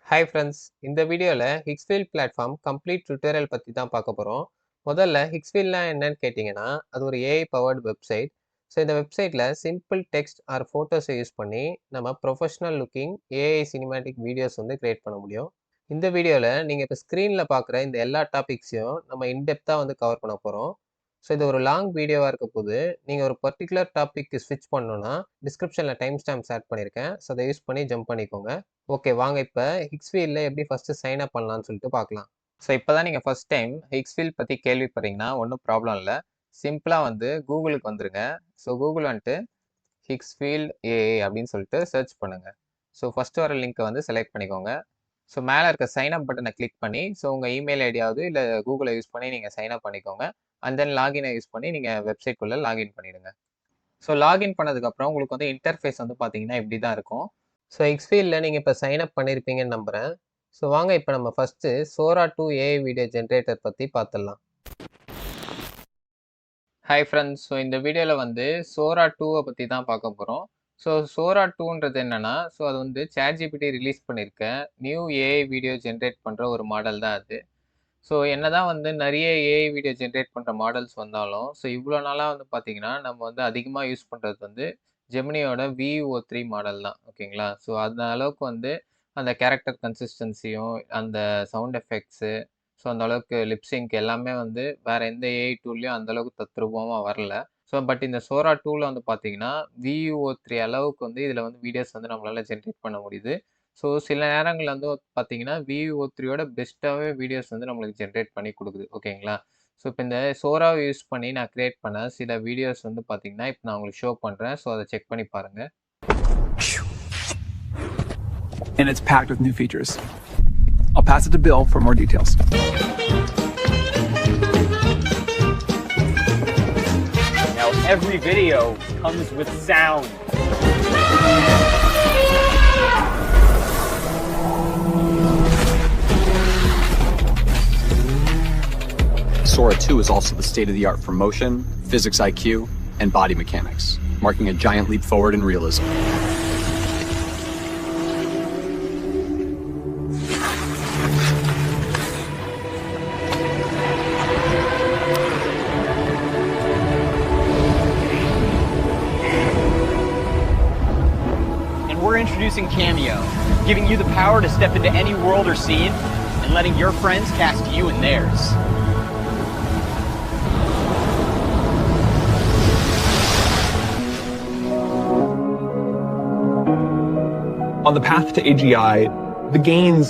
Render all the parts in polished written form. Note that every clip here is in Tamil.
ஹாய் ஃப்ரெண்ட்ஸ், இந்த வீடியோவில் ஹிக்ஸ்ஃபீல் பிளாட்ஃபார்ம் கம்ப்ளீட் டுட்டோரியல் பற்றி தான் பார்க்க போகிறோம். முதல்ல ஹிக்ஸ்ஃபீல்னா என்னன்னு கேட்டிங்கன்னா, அது ஒரு ஏஐ பவர்டு வெப்சைட். ஸோ இந்த வெப்சைட்டில் சிம்பிள் டெக்ஸ்ட் ஆர் ஃபோட்டோஸை யூஸ் பண்ணி நம்ம professional looking AI cinematic videos வந்து கிரியேட் பண்ண முடியும். இந்த வீடியோவில் நீங்கள் இப்போ ஸ்க்ரீனில் பார்க்குற இந்த எல்லா டாபிக்ஸையும் நம்ம இன்டெப்த்தாக வந்து கவர் பண்ண போகிறோம். ஸோ இது ஒரு லாங் வீடியோவாக இருக்க போது நீங்கள் ஒரு பர்டிகுலர் டாபிக்கு ஸ்விட்ச் பண்ணணுன்னா டிஸ்கிரிப்ஷனில் டைம் ஸ்டாம்ப்ஸ் ஆட் பண்ணியிருக்கேன். ஸோ அதை யூஸ் பண்ணி ஜம்ப் பண்ணிக்கோங்க. ஓகே, வாங்க இப்போ ஹிக்ஸ்ஃபீல்டில் எப்படி ஃபஸ்ட்டு சைன் அப் பண்ணலான்னு சொல்லிட்டு பார்க்கலாம். ஸோ இப்போ தான் நீங்கள் ஃபஸ்ட் டைம் ஹிக்ஸ்ஃபீல்ட் பற்றி கேள்விப்படுறீங்கன்னா ஒன்றும் ப்ராப்ளம் இல்லை. சிம்பிளாக வந்து கூகுளுக்கு வந்துருங்க. ஸோ கூகுள் வந்துட்டு ஹிக்ஸ்ஃபீல்ட் ஏஏ அப்படின்னு சொல்லிட்டு சர்ச் பண்ணுங்கள். ஸோ ஃபஸ்ட்டு வர லிங்க்கை வந்து செலக்ட் பண்ணிக்கோங்க. ஸோ மேலே இருக்க சைன் அப் பட்டனை கிளிக் பண்ணி ஸோ உங்கள் இமெயில் ஐடியாவது இல்லை கூகுளை யூஸ் பண்ணி நீங்கள் சைன் அப் பண்ணிக்கோங்க. அண்ட் தென் லாகினை யூஸ் பண்ணி நீங்கள் வெப்சைட்குள்ளே லாகின் பண்ணிடுங்க. ஸோ லாகின் பண்ணதுக்கப்புறம் உங்களுக்கு வந்து இன்டர்ஃபேஸ் வந்து பார்த்தீங்கன்னா இப்படி தான் இருக்கும். ஸோ ஹிக்ஸ்ஃபீல்டில் நீங்கள் இப்போ சைன் அப் பண்ணியிருப்பீங்கன்னு நம்புகிறேன். ஸோ வாங்க இப்போ நம்ம ஃபஸ்ட்டு சோரா 2 ஏஐ வீடியோ ஜென்ரேட்டர் பற்றி பார்த்துடலாம். ஹாய் ஃப்ரெண்ட்ஸ், ஸோ இந்த வீடியோவில் வந்து சோரா 2 பற்றி தான் பார்க்க போகிறோம். ஸோ சோரா 2ன்றது என்னென்னா, ஸோ அது வந்து சாட்ஜிபிடி ரிலீஸ் பண்ணியிருக்க நியூ ஏஐ வீடியோ ஜென்ரேட் பண்ணுற ஒரு மாடல் தான் அது. ஸோ என்னதான் வந்து நிறைய ஏஐ வீடியோ ஜென்ரேட் பண்ணுற மாடல்ஸ் வந்தாலும், ஸோ இவ்வளோ நாளாக வந்து பார்த்தீங்கன்னா நம்ம வந்து அதிகமாக யூஸ் பண்ணுறது வந்து ஜெமினியோட VO3 மாடல் தான். ஓகேங்களா? ஸோ அந்த அளவுக்கு வந்து அந்த கேரக்டர் கன்சிஸ்டன்சியும் அந்த சவுண்ட் எஃபெக்ட்ஸு, ஸோ அந்த அளவுக்கு லிப்சிங்க் எல்லாமே வந்து வேற எந்த ஏஐ டூல்லையும் அந்த அளவுக்கு தத்ரூபமாக வரல. ஸோ பட் இந்த சோரா 2ல வந்து பார்த்தீங்கன்னா VO3 அளவுக்கு வந்து இதில் வந்து வீடியோஸ் வந்து நம்மளால ஜென்ரேட் பண்ண முடியுது. ஸோ சில நேரங்கள்ல வந்து பார்த்தீங்கன்னா VO3யோட பெஸ்ட்டாகவே வீடியோஸ் வந்து நம்மளுக்கு ஜென்ரேட் பண்ணி கொடுக்குது. ஓகேங்களா? ஸோ இப்போ இந்த சோராவை யூஸ் பண்ணி நான் கிரியேட் பண்ண சில வீடியோஸ் வந்து பார்த்தீங்கன்னா இப்போ நான் உங்களுக்கு ஷோ பண்ணுறேன். ஸோ அதை செக் பண்ணி பாருங்க. And it's packed with new features. I'll pass it to Bill for more details. Now every video comes with sound. Sora 2 is also the state-of-the-art for motion, physics IQ, and body mechanics, marking a giant leap forward in realism. And we're introducing Cameo, giving you the power to step into any world or scene and letting your friends cast you in theirs. On the path to AGI, the gains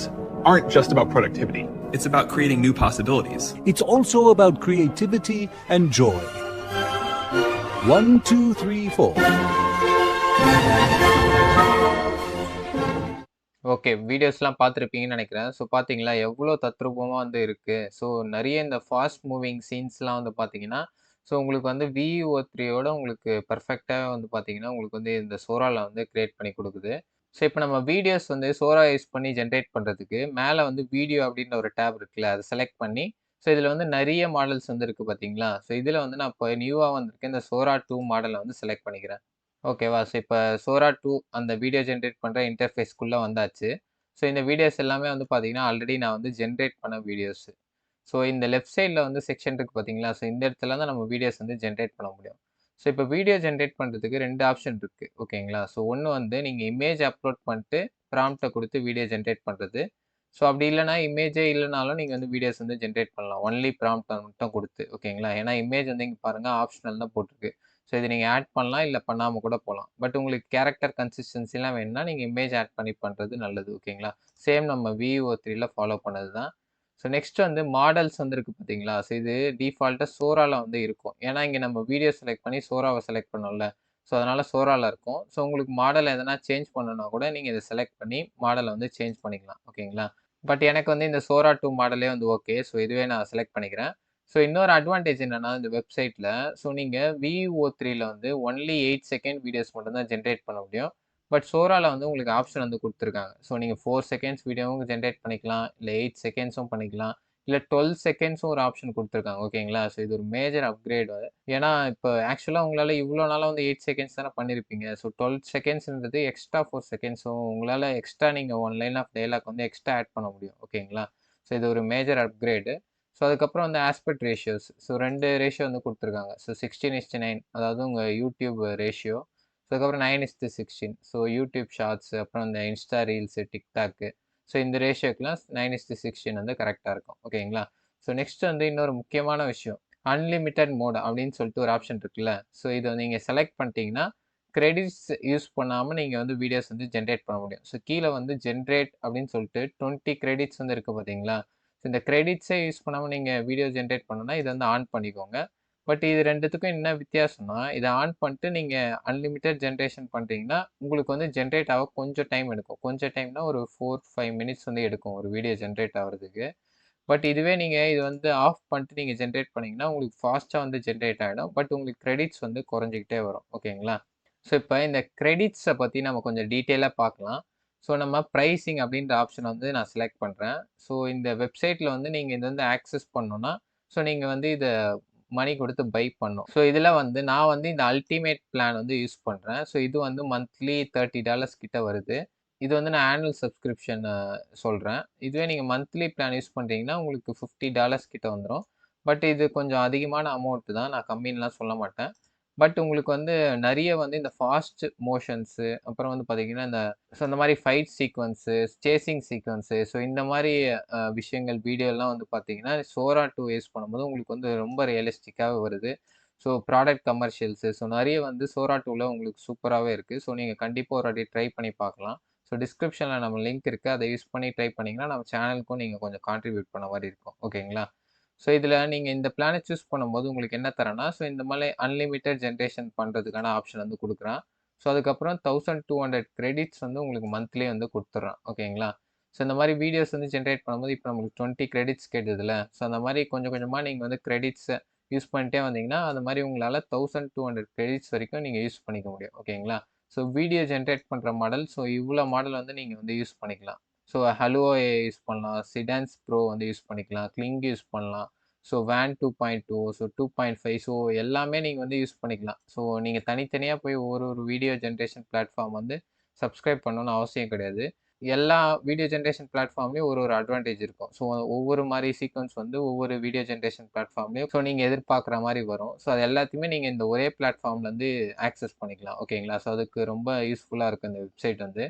aren't just about productivity. It's about creating new possibilities. It's also about creativity and joy. 1, 2, 3, 4. Okay, வீடியோஸ்லாம் பார்த்துருப்பீங்கன்னு நினைக்கிறேன். ஸோ பார்த்தீங்களா எவ்வளோ தத்ரூபமாக வந்து இருக்குது. ஸோ நிறைய இந்த ஃபாஸ்ட் மூவிங் சீன்ஸ்லாம் வந்து பார்த்தீங்கன்னா ஸோ உங்களுக்கு வந்து VO3யோட உங்களுக்கு பர்ஃபெக்டாக வந்து பார்த்தீங்கன்னா உங்களுக்கு வந்து இந்த சோராவில் வந்து கிரியேட் பண்ணி கொடுக்குது. ஸோ இப்போ நம்ம வீடியோஸ் வந்து சோரா யூஸ் பண்ணி ஜென்ரேட் பண்ணுறதுக்கு மேலே வந்து வீடியோ அப்படின்ற ஒரு டேப் இருக்குல்ல, அதை செலக்ட் பண்ணி ஸோ இதில் வந்து நிறைய மாடல்ஸ் வந்து இருக்குது பார்த்தீங்களா. ஸோ இதில் வந்து நான் இப்போ நியூவாக வந்திருக்கேன் இந்த சோரா 2 மாடலை வந்து செலக்ட் பண்ணிக்கிறேன். ஓகேவா? ஸோ இப்போ சோரா 2 அந்த வீடியோ ஜென்ரேட் பண்ணுற இன்டர்ஃபேஸ்க்குள்ளே வந்தாச்சு. ஸோ இந்த வீடியோஸ் எல்லாமே வந்து பார்த்தீங்கன்னா ஆல்ரெடி நான் வந்து ஜென்ரேட் பண்ண வீடியோஸு. ஸோ இந்த லெஃப்ட் சைடில் வந்து செக்ஷன் இருக்குது பார்த்தீங்களா. ஸோ இந்த இடத்துல தான் நம்ம வீடியோஸ் வந்து ஜென்ரேட் பண்ண முடியும். ஸோ இப்போ வீடியோ ஜென்ரேட் பண்ணுறதுக்கு 2 ஆப்ஷன் இருக்குது. ஓகேங்களா? ஸோ ஒன்று வந்து நீங்கள் இமேஜ் அப்லோட் பண்ணிட்டு ப்ராம்ப்ட்டை கொடுத்து வீடியோ ஜென்ரேட் பண்ணுறது. ஸோ அப்படி இல்லைனா இமேஜே இல்லைனாலும் நீங்கள் வந்து வீடியோஸ் வந்து ஜென்ரேட் பண்ணலாம். ஒன்லி ப்ராம்ப்ட்டை மட்டும் கொடுத்து. ஓகேங்களா? ஏன்னா இமேஜ் வந்து இங்கே பாருங்கள் ஆப்ஷனல் தான் போட்டிருக்கு. ஸோ இது நீங்கள் ஆட் பண்ணலாம், இல்லை பண்ணாமல் கூட போகலாம். பட் உங்களுக்கு கேரக்டர் கன்சிஸ்டன்சிலாம் வேணும்னா நீங்கள் இமேஜ் ஆட் பண்ணி பண்ணுறது நல்லது. ஓகேங்களா? சேம் நம்ம VO3ல ஃபாலோ பண்ணது தான். ஸோ நெக்ஸ்ட் வந்து மாடல்ஸ் வந்து இருக்குது பார்த்தீங்களா. ஸோ இது டிஃபால்ட்டாக சோராவில் வந்து இருக்கும். ஏன்னா இங்கே நம்ம வீடியோ செலக்ட் பண்ணி சோராவை செலக்ட் பண்ணோம்ல. ஸோ அதனால் சோராவில் இருக்கும். ஸோ உங்களுக்கு மாடல் எதனா சேஞ்ச் பண்ணணும்னா கூட நீங்கள் இதை செலக்ட் பண்ணி மாடலை வந்து சேஞ்ச் பண்ணிக்கலாம். ஓகேங்களா? பட் எனக்கு வந்து இந்த சோரா 2 மாடலே வந்து ஓகே. ஸோ இதுவே நான் செலக்ட் பண்ணிக்கிறேன். ஸோ இன்னொரு அட்வான்டேஜ் என்னென்னா இந்த வெப்சைட்டில் ஸோ நீங்கள் VO3ல வந்து ஒன்லி 8 செகண்ட் வீடியோஸ் மட்டும்தான் ஜென்ரேட் பண்ண முடியும். பட் சோராவில் வந்து உங்களுக்கு ஆப்ஷன் வந்து கொடுத்துருக்காங்க. ஸோ நீங்கள் 4 செகண்ட்ஸ் வீடியோவும் ஜென்ரேட் பண்ணிக்கலாம், இல்லை 8 செகண்ட்ஸும் பண்ணிக்கலாம், இல்லை 12 செகண்ட்ஸும் ஒரு ஆப்ஷன் கொடுத்துருக்காங்க. ஓகேங்களா? ஸோ இது ஒரு மேஜர் அப்கிரேடு. ஏன்னா இப்போ ஆக்சுவலாக உங்களால் இவ்வளோ நாளாக வந்து 8 செகண்ட்ஸ் தானே பண்ணியிருப்பீங்க. ஸோ 12 செகண்ட்ஸ்ன்றது எக்ஸ்ட்ரா 4 செகண்ட்ஸ். ஸோ உங்களால் எக்ஸ்ட்ரா நீங்கள் 1 லைன் ஆஃப் டயலாக் வந்து எக்ஸ்ட்ரா ஆட் பண்ண முடியும். ஓகேங்களா? ஸோ இது ஒரு மேஜர் அப்கிரேடு. ஸோ அதுக்கப்புறம் வந்து ஆஸ்பெக்ட் ரேஷியோஸ். ஸோ 2 ரேஷியோ வந்து கொடுத்துருக்காங்க. ஸோ 16:9 அதாவது உங்கள் யூடியூப் ரேஷியோ. ஸோ அதுக்கப்புறம் 9:16. ஸோ யூடியூப் ஷார்ட்ஸ், அப்புறம் இந்த இன்ஸ்டா ரீல்ஸு, டிக்டாக்கு. ஸோ இந்த ரேஷியோக்கெலாம் 9:16 வந்து கரெக்டாக இருக்கும். ஓகேங்களா? ஸோ நெக்ஸ்ட் வந்து இன்னொரு முக்கியமான விஷயம், அன்லிமிட்டட் மோட் அப்படின்னு சொல்லிட்டு ஒரு ஆப்ஷன் இருக்குல்ல. ஸோ இதை நீங்கள் செலக்ட் பண்ணிட்டீங்கன்னா கிரெடிட்ஸ் யூஸ் பண்ணாமல் நீங்கள் வந்து வீடியோஸ் வந்து ஜென்ரேட் பண்ண முடியும். ஸோ கீழே வந்து ஜென்ரேட் அப்படின்னு சொல்லிட்டு 20 கிரெடிட்ஸ் வந்து இருக்குது பார்த்தீங்களா. ஸோ இந்த கிரெடிட்ஸே யூஸ் பண்ணாமல் நீங்கள் வீடியோ ஜென்ரேட் பண்ணணும்னா இதை வந்து ஆன் பண்ணிக்கோங்க. பட் இது ரெண்டுத்துக்கும் என்ன வித்தியாசம்னா, இதை ஆன் பண்ணிட்டு நீங்கள் அன்லிமிட்டட் ஜென்ரேஷன் பண்ணுறீங்கன்னா உங்களுக்கு வந்து ஜென்ரேட் ஆக கொஞ்சம் டைம் எடுக்கும். கொஞ்சம் டைம்னா ஒரு 4-5 மினிட்ஸ் வந்து எடுக்கும் ஒரு வீடியோ ஜென்ரேட் ஆகிறதுக்கு. பட் இதுவே நீங்கள் இது வந்து ஆஃப் பண்ணிட்டு நீங்கள் ஜென்ரேட் பண்ணிங்கன்னா உங்களுக்கு ஃபாஸ்ட்டாக வந்து ஜென்ரேட் ஆகிடும். பட் உங்களுக்கு கிரெடிட்ஸ் வந்து குறைஞ்சிக்கிட்டே வரும். ஓகேங்களா? ஸோ இப்போ இந்த கிரெடிட்ஸை பற்றி நம்ம கொஞ்சம் டீட்டெயிலாக பார்க்கலாம். ஸோ நம்ம ப்ரைஸிங் அப்படின்ற ஆப்ஷனை வந்து நான் செலக்ட் பண்ணுறேன். ஸோ இந்த வெப்சைட்டில் வந்து நீங்கள் இதை வந்து ஆக்சஸ் பண்ணணும்னா ஸோ நீங்கள் வந்து இதை மணி கொடுத்து பை பண்ணும். ஸோ இதில் வந்து நான் வந்து இந்த அல்டிமேட் பிளான் வந்து யூஸ் பண்ணுறேன். ஸோ இது வந்து மந்த்லி $30 கிட்ட வருது. இது வந்து நான் ஆனுவல் சப்ஸ்கிரிப்ஷன் சொல்கிறேன். இதுவே நீங்கள் மந்த்லி பிளான் யூஸ் பண்ணுறீங்கன்னா உங்களுக்கு $50 கிட்ட வந்துடும். பட் இது கொஞ்சம் அதிகமான அமௌண்ட்டு தான், நான் கம்மின்லாம் சொல்ல மாட்டேன். பட் உங்களுக்கு வந்து நிறைய வந்து இந்த ஃபாஸ்ட் மோஷன்ஸு, அப்புறம் வந்து பார்த்தீங்கன்னா இந்த மாதிரி fight sequence, chasing sequence, so இந்த மாதிரி விஷயங்கள் வீடியோலாம் வந்து பார்த்தீங்கன்னா சோரா 2 யூஸ் பண்ணும்போது உங்களுக்கு வந்து ரொம்ப ரியலிஸ்டிக்காகவே வருது. ஸோ ப்ராடக்ட் கமர்ஷியல்ஸு, ஸோ நிறைய வந்து சோரா 2ல உங்களுக்கு சூப்பராகவே இருக்குது. ஸோ நீங்கள் கண்டிப்பாக ஒரு வாட்டி ட்ரை பண்ணி பார்க்கலாம். ஸோ டிஸ்கிரிப்ஷனில் நம்ம லிங்க் இருக்குது, அதை யூஸ் பண்ணி ட்ரை பண்ணிங்கன்னா நம்ம சேனலுக்கும் நீங்கள் கொஞ்சம் கான்ட்ரிபியூட் பண்ண மாதிரி இருக்கும். ஓகேங்களா? ஸோ இதில் நீங்கள் இந்த பிளானை சூஸ் பண்ணும்போது உங்களுக்கு என்ன தரேன்னா, ஸோ இந்த மாதிரி அன்லிமிட்டட் ஜென்ரேஷன் பண்ணுறதுக்கான ஆப்ஷன் வந்து கொடுக்குறான். ஸோ அதுக்கப்புறம் 1200 கிரெடிட்ஸ் வந்து உங்களுக்கு மந்த்லி வந்து கொடுத்துட்றான். ஓகேங்களா? ஸோ இந்த மாதிரி வீடியோஸ் வந்து ஜென்ரேட் பண்ணும்போது இப்போ நம்மளுக்கு 20 கிரெடிட்ஸ் கேட்டதில்ல. ஸோ அந்த மாதிரி கொஞ்சம் கொஞ்சமாக நீங்கள் வந்து கிரெடிட்ஸை யூஸ் பண்ணிட்டே வந்தீங்கன்னா அது மாதிரி உங்களால் 1200 கிரெடிட்ஸ் வரைக்கும் நீங்கள் யூஸ் பண்ணிக்க முடியும். ஓகேங்களா? ஸோ வீடியோ ஜென்ரேட் பண்ணுற மாடல், ஸோ இவ்வளோ மாடல் வந்து நீங்கள் வந்து யூஸ் பண்ணிக்கலாம். ஸோ ஹலோ ஏஐ யூஸ் பண்ணலாம், சிடான்ஸ் ப்ரோ வந்து யூஸ் பண்ணிக்கலாம், கிளிங் யூஸ் பண்ணலாம், ஸோ வேன் 2.2, ஸோ 2.5, ஸோ எல்லாமே நீங்கள் வந்து யூஸ் பண்ணிக்கலாம். ஸோ நீங்கள் தனித்தனியாக போய் ஒரு வீடியோ ஜென்ரேஷன் பிளாட்ஃபார்ம் வந்து சப்ஸ்கிரைப் பண்ணணும்னு அவசியம் கிடையாது. எல்லா வீடியோ ஜென்ரேஷன் பிளாட்ஃபார்ம்லேயும் ஒரு அட்வான்டேஜ் இருக்கும். ஸோ ஒவ்வொரு மாதிரி சீக்வன்ஸ் வந்து ஒவ்வொரு வீடியோ ஜென்ரேஷன் பிளாட்ஃபார்ம்லேயும் ஸோ நீங்கள் எதிர்பார்க்குற மாதிரி வரும். ஸோ அது எல்லாத்தையுமே நீங்கள் இந்த ஒரே பிளாட்ஃபார்ம்லேருந்து ஆக்சஸ் பண்ணிக்கலாம். ஓகேங்களா? ஸோ அதுக்கு ரொம்ப யூஸ்ஃபுல்லாக இருக்குது இந்த வெப்சைட் வந்து.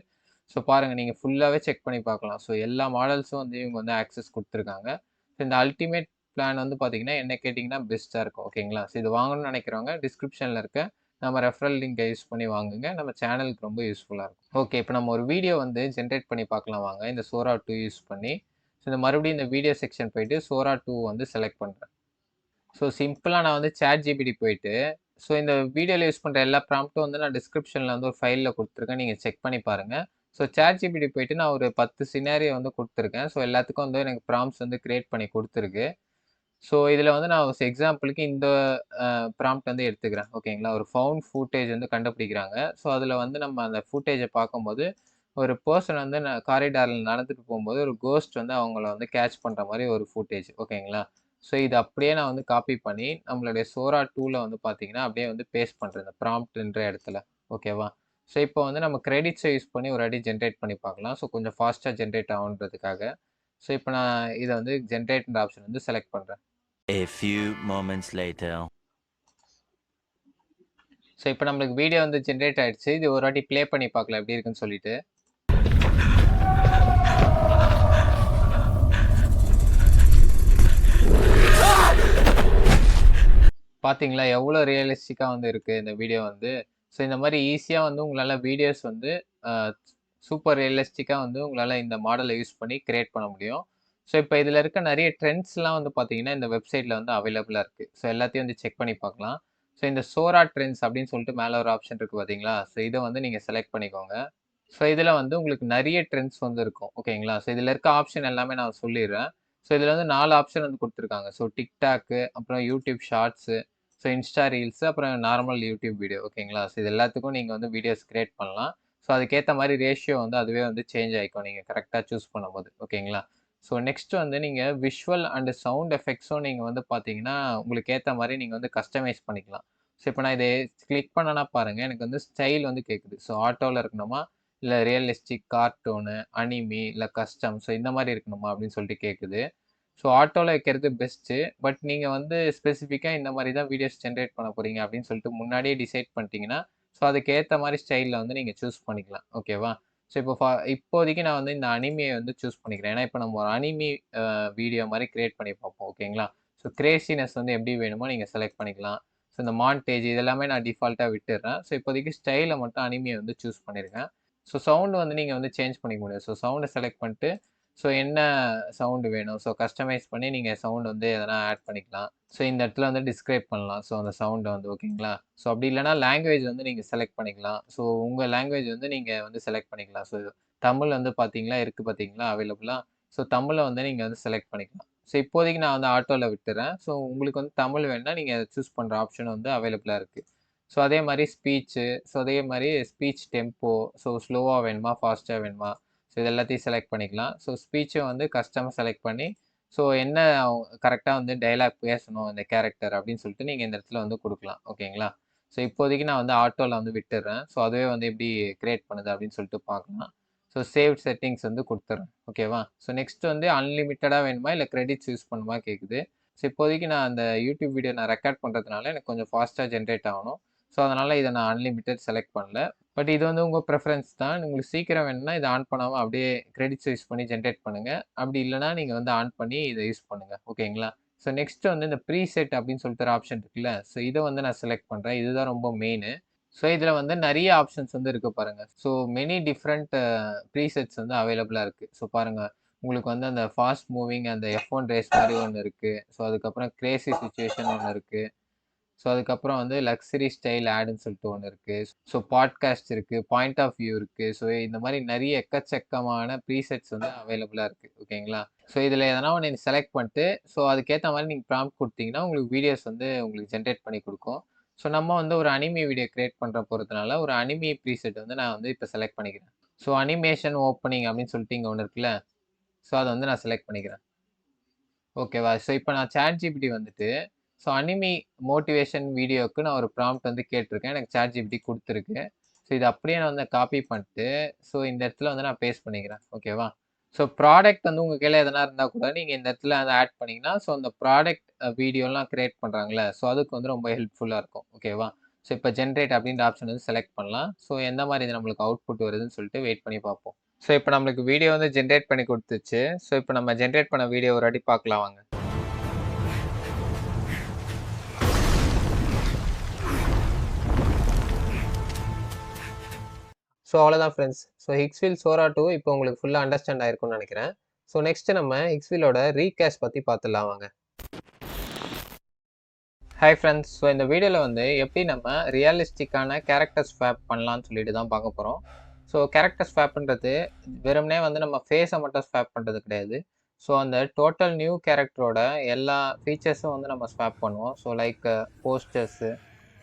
ஸோ பாருங்கள், நீங்கள் ஃபுல்லாகவே செக் பண்ணி பார்க்கலாம். ஸோ எல்லா மாடல்ஸும் வந்து இவங்க வந்து ஆக்சஸ் கொடுத்துருக்காங்க. ஸோ இந்த அல்டிமேட் பிளான் வந்து பார்த்தீங்கன்னா என்ன கேட்டிங்கன்னா பெஸ்ட்டாக இருக்கும். ஓகேங்களா? ஸோ இது வாங்கணும்னு நினைக்கிறவங்க டிஸ்கிரிப்ஷனில் இருக்க நம்ம ரெஃபரல் லிங்கை யூஸ் பண்ணி வாங்குங்க. நம்ம சேனலுக்கு ரொம்ப யூஸ்ஃபுல்லாக இருக்கும். ஓகே, இப்போ நம்ம ஒரு வீடியோ வந்து ஜென்ரேட் பண்ணி பார்க்கலாம் வாங்க, இந்த சோரா 2 யூஸ் பண்ணி. ஸோ இந்த மறுபடியும் இந்த வீடியோ செக்ஷன் போயிட்டு சோரா 2 வந்து செலக்ட் பண்ணுறேன். ஸோ சிம்பிளாக நான் வந்து ChatGPT போயிட்டு ஸோ இந்த வீடியோவில் யூஸ் பண்ணுற எல்லா ப்ராம்ப்ட்டும் வந்து நான் டிஸ்கிரிப்ஷனில் வந்து ஒரு ஃபைலில் கொடுத்துருக்கேன், நீங்கள் செக் பண்ணி பாருங்கள். ஸோ ChatGPT போயிட்டு நான் ஒரு 10 சினாரியோ வந்து கொடுத்துருக்கேன். ஸோ எல்லாத்துக்கும் வந்து எனக்கு ப்ராம்ப்ட்ஸ் வந்து க்ரியேட் பண்ணி கொடுத்துருக்கு. ஸோ இதில் வந்து நான் எக்ஸாம்பிளுக்கு இந்த ப்ராம்ப்ட் வந்து எடுத்துக்கிறேன். ஓகேங்களா? ஒரு ஃபவுண்ட் ஃபூட்டேஜ் வந்து கண்டுபிடிக்கிறாங்க. ஸோ அதில் வந்து நம்ம அந்த ஃபூட்டேஜை பார்க்கும்போது ஒரு பர்சன் வந்து காரிடாரில் நடந்துட்டு போகும்போது ஒரு கோஸ்ட் வந்து அவங்கள வந்து கேட்ச் பண்ணுற மாதிரி ஒரு ஃபூட்டேஜ். ஓகேங்களா? ஸோ இது அப்படியே நான் வந்து காப்பி பண்ணி நம்மளுடைய சோரா 2ல வந்து பார்த்தீங்கன்னா அப்படியே வந்து பேஸ்ட் பண்ணுறேன் இந்த ப்ராம்ப்ட்ன்ற இடத்துல. ஓகேவா? ஸோ இப்போ வந்து நம்ம கிரெடிட்ஸை யூஸ் பண்ணி ஒரு அடி ஜென்ரேட் பண்ணி பார்க்கலாம். ஸோ கொஞ்சம் ஃபாஸ்ட்டாக ஜென்ரேட் ஆகுன்றதுக்காக. ஸோ இப்போ நான் இதை வந்து ஜென்ரேட்ன்ற ஆப்ஷன் வந்து செலக்ட் பண்ணுறேன். A few moments later. So இப்போ நம்மளுக்கு வீடியோ வந்து ஜென்ரேட் ஆயிடுச்சு. இது ஒரு வாட்டி ப்ளே பண்ணி பார்க்கலாம் எப்படி இருக்குன்னு சொல்லிட்டு. பார்த்தீங்களா எவ்வளோ ரியலிஸ்டிக்காக வந்து இருக்குது இந்த வீடியோ வந்து. ஸோ இந்த மாதிரி ஈஸியாக வந்து உங்களால் வீடியோஸ் வந்து சூப்பர் ரியலிஸ்டிக்காக வந்து உங்களால் இந்த மாடலை யூஸ் பண்ணி கிரியேட் பண்ண முடியும். ஸோ இப்போ இதில் இருக்க நிறைய ட்ரெண்ட்ஸ்லாம் வந்து பார்த்தீங்கன்னா இந்த வெப்சைட்டில் வந்து அவைலபிளாக இருக்குது. ஸோ எல்லாத்தையும் வந்து செக் பண்ணி பார்க்கலாம். ஸோ இந்த சோரா ட்ரெண்ட்ஸ் அப்படின்னு சொல்லிட்டு மேலே ஒரு ஆப்ஷன் இருக்குது பார்த்தீங்களா? ஸோ இதை வந்து நீங்கள் செலக்ட் பண்ணிக்கோங்க. ஸோ இதில் வந்து உங்களுக்கு நிறைய ட்ரெண்ட்ஸ் வந்து இருக்கும். ஓகேங்களா? ஸோ இதில் இருக்க ஆப்ஷன் எல்லாமே நான் சொல்லிடுறேன். ஸோ இதில் வந்து 4 ஆப்ஷன் வந்து கொடுத்துருக்காங்க. ஸோ டிக்டாக்கு, அப்புறம் YouTube Shorts, so Insta Reels, அப்புறம் நார்மல் யூடியூப் வீடியோ. ஓகேங்களா? ஸோ இது எல்லாத்துக்கும் நீங்கள் வந்து வீடியோஸ் கிரியேட் பண்ணலாம். ஸோ அதுக்கேற்ற மாதிரி ரேஷியோ வந்து அதுவே வந்து சேஞ்ச் ஆகிக்கும் நீங்கள் கரெக்டாக சூஸ் பண்ணும்போது. ஓகேங்களா? ஸோ நெக்ஸ்ட் வந்து நீங்கள் விஷுவல் அண்ட் சவுண்ட் எஃபெக்ட்ஸும் நீங்கள் வந்து பார்த்தீங்கன்னா உங்களுக்கு ஏற்ற மாதிரி நீங்கள் வந்து கஸ்டமைஸ் பண்ணிக்கலாம். ஸோ இப்போ நான் இதை கிளிக் பண்ணனா பாருங்கள், எனக்கு வந்து ஸ்டைல் வந்து கேட்குது. ஸோ ஆட்டோவில் இருக்கணுமா, இல்லை ரியலிஸ்டிக், கார்ட்டூனு, அனிமி, இல்லை கஸ்டம், ஸோ இந்த மாதிரி இருக்கணுமா அப்படின்னு சொல்லிட்டு கேட்குது. ஸோ ஆட்டோவில் வைக்கிறது பெஸ்ட்டு. பட் நீங்கள் வந்து ஸ்பெசிஃபிக்காக இந்த மாதிரி தான் வீடியோஸ் ஜென்ரேட் பண்ண போகிறீங்க அப்படின்னு சொல்லிட்டு முன்னாடியே டிசைட் பண்ணிட்டீங்கன்னா, ஸோ அதுக்கு ஏற்ற மாதிரி ஸ்டைலில் வந்து நீங்கள் சூஸ் பண்ணிக்கலாம். ஓகேவா? ஸோ இப்போ இப்போதைக்கு நான் வந்து இந்த அனிமியை வந்து சூஸ் பண்ணிக்கிறேன். ஏன்னா இப்போ நம்ம ஒரு அனிமி வீடியோ மாதிரி கிரியேட் பண்ணி பார்ப்போம். ஓகேங்களா? ஸோ கிரேசினஸ் வந்து எப்படி வேணுமோ நீங்கள் செலக்ட் பண்ணிக்கலாம். ஸோ இந்த மாண்டேஜ் இதெல்லாமே நான் டிஃபால்ட்டாக விட்டுடுறேன். ஸோ இப்போதைக்கு ஸ்டைலில் மட்டும் அனிமியை வந்து சூஸ் பண்ணியிருக்கேன். ஸோ சவுண்டு வந்து நீங்கள் வந்து சேஞ்ச் பண்ணிக்க முடியும். ஸோ சவுண்டை செலக்ட் பண்ணிட்டு ஸோ என்ன சவுண்டு வேணும், ஸோ கஸ்டமைஸ் பண்ணி நீங்கள் சவுண்ட் வந்து எதனா ஆட் பண்ணிக்கலாம். ஸோ இந்த இடத்துல வந்து டிஸ்கிரைப் பண்ணலாம். ஸோ அந்த சவுண்டை வந்து ஓகேங்களா? ஸோ அப்படி இல்லைனா லாங்குவேஜ் வந்து நீங்கள் செலக்ட் பண்ணிக்கலாம். ஸோ உங்கள் லாங்குவேஜ் வந்து நீங்கள் வந்து செலக்ட் பண்ணிக்கலாம். ஸோ தமிழ் வந்து பார்த்தீங்களா இருக்குது பார்த்தீங்களா அவைலபிளாக. ஸோ தமிழை வந்து நீங்கள் வந்து செலக்ட் பண்ணிக்கலாம். ஸோ இப்போதைக்கு நான் வந்து ஆட்டோவில் விட்டுறேன். ஸோ உங்களுக்கு வந்து தமிழ் வேணுன்னா நீங்கள் சூஸ் பண்ணுற ஆப்ஷன் வந்து அவைலபிளாக இருக்குது. ஸோ அதே மாதிரி ஸ்பீச்சு, ஸோ அதே மாதிரி ஸ்பீச் டெம்போ, ஸோ ஸ்லோவாக வேணுமா, ஃபாஸ்ட்டாக வேணுமா, ஸோ இது எல்லாத்தையும் செலக்ட் பண்ணிக்கலாம். ஸோ ஸ்பீச்சை வந்து கஸ்டமாக செலக்ட் பண்ணி ஸோ என்ன கரெக்டாக வந்து டைலாக் பேசணும் இந்த கேரக்டர் அப்படின்னு சொல்லிட்டு நீங்கள் இந்த இடத்துல வந்து கொடுக்கலாம். ஓகேங்களா? ஸோ இப்போதைக்கு நான் வந்து ஆட்டோவில் வந்து விட்டுடுறேன். ஸோ அதுவே வந்து எப்படி கிரியேட் பண்ணுது அப்படின்னு சொல்லிட்டு பார்க்கலாம். ஸோ சேவ்ட் செட்டிங்ஸ் வந்து கொடுத்துட்றேன். ஓகேவா? ஸோ நெக்ஸ்ட் வந்து அன்லிமிட்டடாக வேணுமா இல்லை கிரெடிட்ஸ் யூஸ் பண்ணுமா கேட்குது. ஸோ இப்போதைக்கு நான் அந்த யூடியூப் வீடியோ நான் ரெக்கார்ட் பண்ணுறதுனால எனக்கு கொஞ்சம் ஃபாஸ்ட்டாக ஜென்ரேட் ஆகணும். ஸோ அதனால் இதை நான் அன்லிமிட்டட் செலக்ட் பண்ணல. பட் இது வந்து உங்கள் ப்ரெஃபரன்ஸ் தான். உங்களுக்கு சீக்கிரம் வேணும்னா இதை ஆன் பண்ணாமல் அப்படியே கிரெடிட்ஸ் யூஸ் பண்ணி ஜென்ரேட் பண்ணுங்கள். அப்படி இல்லைனா நீங்கள் வந்து ஆன் பண்ணி இதை யூஸ் பண்ணுங்கள். ஓகேங்களா? ஸோ நெக்ஸ்ட் வந்து இந்த ப்ரீசெட் அப்படின்னு சொல்லிட்டு ஒரு ஆப்ஷன் இருக்குல்ல, ஸோ இதை வந்து நான் செலக்ட் பண்ணுறேன். இதுதான் ரொம்ப மெயின். ஸோ இதில் வந்து நிறைய ஆப்ஷன்ஸ் வந்து இருக்குது பாருங்கள். ஸோ மெனி டிஃப்ரெண்ட் ப்ரீசெட்ஸ் வந்து அவைலபிளாக இருக்குது. ஸோ பாருங்கள், உங்களுக்கு வந்து அந்த ஃபாஸ்ட் மூவிங் அந்த F1 ரேஸ் மாதிரி ஒன்று இருக்குது. ஸோ அதுக்கப்புறம் கிரேசி சிச்சுவேஷன் ஒன்று இருக்குது. ஸோ அதுக்கப்புறம் வந்து லக்ஸரி ஸ்டைல் ஆடுன்னு சொல்லிட்டு ஒன்று இருக்குது. ஸோ பாட்காஸ்ட் இருக்குது, பாயிண்ட் ஆஃப் வியூ இருக்குது. ஸோ இந்த மாதிரி நிறைய எக்கச்சக்கமான ப்ரீசெட்ஸ் வந்து அவைலபிளாக இருக்குது. ஓகேங்களா? ஸோ இதில் எதனா ஒன்று நீங்கள் செலக்ட் பண்ணிட்டு ஸோ அதுக்கேற்ற மாதிரி நீங்கள் ப்ராம்ப்ட் கொடுத்தீங்கன்னா உங்களுக்கு வீடியோஸ் வந்து உங்களுக்கு ஜென்ரேட் பண்ணி கொடுக்கும். ஸோ நம்ம வந்து ஒரு அனிமி வீடியோ கிரியேட் பண்ணுற போகிறதுனால ஒரு அனிமி ப்ரீசெட் வந்து நான் வந்து இப்போ செலக்ட் பண்ணிக்கிறேன். ஸோ அனிமேஷன் ஓப்பனிங் அப்படின்னு சொல்லிட்டு இங்கே ஒன்று இருக்குல்ல, ஸோ அதை வந்து நான் செலக்ட் பண்ணிக்கிறேன். ஓகேவா? ஸோ இப்போ நான் ChatGPT வந்துட்டு ஸோ அனிமி மோட்டிவேஷன் வீடியோவுக்கு நான் ஒரு ப்ராம்ப்ட் வந்து கேட்டிருக்கேன். எனக்கு ChatGPT கொடுத்துருக்கு. ஸோ இது அப்படியே நான் வந்து காப்பி பண்ணிட்டு ஸோ இந்த இடத்துல வந்து நான் பேஸ்ட் பண்ணிக்கிறேன். ஓகேவா? ஸோ ப்ராடக்ட் வந்து உங்கள் கையில் எதனா இருந்தால் கூட நீங்கள் இந்த இடத்துல வந்து ஆட் பண்ணிங்கன்னா ஸோ அந்த ப்ராடக்ட் வீடியோலாம் கிரியேட் பண்ணுறாங்களே, ஸோ அதுக்கு வந்து ரொம்ப ஹெல்ப்ஃபுல்லாக இருக்கும். ஓகேவா? ஸோ இப்போ ஜென்ரேட் அப்படின்ற ஆப்ஷன் வந்து செலக்ட் பண்ணலாம். ஸோ எந்த மாதிரி இது நம்மளுக்கு அவுட்புட் வருதுன்னு சொல்லிட்டு வெயிட் பண்ணி பார்ப்போம். ஸோ இப்போ நம்மளுக்கு வீடியோ வந்து ஜென்ரேட் பண்ணி கொடுத்துச்சு. ஸோ இப்போ நம்ம ஜென்ரேட் பண்ண வீடியோ ஒரு வாட்டி பார்க்கலாம் வாங்க. ஸோ அவ்வளோதான் ஃப்ரெண்ட்ஸ். ஸோ ஹிக்ஸ்வீல் சோரா 2 இப்போ உங்களுக்கு ஃபுல்லாக அண்டர்ஸ்டாண்ட் ஆயிருக்கும்னு நினைக்கிறேன். ஸோ நெக்ஸ்ட் நம்ம ஹிக்ஸ்வீலோட ரீகேஸ்ட் பற்றி பார்த்துடலாம் வாங்க. Hi friends. ஸோ இந்த வீடியோவில் வந்து எப்படி நம்ம ரியலிஸ்டிக்கான கேரக்டர் ஸ்வாப் பண்ணலான்னு சொல்லிட்டு தான் பார்க்க போகிறோம். ஸோ கேரக்டர் ஸ்வாப்ன்றது வெறுமனே வந்து நம்ம ஃபேஸை மட்டும் ஸ்வாப் பண்ணுறது கிடையாது. ஸோ அந்த டோட்டல் நியூ கேரக்டரோட எல்லா ஃபீச்சர்ஸும் வந்து நம்ம ஸ்வாப் பண்ணுவோம். So like posters,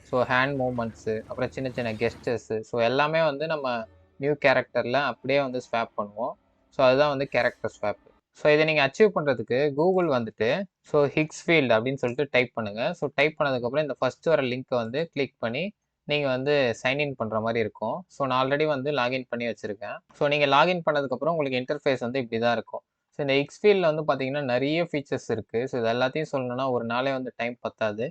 so hand moments, அப்புறம் சின்ன சின்ன கெஸ்டர்ஸு, ஸோ எல்லாமே வந்து நம்ம நியூ கேரக்டரில் அப்படியே வந்து ஸ்வாப் பண்ணுவோம். ஸோ அதுதான் வந்து கேரக்டர் ஸ்வாப். ஸோ இதை நீங்கள் அச்சீவ் பண்ணுறதுக்கு கூகுள் வந்துட்டு ஸோ ஹிக்ஸ்ஃபீல்ட் அப்படின்னு சொல்லிட்டு டைப் பண்ணுங்கள். ஸோ டைப் பண்ணதுக்கப்புறம் இந்த ஃபஸ்ட்டு வர லிங்க்கை வந்து கிளிக் பண்ணி நீங்கள் வந்து சைன்இன் பண்ணுற மாதிரி இருக்கும். ஸோ நான் ஆல்ரெடி வந்து லாகின் பண்ணி வச்சுருக்கேன். ஸோ நீங்கள் லாகின் பண்ணதுக்கப்புறம் உங்களுக்கு இன்டர்ஃபேஸ் வந்து இப்படி தான் இருக்கும். ஸோ இந்த ஹிக்ஸ்ஃபீல்டில் வந்து பார்த்தீங்கன்னா நிறைய ஃபீச்சர்ஸ் இருக்குது. ஸோ இது எல்லாத்தையும் சொல்லணும்னா ஒரு நாளே வந்து டைம் பத்தாது.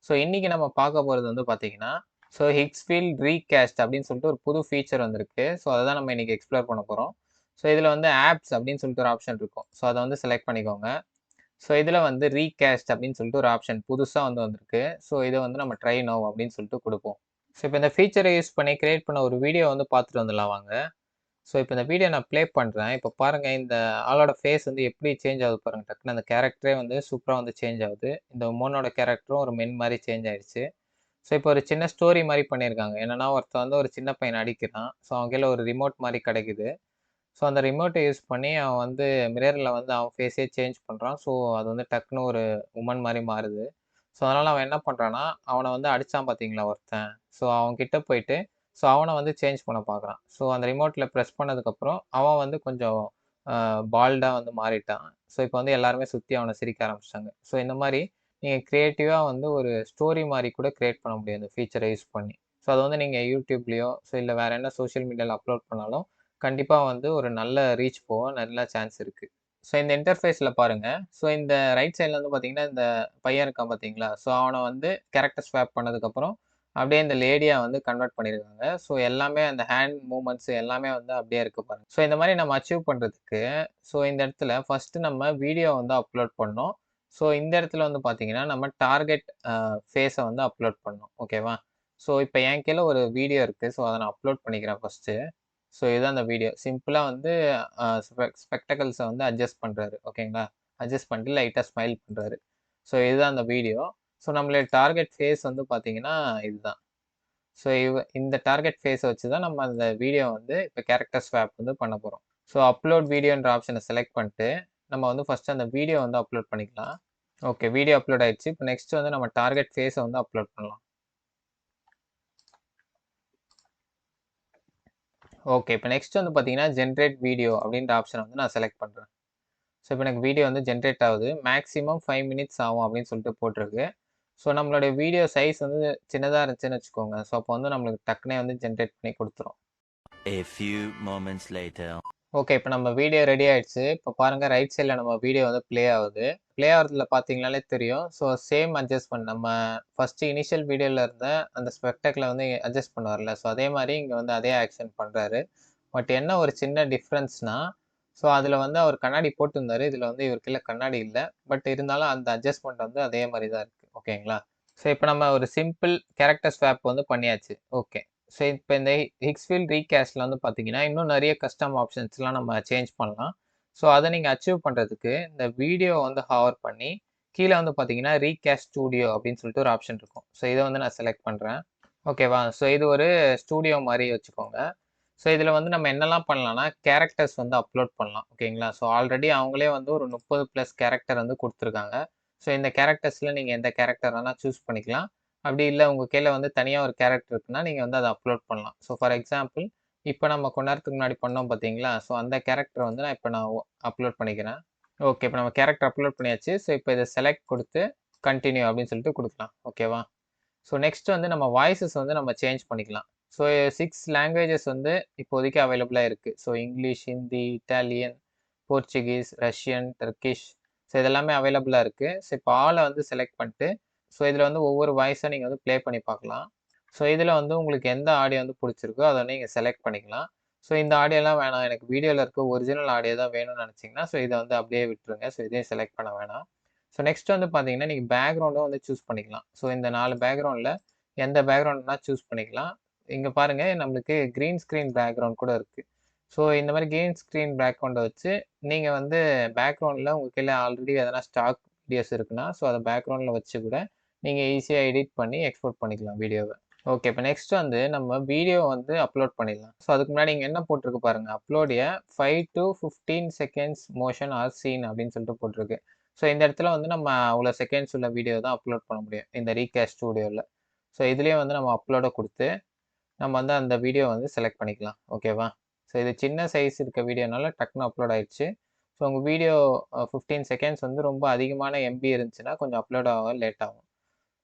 ஸோ இன்றைக்கி நம்ம பார்க்க போகிறது வந்து பார்த்தீங்கன்னா ஸோ ஹிக்ஸ்ஃபீல்ட் ரீகேஸ்ட் அப்படின்னு சொல்லிட்டு ஒரு புது ஃபீச்சர் வந்திருக்கு. ஸோ அதை தான் நம்ம இன்றைக்கி எக்ஸ்ப்ளோர் பண்ண போகிறோம். ஸோ இதில் வந்து ஆப்ஸ் அப்படின்னு சொல்லிட்டு ஒரு ஆப்ஷன் இருக்கும். ஸோ அதை வந்து செலக்ட் பண்ணிக்கோங்க. ஸோ இதில் வந்து ரீகேஸ்ட் அப்படின்னு சொல்லிட்டு ஒரு ஆப்ஷன் புதுசாக வந்து வந்திருக்கு. ஸோ இதை வந்து நம்ம ட்ரை நோ அப்படின்னு சொல்லிட்டு கொடுப்போம். ஸோ இப்போ இந்த ஃபீச்சரை யூஸ் பண்ணி கிரியேட் பண்ண ஒரு வீடியோ வந்து பார்த்துட்டு வந்துடலாம் வாங்க. ஸோ இப்போ இந்த வீடியோ நான் ப்ளே பண்ணுறேன். இப்போ பாருங்கள், இந்த ஆளோட ஃபேஸ் வந்து எப்படி சேஞ்ச் ஆகுது பாருங்கள். டக்குன்னு அந்த கேரக்டரே வந்து சூப்பராக வந்து சேஞ்ச் ஆகுது. இந்த உமனோட கேரக்டரும் ஒரு மென் மாதிரி சேஞ்ச் ஆயிடுச்சு. ஸோ இப்போ ஒரு சின்ன ஸ்டோரி மாதிரி பண்ணியிருக்காங்க. என்னென்னா ஒருத்தர் வந்து ஒரு சின்ன பையனை அடிக்கிறான். ஸோ அவங்க கையில் ஒரு ரிமோட் மாதிரி கிடைக்குது. ஸோ அந்த ரிமோட்டை யூஸ் பண்ணி அவன் வந்து மிரரில் வந்து அவன் ஃபேஸே சேஞ்ச் பண்ணுறான். ஸோ அது வந்து டக்குன்னு ஒரு உமன் மாதிரி மாறுது. ஸோ அதனால் அவன் என்ன பண்ணுறான்னா, அவனை வந்து அடித்தான் பார்த்தீங்களா ஒருத்தன். ஸோ அவன்கிட்ட போயிட்டு ஸோ அவனை வந்து சேஞ்ச் பண்ண பார்க்குறான். ஸோ அந்த ரிமோட்டில் ப்ரெஸ் பண்ணதுக்கப்புறம் அவன் வந்து கொஞ்சம் பால்டா வந்து மாறிட்டான். ஸோ இப்போ வந்து எல்லாருமே சுத்தி அவன சிரிக்க ஆரம்பிச்சுட்டாங்க. ஸோ இந்த மாரி நீங்க கிரியேட்டிவா வந்து ஒரு ஸ்டோரி மாரி கூட கிரியேட் பண்ண முடியும் இந்த ஃபீச்சர யூஸ் பண்ணி. ஸோ அத வந்து நீங்க YouTubeலயோ, இல்ல வேற என்ன சோசியல் மீடியால அப்லோட் பண்ணாலும், கண்டிப்பா வந்து ஒரு நல்ல ரீச் போக நல்ல சான்ஸ் இருக்கு. ஸோ இந்த இன்டர்ஃபேஸ்ல பாருங்க. ஸோ இந்த ரைட் சைட்ல வந்து பார்த்தீங்கன்னா, இந்த பையன் இருக்கான் பார்த்தீங்களா? ஸோ அவன வந்து கேரக்டர் ஸ்வாப் பண்ணதுக்கப்புறம், அப்படியே இந்த லேடியா வந்து கன்வெர்ட் பண்ணியிருக்காங்க. ஸோ எல்லாமே அந்த ஹேண்ட் மூவ்மெண்ட்ஸ் எல்லாமே வந்து அப்படியே இருக்கு பாருங்க. ஸோ இந்த மாரி நம்ம அச்சீவ் பண்றதுக்கு, ஸோ இந்த இடத்துல ஃபர்ஸ்ட் நம்ம வீடியோ வந்து அப்லோட் பண்ணணும். ஸோ இந்த இடத்துல வந்து பார்த்தீங்கன்னா, நம்ம டார்கெட் ஃபேஸ வந்து அப்லோட் பண்ணணும். ஓகேவா? ஸோ இப்ப என் கீழ ஒரு வீடியோ இருக்கு. ஸோ அத நான் அப்லோட் பண்ணிக்கிறேன் ஃபர்ஸ்ட்டு. ஸோ இதுதான் அந்த வீடியோ. சிம்பிளா வந்து ஸ்பெக்டக்கிள்ஸ வந்து அட்ஜஸ்ட் பண்றாரு. ஓகேங்களா? அட்ஜஸ்ட் பண்ணிட்டு லைட்டா ஸ்மைல் பண்றாரு. ஸோ இதுதான் அந்த வீடியோ. ஸோ நம்மளுடைய டார்கெட் ஃபேஸ் வந்து பார்த்தீங்கன்னா, இதுதான். ஸோ இந்த டார்கெட் ஃபேஸ வச்சு தான் நம்ம அந்த வீடியோ வந்து இப்ப கேரக்டர் ஸ்வாப் வந்து பண்ண போறோம். ஸோ அப்லோட் வீடியோன்ற ஆப்ஷன செலக்ட் பண்ணிட்டு, நம்ம வந்து ஃபர்ஸ்ட் அந்த வீடியோ வந்து அப்லோட் பண்ணிக்கலாம். ஓகே. வீடியோ அப்லோட் ஆயிடுச்சு. இப்ப நெக்ஸ்ட் வந்து நம்ம டார்கெட் ஃபேஸ வந்து அப்லோட் பண்ணலாம். ஓகே. இப்ப நெக்ஸ்ட் வந்து பார்த்தீங்கன்னா, ஜெனரேட் வீடியோ அப்படின்ற ஆப்ஷன வந்து நான் செலக்ட் பண்றேன். ஸோ இப்போ எனக்கு வீடியோ வந்து ஜென்ரேட் ஆகுது. மேக்ஸிமம் 5 மினிட்ஸ் ஆகும் அப்படின்னு சொல்லிட்டு போட்டிருக்கு. ஸோ நம்மளுடைய வீடியோ சைஸ் வந்து சின்னதா இருந்துச்சுன்னு வச்சுக்கோங்க. ஸோ அப்போ வந்து நம்மளுக்கு டக்குனே வந்து ஜென்ரேட் பண்ணி குடுத்துரும். A few moments later. Okay. இப்போ நம்ம வீடியோ ரெடி ஆயிடுச்சு. இப்போ பாருங்க ரைட் சைட்ல நம்ம வீடியோ வந்து ப்ளே ஆகுது. ப்ளே ஆகுறதுல பார்த்தீங்கனாலே தெரியும். ஸோ சேம் அட்ஜஸ்ட்மென்ட் நம்ம ஃபர்ஸ்ட் இனிஷியல் வீடியோல இருந்த அந்த ஸ்பெக்டக்கிள வந்து அட்ஜஸ்ட் பண்ணுவார்ல. ஸோ அதே மாரி இங்க வந்து அதே ஆக்ஷன் பண்றாரு. பட் என்ன ஒரு சின்ன டிஃபரன்ஸ்னா, ஸோ அதில வந்து அவர் கண்ணாடி போட்டிருந்தாரு. இதில வந்து இவர் கீழ கண்ணாடி இல்ல. பட் இருந்தாலும் அந்த அட்ஜஸ்ட்மென்ட் வந்து அதே மாரி தான் இருக்கு. ஓகேங்களா? ஸோ இப்போ நம்ம ஒரு சிம்பிள் கேரக்டர் ஸ்வாப் வந்து பண்ணியாச்சு. ஓகே. ஸோ இப்போ இந்த ஹிக்ஸ்ஃபீல்ட் ரீகேஸ்ட்ல வந்து பார்த்தீங்கன்னா, இன்னும் நெறைய கஸ்டம் ஆப்ஷன்ஸ்லாம் நம்ம சேஞ்ச் பண்ணலாம். ஸோ அத நீங்க அச்சீவ் பண்றதுக்கு இந்த வீடியோ வந்து ஹவர் பண்ணி, கீழ வந்து பார்த்தீங்கன்னா, ரீகேஸ்ட் ஸ்டூடியோ அப்படின்னு சொல்லிட்டு ஒரு ஆப்ஷன் இருக்கும். ஸோ இத வந்து நான் செலக்ட் பண்றேன். ஓகேவா? ஸோ இது ஒரு ஸ்டூடியோ மாரி வச்சுக்கோங்க. ஸோ இதில வந்து நம்ம என்னலாம் பண்ணலாம்னா, கேரக்டர்ஸ் வந்து அப்லோட் பண்ணலாம். ஓகேங்களா? ஸோ ஆல்ரெடி அவங்களே வந்து ஒரு 30 பிளஸ் கேரக்டர் வந்து குடுத்துருக்காங்க. ஸோ இந்த கேரக்டர்ஸ்ல நீங்க எந்த கேரக்டர் வேணா சூஸ் பண்ணிக்கலாம். அப்படி இல்ல உங்க கீழ வந்து தனியா ஒரு கேரக்டர் இருக்குன்னா, நீங்க வந்து அத அப்லோட் பண்ணலாம். ஸோ ஃபார் எக்ஸாம்பிள், இப்ப நம்ம கொஞ்ச நேரத்துக்கு முன்னாடி பண்ணோம் பார்த்தீங்களா? ஸோ அந்த கேரக்டர் வந்து நான் அப்லோட் பண்ணிக்கிறேன். ஓகே. இப்ப நம்ம கேரக்டர் அப்லோட் பண்ணியாச்சு. ஸோ இப்ப இத செலக்ட் குடுத்து, கன்டின்யூ அப்படின்னு சொல்லிட்டு குடுக்கலாம். ஓகேவா? ஸோ நெக்ஸ்ட் வந்து நம்ம வாய்ஸஸ் வந்து நம்ம சேஞ்ச் பண்ணிக்கலாம். ஸோ 6 லாங்குவேஜஸ் வந்து இப்போதைக்கு அவைலபிளா இருக்கு. So English, Hindi, Italian, Portuguese, Russian, Turkish so இதெல்லாமே அவைலபிளா இருக்கு. ஸோ இப்போ ஆல வந்து செலக்ட் பண்ணிட்டு, ஸோ இதில வந்து ஒவ்வொரு வாய்ஸா நீங்க வந்து ப்ளே பண்ணி பார்க்கலாம். ஸோ இதில வந்து உங்களுக்கு எந்த ஆடியோ வந்து புடிச்சிருக்கோ, அத நீங்க செலக்ட் பண்ணிக்கலாம். ஸோ இந்த ஆடியோலாம் வேணாம். எனக்கு வீடியோல இருக்க ஒரிஜினல் ஆடியோ தான் வேணும்னு நெனச்சீங்கன்னா, ஸோ இத வந்து அப்படியே விட்டுருங்க. ஸோ இதையும் செலக்ட் பண்ண வேணாம். ஸோ நெக்ஸ்ட் வந்து பார்த்தீங்கன்னா, நீங்க பேக்கிரவுண்டும் வந்து சூஸ் பண்ணிக்கலாம். ஸோ இந்த 4 பேக்கிரவுண்ட்ல எந்த பேக்கிரவுண்ட்னா சூஸ் பண்ணிக்கலாம். இங்க பாருங்க நம்மளுக்கு கிரீன் ஸ்க்ரீன் பேக்கிரவுண்ட் கூட இருக்கு. ஸோ இந்த மாரி கிரீன் ஸ்க்ரீன் பேக்கிரவுண்ட வச்சு, நீங்க வந்து பேக்கிரவுண்ட்ல உங்க கீழ ஆல்ரெடி எதனா ஸ்டாக் வீடியோஸ் இருக்குன்னா, ஸோ அத பேக்கிரவுண்ட்ல வச்சு கூட நீங்க ஈஸியா எடிட் பண்ணி எக்ஸ்போர்ட் பண்ணிக்கலாம் வீடியோவ. ஓகே. இப்ப நெக்ஸ்ட் வந்து நம்ம வீடியோ வந்து அப்லோட் பண்ணிடலாம். ஸோ அதுக்கு முன்னாடி இங்க என்ன போட்டிருக்கு பாருங்க. Upload a 5 to 15 seconds motion or scene அப்படின்னு சொல்லிட்டு போட்டிருக்கு. ஸோ இந்த இடத்துல வந்து நம்ம அவ்வளோ செகண்ட்ஸ் உள்ள வீடியோ தான் அப்லோட் பண்ண முடியும். இந்த ரீகேஸ்ட் ஸ்டூடியோல. ஸோ இதுலயே வந்து நம்ம அப்லோட குடுத்து, நம்ம வந்து அந்த வீடியோ வந்து செலக்ட் பண்ணிக்கலாம். ஓகேவா? ஸோ இது சின்ன சைஸ் இருக்க வீடியோனால டக்குனு அப்லோட் ஆயிடுச்சு. ஸோ உங்க வீடியோ 15 செகண்ட்ஸ் வந்து ரொம்ப அதிகமான எம்பி இருந்துச்சுன்னா, கொஞ்சம் அப்லோட் ஆக லேட் ஆகும்.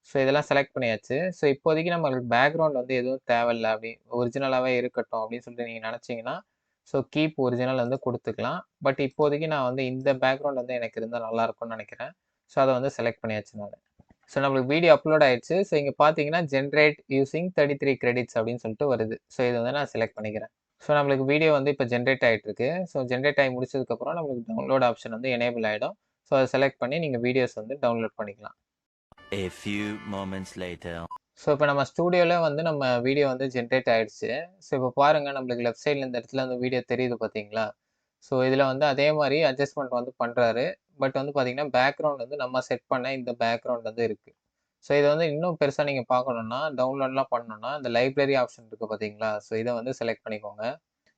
ஸோ இதெல்லாம் செலக்ட் பண்ணியாச்சு. ஸோ இப்போதைக்கு நம்மளுக்கு பேக்கிரவுண்ட் வந்து எதுவும் தேவையில்ல அப்படி ஒரிஜினலாவே இருக்கட்டும் அப்படின்னு சொல்லிட்டு நீங்க நெனச்சீங்கன்னா, ஸோ கீப் ஒரிஜினல் வந்து குடுத்துக்கலாம். பட் இப்போதைக்கு நான் வந்து இந்த பேக்கிரவுண்ட் வந்து எனக்கு இருந்தா நல்லா இருக்கும்னு நெனைக்கிறேன். ஸோ அத வந்து செலக்ட் பண்ணியாச்சு நானு. ஸோ நம்மளுக்கு வீடியோ அப்லோட் ஆயிடுச்சு. ஸோ இங்க பார்த்தீங்கன்னா, ஜெனரேட் யூசிங் 33 கிரெடிட்ஸ் அப்படின்னு சொல்லிட்டு வருது. ஸோ இத வந்து நான் செலக்ட் பண்ணிக்கிறேன். ஸோ நம்மளுக்கு வீடியோ வந்து இப்ப ஜெனரேட் ஆயிட்டு இருக்கு. ஸோ ஜெனரேட் ஆகி முடிச்சதுக்கப்புறம் நம்மளுக்கு டவுன்லோட் ஆப்ஷன் வந்து எனேபிள் ஆயிடும். ஸோ அத செலக்ட் பண்ணி நீங்க வீடியோஸ் வந்து டவுன்லோட் பண்ணிக்கலாம். A few moments later. So இப்ப நம்ம ஸ்டூடியோல வந்து நம்ம வீடியோ வந்து ஜெனரேட் ஆயிடுச்சு. ஸோ இப்ப பாருங்க நம்மளுக்கு லெஃப்ட் சைட்ல இந்த இடத்துல அந்த வீடியோ தெரியுது பார்த்தீங்களா? ஸோ இதுல வந்து அதே மாரி அட்ஜஸ்ட்மென்ட் வந்து பண்றாரு. பட் வந்து பார்த்தீங்கன்னா, பேக்கிரவுண்ட் வந்து நம்ம செட் பண்ண இந்த பேக்கிரவுண்ட் வந்து இருக்கு. ஸோ இத வந்து இன்னும் பெருசா நீங்க பார்க்கணும்னா, டவுன்லோட்லாம் பண்ணணும்னா, இந்த லைப்ரரி ஆப்ஷன் இருக்கு பார்த்தீங்களா? ஸோ இத வந்து செலக்ட் பண்ணிக்கோங்க.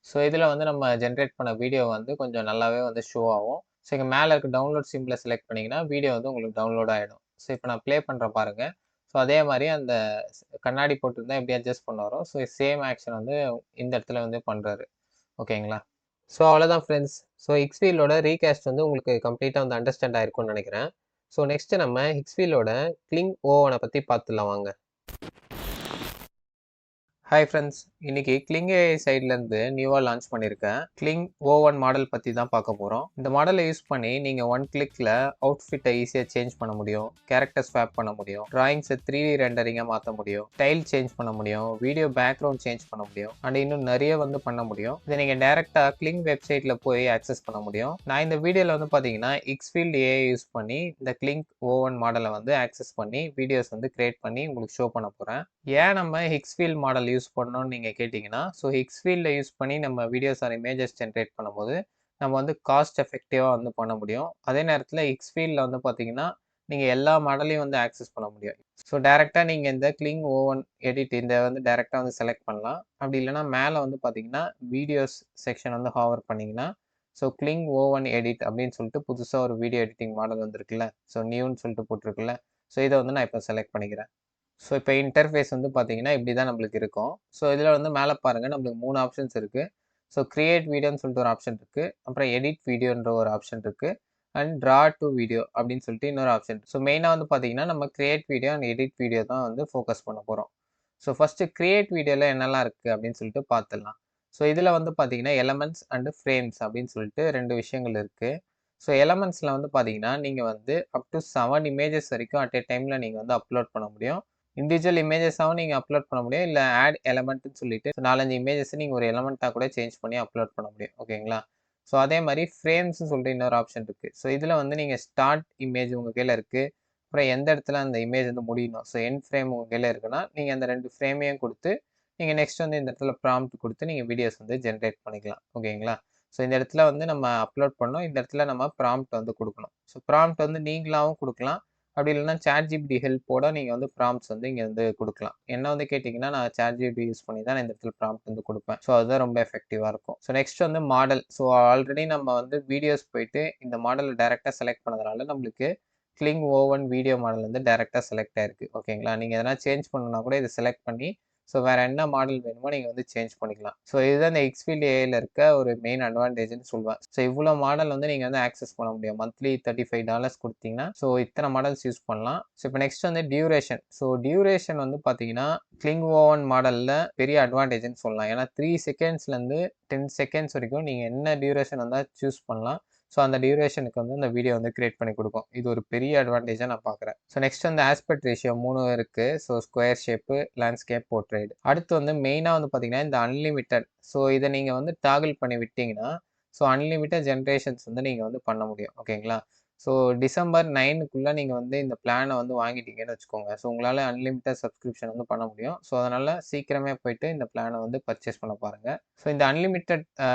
ஸோ இதுல வந்து நம்ம ஜெனரேட் பண்ண வீடியோ வந்து கொஞ்சம் நல்லாவே வந்து ஷோ ஆகும். ஸோ இங்க மேல இருக்க டவுன்லோட் சிம்பல செலக்ட் பண்ணீங்கன்னா, வீடியோ வந்து உங்களுக்கு டவுன்லோட் ஆயிடும். ஸோ இப்ப நான் ப்ளே பண்றேன் பாருங்க. ஸோ அதே மாரி அந்த கண்ணாடி போட்டிருந்தா எப்படி அட்ஜஸ்ட் பண்ணுவாரோ, ஸோ சேம் ஆக்ஷன் வந்து இந்த இடத்துல வந்து பண்றாரு. ஓகேங்களா? ஸோ அவ்வளோதான் ஃப்ரெண்ட்ஸ். ஸோ ஹிக்ஸ்ஃபீல்டோட ரீகாஸ்ட் வந்து உங்களுக்கு கம்ப்ளீட்டாக வந்து அண்டர்ஸ்டாண்ட் ஆயிருக்கும்னு நினைக்கிறேன். ஸோ நெக்ஸ்ட் நம்ம ஹிக்ஸ்ஃபீல்டோட கிளிங் ஓவனை பற்றி பார்த்துலாம் வாங்க. ஹாய் ஃப்ரெண்ட்ஸ், இன்னைக்கு கிளிங் ஏஐ சைட்லேருந்து நியூவாக லான்ச் பண்ணியிருக்கேன் கிளிங் O1 மாடல் பற்றி தான் பார்க்க போகிறோம். இந்த மாடலை யூஸ் பண்ணி நீங்கள் ஒன் கிளிக்கில் அவுட்ஃபிட்டை ஈஸியாக சேஞ்ச் பண்ண முடியும், கேரக்டர் ஸ்வாப் பண்ண முடியும், டிராயிங்ஸை 3D ரெண்டரிங்காக மாற்ற முடியும், ஸ்டைல் சேஞ்ச் பண்ண முடியும், வீடியோ பேக்ரவுண்ட் சேஞ்ச் பண்ண முடியும், அண்ட் இன்னும் நிறைய வந்து பண்ண முடியும். இதை நீங்கள் டேரெக்டாக கிளிங் வெப்சைட்டில் போய் ஆக்சஸ் பண்ண முடியும். நான் இந்த வீடியோவில் வந்து பார்த்தீங்கன்னா ஹிக்ஸ்ஃபீல்ட் ஏஐ யூஸ் பண்ணி இந்த கிளிங் O1 மாடலை வந்து ஆக்சஸ் பண்ணி வீடியோஸ் வந்து கிரியேட் பண்ணி உங்களுக்கு ஷோ பண்ண போகிறேன். ஏன் நம்ம ஹிக்ஸ்ஃபீல்ட் மாடல் யூஸ் பண்ணணும்னு நீங்கள் கேட்டிங்கன்னா, ஸோ ஹிக்ஸ்ஃபீல்டில் யூஸ் பண்ணி நம்ம வீடியோஸ் ஆர் இமேஜஸ் ஜென்ரேட் பண்ணும்போது நம்ம வந்து காஸ்ட் எஃபெக்டிவாக வந்து பண்ண முடியும். அதே நேரத்தில் ஹிக்ஸ்ஃபீல்டில் வந்து பார்த்தீங்கன்னா நீங்கள் எல்லா மாடலையும் வந்து ஆக்சஸ் பண்ண முடியும். ஸோ டேரெக்டாக நீங்கள் இந்த கிளிங் O1 எடிட் இந்த வந்து டேரெக்டாக வந்து செலக்ட் பண்ணலாம். அப்படி இல்லைனா மேலே வந்து பார்த்தீங்கன்னா வீடியோஸ் செக்ஷன் வந்து ஹாவர் பண்ணிங்கன்னா ஸோ கிளிங் O1 எடிட் அப்படின்னு சொல்லிட்டு புதுசாக ஒரு வீடியோ எடிட்டிங் மாடல் வந்துருக்குல்ல, ஸோ நியூன்னு சொல்லிட்டு போட்டிருக்குல்ல, ஸோ இதை வந்து நான் இப்போ செலக்ட் பண்ணிக்கிறேன். ஸோ இப்போ இன்டர்ஃபேஸ் வந்து பார்த்தீங்கன்னா இப்படி தான் நம்மளுக்கு இருக்கும். ஸோ இதில் வந்து மேலே பாருங்கள் நம்மளுக்கு 3 ஆப்ஷன்ஸ் இருக்குது. ஸோ கிரியேட் வீடியோன்னு சொல்லிட்டு ஒரு ஆப்ஷன் இருக்குது, அப்புறம் எடிட் வீடியோன்ற ஒரு ஆப்ஷன் இருக்குது, அண்ட் ட்ரா டு வீடியோ அப்படின்னு சொல்லிட்டு இன்னொரு ஆப்ஷன். ஸோ மெயினாக வந்து பார்த்தீங்கன்னா நம்ம create video and edit video தான் வந்து ஃபோக்கஸ் பண்ண போகிறோம். ஸோ ஃபஸ்ட்டு கிரியேட் வீடியோவில் என்னெல்லாம் இருக்குது அப்படின்னு சொல்லிட்டு பார்த்துடலாம். ஸோ இதில் வந்து பார்த்தீங்கன்னா எலமெண்ட்ஸ் அண்டு ஃப்ரேம்ஸ் அப்படின்னு சொல்லிட்டு 2 விஷயங்கள் இருக்குது. ஸோ எலமெண்ட்ஸில் வந்து பார்த்தீங்கன்னா நீங்கள் வந்து அப் டு 7 இமேஜஸ் வரைக்கும் அட் ஏ டைமில் நீங்கள் வந்து அப்லோட் பண்ண முடியும். இண்டிவிஜுவல் இமேஜஸாகவும் நீங்கள் அப்லோட் பண்ண முடியும், இல்லை ஆட் எலமெண்ட்னு சொல்லிட்டு 4-5 இமேஜஸ் நீங்கள் ஒரு எலமெண்ட்டாக கூட சேஞ்ச் பண்ணி அப்லோட் பண்ண முடியும். ஓகேங்களா? ஸோ அதே மாதிரி ஃப்ரேம்ஸ்னு சொல்லிட்டு இன்னொரு ஆப்ஷன் இருக்குது. ஸோ இதில் வந்து நீங்கள் ஸ்டார்ட் இமேஜ் உங்கள் கையில் இருக்குது, அப்புறம் எந்த இடத்துல அந்த இமேஜ் வந்து முடியணும், ஸோ எண்ட் ஃப்ரேம் உங்கள் கையில் இருக்குன்னா நீங்கள் அந்த 2 ஃப்ரேமையும் கொடுத்து நீங்கள் நெக்ஸ்ட் வந்து இந்த இடத்துல ப்ராம்ப்ட் கொடுத்து நீங்கள் வீடியோஸ் வந்து ஜென்ரேட் பண்ணிக்கலாம். ஓகேங்களா? ஸோ இந்த இடத்துல வந்து நம்ம அப்லோட் பண்ணோம், இந்த இடத்துல நம்ம ப்ராம்ப்ட் வந்து கொடுக்கணும். ஸோ ப்ராம்ப்ட் வந்து நீங்களாகவும் கொடுக்கலாம், அப்படி இல்லைனா ChatGPT ஹெல்ப்போட நீங்கள் வந்து ப்ராம்ப்ட்ஸ் வந்து இங்கே வந்து கொடுக்கலாம். என்ன வந்து கேட்டிங்கன்னா நான் ChatGPT யூஸ் பண்ணி தான் நான் இந்த இடத்துல ப்ராம்ப்ட் வந்து கொடுப்பேன். ஸோ அதுதான் ரொம்ப எஃபெக்டிவாக இருக்கும். ஸோ நெக்ஸ்ட் வந்து மாடல். ஸோ ஆல்ரெடி நம்ம வந்து வீடியோஸ் போயிட்டு இந்த மாடலை டேரெக்டாக செலக்ட் பண்ணதுனால நம்மளுக்கு கிளிங் O1 வீடியோ மாடல் வந்து டேரெக்டாக செலக்ட் ஆயிருக்கு. ஓகேங்களா? நீங்கள் எதனா சேஞ்ச் பண்ணணும்னா கூட இதை செலக்ட் பண்ணி ஸோ வேறு என்ன மாடல் வேணுமோ நீங்கள் வந்து சேஞ்ச் பண்ணிக்கலாம். ஸோ இதுதான் இந்த ஹிக்ஸ்ஃபீல்ட் ஏஐயில் இருக்க ஒரு மெயின் அட்வான்டேஜ்னு சொல்லுவேன். ஸோ இவ்வளோ மாடல் வந்து நீங்கள் வந்து ஆக்சஸ் பண்ண முடியும். மந்த்லி $35 கொடுத்தீங்கன்னா ஸோ இத்தனை மாடல்ஸ் யூஸ் பண்ணலாம். ஸோ இப்போ நெக்ஸ்ட் வந்து டியூரேஷன். ஸோ டியூரேஷன் வந்து பார்த்தீங்கன்னா கிளிங் O1 மாடலில் பெரிய அட்வான்டேஜ்னு சொல்லலாம். ஏன்னா 3 செகண்ட்ஸ்லேருந்து 10 செகண்ட்ஸ் வரைக்கும் நீங்கள் என்ன டியூரேஷன் வந்தால் சூஸ் பண்ணலாம். ஸோ அந்த டியூரேஷனுக்கு வந்து இந்த வீடியோ வந்து கிரியேட் பண்ணி கொடுக்கும். இது ஒரு பெரிய அட்வான்டேஜாக நான் பார்க்குறேன். ஸோ நெக்ஸ்ட் வந்து ஆஸ்பெக்ட் ரேஷியோ 3 இருக்குது. So square shape, landscape, portrait. அடுத்து வந்து மெயினாக வந்து பார்த்தீங்கன்னா இந்த அன்லிமிட்டட். ஸோ இதை நீங்கள் வந்து டாகிள் பண்ணி விட்டிங்கன்னா ஸோ அன்லிமிட்டட் ஜென்ரேஷன்ஸ் வந்து நீங்கள் வந்து பண்ண முடியும். ஓகேங்களா? ஸோ டிசம்பர் 9க்குள்ளே நீங்கள் வந்து இந்த பிளானை வந்து வாங்கிட்டீங்கன்னு வச்சுக்கோங்க. ஸோ உங்களால் அன்லிமிட்டட் சப்ஸ்கிரிப்ஷன் வந்து பண்ண முடியும். ஸோ அதனால் சீக்கிரமே போயிட்டு இந்த பிளானை வந்து பர்ச்சேஸ் பண்ண பாருங்கள். ஸோ இந்த அன்லிமிட்டட்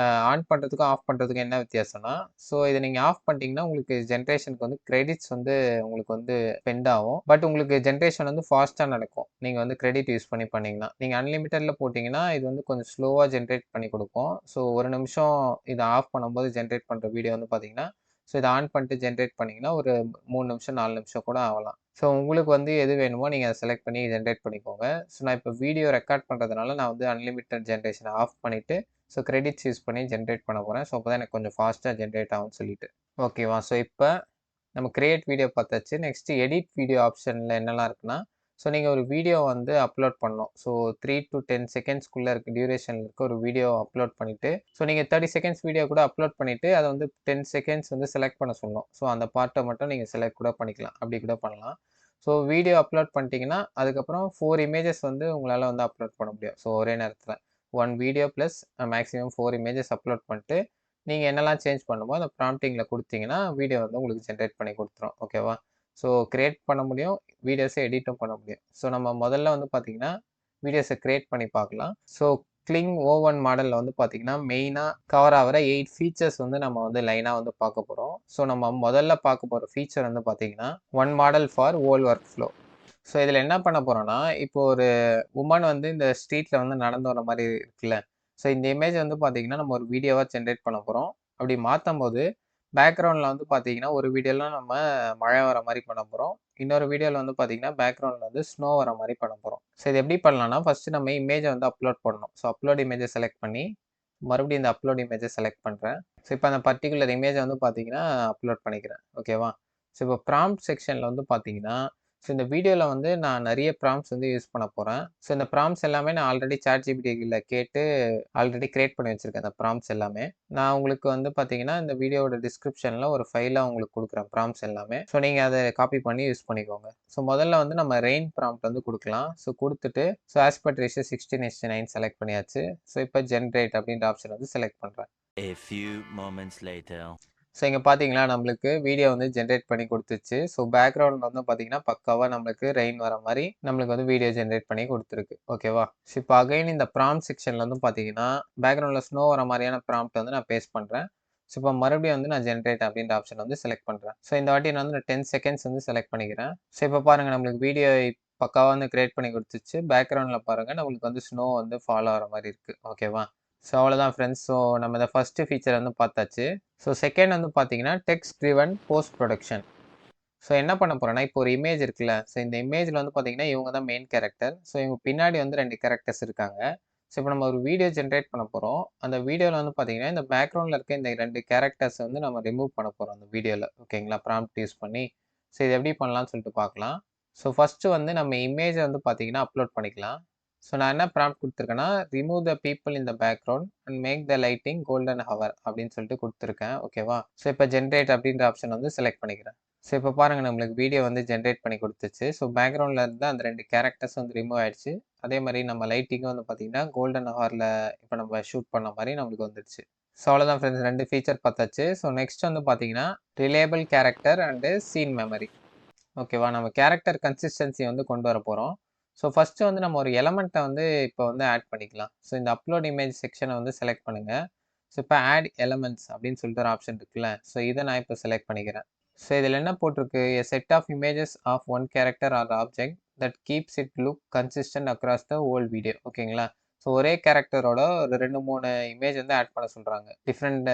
ஆன் பண்ணுறதுக்கும் ஆஃப் பண்ணுறதுக்கும் என்ன வித்தியாசம்னா, ஸோ இதை நீங்கள் ஆஃப் பண்ணிட்டீங்கன்னா உங்களுக்கு ஜென்ரேஷனுக்கு வந்து கிரெடிட்ஸ் வந்து உங்களுக்கு வந்து ஸ்பெண்ட் ஆகும். பட் உங்களுக்கு ஜென்ரேஷன் வந்து ஃபாஸ்ட்டாக நடக்கும். நீங்கள் வந்து கிரெடிட் யூஸ் பண்ணி பண்ணிங்கன்னா. நீங்கள் அன்லிமிட்டடில் போட்டிங்கன்னா இது வந்து கொஞ்சம் ஸ்லோவாக ஜென்ரேட் பண்ணி கொடுக்கும். ஸோ ஒரு நிமிஷம் இதை ஆஃப் பண்ணும்போது ஜென்ரேட் பண்ணுற வீடியோ வந்து பார்த்தீங்கன்னா ஸோ இதை ஆன் பண்ணிட்டு ஜென்ரேட் பண்ணிங்கன்னா ஒரு 3 நிமிஷம் 4 நிமிஷம் கூட ஆகலாம். ஸோ உங்களுக்கு வந்து எது வேணுமோ நீங்கள் அதை செலக்ட் பண்ணி ஜென்ரேட் பண்ணிக்கோங்க. ஸோ நான் இப்போ வீடியோ ரெக்கார்ட் பண்ணுறதுனால நான் வந்து அன்லிமிட்டட் ஜென்ரேஷனை ஆஃப் பண்ணிவிட்டு ஸோ கிரெடிட்ஸ் யூஸ் பண்ணி ஜென்ரேட் பண்ண போகிறேன். ஸோ அப்போ தான் எனக்கு கொஞ்சம் ஃபாஸ்ட்டாக ஜென்ரேட் ஆகும்னு சொல்லிட்டு. ஓகேவா? ஸோ இப்போ நம்ம கிரியேட் வீடியோ பார்த்தாச்சு. நெக்ஸ்ட்டு எடிட் வீடியோ ஆப்ஷனில் என்னெல்லாம் இருக்குன்னா, ஸோ நீங்கள் ஒரு வீடியோ வந்து அப்லோட் பண்ணணும். ஸோ 3 to 10 செகண்ட்ஸ்க்குள்ளே இருக்க டியூரேஷனில் இருக்க ஒரு வீடியோ அப்லோட் பண்ணிவிட்டு ஸோ நீங்கள் 30 செகண்ட்ஸ் வீடியோ கூட அப்லோட் பண்ணிவிட்டு அதை வந்து 10 செகண்ட்ஸ் வந்து செலக்ட் பண்ண சொல்லணும். ஸோ அந்த பார்ட்டை மட்டும் நீங்கள் செலக்ட் கூட பண்ணிக்கலாம். அப்படி கூட பண்ணலாம். ஸோ வீடியோ அப்லோட் பண்ணிட்டீங்கன்னா அதுக்கப்புறம் 4 இமேஜஸ் வந்து உங்களால் வந்து அப்லோட் பண்ண முடியும். ஸோ ஒரே நேரத்தில் 1 video plus maximum 4 images upload பண்ணிட்டு நீங்கள் என்னெல்லாம் சேஞ்ச் பண்ணுமோ அந்த ப்ராம்ப்டிங்கில் கொடுத்தீங்கன்னா வீடியோ வந்து உங்களுக்கு ஜென்ரேட் பண்ணி கொடுத்துரும். ஓகேவா? ஸோ கிரியேட் பண்ண முடியும், வீடியோஸை எடிட்டும் பண்ண முடியும். ஸோ நம்ம முதல்ல வந்து பார்த்தீங்கன்னா வீடியோஸை கிரியேட் பண்ணி பார்க்கலாம். ஸோ கிளிங் O1 மாடலில் வந்து பார்த்தீங்கன்னா மெயினாக கவர் ஆகிற 8 ஃபீச்சர்ஸ் வந்து நம்ம வந்து லைனாக வந்து பார்க்க போகிறோம். ஸோ நம்ம முதல்ல பார்க்க போகிற ஃபீச்சர் வந்து பார்த்தீங்கன்னா one model for whole work flow. So இதில் என்ன பண்ண போகிறோன்னா, இப்போ ஒரு உமன் வந்து இந்த ஸ்ட்ரீட்டில் வந்து நடந்து வர மாதிரி இருக்குல்ல, ஸோ இந்த இமேஜ் வந்து பார்த்தீங்கன்னா நம்ம ஒரு வீடியோவாக ஜென்ரேட் பண்ண போகிறோம். அப்படி மாற்றும் போது பேக்ரவுண்டில் வந்து பார்த்தீங்கன்னா ஒரு வீடியோவில் நம்ம மழை வர மாதிரி பண்ண போகிறோம், இன்னொரு வீடியோவில் வந்து பார்த்தீங்கன்னா பேக்ரவுண்டில் வந்து ஸ்னோ வர மாதிரி பண்ண போகிறோம். ஸோ இது எப்படி பண்ணலாம்னா, ஃபஸ்ட்டு நம்ம இமேஜை வந்து அப்லோட் பண்ணணும். ஸோ அப்லோட் இமேஜை செலக்ட் பண்ணி மறுபடியும் இந்த அப்லோட் இமேஜை செலக்ட் பண்ணுறேன். ஸோ இப்போ அந்த பர்ட்டிகுலர் இமேஜை வந்து பார்த்தீங்கன்னா அப்லோட் பண்ணிக்கிறேன். ஓகேவா? ஸோ இப்போ ப்ராம்ப்ட் செக்ஷனில் வந்து பார்த்தீங்கன்னா, ஸோ இந்த வீடியோவில் வந்து நான் நிறைய ப்ராம்ப்ட்ஸ் வந்து யூஸ் பண்ண போகிறேன். ஸோ இந்த ப்ராம்ப்ட்ஸ் எல்லாமே நான் ஆல்ரெடி ChatGPTல கேட்டு ஆல்ரெடி கிரியேட் பண்ணி வச்சுருக்கேன் இந்த ப்ராம்ப்ட்ஸ் எல்லாமே. நான் உங்களுக்கு வந்து பார்த்தீங்கன்னா, இந்த வீடியோவோட டிஸ்கிரிப்ஷனில் ஒரு ஃபைலாக உங்களுக்கு கொடுக்குறேன் ப்ராம்ப்ட்ஸ் எல்லாமே. ஸோ நீங்கள் அதை காப்பி பண்ணி யூஸ் பண்ணிக்கோங்க. ஸோ முதல்ல வந்து நம்ம ரெயின் ப்ராம்ப்ட் வந்து கொடுக்கலாம். ஸோ கொடுத்துட்டு ஸோ ஆஸ்பெக்ட் ரேஷியோ 16:9 செலக்ட் பண்ணியாச்சு. ஸோ இப்போ ஜென்ரேட் அப்படின்ற ஆப்ஷன் வந்து செலக்ட் பண்ணுறேன். A few moments later. So இங்கே பார்த்தீங்களா நம்மளுக்கு வீடியோ வந்து ஜென்ரேட் பண்ணி கொடுத்துச்சு. ஸோ பேக்ரவுண்ட் வந்து பார்த்தீங்கன்னா பக்காவாக நம்மளுக்கு ரெயின் வர மாதிரி நம்மளுக்கு வந்து வீடியோ ஜென்ரேட் பண்ணி கொடுத்துருக்கு. ஓகேவா? ஸோ இப்போ அகைன் இந்த ப்ராம்ப்ட் செக்ஷனில் வந்து பார்த்தீங்கன்னா பேக்ரவுண்டில் ஸ்னோ வர மாதிரியான ப்ராம்ப்ட் வந்து நான் பேஸ்ட் பண்ணுறேன். ஸோ இப்போ மறுபடியும் வந்து நான் ஜென்ரேட் அப்படின்ற ஆப்ஷன் வந்து செலக்ட் பண்ணுறேன். ஸோ இந்த வாட்டி நான் வந்து 10 செகண்ட்ஸ் வந்து செலக்ட் பண்ணிக்கிறேன். ஸோ இப்போ பாருங்கள் நம்மளுக்கு வீடியோ பக்காவாக வந்து கிரியேட் பண்ணி கொடுத்துச்சு. பேக்ரவுண்டில் பாருங்கள் நம்மளுக்கு வந்து ஸ்னோ வந்து ஃபாலோ ஆகிற மாதிரி இருக்குது. ஓகேவா? ஸோ அவ்வளோதான் ஃப்ரெண்ட்ஸ். ஸோ நம்ம இந்த ஃபஸ்ட்டு ஃபீச்சர் வந்து பார்த்தாச்சு. ஸோ செகண்ட் வந்து பார்த்தீங்கன்னா text driven post production. So என்ன பண்ண போகிறேன்னா இப்போ ஒரு இமேஜ் இருக்குல்ல, ஸோ இந்த இமேஜில் வந்து பார்த்தீங்கன்னா இவங்க தான் மெயின் கேரக்டர். ஸோ இவங்க பின்னாடி வந்து 2 கேரக்டர்ஸ் இருக்காங்க. ஸோ இப்போ நம்ம ஒரு வீடியோ ஜென்ரேட் பண்ண போகிறோம். அந்த வீடியோவில் வந்து பார்த்தீங்கன்னா இந்த பேக்ரவுண்டில் இருக்க இந்த 2 கேரக்டர்ஸ் வந்து நம்ம ரிமூவ் பண்ண போகிறோம் அந்த வீடியோவில். ஓகேங்களா? ப்ராம்ப்ட் யூஸ் பண்ணி. ஸோ இது எப்படி பண்ணலாம்னு சொல்லிட்டு பார்க்கலாம். ஸோ ஃபஸ்ட்டு வந்து நம்ம இமேஜை வந்து பார்த்தீங்கன்னா அப்லோட் பண்ணிக்கலாம். ஸோ நான் என்ன ப்ராம்ப்ட் கொடுத்துருக்கேன்னா, remove the people in the background and make the lighting golden hour அப்படின்னு சொல்லிட்டு கொடுத்துருக்கேன். ஓகேவா? ஸோ இப்போ ஜென்ரேட் அப்படின்ற ஆப்ஷன் வந்து செலக்ட் பண்ணிக்கிறேன். ஸோ இப்போ பாருங்கள் நம்மளுக்கு வீடியோ வந்து ஜென்ரேட் பண்ணி கொடுத்துச்சு. ஸோ பேக்ரவுண்டில் இருந்து அந்த 2 கேரக்டர்ஸ் வந்து ரிமூவ் ஆயிடுச்சு. அதே மாதிரி நம்ம லைட்டிங்கும் வந்து பார்த்தீங்கன்னா கோல்டன் ஹவரில் இப்போ நம்ம ஷூட் பண்ண மாதிரி நம்மளுக்கு வந்துடுச்சு. ஸோ அவ்வளோதான் ஃப்ரெண்ட்ஸ், 2 ஃபீச்சர் பார்த்தாச்சு. ஸோ நெக்ஸ்ட் வந்து பார்த்தீங்கன்னா reliable character and scene memory. ஓகேவா? நம்ம கேரக்டர் கன்சிஸ்டன்சி வந்து கொண்டு வர போகிறோம். ஸோ ஃபஸ்ட்டு வந்து நம்ம ஒரு எலமெண்ட்டை வந்து இப்போ வந்து ஆட் பண்ணிக்கலாம். ஸோ இந்த அப்லோட் இமேஜ் செக்ஷனை வந்து செலக்ட் பண்ணுங்கள். ஸோ இப்போ ஆட் எலமெண்ட்ஸ் அப்படின்னு சொல்லிட்டு ஒரு ஆப்ஷன் இருக்குல்ல, ஸோ இதை நான் இப்போ செலக்ட் பண்ணிக்கிறேன். ஸோ இதில் என்ன போட்டிருக்கு, a set of images of one character or object that keeps it look consistent across the whole video. ஓகேங்களா? ஸோ ஒரே கேரக்டரோட ஒரு 2-3 இமேஜ் வந்து ஆட் பண்ண சொல்கிறாங்க. டிஃப்ரெண்ட்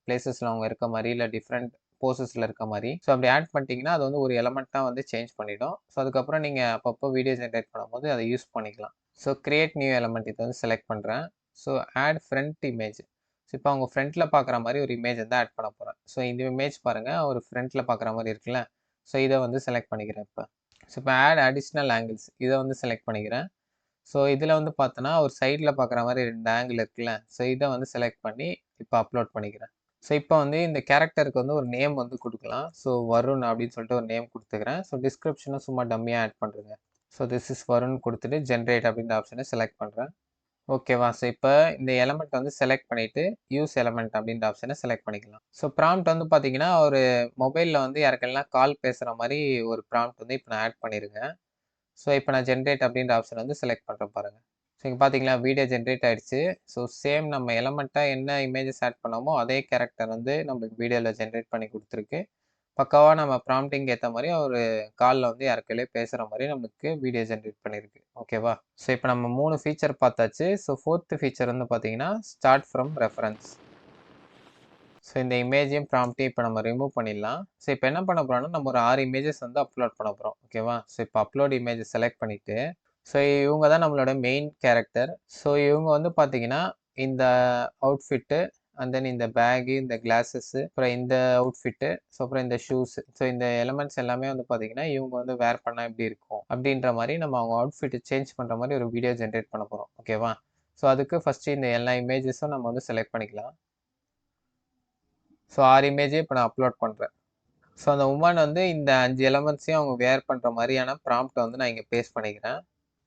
பிளேசஸில் அவங்க இருக்க மாதிரி இல்லை டிஃப்ரெண்ட் போசஸில் இருக்க மாதிரி. ஸோ அப்படி ஆட் பண்ணிட்டீங்கன்னா அது வந்து ஒரு எலமெண்ட்டாக வந்து சேஞ்ச் பண்ணிடும். ஸோ அதுக்கப்புறம் நீங்கள் அப்பப்போ வீடியோ ஜென்ரேட் பண்ணும்போது அதை யூஸ் பண்ணிக்கலாம். ஸோ கிரியேட் நியூ எலமெண்ட் இதை வந்து செலக்ட் பண்ணுறேன். So add front image. So இப்போ அவங்க ஃப்ரண்ட்டில் பார்க்குற மாதிரி ஒரு இமேஜ் வந்து ஆட் பண்ண போகிறேன். ஸோ இந்த இமேஜ் பாருங்கள் ஒரு ஃப்ரண்ட்டில் பார்க்குற மாதிரி இருக்குல்ல, ஸோ இதை வந்து செலக்ட் பண்ணிக்கிறேன் இப்போ. ஸோ இப்போ ஆட் அடிஷ்னல் ஆங்கிள்ஸ் இதை வந்து செலக்ட் பண்ணிக்கிறேன். ஸோ இதில் வந்து பார்த்தோன்னா ஒரு சைடில் பார்க்குற மாதிரி 2 ஆங்கிள் இருக்குல்ல, ஸோ இதை வந்து செலக்ட் பண்ணி இப்போ அப்லோட் பண்ணிக்கிறேன். ஸோ இப்போ வந்து இந்த கேரக்டருக்கு வந்து ஒரு நேம் வந்து கொடுக்கலாம். ஸோ வருண் அப்படின்னு சொல்லிட்டு ஒரு நேம் கொடுத்துக்கிறேன். ஸோ டிஸ்கிரிப்ஷனும் சும்மா டம்மியாக ஆட் பண்ணுறேங்க. ஸோ திஸ் இஸ் வருண் கொடுத்துட்டு ஜென்ரேட் அப்படின்ற ஆப்ஷனை செலக்ட் பண்ணுறேன். ஓகேவா? ஸோ இப்போ இந்த எலமெண்ட் வந்து செலக்ட் பண்ணிவிட்டு யூஸ் எலமெண்ட் அப்படின்ற ஆப்ஷனை செலக்ட் பண்ணிக்கலாம். ஸோ ப்ராம்ப்ட் வந்து பார்த்தீங்கன்னா ஒரு மொபைலில் வந்து யாருக்கெல்லாம் கால் பேசுகிற மாதிரி ஒரு ப்ராம்ப்ட் வந்து இப்போ நான் ஆட் பண்ணியிருக்கேன். ஸோ இப்போ நான் ஜென்ரேட் அப்படின்ற ஆப்ஷன் வந்து செலக்ட் பண்ணுறேன் பாருங்கள். ஸோ இங்கே பார்த்தீங்களா வீடியோ ஜென்ரேட் ஆகிடுச்சு. ஸோ சேம் நம்ம எலமெண்ட்டாக என்ன இமேஜஸ் ஆட் பண்ணோமோ அதே கேரக்டர் வந்து நம்மளுக்கு வீடியோவில் ஜென்ரேட் பண்ணி கொடுத்துருக்கு. பக்காவாக நம்ம ப்ராம்ப்டிங் ஏற்ற மாதிரி ஒரு காலில் வந்து யாருக்கையிலே பேசுகிற மாதிரி நம்மளுக்கு வீடியோ ஜென்ரேட் பண்ணியிருக்கு. ஓகேவா? ஸோ இப்போ நம்ம 3 ஃபீச்சர் பார்த்தாச்சு. ஸோ 4th ஃபீச்சர் வந்து பார்த்தீங்கன்னா ஸ்டார்ட் ஃப்ரம் ரெஃபரன்ஸ். ஸோ இந்த இமேஜையும் ப்ராம்ப்டையும் இப்போ நம்ம ரிமூவ் பண்ணிடலாம். ஸோ இப்போ என்ன பண்ண போகிறோம்னா நம்ம ஒரு 6 இமேஜஸ் வந்து அப்லோட் பண்ண போகிறோம். ஓகேவா? ஸோ இப்போ அப்லோட் இமேஜை செலக்ட் பண்ணிவிட்டு ஸோ இவங்க தான் நம்மளோட மெயின் கேரக்டர். ஸோ இவங்க வந்து பார்த்தீங்கன்னா இந்த அவுட்ஃபிட்டு அண்ட் தென் இந்த பேகு, இந்த கிளாஸஸ்ஸு, அப்புறம் இந்த அவுட்ஃபிட்டு, ஸோ அப்புறம் இந்த ஷூஸு, ஸோ இந்த எலமெண்ட்ஸ் எல்லாமே வந்து பார்த்தீங்கன்னா இவங்க வந்து வேர் பண்ணால் எப்படி இருக்கும் அப்படின்ற மாதிரி நம்ம அவங்க அவுட்ஃபிட்டை சேஞ்ச் பண்ணுற மாதிரி ஒரு வீடியோ ஜென்ரேட் பண்ண போகிறோம். ஓகேவா? ஸோ அதுக்கு ஃபஸ்ட்டு இந்த எல்லா இமேஜஸும் நம்ம வந்து செலக்ட் பண்ணிக்கலாம். ஸோ 6 இமேஜையும் இப்போ நான் அப்லோட் பண்ணுறேன். ஸோ அந்த உமன் வந்து இந்த 5 எலமெண்ட்ஸையும் அவங்க வேர் பண்ணுற மாதிரியான ப்ராம்ப்டை வந்து நான் இங்கே பேஸ்ட் பண்ணிக்கிறேன்.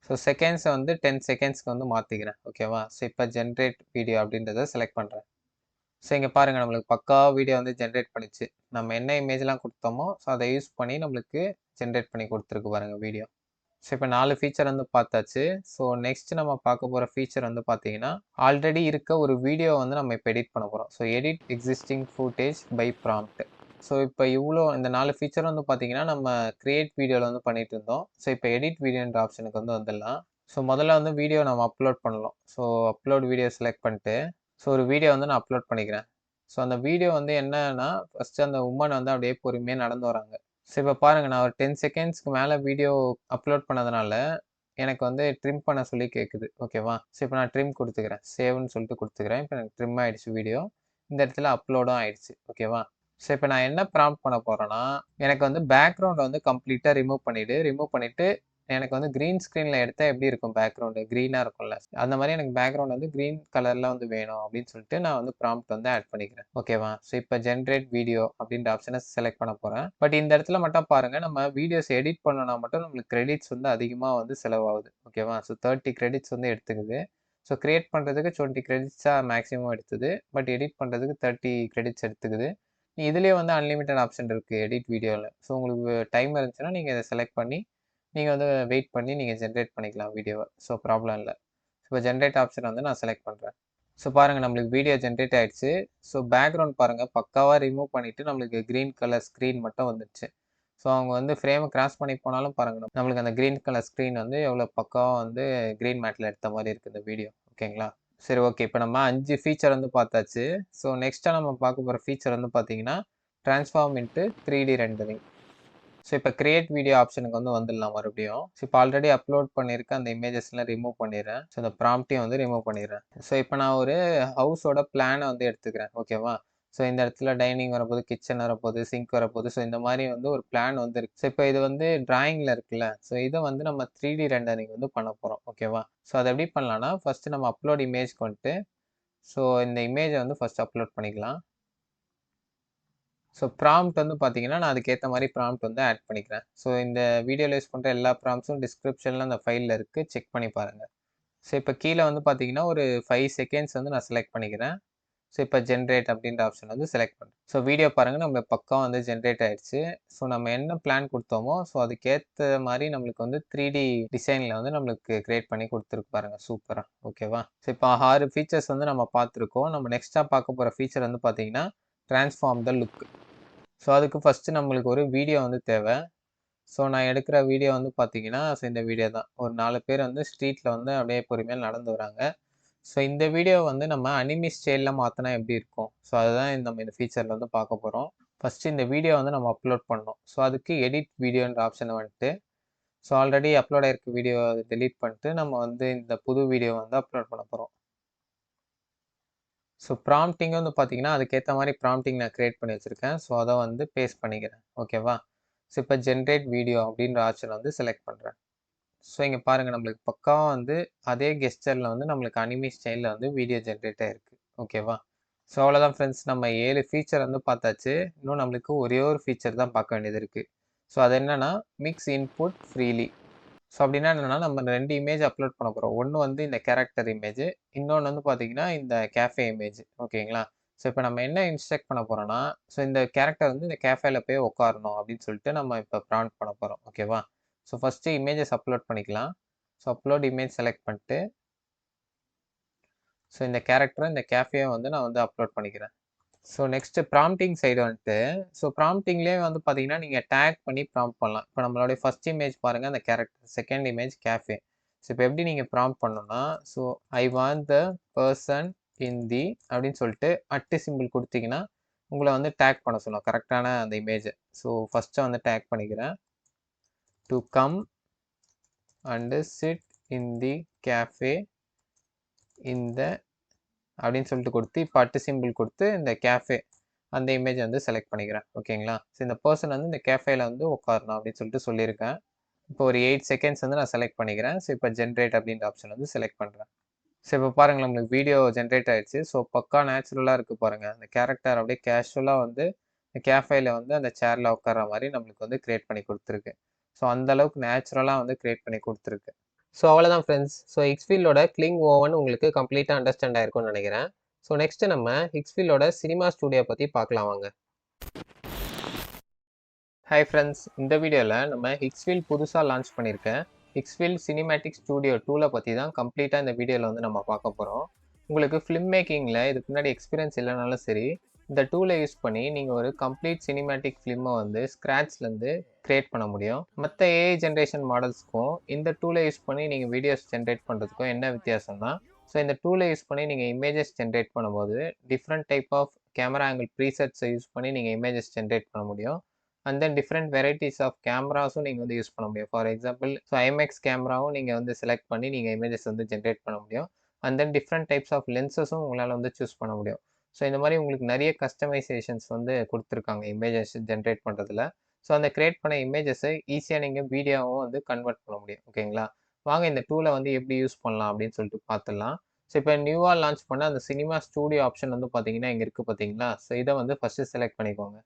ஸோ செகண்ட்ஸை வந்து 10 செகண்ட்ஸ்க்கு வந்து மாற்றிக்கிறேன். ஓகேவா? ஸோ இப்போ ஜென்ரேட் வீடியோ அப்படின்றத செலக்ட் பண்ணுறேன். ஸோ இங்கே பாருங்கள் நம்மளுக்கு பக்காவாக வீடியோ வந்து ஜென்ரேட் பண்ணிச்சு. நம்ம என்ன இமேஜ்லாம் கொடுத்தோமோ ஸோ அதை யூஸ் பண்ணி நம்மளுக்கு ஜென்ரேட் பண்ணி கொடுத்துருக்கு பாருங்கள் வீடியோ. ஸோ இப்போ 4 ஃபீச்சர் வந்து பார்த்தாச்சு. ஸோ நெக்ஸ்ட் நம்ம பார்க்க போகிற ஃபீச்சர் வந்து பார்த்தீங்கன்னா ஆல்ரெடி இருக்க ஒரு வீடியோ வந்து நம்ம இப்போ எடிட் பண்ண போகிறோம். So edit existing footage by prompt. So இப்போ இவ்வளோ இந்த 4 ஃபீச்சர் வந்து பார்த்தீங்கன்னா நம்ம கிரியேட் வீடியோவில் வந்து பண்ணிட்டு இருந்தோம். ஸோ இப்போ எடிட் வீடியோன்ற ஆப்ஷனுக்கு வந்து வந்துடலாம். ஸோ முதல்ல வந்து வீடியோ நம்ம அப்லோட் பண்ணலாம். ஸோ அப்லோட் வீடியோ செலக்ட் பண்ணிட்டு ஸோ ஒரு வீடியோ வந்து நான் அப்லோட் பண்ணிக்கிறேன். ஸோ அந்த வீடியோ வந்து என்னன்னா ஃபஸ்ட்டு அந்த உமன் வந்து அப்படியே பொறுமையாக நடந்து வராங்க. ஸோ இப்போ பாருங்கள் நான் ஒரு 10 செகண்ட்ஸ்க்கு மேலே வீடியோ அப்லோட் பண்ணதுனால எனக்கு வந்து ட்ரிம் பண்ண சொல்லி கேட்குது. ஓகேவா? ஸோ இப்போ நான் ட்ரிம் குடுத்துக்கிறேன். சேவ்ன்னு சொல்லிட்டு குடுத்துக்கிறேன். இப்போ எனக்கு ட்ரிம் ஆயிடுச்சு வீடியோ. இந்த இடத்துல அப்லோடும் ஆயிடுச்சு. ஓகேவா? ஸோ இப்போ நான் என்ன ப்ராம்ப்ட் பண்ண போறேன்னா, எனக்கு வந்து பேக்கிரவுண்ட வந்து கம்ப்ளீட்டா ரிமூவ் பண்ணிடு. ரிமூவ் பண்ணிட்டு எனக்கு வந்து கிரீன் ஸ்க்ரீன்ல எடுத்தா எப்படி இருக்கும் பேக்கிரவுண்டு? கிரீனா இருக்கும்ல. அந்த மாரி எனக்கு பேக்கிரவுண்ட் வந்து கிரீன் கலர்ல வந்து வேணும் அப்படின்னு சொல்லிட்டு நான் வந்து ப்ராம்ப்ட் வந்து ஆட் பண்ணிக்கிறேன். ஓகேவா? ஸோ இப்போ ஜெனரேட் வீடியோ அப்படின்ற ஆப்ஷன செலக்ட் பண்ண போறேன். பட் இந்த இடத்துல மட்டும் பாருங்க, நம்ம வீடியோஸ் எடிட் பண்ணனா மட்டும் நம்மளுக்கு கிரெடிட்ஸ் வந்து அதிகமா வந்து செலவாகுது. ஓகேவா? ஸோ 30 கிரெடிட்ஸ் வந்து எடுத்துக்குது. ஸோ கிரியேட் பண்றதுக்கு 20 கிரெடிட்ஸா மேக்ஸிமம் எடுத்தது. பட் எடிட் பண்றதுக்கு 30 கிரெடிட்ஸ் எடுத்துக்குது. இதுலயே வந்து அன்லிமிட்டட் ஆப்ஷன் இருக்கு எடிட் வீடியோல. ஸோ உங்களுக்கு டைம் இருந்துச்சுன்னா நீங்க இத செலக்ட் பண்ணி நீங்க வந்து வெயிட் பண்ணி நீங்க ஜெனரேட் பண்ணிக்கலாம் வீடியோவ. ஸோ ப்ராப்ளம் இல்ல. இப்போ ஜெனரேட் ஆப்ஷன் வந்து நான் செலக்ட் பண்றேன். ஸோ பாருங்க நம்மளுக்கு வீடியோ ஜெனரேட் ஆயிடுச்சு. ஸோ பேக்கிரவுண்ட் பாருங்க பக்காவா ரிமூவ் பண்ணிட்டு நம்மளுக்கு கிரீன் கலர் ஸ்க்ரீன் மட்டும் வந்துருச்சு. ஸோ அவங்க வந்து ஃப்ரேம கிராஸ் பண்ணி போனாலும் பாருங்க, நம்மளுக்கு அந்த கிரீன் கலர் ஸ்க்ரீன் வந்து எவ்வளோ பக்காவா வந்து கிரீன் மேட்ல எடுத்த மாரி இருக்கு இந்த வீடியோ. ஓகேங்களா? சரி ஓகே. இப்போ நம்ம 5 ஃபீச்சர் வந்து பார்த்தாச்சு. ஸோ நெக்ஸ்ட்டா நம்ம பார்க்க போற ஃபீச்சர் வந்து பார்த்தீங்கன்னா, ட்ரான்ஸ்ஃபார்ம் இன்டு 3டி ரெண்டரிங். ஸோ இப்போ கிரியேட் வீடியோ ஆப்ஷனுக்கு வந்து வந்துடலாம் மறுபடியும். ஸோ இப்போ ஆல்ரெடி அப்லோட் பண்ணியிருக்க அந்த இமேஜஸ்லாம் ரிமூவ் பண்ணிடுறேன். ஸோ இந்த ப்ராம்ப்ட்டையும் வந்து ரிமூவ் பண்ணிடுறேன். ஸோ இப்போ நான் ஒரு ஹவுஸோட பிளான வந்து எடுத்துக்கிறேன். ஓகேவா? ஸோ இந்த இடத்துல டைனிங் வரப்போது, கிச்சன் வரப்போது, சிங்க் வரப்போது. ஸோ இந்த மாரி வந்து ஒரு பிளான் வந்து இருக்கு. ஸோ இப்போ இது வந்து டிராயிங்ல இருக்குல்ல. ஸோ இத வந்து நம்ம 3டி ரெண்டரிங் வந்து பண்ண போறோம். ஓகேவா? ஸோ அத எப்படி பண்ணலாம்னா, ஃபர்ஸ்ட் நம்ம அப்லோட் இமேஜ்க்கு வந்துட்டு, ஸோ இந்த இமேஜ வந்து ஃபர்ஸ்ட் அப்லோட் பண்ணிக்கலாம். ஸோ ப்ராம்ப்ட் வந்து பார்த்தீங்கன்னா, நான் அதுக்கேத்த மாரி ப்ராம்ப்ட் வந்து ஆட் பண்ணிக்கிறேன். ஸோ இந்த வீடியோல யூஸ் பண்ற எல்லா ப்ராம்ப்ட்ஸும் டிஸ்கிரிப்ஷன்ல அந்த ஃபைல்ல இருக்கு. செக் பண்ணி பாருங்க. ஸோ இப்போ கீழ வந்து பார்த்தீங்கன்னா, ஒரு 5 செகண்ட்ஸ் வந்து நான் செலக்ட் பண்ணிக்கிறேன். ஸோ இப்போ ஜெனரேட் அப்படின்ற ஆப்ஷன் வந்து செலக்ட் பண்றேன். ஸோ வீடியோ பாருங்க நம்மளுக்கு பக்காவா வந்து ஜெனரேட் ஆயிடுச்சு. ஸோ நம்ம என்ன பிளான் குடுத்தோமோ, ஸோ அதுக்கேத்த மாரி நம்மளுக்கு வந்து 3டி டிசைன்ல வந்து நம்மளுக்கு கிரியேட் பண்ணி குடுத்துருக்கு பாருங்க சூப்பரா. ஓகேவா? ஸோ இப்போ 6 ஃபீச்சர்ஸ் வந்து நம்ம பார்த்துருக்கோம். நம்ம நெக்ஸ்ட்டா பார்க்க போற ஃபீச்சர் வந்து பார்த்தீங்கன்னா, ட்ரான்ஸ்ஃபார்ம் த லுக். ஸோ அதுக்கு ஃபர்ஸ்ட் நம்மளுக்கு ஒரு வீடியோ வந்து தேவை. ஸோ நான் எடுக்கிற வீடியோ வந்து பார்த்தீங்கன்னா, ஸோ இந்த வீடியோ தான். ஒரு 4 பேர் வந்து ஸ்ட்ரீட்ல வந்து அப்படியே பொறுமையா நடந்து வராங்க. ஸோ இந்த வீடியோ வந்து நம்ம அனிமி ஸ்டைல்ல மாத்துனா எப்படி இருக்கும்? ஸோ அதுதான் நம்ம இந்த ஃபீச்சர்ல வந்து பார்க்க போறோம். ஃபர்ஸ்ட் இந்த வீடியோ வந்து நம்ம அப்லோட் பண்ணணும். ஸோ அதுக்கு எடிட் வீடியோன்ற ஆப்ஷன் வந்துட்டு, ஸோ ஆல்ரெடி அப்லோட் ஆயிருக்க வீடியோ டெலீட் பண்ணிட்டு, நம்ம வந்து இந்த புது வீடியோ வந்து அப்லோட் பண்ண போறோம். ஸோ ப்ராம்ப்டிங் வந்து பார்த்தீங்கன்னா, அதுக்கேத்த மாரி ப்ராம்ப்டிங் நான் கிரியேட் பண்ணி வச்சிருக்கேன். ஸோ அத வந்து பேஸ்ட் பண்ணிக்கிறேன். ஓகேவா? ஸோ இப்போ ஜெனரேட் வீடியோ அப்படின்ற ஆப்ஷன் வந்து செலக்ட் பண்றேன். ஸோ இங்க பாருங்க நம்மளுக்கு பக்காவா வந்து அதே கெஸ்டர்ல வந்து நம்மளுக்கு அனிமி ஸ்டைல்ல வந்து வீடியோ ஜெனரேட் ஆயிருக்கு. ஓகேவா? ஸோ அவ்வளோதான் ஃப்ரெண்ட்ஸ். நம்ம 7 ஃபீச்சர் வந்து பார்த்தாச்சு. இன்னும் நம்மளுக்கு ஒரே ஒரு ஃபீச்சர் தான் பார்க்க வேண்டியது இருக்கு. ஸோ அது என்னன்னா, மிக்ஸ் இன்புட் ஃப்ரீலி. ஸோ அப்படின்னா என்னன்னா, நம்ம 2 இமேஜ் அப்லோட் பண்ண போறோம். ஒண்ணு வந்து இந்த கேரக்டர் இமேஜ். இன்னொன்னு வந்து பார்த்தீங்கன்னா, இந்த கேஃபே இமேஜ். ஓகேங்களா? ஸோ இப்போ நம்ம என்ன இன்ஸ்ட்ரக்ட் பண்ண போறோம்னா, ஸோ இந்த கேரக்டர் வந்து இந்த கேஃபேல போய் உட்காரணும் அப்படின்னு சொல்லிட்டு நம்ம இப்போ ப்ராம்ப்ட் பண்ண போறோம். ஓகேவா? ஸோ ஃபர்ஸ்ட் இமேஜஸ் அப்லோட் பண்ணிக்கலாம். ஸோ அப்லோட் இமேஜ் செலக்ட் பண்ணிட்டு, ஸோ இந்த கேரக்டரும் இந்த கேஃபேயும் வந்து நான் வந்து அப்லோட் பண்ணிக்கிறேன். ஸோ நெக்ஸ்ட் ப்ராம்ப்டிங் சைடு வந்துட்டு, ஸோ ப்ராம்ப்டிங்லேயே வந்து பார்த்தீங்கன்னா, நீங்க டேக் பண்ணி ப்ராம்ப்ட் பண்ணலாம். இப்போ நம்மளுடைய ஃபர்ஸ்ட் இமேஜ் பாருங்க அந்த character. Second image cafe. So இப்போ எப்படி நீங்க ப்ராம்ப்ட் பண்ணணும்னா, so I want the person in the அப்படின்னு சொல்லிட்டு சிம்பிள் குடுத்தீங்கன்னா, உங்கள வந்து டேக் பண்ண சொல்லும். கரெக்ட்டான அந்த இமேஜ. ஸோ ஃபர்ஸ்ட்டா வந்து டேக் பண்ணிக்கிறேன். To come and sit in the cafe in the அப்படின்னு சொல்லிட்டு குடுத்து, இப்போ சிம்பிள் குடுத்து இந்த கேஃபே அந்த இமேஜ் வந்து செலக்ட் பண்ணிக்கிறேன். ஓகேங்களா? ஸோ இந்த பெர்சன் வந்து இந்த கேஃபேல வந்து உட்காரணும் அப்படின்னு சொல்லிட்டு சொல்லியிருக்கேன். இப்போ ஒரு 8 செகண்ட்ஸ் வந்து நான் செலக்ட் பண்ணிக்கிறேன். ஸோ இப்போ ஜெனரேட் அப்படின்ற ஆப்ஷன் வந்து செலக்ட் பண்றேன். ஸோ இப்போ பாருங்க நம்மளுக்கு வீடியோ ஜெனரேட் ஆயிடுச்சு. ஸோ பக்கா நேச்சுரலா இருக்கு பாருங்க. அந்த கேரக்டர் அப்படியே கேஷுவலா வந்து இந்த கேஃபேல வந்து அந்த சேர்ல உட்கார்ற மாரி நம்மளுக்கு வந்து கிரியேட் பண்ணி குடுத்துருக்கு. ஸோ அந்த அளவுக்கு நேச்சுரலா வந்து கிரியேட் பண்ணி குடுத்துருக்கு. ஸோ அவ்வளோதான் ஃப்ரெண்ட்ஸ். ஸோ எக்ஸ்ஃபீல்டோட கிளிங் ஓவன் உங்களுக்கு கம்ப்ளீட்டா அண்டர்ஸ்டாண்ட் ஆயிருக்கும்னு நினைக்கிறேன். ஸோ நெக்ஸ்ட் நம்ம எக்ஸ்ஃபீல்டோட சினிமா ஸ்டுடியோ பத்தி பார்க்கலாம் வாங்க. Hi friends. இந்த வீடியோல நம்ம எக்ஸ்ஃபீல்ட் புதுசா லான்ச் பண்ணியிருக்க எக்ஸ்ஃபீல்ட் சினிமேட்டிக் ஸ்டுடியோ 2ல பத்தி தான் கம்ப்ளீட்டா இந்த வீடியோல வந்து நம்ம பார்க்க போறோம். உங்களுக்கு ஃபிலிம் மேக்கிங்ல இதுக்கு முன்னாடி எக்ஸ்பீரியன்ஸ் இல்லைனாலும் சரி, இந்த டூலை யூஸ் பண்ணி நீங்க ஒரு கம்ப்ளீட் சினிமேட்டிக் ஃபிலிமை வந்து ஸ்க்ராட்ச்ல இருந்து கிரியேட் பண்ண முடியும். மற்ற ஏஐ ஜென்ரேஷன் மாடல்ஸ்க்கும் இந்த டூலை யூஸ் பண்ணி நீங்க வீடியோஸ் ஜென்ரேட் பண்றதுக்கும் என்ன வித்தியாசம்னா, ஸோ இந்த டூலை யூஸ் பண்ணி நீங்க இமேஜஸ் ஜென்ரேட் பண்ணும்போது different type of camera angle ப்ரீசெட்ஸை யூஸ் பண்ணி நீங்க இமேஜஸ் ஜென்ரேட் பண்ண முடியும். And then different varieties of கேமராஸும் நீங்கள் வந்து யூஸ் பண்ண முடியும். ஃபார் எக்ஸாம்பிள் ஸோ ஐமேக்ஸ் கேமராவும் நீங்கள் வந்து செலக்ட் பண்ணி நீங்கள் இமேஜஸ் வந்து ஜென்ரேட் பண்ண முடியும். And then different types of லென்சஸும் உங்களால் வந்து சூஸ் பண்ண முடியும். ஸோ இந்த மாதிரி உங்களுக்கு நிறைய கஸ்டமைசேஷன்ஸ் வந்து கொடுத்துருக்காங்க இமேஜஸ் ஜென்ரேட் பண்ணுறதுல. ஸோ அந்த கிரியேட் பண்ண இமேஜஸை ஈஸியாக நீங்கள் வீடியோவும் வந்து கன்வெர்ட் பண்ண முடியும். ஓகேங்களா? வாங்க இந்த டூலை வந்து எப்படி யூஸ் பண்ணலாம் அப்படின்னு சொல்லிட்டு பார்த்துடலாம். ஸோ இப்போ நியூவாக லான்ச் பண்ண அந்த சினிமா ஸ்டூடியோ ஆப்ஷன் வந்து பார்த்தீங்கன்னா இங்கே இருக்குது பார்த்தீங்களா? ஸோ இதை வந்து ஃபஸ்ட்டு செலக்ட் பண்ணிக்கோங்க.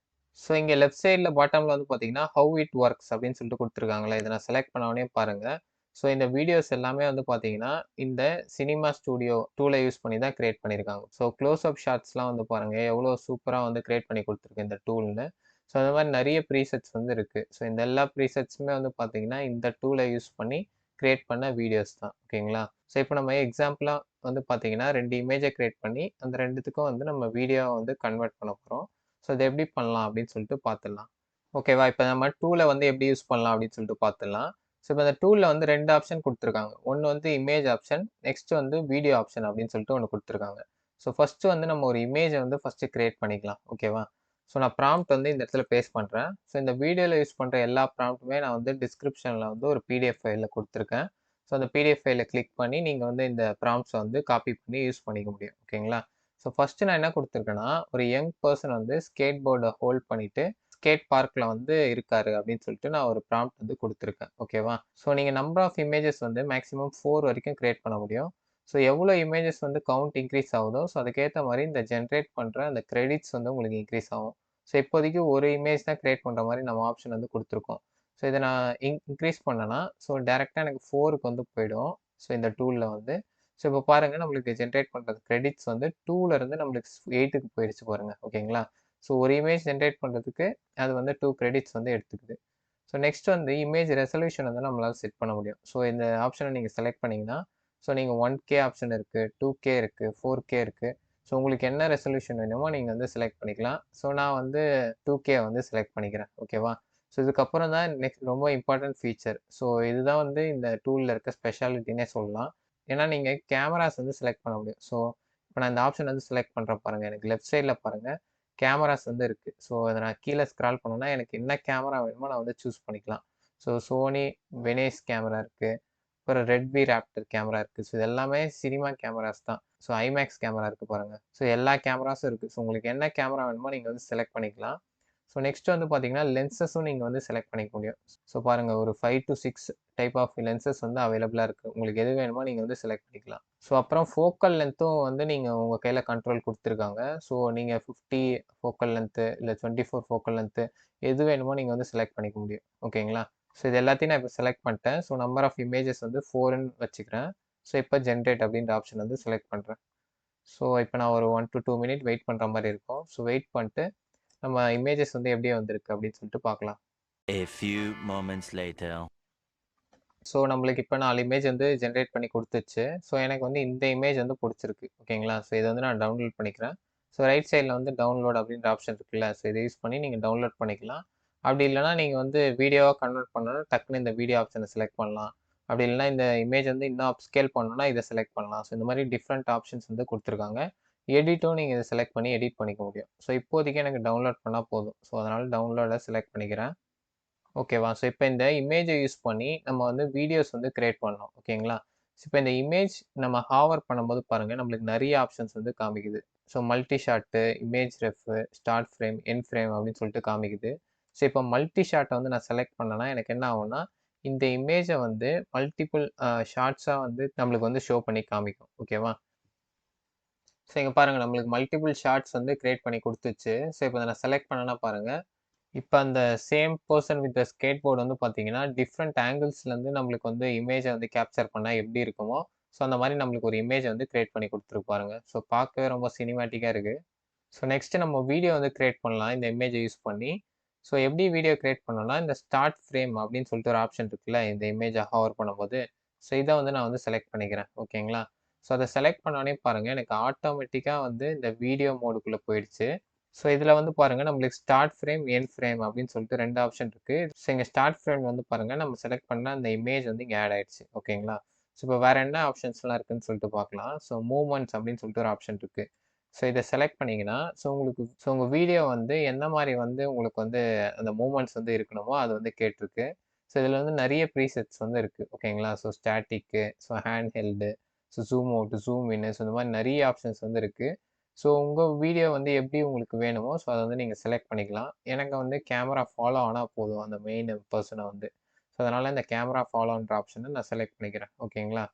ஸோ இங்கே லெஃப்ட் சைடில் பாட்டமில் வந்து பார்த்தீங்கன்னா ஹவு இட் ஒர்க்ஸ் அப்படின்னு சொல்லிட்டு கொடுத்துருக்காங்களே, இதை நான் செலக்ட் பண்ண பாருங்கள். ஸோ இந்த வீடியோஸ் எல்லாமே வந்து பார்த்தீங்கன்னா இந்த சினிமா ஸ்டூடியோ டூலை யூஸ் பண்ணி தான் கிரியேட் பண்ணியிருக்காங்க. ஸோ க்ளோஸ் அப் ஷாட்ஸ்லாம் வந்து பாருங்கள் எவ்வளோ சூப்பராக வந்து கிரியேட் பண்ணி கொடுத்துருக்கு இந்த டூல்னு. ஸோ அந்த மாதிரி நிறைய ப்ரீசெட்ஸ் வந்து இருக்குது. ஸோ இந்த எல்லா ப்ரீசெட்ஸுமே வந்து பார்த்தீங்கன்னா இந்த டூலை யூஸ் பண்ணி கிரியேட் பண்ண வீடியோஸ் தான். ஓகேங்களா? ஸோ இப்போ நம்ம எக்ஸாம்பிளாக வந்து பார்த்தீங்கன்னா 2 இமேஜை கிரியேட் பண்ணி அந்த 2த்துக்கும் வந்து நம்ம வீடியோவை வந்து கன்வெர்ட் பண்ண போகிறோம். ஸோ இதை எப்படி பண்ணலாம் அப்படின்னு சொல்லிட்டு பார்த்துடலாம். ஓகேவா? இப்போ நம்ம டூலை வந்து எப்படி யூஸ் பண்ணலாம் அப்படின்னு சொல்லிட்டு பார்த்துடலாம். ஸோ இப்போ இந்த டூலில் வந்து 2 ஆப்ஷன் கொடுத்துருக்காங்க. ஒன்று வந்து இமேஜ் ஆப்ஷன், நெக்ஸ்ட் வந்து வீடியோ ஆப்ஷன் அப்படின்னு சொல்லிட்டு ஒன்று கொடுத்துருக்காங்க. ஸோ ஃபஸ்ட்டு வந்து நம்ம ஒரு இமேஜை வந்து ஃபஸ்ட்டு கிரியேட் பண்ணிக்கலாம். ஓகேவா? ஸோ நான் ப்ராம்ப்ட் வந்து இந்த இடத்துல பேஸ்ட் பண்ணுறேன். ஸோ இந்த வீடியோவில் யூஸ் பண்ணுற எல்லா ப்ராம்ப்ட்டுமே நான் வந்து டிஸ்கிரிப்ஷனில் வந்து ஒரு பிடிஎஃப் ஃபைலில் கொடுத்துருக்கேன். ஸோ அந்த பிடிஎஃப் ஃபைலில் கிளிக் பண்ணி நீங்கள் வந்து இந்த ப்ராம்ப்ட்ஸை வந்து காப்பி பண்ணி யூஸ் பண்ணிக்க முடியும். ஓகேங்களா? ஸோ ஃபஸ்ட்டு நான் என்ன கொடுத்துருக்கேன்னா, ஒரு யங் பர்சன் வந்து ஸ்கேட் போர்டை ஹோல்ட் பண்ணிவிட்டு ஸ்கேட் பார்க்கில் வந்து இருக்காரு அப்படின்னு சொல்லிட்டு நான் ஒரு ப்ராம்ப்ட் வந்து கொடுத்துருக்கேன். ஓகேவா? ஸோ நீங்கள் நம்பர் ஆஃப் இமேஜஸ் வந்து மேக்ஸிமம் 4 வரைக்கும் கிரியேட் பண்ண முடியும். ஸோ எவ்வளோ இமேஜஸ் வந்து கவுண்ட் இன்க்ரீஸ் ஆகுதோ ஸோ அதுக்கேற்ற மாதிரி இந்த ஜென்ரேட் பண்ணுற அந்த கிரெடிட்ஸ் வந்து உங்களுக்கு இன்க்ரீஸ் ஆகும். ஸோ இப்போதைக்கு ஒரு இமேஜ் தான் கிரியேட் பண்ணுற மாதிரி நம்ம ஆப்ஷன் வந்து கொடுத்துருக்கோம். ஸோ இதை நான் இன்க்ரீஸ் பண்ணேன்னா ஸோ டேரெக்டாக எனக்கு 4க்கு வந்து போயிடும். ஸோ இந்த டூலில் வந்து ஸோ இப்போ பாருங்கள் நம்மளுக்கு ஜென்ரேட் பண்ணுறது கிரெடிட்ஸ் வந்து 2லேருந்து நம்மளுக்கு 8க்கு போயிடுச்சு பாருங்கள். ஓகேங்களா? ஸோ ஒரு இமேஜ் ஜென்ரேட் பண்ணுறதுக்கு அது வந்து 2 கிரெடிட்ஸ் வந்து எடுத்துக்குது. ஸோ நெக்ஸ்ட் வந்து இமேஜ் ரெசல்யூஷன் வந்து நம்மளால் செட் பண்ண முடியும். ஸோ இந்த ஆப்ஷனை நீங்கள் செலக்ட் பண்ணிங்கன்னா ஸோ நீங்கள் 1K ஆப்ஷன் இருக்குது, 2K இருக்குது, 4K இருக்குது. ஸோ உங்களுக்கு என்ன ரெசல்யூஷன் வேணுமோ நீங்கள் வந்து செலக்ட் பண்ணிக்கலாம். ஸோ நான் வந்து 2K வந்து செலக்ட் பண்ணிக்கிறேன். ஓகேவா? ஸோ இதுக்கப்புறம் தான் நெக்ஸ்ட் ரொம்ப இம்பார்ட்டன்ட் ஃபீச்சர். ஸோ இதுதான் வந்து இந்த டூலில் இருக்க ஸ்பெஷாலிட்டினே சொல்லலாம். ஏன்னா நீங்கள் கேமராஸ் வந்து செலக்ட் பண்ண முடியும். ஸோ இப்போ நான் இந்த ஆப்ஷன் வந்து செலக்ட் பண்ணுறேன் பாருங்கள். எனக்கு லெஃப்ட் சைடில் பாருங்கள் கேமராஸ் வந்து இருக்குது. ஸோ அதை நான் கீழே ஸ்க்ரால் பண்ணோன்னா எனக்கு என்ன கேமரா வேணுமோ நான் வந்து சூஸ் பண்ணிக்கலாம். ஸோ சோனி வெனேஸ் கேமரா இருக்குது, அப்புறம் ரெட்மி ராப்டர் கேமரா இருக்குது. ஸோ இது எல்லாமே சினிமா கேமராஸ் தான். ஸோ ஐமேக்ஸ் கேமரா இருக்குது பாருங்கள். ஸோ எல்லா கேமராஸும் இருக்குது. ஸோ உங்களுக்கு என்ன கேமரா வேணுமோ நீங்கள் வந்து செலக்ட் பண்ணிக்கலாம். ஸோ நெக்ஸ்ட் வந்து பார்த்தீங்கன்னா லென்சஸும் நீங்கள் வந்து செலக்ட் பண்ணிக்க முடியும். ஸோ பாருங்கள் ஒரு 5 to 6 டைப் ஆஃப் லென்சஸ் வந்து அவைலபிளாக இருக்குது. உங்களுக்கு எது வேணுமோ நீங்கள் வந்து செலக்ட் பண்ணிக்கலாம். ஸோ அப்புறம் ஃபோக்கல் லென்த்தும் வந்து நீங்கள் உங்கள் கையில் கண்ட்ரோல் கொடுத்துருக்காங்க. ஸோ நீங்கள் 50 ஃபோக்கல் லென்த்து இல்லை 24 ஃபோக்கல் லென்த்து எது வேணுமோ நீங்கள் வந்து செலக்ட் பண்ணிக்க முடியும். ஓகேங்களா? ஸோ இது எல்லாத்தையும் நான் இப்போ செலக்ட் பண்ணிட்டேன். ஸோ நம்பர் ஆஃப் இமேஜஸ் வந்து 4ன்னு வச்சுக்கிறேன். ஸோ இப்போ ஜென்ரேட் அப்படின்ற ஆப்ஷன் வந்து செலக்ட் பண்ணுறேன். ஸோ இப்போ நான் ஒரு 1 to 2 மினிட் வெயிட் பண்ணுற மாதிரி இருக்கும். ஸோ வெயிட் பண்ணிட்டு நம்ம இமேஜஸ் வந்து எப்படி வந்திருக்கு அப்படின்னு சொல்லிட்டு பார்க்கலாம். A few moments later. So நம்மளுக்கு இப்போ 4 இமேஜ் வந்து ஜென்ரேட் பண்ணி கொடுத்துச்சு. ஸோ எனக்கு வந்து இந்த இமேஜ் வந்து பிடிச்சிருக்கு. ஓகேங்களா? ஸோ இதை வந்து நான் டவுன்லோட் பண்ணிக்கிறேன். ஸோ ரைட் சைடில் வந்து டவுன்லோட் அப்படின்ற ஆப்ஷன் இருக்குல்ல, ஸோ இதை யூஸ் பண்ணி நீங்கள் டவுன்லோட் பண்ணிக்கலாம். அப்படி இல்லைனா நீங்கள் வந்து வீடியோவாக கன்வெர்ட் பண்ணணும்னா டக்குன்னு இந்த வீடியோ ஆப்ஷனை செலக்ட் பண்ணலாம். அப்படி இல்லைனா இந்த இமேஜ் வந்து இன்னும் அப்ஸ்கேல் பண்ணணும்னா இதை செலக்ட் பண்ணலாம். ஸோ இந்த மாதிரி டிஃப்ரெண்ட் ஆப்ஷன்ஸ் வந்து கொடுத்துருக்காங்க. எடிட்டும் நீங்கள் இதை செலக்ட் பண்ணி எடிட் பண்ணிக்க முடியும். ஸோ இப்போதைக்கு எனக்கு டவுன்லோட் பண்ணால் போதும். ஸோ அதனால் டவுன்லோடை செலக்ட் பண்ணிக்கிறேன். ஓகேவா? ஸோ இப்போ இந்த இமேஜை யூஸ் பண்ணி நம்ம வந்து வீடியோஸ் வந்து கிரியேட் பண்ணோம். ஓகேங்களா? ஸோ இப்போ இந்த இமேஜ் நம்ம ஹாவர் பண்ணும்போது பாருங்கள் நம்மளுக்கு நிறைய ஆப்ஷன்ஸ் வந்து காமிக்குது. So multi shot, image ref, start frame, end frame அப்படின்னு சொல்லிட்டு காமிக்குது. ஸோ இப்போ மல்டி ஷாட்டை வந்து நான் செலக்ட் பண்ணேன்னா எனக்கு என்ன ஆகும்னா இந்த இமேஜை வந்து மல்டிபிள் ஷார்ட்ஸாக வந்து நம்மளுக்கு வந்து ஷோ பண்ணி காமிக்கும். ஓகேவா? ஸோ இங்கே பாருங்கள் நம்மளுக்கு மல்டிபிள் ஷார்ட்ஸ் வந்து கிரியேட் பண்ணி கொடுத்துச்சு. ஸோ இப்போ நான் செலக்ட் பண்ணேன்னா பாருங்கள் இப்போ அந்த same person with skateboard வந்து பார்த்தீங்கன்னா டிஃப்ரெண்ட் ஆங்கிள்ஸ்லேருந்து நம்மளுக்கு வந்து இமேஜை வந்து கேப்சர் பண்ணால் எப்படி இருக்குமோ ஸோ அந்த மாதிரி நம்மளுக்கு ஒரு இமேஜை வந்து கிரியேட் பண்ணி கொடுத்துருப்பாருங்க. ஸோ பார்க்கவே ரொம்ப சினிமேட்டிக்காக இருக்குது. ஸோ நெக்ஸ்ட்டு நம்ம வீடியோ வந்து கிரியேட் பண்ணலாம் இந்த இமேஜை யூஸ் பண்ணி. ஸோ எப்படி வீடியோ கிரியேட் பண்ணோம்னா இந்த ஸ்டார்ட் ஃப்ரேம் அப்படின்னு சொல்லிட்டு ஒரு ஆப்ஷன் இருக்குல்ல இந்த இமேஜை ஹவர் பண்ணும்போது ஸோ இதை வந்து நான் வந்து செலக்ட் பண்ணிக்கிறேன். ஓகேங்களா? ஸோ அதை செலக்ட் பண்ணோடனே பாருங்கள் எனக்கு ஆட்டோமேட்டிக்காக வந்து இந்த வீடியோ மோடுக்குள்ளே போயிடுச்சு. ஸோ இதில் வந்து பாருங்கள் நம்மளுக்கு ஸ்டார்ட் ஃப்ரேம், எண்ட் ஃப்ரேம் அப்படின்னு சொல்லிட்டு 2 ஆப்ஷன் இருக்குது. ஸோ இங்கே ஸ்டார்ட் ஃப்ரேம் வந்து பாருங்கள் நம்ம செலக்ட் பண்ண அந்த இமேஜ் வந்து இங்கே ஆட் ஆயிடுச்சு. ஓகேங்களா? ஸோ இப்போ வேறு என்ன ஆப்ஷன்ஸ்லாம் இருக்குதுன்னு சொல்லிட்டு பார்க்கலாம். ஸோ மூவ்மெண்ட்ஸ் அப்படின்னு சொல்லிட்டு ஒரு ஆப்ஷன் இருக்குது. ஸோ இதை செலக்ட் பண்ணிங்கன்னா உங்கள் வீடியோ வந்து எந்த மாதிரி வந்து உங்களுக்கு வந்து அந்த மூமெண்ட்ஸ் வந்து இருக்கணுமோ அது வந்து கேட்டிருக்கு. ஸோ இதில் வந்து நிறைய ப்ரீசெட்ஸ் வந்து இருக்குது ஓகேங்களா. So static, so hand held, so zoom out, zoom இன்னு, ஸோ இந்த மாதிரி நிறைய ஆப்ஷன்ஸ் வந்து இருக்குது. ஸோ உங்கள் வீடியோ வந்து எப்படி உங்களுக்கு வேணுமோ ஸோ அதை வந்து நீங்கள் செலக்ட் பண்ணிக்கலாம். எனக்கு வந்து கேமரா ஃபாலோ ஆனால் போதும் அந்த மெயின் பர்சனை வந்து. ஸோ அதனால் இந்த கேமரா ஃபாலோன்ற ஆப்ஷனை நான் செலக்ட் பண்ணிக்கிறேன் ஓகேங்களா.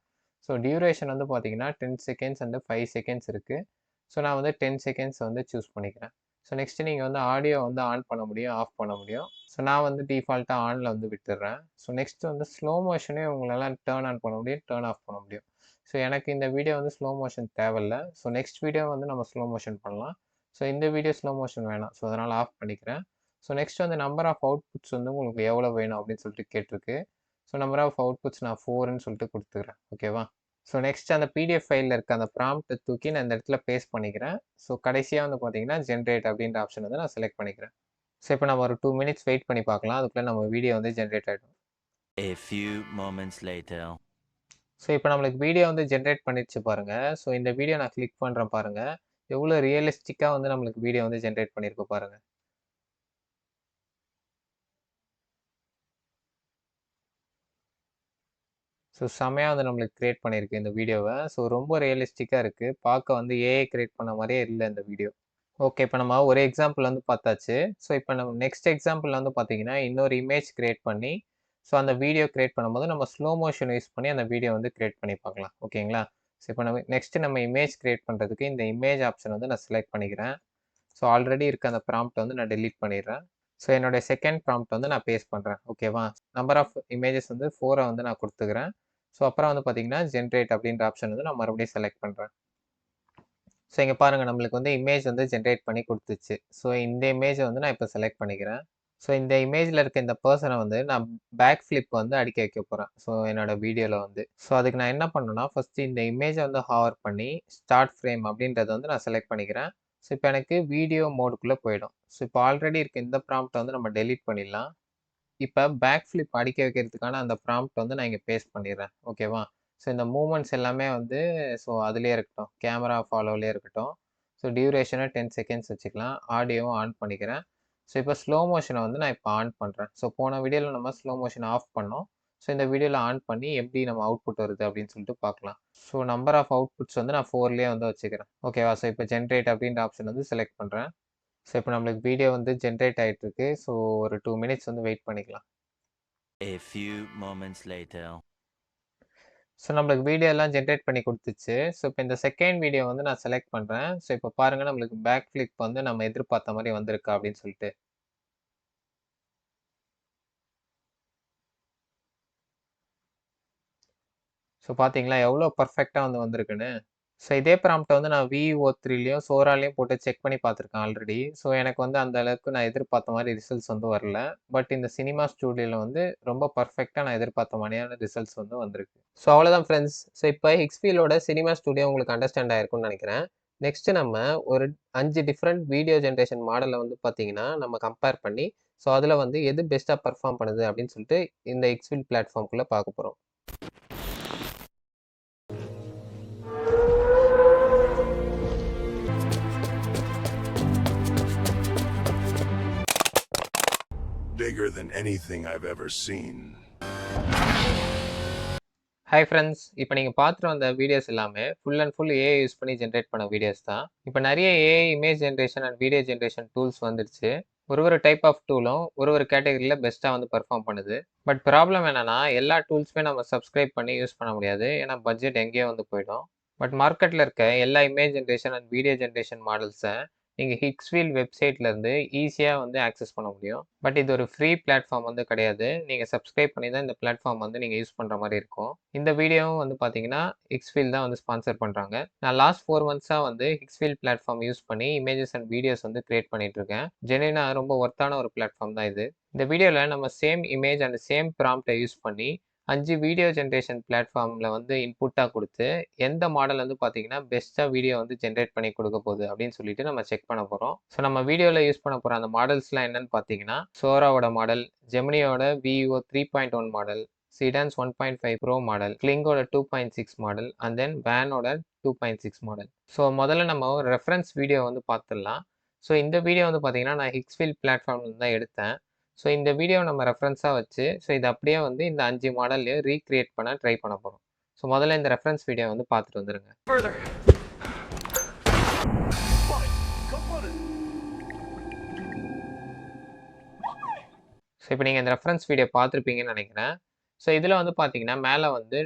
ஸோ டியூரேஷன் வந்து பார்த்தீங்கன்னா 10 செகண்ட்ஸ் அண்ட் 5 செகண்ட்ஸ் இருக்குது. ஸோ நான் வந்து 10 செகண்ட்ஸ் வந்து சூஸ் பண்ணிக்கிறேன். ஸோ நெக்ஸ்ட்டு நீங்கள் வந்து ஆடியோ வந்து ஆன் பண்ண முடியும், ஆஃப் பண்ண முடியும். ஸோ நான் வந்து டிஃபால்ட்டாக ஆனில் வந்து விட்டுடுறேன். ஸோ நெக்ஸ்ட்டு வந்து ஸ்லோ மோஷனே உங்களெல்லாம் டேர்ன் ஆன் பண்ண முடியும், டேர்ன் ஆஃப் பண்ண முடியும். ஸோ எனக்கு இந்த வீடியோ வந்து ஸ்லோ மோஷன் தேவையில்ல. ஸோ நெக்ஸ்ட் வீடியோ வந்து நம்ம ஸ்லோ மோஷன் பண்ணலாம். ஸோ இந்த வீடியோ ஸ்லோ மோஷன் வேணாம். ஸோ அதனால் ஆஃப் பண்ணிக்கிறேன். ஸோ நெக்ஸ்ட் வந்து நம்பர் ஆஃப் அவுட்புட்ஸ் வந்து உங்களுக்கு எவ்வளோ வேணும் அப்படின்னு சொல்லிட்டு கேட்டிருக்கு. ஸோ நம்பர் ஆஃப் அவுட்புட்ஸ் நான் 4ன்னு சொல்லிட்டு கொடுத்துக்கிறேன் ஓகேவா. ஸோ நெக்ஸ்ட் அந்த பிடிஎஃப் ஃபைலில் இருக்க அந்த ப்ராம்ப்ட்டை தூக்கி நான் இந்த இடத்துல பேஸ்ட் பண்ணிக்கிறேன். ஸோ கடைசியாக வந்து பார்த்தீங்கன்னா ஜென்ரேட் அப்படின்ற ஆப்ஷன் வந்து நான் செலக்ட் பண்ணிக்கிறேன். ஸோ இப்போ நம்ம ஒரு 2 மினிட்ஸ் வெயிட் பண்ணி பார்க்கலாம். அதுக்குள்ளே நம்ம வீடியோ வந்து ஜென்ரேட் ஆகிடும். A few moments later. So இப்போ நம்மளுக்கு வீடியோ வந்து ஜென்ரேட் பண்ணிடுச்சு பாருங்கள். ஸோ இந்த வீடியோ நான் கிளிக் பண்ணுறேன் பாருங்கள். எவ்வளோ ரியலிஸ்டிக்காக வந்து நம்மளுக்கு வீடியோ வந்து ஜென்ரேட் பண்ணியிருக்கு பாருங்கள். ஸோ செமையாக வந்து நம்மளுக்கு க்ரியேட் பண்ணியிருக்கு இந்த வீடியோவை. ஸோ ரொம்ப ரியலிஸ்டிக்காக இருக்குது. பார்க்க வந்து ஏஐ க்ரியேட் பண்ண மாதிரியே இல்லை இந்த வீடியோ. ஓகே, இப்போ நம்ம ஒரு எக்ஸாம்பிள் வந்து பார்த்தாச்சு. ஸோ இப்போ நம்ம நெக்ஸ்ட் எக்ஸாம்பிள் வந்து பார்த்தீங்கன்னா இன்னொரு இமேஜ் க்ரியேட் பண்ணி ஸோ அந்த வீடியோ க்ரியேட் பண்ணும்போது நம்ம ஸ்லோ மோஷன் யூஸ் பண்ணி அந்த வீடியோ வந்து க்ரியேட் பண்ணி பார்க்கலாம் ஓகேங்களா. ஸோ இப்போ நம்ம இமேஜ் க்ரியேட் பண்ணுறதுக்கு இந்த இமேஜ் ஆப்ஷன் வந்து நான் செலக்ட் பண்ணிக்கிறேன். ஸோ ஆல்ரெடி இருக்க அந்த ப்ராம்ப்ட் வந்து நான் டெலீட் பண்ணிடுறேன். ஸோ என்னுடைய செகண்ட் ப்ராம்ப்ட் வந்து நான் பேஸ்ட் பண்ணுறேன் ஓகேவா. நம்பர் ஆஃப் இமேஜஸ் வந்து 4 வந்து நான் கொடுத்துக்கிறேன். ஸோ அப்புறம் வந்து பார்த்தீங்கன்னா ஜென்ரேட் அப்படின்ற ஆப்ஷன் வந்து நான் மறுபடியும் செலக்ட் பண்ணுறேன். ஸோ இங்கே பாருங்கள் நம்மளுக்கு வந்து இமேஜ் வந்து ஜென்ரேட் பண்ணி கொடுத்துச்சு. ஸோ இந்த இமேஜை வந்து நான் இப்போ செலக்ட் பண்ணிக்கிறேன். ஸோ இந்த இமேஜில் இருக்க இந்த பர்சனை வந்து நான் பேக் ஃப்ளிப் வந்து அடிக்க வைக்க போகிறேன். ஸோ என்னோடய வீடியோவில் வந்து ஸோ அதுக்கு நான் என்ன பண்ணணும்னா ஃபஸ்ட்டு இந்த இமேஜை வந்து ஹவர் பண்ணி ஸ்டார்ட் ஃப்ரேம் அப்படின்றத வந்து நான் செலக்ட் பண்ணிக்கிறேன். ஸோ இப்போ எனக்கு வீடியோ மோடுக்குள்ளே போயிடும். ஸோ இப்போ ஆல்ரெடி இருக்க இந்த ப்ராம்ப்டை வந்து நம்ம டெலீட் பண்ணிடலாம். இப்போ பேக் ஃப்ளிப் அடிக்க வைக்கிறதுக்கான அந்த ப்ராம்ப்ட் வந்து நான் இங்கே பேஸ்ட் பண்ணிடுறேன் ஓகேவா. ஸோ இந்த மூமெண்ட்ஸ் எல்லாமே வந்து ஸோ அதுலேயே இருக்கட்டும், கேமரா ஃபாலோவிலே இருக்கட்டும். ஸோ டியூரேஷனை 10 செகண்ட்ஸ் வச்சுக்கலாம். ஆடியோவும் ஆன் பண்ணிக்கிறேன். ஸோ இப்போ ஸ்லோ மோஷனை வந்து நான் இப்போ ஆன் பண்ணுறேன். ஸோ போன வீடியோவில் நம்ம ஸ்லோ மோஷன் ஆஃப் பண்ணோம். ஸோ இந்த வீடியோவில் ஆன் பண்ணி எப்படி நம்ம அவுட்புட் வருது அப்படின்னு சொல்லிட்டு பார்க்கலாம். ஸோ நம்பர் ஆஃப் அவுட்புட்ஸ் வந்து நான் 4லேயே வந்து வச்சுக்கிறேன் ஓகேவா. ஸோ இப்போ ஜென்ரேட் அப்படின்ற ஆப்ஷன் வந்து செலக்ட் பண்ணுறேன். ஸோ இப்போ நம்மளுக்கு வீடியோ வந்து ஜென்ரேட் ஆகிட்டுருக்கு. ஸோ ஒரு 2 மினிட்ஸ் வந்து வெயிட் பண்ணிக்கலாம். A few moments later. So நம்மளுக்கு வீடியோ எல்லாம் ஜென்ரேட் பண்ணி கொடுத்துச்சு. ஸோ இப்போ இந்த செகண்ட் வீடியோ வந்து நான் செலக்ட் பண்ணுறேன். ஸோ இப்போ பாருங்கள் நம்மளுக்கு பேக் ஃப்ளிப் வந்து நம்ம எதிர்பார்த்த மாதிரி வந்திருக்கா அப்படின்னு சொல்லிட்டு. ஸோ பார்த்தீங்களா எவ்வளோ பர்ஃபெக்டாக வந்து வந்திருக்குன்னு. ஸோ இதே ப்ராம்ப்ட்டை வந்து நான் VO3லையும் சோராலையும் போட்டு செக் பண்ணி பார்த்துருக்கேன் ஆல்ரெடி. ஸோ எனக்கு வந்து அந்த அளவுக்கு நான் எதிர்பார்த்த மாதிரி ரிசல்ட்ஸ் வந்து வரல. பட் இந்த சினிமா ஸ்டூடியோவில் வந்து ரொம்ப பர்ஃபெக்டாக நான் எதிர்பார்த்த மாதிரியான ரிசல்ட்ஸ் வந்து வந்திருக்கு. ஸோ அவ்வளோதான் ஃப்ரெண்ட்ஸ். ஸோ இப்போ ஹிக்ஸ்ஃபீல்டோட சினிமா ஸ்டூடியோ உங்களுக்கு அண்டர்ஸ்டாண்ட் ஆயிருக்கும்னு நினைக்கிறேன். நெக்ஸ்ட்டு நம்ம ஒரு 5 டிஃப்ரெண்ட் வீடியோ ஜென்ரேஷன் மாடலை வந்து பார்த்தீங்கன்னா நம்ம கம்பேர் பண்ணி ஸோ அதில் வந்து எது பெஸ்ட்டாக பர்ஃபார்ம் பண்ணுது அப்படின்னு சொல்லிட்டு இந்த ஹிக்ஸ்ஃபீல்ட் பிளாட்ஃபார்ம்குள்ளே பார்க்க போகிறோம். Bigger than anything I've ever seen. Hi friends, இப்போ நீங்கள் பார்த்துட்டு வந்த வீடியோஸ் எல்லாமே full and full AI use பண்ணி ஜென்ரேட் பண்ண வீடியோஸ் தான். இப்போ நிறைய AI image generation and video generation tools வந்துடுச்சு. ஒரு டைப் ஆஃப் டூலும் ஒரு கேட்டகரியில் பெஸ்ட்டாக வந்து பெர்ஃபார்ம் பண்ணுது. பட் ப்ராப்ளம் என்னென்னா எல்லா டூல்ஸுமே நம்ம சப்ஸ்கிரைப் பண்ணி யூஸ் பண்ண முடியாது. ஏன்னா பட்ஜெட் எங்கேயோ வந்து போயிடும். பட் மார்க்கெட்டில் இருக்க எல்லா image generation and video generation மாடல்ஸை நீங்கள் ஹிக்ஸ்ஃபீல்ட் வெப்சைட்லேருந்து ஈஸியாக வந்து ஆக்சஸ் பண்ண முடியும். பட் இது ஒரு ஃப்ரீ பிளாட்ஃபார்ம் வந்து கிடையாது. நீங்கள் சப்ஸ்கிரைப் பண்ணி தான் இந்த பிளாட்ஃபார்ம் வந்து நீங்கள் யூஸ் பண்ணுற மாதிரி இருக்கும். இந்த வீடியோவும் வந்து பார்த்தீங்கன்னா ஹிக்ஸ்ஃபீல்ட் தான் வந்து ஸ்பான்சர் பண்ணுறாங்க. நான் லாஸ்ட் 4 மந்த்ஸாக வந்து ஹிக்ஸ்ஃபீல்ட் பிளாட்ஃபார்ம் யூஸ் பண்ணி இமேஜஸ் அண்ட் வீடியோஸ் வந்து கிரியேட் பண்ணிட்டு இருக்கேன். ஜென்யூனாக ரொம்ப ஒர்த்தான ஒரு பிளாட்ஃபார்ம் தான் இது. இந்த வீடியோவில் நம்ம சேம் இமேஜ் அண்ட் சேம் ப்ராம்ப்டை யூஸ் பண்ணி 5 வீடியோ ஜென்ரேஷன் பிளாட்ஃபார்மில் வந்து இன்புட்டாக கொடுத்து எந்த மாடல் வந்து பார்த்தீங்கன்னா பெஸ்ட்டாக வீடியோ வந்து ஜென்ரேட் பண்ணி கொடுக்க போகுது அப்படின்னு சொல்லிட்டு நம்ம செக் பண்ண போகிறோம். ஸோ நம்ம வீடியோவில் யூஸ் பண்ண போகிற அந்த மாடல்ஸ்லாம் என்னென்னு பார்த்தீங்கன்னா சோராவோட மாடல், ஜெமினியோட VO 3.1 model, Seedance 1.5 pro model, கிளிங்கோட 2.6 மாடல், அண்ட் தென் வேனோட 2.6 மாடல். ஸோ முதல்ல நம்ம ஒரு ரெஃபரன்ஸ் வீடியோ வந்து பார்த்துடலாம். ஸோ இந்த வீடியோ வந்து பார்த்தீங்கன்னா நான் ஹிக்ஸ்ஃபீல்ட் பிளாட்ஃபார்ம்ல தான் எடுத்தேன். ஸோ இந்த வீடியோ நம்ம ரெஃபரன்ஸாக வச்சு ஸோ இது அப்படியே வந்து இந்த 5 மாடல்லையும் ரீக்ரியேட் பண்ண ட்ரை பண்ண போகிறோம். ஸோ முதல்ல இந்த ரெஃபரன்ஸ் வீடியோ வந்து பார்த்துட்டு வந்துருங்க. ஸோ இப்போ நீங்கள் இந்த ரெஃபரன்ஸ் வீடியோ பார்த்துருப்பீங்கன்னு நினைக்கிறேன். ஸோ இதில் வந்து பார்த்தீங்கன்னா மேலே வந்து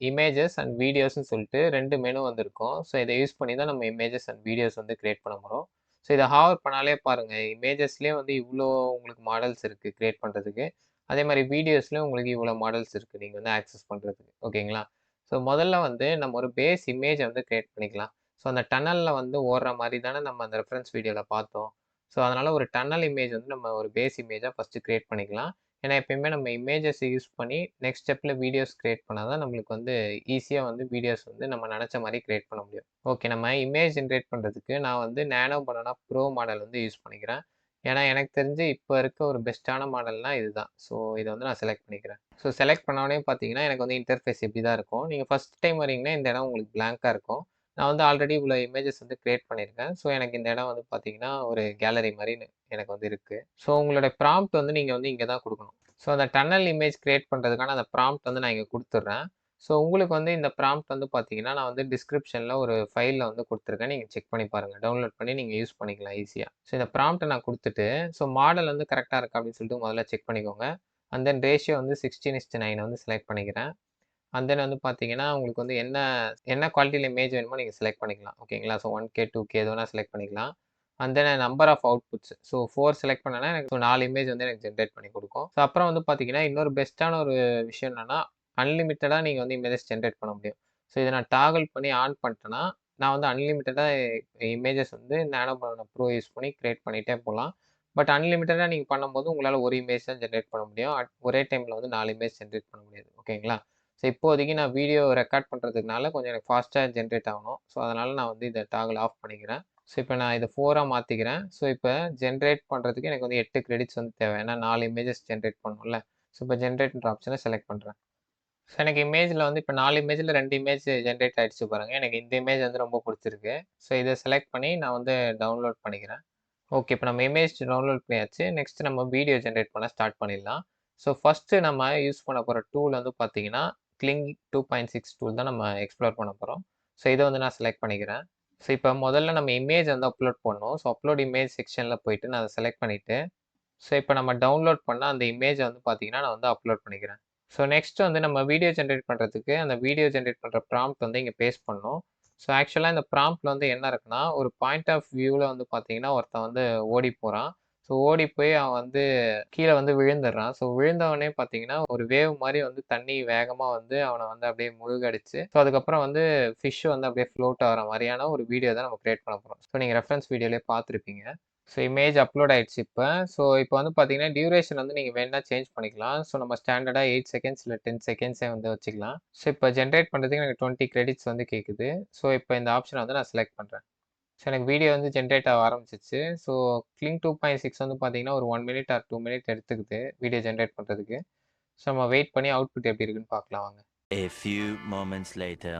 இமேஜஸ் அண்ட் வீடியோஸ்ன்னு சொல்லிட்டு 2 மெனு வந்து இருக்கும். ஸோ இதை யூஸ் பண்ணி தான் நம்ம இமேஜஸ் அண்ட் வீடியோஸ் வந்து கிரியேட் பண்ண போகிறோம். ஸோ இதை ஹாவர் பண்ணாலே பாருங்கள், இமேஜஸ்லேயே வந்து இவ்வளோ உங்களுக்கு மாடல்ஸ் இருக்குது கிரியேட் பண்ணுறதுக்கு. அதே மாதிரி வீடியோஸ்லேயும் உங்களுக்கு இவ்வளோ மாடல்ஸ் இருக்குது நீங்கள் வந்து ஆக்சஸ் பண்ணுறதுக்கு. ஓகேங்களா? ஸோ முதல்ல வந்து நம்ம ஒரு பேஸ் இமேஜை வந்து கிரியேட் பண்ணிக்கலாம். ஸோ அந்த டனலில் வந்து ஓடுற மாதிரி தானே நம்ம அந்த ரெஃபரன்ஸ் வீடியோவில் பார்த்தோம். ஸோ அதனால் ஒரு டனல் இமேஜ் வந்து நம்ம ஒரு பேஸ் இமேஜாக ஃபஸ்ட்டு கிரியேட் பண்ணிக்கலாம். ஏன்னா எப்பயுமே நம்ம இமேஜஸ் யூஸ் பண்ணி நெக்ஸ்ட் ஸ்டெப்பில் வீடியோஸ் கிரியேட் பண்ணால் தான் நம்மளுக்கு வந்து ஈஸியாக வந்து வீடியோஸ் வந்து நம்ம நினச்ச மாதிரி கிரியேட் பண்ண முடியும். ஓகே, நம்ம இமேஜ் ஜென்ரேட் பண்ணுறதுக்கு நான் வந்து நானோ பனானா ப்ரோ மாடல் வந்து யூஸ் பண்ணிக்கிறேன். ஏன்னா எனக்கு தெரிஞ்சு இப்போ இருக்க ஒரு பெஸ்ட்டான மாடல்னால் இதுதான். ஸோ இதை வந்து நான் செலக்ட் பண்ணிக்கிறேன். ஸோ செலக்ட் பண்ணோடனே பார்த்தீங்கன்னா எனக்கு வந்து இன்டர்ஃபேஸ் இப்படி தான் இருக்கும். நீங்கள் ஃபஸ்ட் டைம் வரீங்கன்னா இந்த இடம் உங்களுக்கு பிளாங்காக இருக்கும். நான் வந்து ஆல்ரெடி இவ்வளோ இமேஜஸ் வந்து கிரியேட் பண்ணியிருக்கேன். ஸோ எனக்கு இந்த இடம் வந்து பார்த்தீங்கன்னா ஒரு கேலரி மாதிரி எனக்கு வந்து இருக்குது. ஸோ உங்களோட ப்ராம்ப்ட் வந்து நீங்கள் வந்து இங்கே தான் கொடுக்கணும். ஸோ அந்த டனல் இமேஜ் கிரியேட் பண்ணுறதுக்கான அந்த ப்ராம்ப்ட் வந்து நான் இங்கே கொடுத்துட்றேன். ஸோ உங்களுக்கு வந்து இந்த ப்ராம்ப்ட் வந்து பார்த்தீங்கன்னா நான் வந்து டிஸ்கிரிப்ஷனில் ஒரு ஃபைலில் வந்து கொடுத்துருக்கேன். நீங்கள் செக் பண்ணி பாருங்கள். டவுன்லோட் பண்ணி நீங்கள் யூஸ் பண்ணிக்கலாம் ஈஸியாக. ஸோ இந்த ப்ராம்ப்ட்டை நான் கொடுத்துட்டு ஸோ மாடல் வந்து கரெக்டாக இருக்கா அப்படின்னு சொல்லிட்டு முதல்ல செக் பண்ணிக்கோங்க. அண்ட் தென் ரேஷியோ வந்து 16:9 வந்து செலக்ட் பண்ணிக்கிறேன். அண்ட் தென் வந்து பார்த்தீங்கன்னா உங்களுக்கு வந்து என்ன குவாலிட்டியில் இமேஜ் வேணுமோ நீங்கள் செலக்ட் பண்ணிக்கலாம். ஓகேங்களா? ஸோ 1K 2K எது வேணால் செலக்ட் பண்ணிக்கலாம். And then number of outputs so 4 select பண்ணேன்னா எனக்கு 4 இமேஜ் வந்து எனக்கு ஜென்ரேட் பண்ணி கொடுக்கும். ஸோ அப்புறம் வந்து பார்த்தீங்கன்னா இன்னொரு பெஸ்ட்டான ஒரு விஷயம் என்னென்னா அன்லிமிட்டடாக நீங்கள் வந்து இமேஜஸ் ஜென்ரேட் பண்ண முடியும். ஸோ இதை நான் டாகல் பண்ணி ஆன் பண்ணிட்டேன்னா நான் வந்து அன்லிமிட்டடாக இமேஜஸ் வந்து நானோ பனானா ப்ரோ யூஸ் பண்ணி கிரியேட் பண்ணிகிட்டே போகலாம். பட் அன்லிமிட்டடாக நீங்கள் பண்ணும்போது உங்களால் ஒரு இமேஜ் தான் ஜென்ரேட் பண்ண முடியும். ஒரே டைமில் வந்து 4 இமேஜ் ஜென்ரேட் பண்ண முடியாது. ஓகேங்களா? ஸோ இப்போதைக்கு நான் வீடியோ ரெக்கார்ட் பண்ணுறதுனால கொஞ்சம் எனக்கு ஃபாஸ்ட்டாக ஜென்ரேட் ஆகணும். ஸோ அதனால் நான் வந்து இதை டாகல் ஆஃப் பண்ணிக்கிறேன். ஸோ இப்போ நான் இதை 4ஆக மாற்றிக்கிறேன். ஸோ இப்போ ஜென்ரேட் பண்ணுறதுக்கு எனக்கு வந்து 8 கிரெடிட்ஸ் வந்து தேவை. ஏன்னா 4 இமேஜஸ் ஜென்ரேட் பண்ணணும்ல. ஸோ இப்போ ஜென்ரேட்ன்ற ஆப்ஷனை செலக்ட் பண்ணுறேன். ஸோ எனக்கு இமேஜில் வந்து இப்போ 4 இமேஜில் 2 இமேஜ் ஜென்ரேட் ஆகிடுச்சு பாருங்கள். எனக்கு இந்த இமேஜ் வந்து ரொம்ப பிடிச்சிருக்கு. ஸோ இதை செலக்ட் பண்ணி நான் வந்து டவுன்லோட் பண்ணிக்கிறேன். ஓகே, இப்போ நம்ம இமேஜ் டவுன்லோட் பண்ணியாச்சு. நெக்ஸ்ட் நம்ம வீடியோ ஜென்ரேட் பண்ண ஸ்டார்ட் பண்ணிடலாம். ஸோ ஃபஸ்ட்டு நம்ம யூஸ் பண்ண போகிற டூல் வந்து பார்த்தீங்கன்னா Kling 2.6 டூல் தான் நம்ம எக்ஸ்ப்ளோர் பண்ண போகிறோம். ஸோ இதை வந்து நான் செலக்ட் பண்ணிக்கிறேன். ஸோ இப்போ முதல்ல நம்ம இமேஜ் வந்து அப்லோட் பண்ணணும். ஸோ அப்லோட் இமேஜ் செக்ஷனில் போயிட்டு நான் அதை செலக்ட் பண்ணிவிட்டு ஸோ இப்போ நம்ம டவுன்லோட் பண்ண அந்த இமேஜை வந்து பார்த்தீங்கன்னா நான் வந்து அப்லோட் பண்ணிக்கிறேன். ஸோ நெக்ஸ்ட் வந்து நம்ம வீடியோ ஜென்ரேட் பண்ணுறதுக்கு அந்த வீடியோ ஜென்ரேட் பண்ணுற ப்ராம்ப்ட் வந்து இங்கே பேஸ்ட் பண்ணணும். ஸோ ஆக்சுவலாக இந்த ப்ராம்ப்டில் வந்து என்ன இருக்குன்னா ஒரு பாயிண்ட் ஆஃப் வியூவில் வந்து பார்த்தீங்கன்னா ஒருத்தன் வந்து ஓடி போகிறான். ஸோ ஓடி போய் அவன் வந்து கீழே வந்து விழுந்துடுறான். ஸோ விழுந்தவனே பார்த்தீங்கன்னா ஒரு வேவ் மாதிரி வந்து தண்ணி வேகமாக வந்து அவனை வந்து அப்படியே முழுகடிச்சு ஸோ அதுக்கப்புறம் வந்து ஃபிஷ் வந்து அப்படியே ஃப்ளோட் ஆகிற மாதிரியான ஒரு வீடியோ தான் நம்ம கிரியேட் பண்ண போகிறோம். ஸோ நீங்கள் ரெஃபரன்ஸ் வீடியோலேயே பார்த்துருப்பீங்க. ஸோ இமேஜ் அப்லோட் ஆகிடுச்சு இப்போ. ஸோ இப்போ வந்து பார்த்தீங்கன்னா டியூரேஷன் வந்து நீங்கள் வேணால் சேஞ்ச் பண்ணிக்கலாம். ஸோ நம்ம ஸ்டாண்டர்டாக 8 செகண்ட்ஸ் இல்லை 10 செகண்ட்ஸே வந்து வச்சுக்கலாம். ஸோ இப்போ ஜென்ரேட் பண்ணுறதுக்கு எனக்கு 20 கிரெடிட்ஸ் வந்து கேட்குது. ஸோ இப்போ இந்த ஆப்ஷனை வந்து நான் செலக்ட் பண்ணுறேன். ஸோ எனக்கு வீடியோ வந்து ஜென்ரேட் ஆக ஆரம்பிச்சிச்சு. ஸோ Kling 2.6 வந்து பார்த்தீங்கன்னா ஒரு 1 மினிட் ஆர் 2 மினிட் எடுத்துக்குது வீடியோ ஜென்ரேட் பண்ணுறதுக்கு. ஸோ நம்ம வெயிட் பண்ணி அவுட்புட் எப்படி இருக்குன்னு பார்க்கலாம் வாங்க. A few moments later.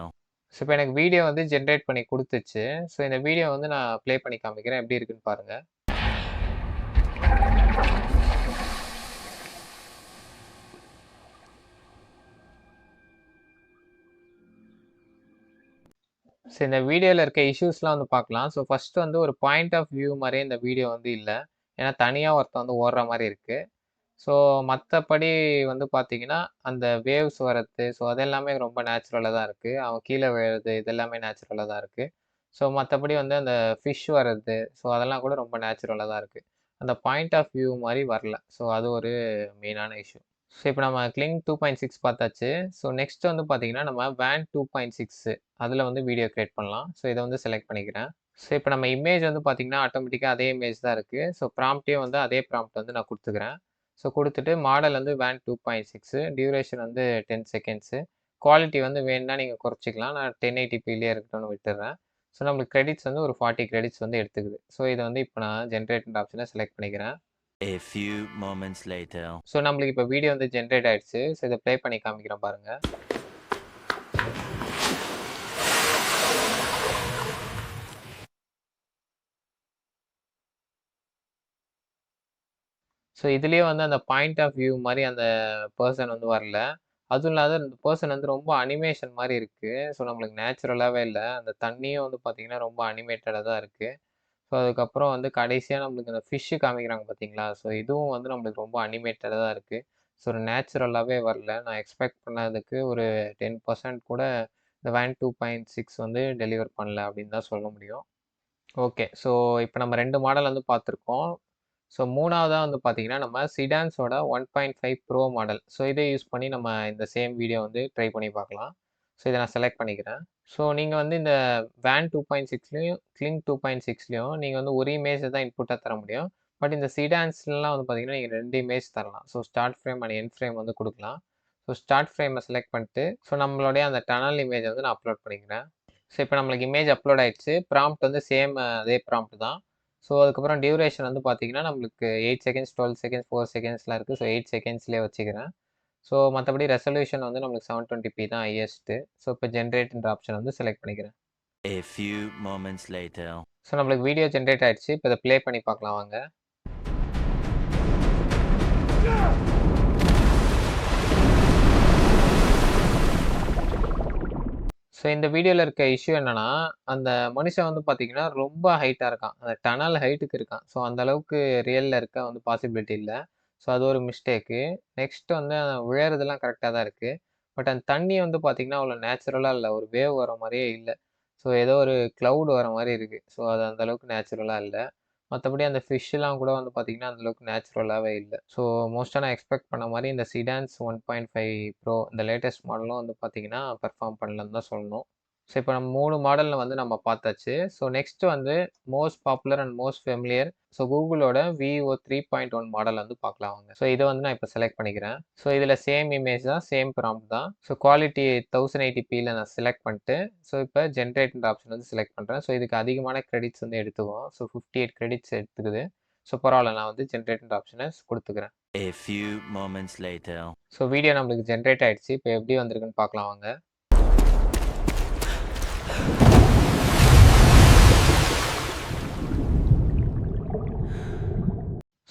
So இப்போ எனக்கு வீடியோ வந்து ஜென்ரேட் பண்ணி கொடுத்துச்சு. ஸோ இந்த வீடியோ வந்து நான் ப்ளே பண்ணி காமிக்கிறேன் எப்படி இருக்குன்னு பாருங்கள். ஸோ இந்த வீடியோவில் இருக்க இஷ்யூஸ்லாம் வந்து பார்க்கலாம். ஸோ ஃபஸ்ட்டு வந்து ஒரு பாயிண்ட் ஆஃப் வியூ மாதிரியே இந்த வீடியோ வந்து இல்லை. ஏன்னா தனியாக ஒருத்தன் வந்து ஓடுற மாதிரி இருக்குது. ஸோ மற்றபடி வந்து பார்த்தீங்கன்னா அந்த வேவ்ஸ் வரது ஸோ அதெல்லாமே ரொம்ப நேச்சுரலாக தான் இருக்குது. அவன் கீழே விழுறது இதெல்லாமே நேச்சுரலாக தான் இருக்குது. ஸோ மற்றபடி வந்து அந்த ஃபிஷ் வர்றது ஸோ அதெல்லாம் கூட ரொம்ப நேச்சுரலாக தான் இருக்குது. அந்த பாயிண்ட் ஆஃப் வியூ மாதிரி வரல. ஸோ அது ஒரு மெயினான இஷ்யூ. ஸோ இப்போ நம்ம Kling 2.6 பார்த்தாச்சு. ஸோ நெக்ஸ்ட் வந்து பார்த்தீங்கன்னா நம்ம WAN 2.6 அதில் வந்து வீடியோ கிரியேட் பண்ணலாம். ஸோ இதை வந்து செலக்ட் பண்ணிக்கிறேன். ஸோ இப்போ நம்ம இமேஜ் வந்து பார்த்தீங்கன்னா ஆட்டோமேட்டிக்காக அதே இமேஜ் தான் இருக்குது. ஸோ ப்ராம்ப்டே வந்து அதே ப்ராம்ப்ட் வந்து நான் கொடுத்துக்கிறேன். ஸோ கொடுத்துட்டு மாடல் வந்து WAN 2.6 டியூரேஷன் வந்து 10 செகண்ட்ஸு. குவாலிட்டி வந்து வேணுன்னா நீங்கள் குறைச்சிக்கலாம். நான் 1080pலேயே இருக்கட்டும்னு விட்டுறேன். ஸோ நம்மளுக்கு கிரெடிட்ஸ் வந்து ஒரு 40 கிரெடிட்ஸ் வந்து எடுத்துக்குது. ஸோ இதை வந்து இப்போ நான் ஜென்ரேட்ன்ற ஆப்ஷனை செலக்ட் பண்ணிக்கிறேன். A few moments later. So நம்மளுக்கு இப்போ வீடியோ வந்து ஜென்ரேட் ஆகிடுச்சு. ஸோ இதை ப்ளே பண்ணி காமிக்கிறேன் பாருங்கள். ஸோ இதுலேயே வந்து அந்த பாயிண்ட் ஆஃப் வியூ மாதிரி அந்த பர்சன் வந்து வரல. அதுவும் இல்லாத இந்த பர்சன் வந்து ரொம்ப அனிமேஷன் மாதிரி இருக்குது. ஸோ நம்மளுக்கு நேச்சுரலாகவே இல்லை. அந்த தண்ணியும் வந்து பார்த்திங்கன்னா ரொம்ப அனிமேட்டடாக தான் இருக்குது. ஸோ அதுக்கப்புறம் வந்து கடைசியாக நம்மளுக்கு அந்த ஃபிஷ்ஷு காமிக்கிறாங்க பார்த்தீங்களா? ஸோ இதுவும் வந்து நம்மளுக்கு ரொம்ப அனிமேட்டடாக தான் இருக்குது. ஸோ ஒரு நேச்சுரலாகவே வரல. நான் எக்ஸ்பெக்ட் பண்ணதுக்கு ஒரு 10% கூட இந்த வேன் 2.6 வந்து டெலிவர் பண்ணல அப்படின்னு தான் சொல்ல முடியும். ஓகே. ஸோ இப்போ நம்ம 2 மாடல் வந்து பார்த்துருக்கோம். ஸோ 3வதா வந்து பார்த்தீங்கன்னா, நம்ம சிடான்ஸோட 1.5 ப்ரோ மாடல். ஸோ இதை யூஸ் பண்ணி நம்ம இந்த சேம் வீடியோ வந்து ட்ரை பண்ணி பார்க்கலாம். ஸோ இதை நான் செலக்ட் பண்ணிக்கிறேன். ஸோ நீங்கள் வந்து இந்த வேன் 2.6லையும் கிளிங் 2.6லையும் நீங்கள் வந்து ஒரு இமேஜை தான் இன்புட்டாக தர முடியும். பட் இந்த சிடான்ஸ்லாம் வந்து பார்த்தீங்கன்னா, நீங்கள் 2 இமேஜ் தரலாம். So start frame and end frame வந்து கொடுக்கலாம். ஸோ ஸ்டார்ட் ஃப்ரேமை செலக்ட் பண்ணிட்டு, ஸோ நம்மளுடைய அந்த டனல் இமேஜை வந்து நான் அப்லோட் பண்ணிக்கிறேன். ஸோ இப்போ நம்மளுக்கு இமேஜ் அப்லோட் ஆயிடுச்சு. ப்ராம்ப்ட் வந்து சேம் அதே ப்ராம்ப்ட் தான். ஸோ அதுக்கப்புறம் டியூரேஷன் வந்து பார்த்தீங்கன்னா, நம்மளுக்கு 8 செகண்ட்ஸ், 12 செகண்ட்ஸ், 4 செகண்ட்ஸ்லாம் இருக்குது. ஸோ 8 செகண்ட்ஸ்லேயே வச்சுக்கிறேன். ஸோ மற்றபடி ரெசல்யூஷன் வந்து நம்மளுக்கு 720p தான் ஹையஸ்ட்டு. ஸோ இப்போ ஜென்ரேட்ன்ற ஆப்ஷன் வந்து செலக்ட் பண்ணிக்கிறேன். A few moments later. So நம்மளுக்கு வீடியோ ஜென்ரேட் ஆயிடுச்சு. இப்போ இதை ப்ளே பண்ணி பார்க்கலாம் வாங்க. ஸோ இந்த வீடியோவில் இருக்க இஷ்யூ என்னன்னா, அந்த மனுஷன் வந்து பார்த்தீங்கன்னா ரொம்ப ஹைட்டாக இருக்கான். அந்த டனல் ஹைட்டுக்கு இருக்கான். ஸோ அந்த அளவுக்கு ரியலில் இருக்க வந்து பாசிபிலிட்டி இல்லை. ஸோ அது ஒரு மிஸ்டேக்கு. நெக்ஸ்ட் வந்து விழறதுலாம் கரெக்டாக தான் இருக்குது. பட் அந்த தண்ணி வந்து பார்த்தீங்கன்னா அவ்வளோ நேச்சுரலாக இல்லை. ஒரு வேவ் வர மாதிரியே இல்லை. ஸோ ஏதோ ஒரு க்ளவுட் வர மாதிரி இருக்குது. ஸோ அது அந்த அளவுக்கு நேச்சுரலாக இல்லை. மற்றபடி அந்த ஃபிஷ்ஷெலாம் கூட வந்து பார்த்தீங்கன்னா அந்தளவுக்கு நேச்சுரலாகவே இல்லை. ஸோ மோஸ்ட்டாக நான் எக்ஸ்பெக்ட் பண்ண மாதிரி இந்த சிடான்ஸ் 1.5 ப்ரோ இந்த லேட்டஸ்ட் மாடலும் வந்து பார்த்தீங்கன்னா பெர்ஃபார்ம் பண்ணலன்னு தான் சொல்லணும். ஸோ இப்போ நம்ம 3 மாடலில் வந்து நம்ம பார்த்தாச்சு. ஸோ நெக்ஸ்ட் வந்து most popular and most familiar so கூகுளோட விவோ 3.1 மாடல் வந்து பார்க்கலாம் வாங்க. ஸோ இதை வந்து நான் இப்போ செலக்ட் பண்ணிக்கிறேன். ஸோ இதில் சேம் இமேஜ் தான், சேம் ப்ராம்ப்ட் தான். ஸோ குவாலிட்டி 1080pயில் நான் செலக்ட் பண்ணிட்டு, ஸோ இப்போ ஜென்ரேட்ன்ற ஆப்ஷன் வந்து செலக்ட் பண்ணுறேன். ஸோ இதுக்கு அதிகமான கிரெடிட்ஸ் வந்து எடுத்துக்குவோம். ஸோ 58 கிரெடிட்ஸ் எடுத்துக்குது. ஸோ பரவாயில்ல, நான் வந்து ஜென்ரேட்ன்ற ஆப்ஷனை கொடுத்துக்கிறேன். A few moments later. So video நம்மளுக்கு ஜென்ரேட் ஆயிடுச்சு. இப்போ எப்படி வந்திருக்குன்னு பார்க்கலாம் வாங்க.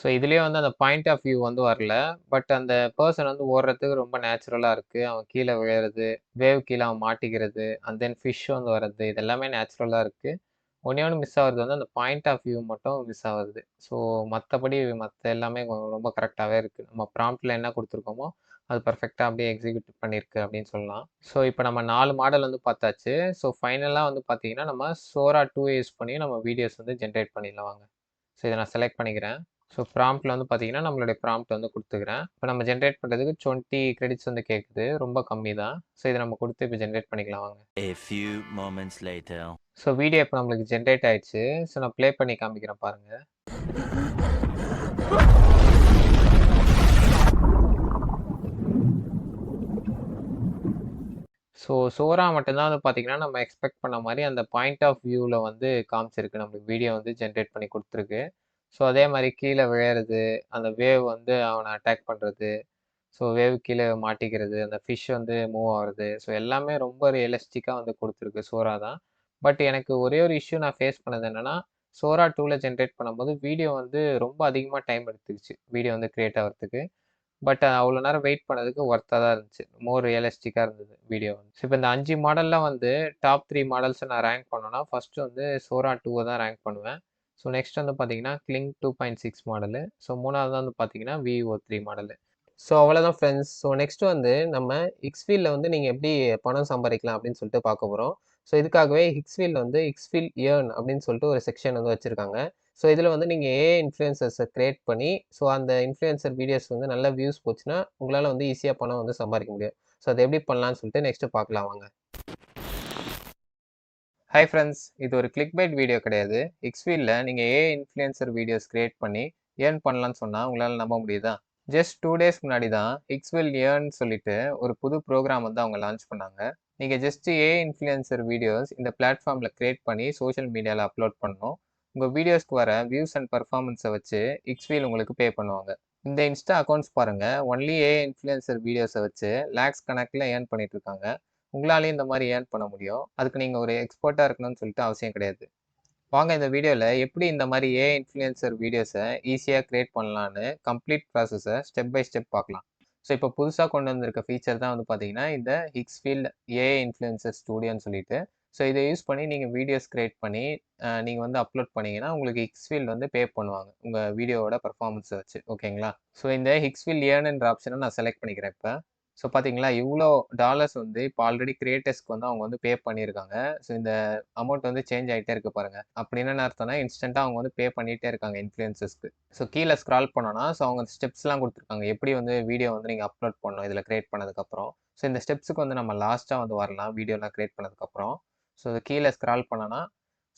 ஸோ இதுலேயே வந்து அந்த பாயிண்ட் ஆஃப் வியூ வந்து வரல. பட் அந்த பர்சன் வந்து ஓடுறதுக்கு ரொம்ப நேச்சுரலாக இருக்குது. அவன் கீழே விழுறது, வேவ் கீழே அவன் மாட்டிக்கிறது, அண்ட் தென் ஃபிஷ் வந்து வர்றது, இது எல்லாமே நேச்சுரலாக இருக்குது. ஒன்றே ஒன்று மிஸ் ஆகுறது வந்து அந்த பாயிண்ட் ஆஃப் வியூ மட்டும் மிஸ் ஆகுது. ஸோ மற்றபடி மற்ற எல்லாமே ரொம்ப கரெக்டாகவே இருக்குது. நம்ம ப்ராம்ப்டில் என்ன கொடுத்துருக்கோமோ அது பர்ஃபெக்டாக அப்படியே எக்ஸிக்யூட் பண்ணியிருக்கு அப்படின்னு சொல்லலாம். ஸோ இப்போ நம்ம 4 மாடல் வந்து பார்த்தாச்சு. ஸோ ஃபைனலாக வந்து பார்த்தீங்கன்னா நம்ம சோரா 2 யூஸ் பண்ணி நம்ம வீடியோஸ் வந்து ஜென்ரேட் பண்ணிடலாம் வாங்க. ஸோ இதை நான் செலக்ட் பண்ணிக்கிறேன். ஸோ ப்ராம்ப்டில் வந்து பார்த்தீங்கன்னா நம்மளுடைய ப்ராம்ப்ட் வந்து கொடுத்துக்கிறேன். இப்போ நம்ம ஜென்ரேட் பண்ணுறதுக்கு 20 கிரெடிட்ஸ் வந்து கேட்குது. ரொம்ப கம்மி தான். ஸோ இதை நம்ம கொடுத்து இப்போ ஜென்ரேட் பண்ணிக்கலாம் வாங்க. A few moments later. So video இப்போ நம்மளுக்கு ஜென்ரேட் ஆயிடுச்சு. ஸோ நான் ப்ளே பண்ணி காமிக்கிறேன் பாருங்கள். ஸோ சோரா மட்டும்தான் வந்து பார்த்தீங்கன்னா நம்ம எக்ஸ்பெக்ட் பண்ண மாதிரி அந்த பாயிண்ட் ஆஃப் வியூவில் வந்து காமிச்சிருக்கு. நம்மளுக்கு வீடியோ வந்து ஜென்ரேட் பண்ணி கொடுத்துருக்கு. ஸோ அதே மாதிரி கீழே விழுறது, அந்த வேவ் வந்து அவனை அட்டாக் பண்ணுறது, ஸோ வேவ் கீழே மாட்டிக்கிறது, அந்த ஃபிஷ் வந்து மூவ் ஆகுறது, ஸோ எல்லாமே ரொம்ப ரியலிஸ்டிக்காக வந்து கொடுத்துருக்கு சோரா தான். பட் எனக்கு ஒரே ஒரு இஷ்யூ நான் ஃபேஸ் பண்ணது என்னென்னா, சோரா 2ல் ஜென்ரேட் பண்ணும்போது வீடியோ வந்து ரொம்ப அதிகமாக டைம் எடுத்துக்கிச்சு வீடியோ வந்து க்ரியேட் ஆகிறதுக்கு. பட் அவ்வளோ நேரம் வெயிட் பண்ணதுக்கு ஒர்த்தாக தான் இருந்துச்சு. மோர் ரியலிஸ்டிக்காக இருந்தது வீடியோ வந்து. ஸோ இப்போ இந்த 5 மாடலில் வந்து டாப் 3 மாடல்ஸை நான் ரேங்க் பண்ணோன்னா ஃபஸ்ட்டு வந்து சோரா 2 தான் ரேங்க் பண்ணுவேன். ஸோ நெக்ஸ்ட் வந்து பார்த்தீங்கன்னா கிளிங் 2.6 மாடலு. ஸோ 3வது வந்து பார்த்தீங்கன்னா விவோ 3 மாடலு. ஸோ அவ்வளோதான் ஃப்ரெண்ட்ஸ். ஸோ நெக்ஸ்ட் வந்து நம்ம எக்ஸ்ஃபீல்டில் வந்து நீங்கள் எப்படி பணம் சம்பாதிக்கலாம் அப்படின்னு சொல்லிட்டு பார்க்க போகிறோம். ஸோ இதுக்காகவே எக்ஸ்ஃபீல்டில் வந்து எக்ஸ்ஃபீல்ட் ஏர்ன் அப்படின்னு சொல்லிட்டு ஒரு செக்ஷன் வந்து வச்சுருக்காங்க. ஸோ இதில் வந்து நீங்கள் இன்ஃப்ளூயன்சர்ஸை க்ரியேட் பண்ணி, ஸோ அந்த இன்ஃப்ளூயன்சர் வீடியோஸ் வந்து நல்ல வியூஸ் போச்சுன்னா உங்களால் வந்து ஈஸியாக பணம் வந்து சம்பாதிக்க முடியும். ஸோ அதை எப்படி பண்ணலான்னு சொல்லிட்டு நெக்ஸ்ட்டு பார்க்கலாம் வாங்க. ஹாய் ஃப்ரெண்ட்ஸ், இது ஒரு கிளிக் பைட் வீடியோ கிடையாது. எக்ஸ்ஃபீல்டில் நீங்கள் இன்ஃப்ளூயன்சர் வீடியோஸ் க்ரியேட் பண்ணி ஏர்ன் பண்ணலான்னு சொன்னால் உங்களால் நம்ப முடியுதா? ஜஸ்ட் 2 days முன்னாடி தான் எக்ஸ்ஃபீல்ட் ஏர்ன் சொல்லிட்டு ஒரு புது ப்ரோக்ராம் வந்து அவங்க லான்ச் பண்ணாங்க. நீங்கள் ஜஸ்ட்டு இன்ஃப்ளூயன்சர் வீடியோஸ் இந்த பிளாட்ஃபார்மில் க்ரியேட் பண்ணி சோஷியல் மீடியாவில் அப்லோட் பண்ணணும். உங்கள் வீடியோஸ்க்கு வர வியூஸ் அண்ட் பர்ஃபார்மன்ஸை வச்சு எக்ஸ்ஃபீல்ட் உங்களுக்கு பே பண்ணுவாங்க. இந்த இன்ஸ்டா அக்கௌண்ட்ஸ் பாருங்கள், ஒன்லி இன்ஃப்ளூயன்சர் வீடியோஸை வச்சு லேக்ஸ் கணக்கில் ஏர்ன் பண்ணிட்டு இருக்காங்க. உங்களாலேயும் இந்த மாதிரி ஏர்ன் பண்ண முடியும். அதுக்கு நீங்கள் ஒரு எக்ஸ்பர்ட்டாக இருக்கணும்னு சொல்லிட்டு அவசியம் கிடையாது. வாங்க இந்த வீடியோல எப்படி இந்த மாதிரி ஏஐ இன்ஃப்ளூயன்சர் வீடியோஸை ஈஸியாக கிரியேட் பண்ணலான்னு கம்ப்ளீட் ப்ராசஸை ஸ்டெப் பை ஸ்டெப் பார்க்கலாம். ஸோ இப்போ புதுசாக கொண்டு வந்திருக்க ஃபீச்சர் தான் வந்து பார்த்தீங்கன்னா இந்த ஹிக்ஸ்ஃபீல்ட் ஏஐ இன்ஃப்ளூயன்சர் ஸ்டூடியோன்னு சொல்லிட்டு. ஸோ இதை யூஸ் பண்ணி நீங்கள் வீடியோஸ் கிரியேட் பண்ணி நீங்கள் வந்து அப்லோட் பண்ணீங்கன்னா உங்களுக்கு ஹிக்ஸ்ஃபீல்ட் வந்து பே பண்ணுவாங்க உங்கள் வீடியோவோட பர்ஃபார்மன்ஸை வச்சு. ஓகேங்களா? ஸோ இந்த ஹிக்ஸ்ஃபீல்ட் ஏர்ன்ன்ற ஆப்ஷனை நான் செலக்ட் பண்ணிக்கிறேன் இப்போ. ஸோ பார்த்தீங்களா இவ்வளோ டாலர்ஸ் வந்து இப்போ ஆல்ரெடி கிரியேட்டர்ஸ்க்கு வந்து அவங்க வந்து பே பண்ணியிருக்காங்க. ஸோ இந்த அமௌண்ட் வந்து சேஞ்ச் ஆகிட்டே இருக்கு பாருங்க. அப்படின்னு என்ன அர்த்தம்னா இன்ஸ்டன்ட்டாக அவங்க வந்து பே பண்ணிகிட்டே இருக்காங்க இன்ஃப்ளூயன்சஸ்க்கு. ஸோ கீழே ஸ்க்ரால் பண்ணோன்னா ஸோ அவங்க ஸ்டெப்ஸ்லாம் கொடுத்துருக்காங்க எப்படி வந்து வீடியோ வந்து நீங்கள் அப்லோட் பண்ணணும் இதில் கிரியேட் பண்ணதுக்கப்புறம். ஸோ இந்த ஸ்டெப்ஸுக்கு வந்து நம்ம லாஸ்ட்டாக வந்து வரலாம் வீடியோலாம் கிரியேட் பண்ணதுக்கப்புறம். ஸோ இது கீழே ஸ்க்ரால் பண்ணோன்னா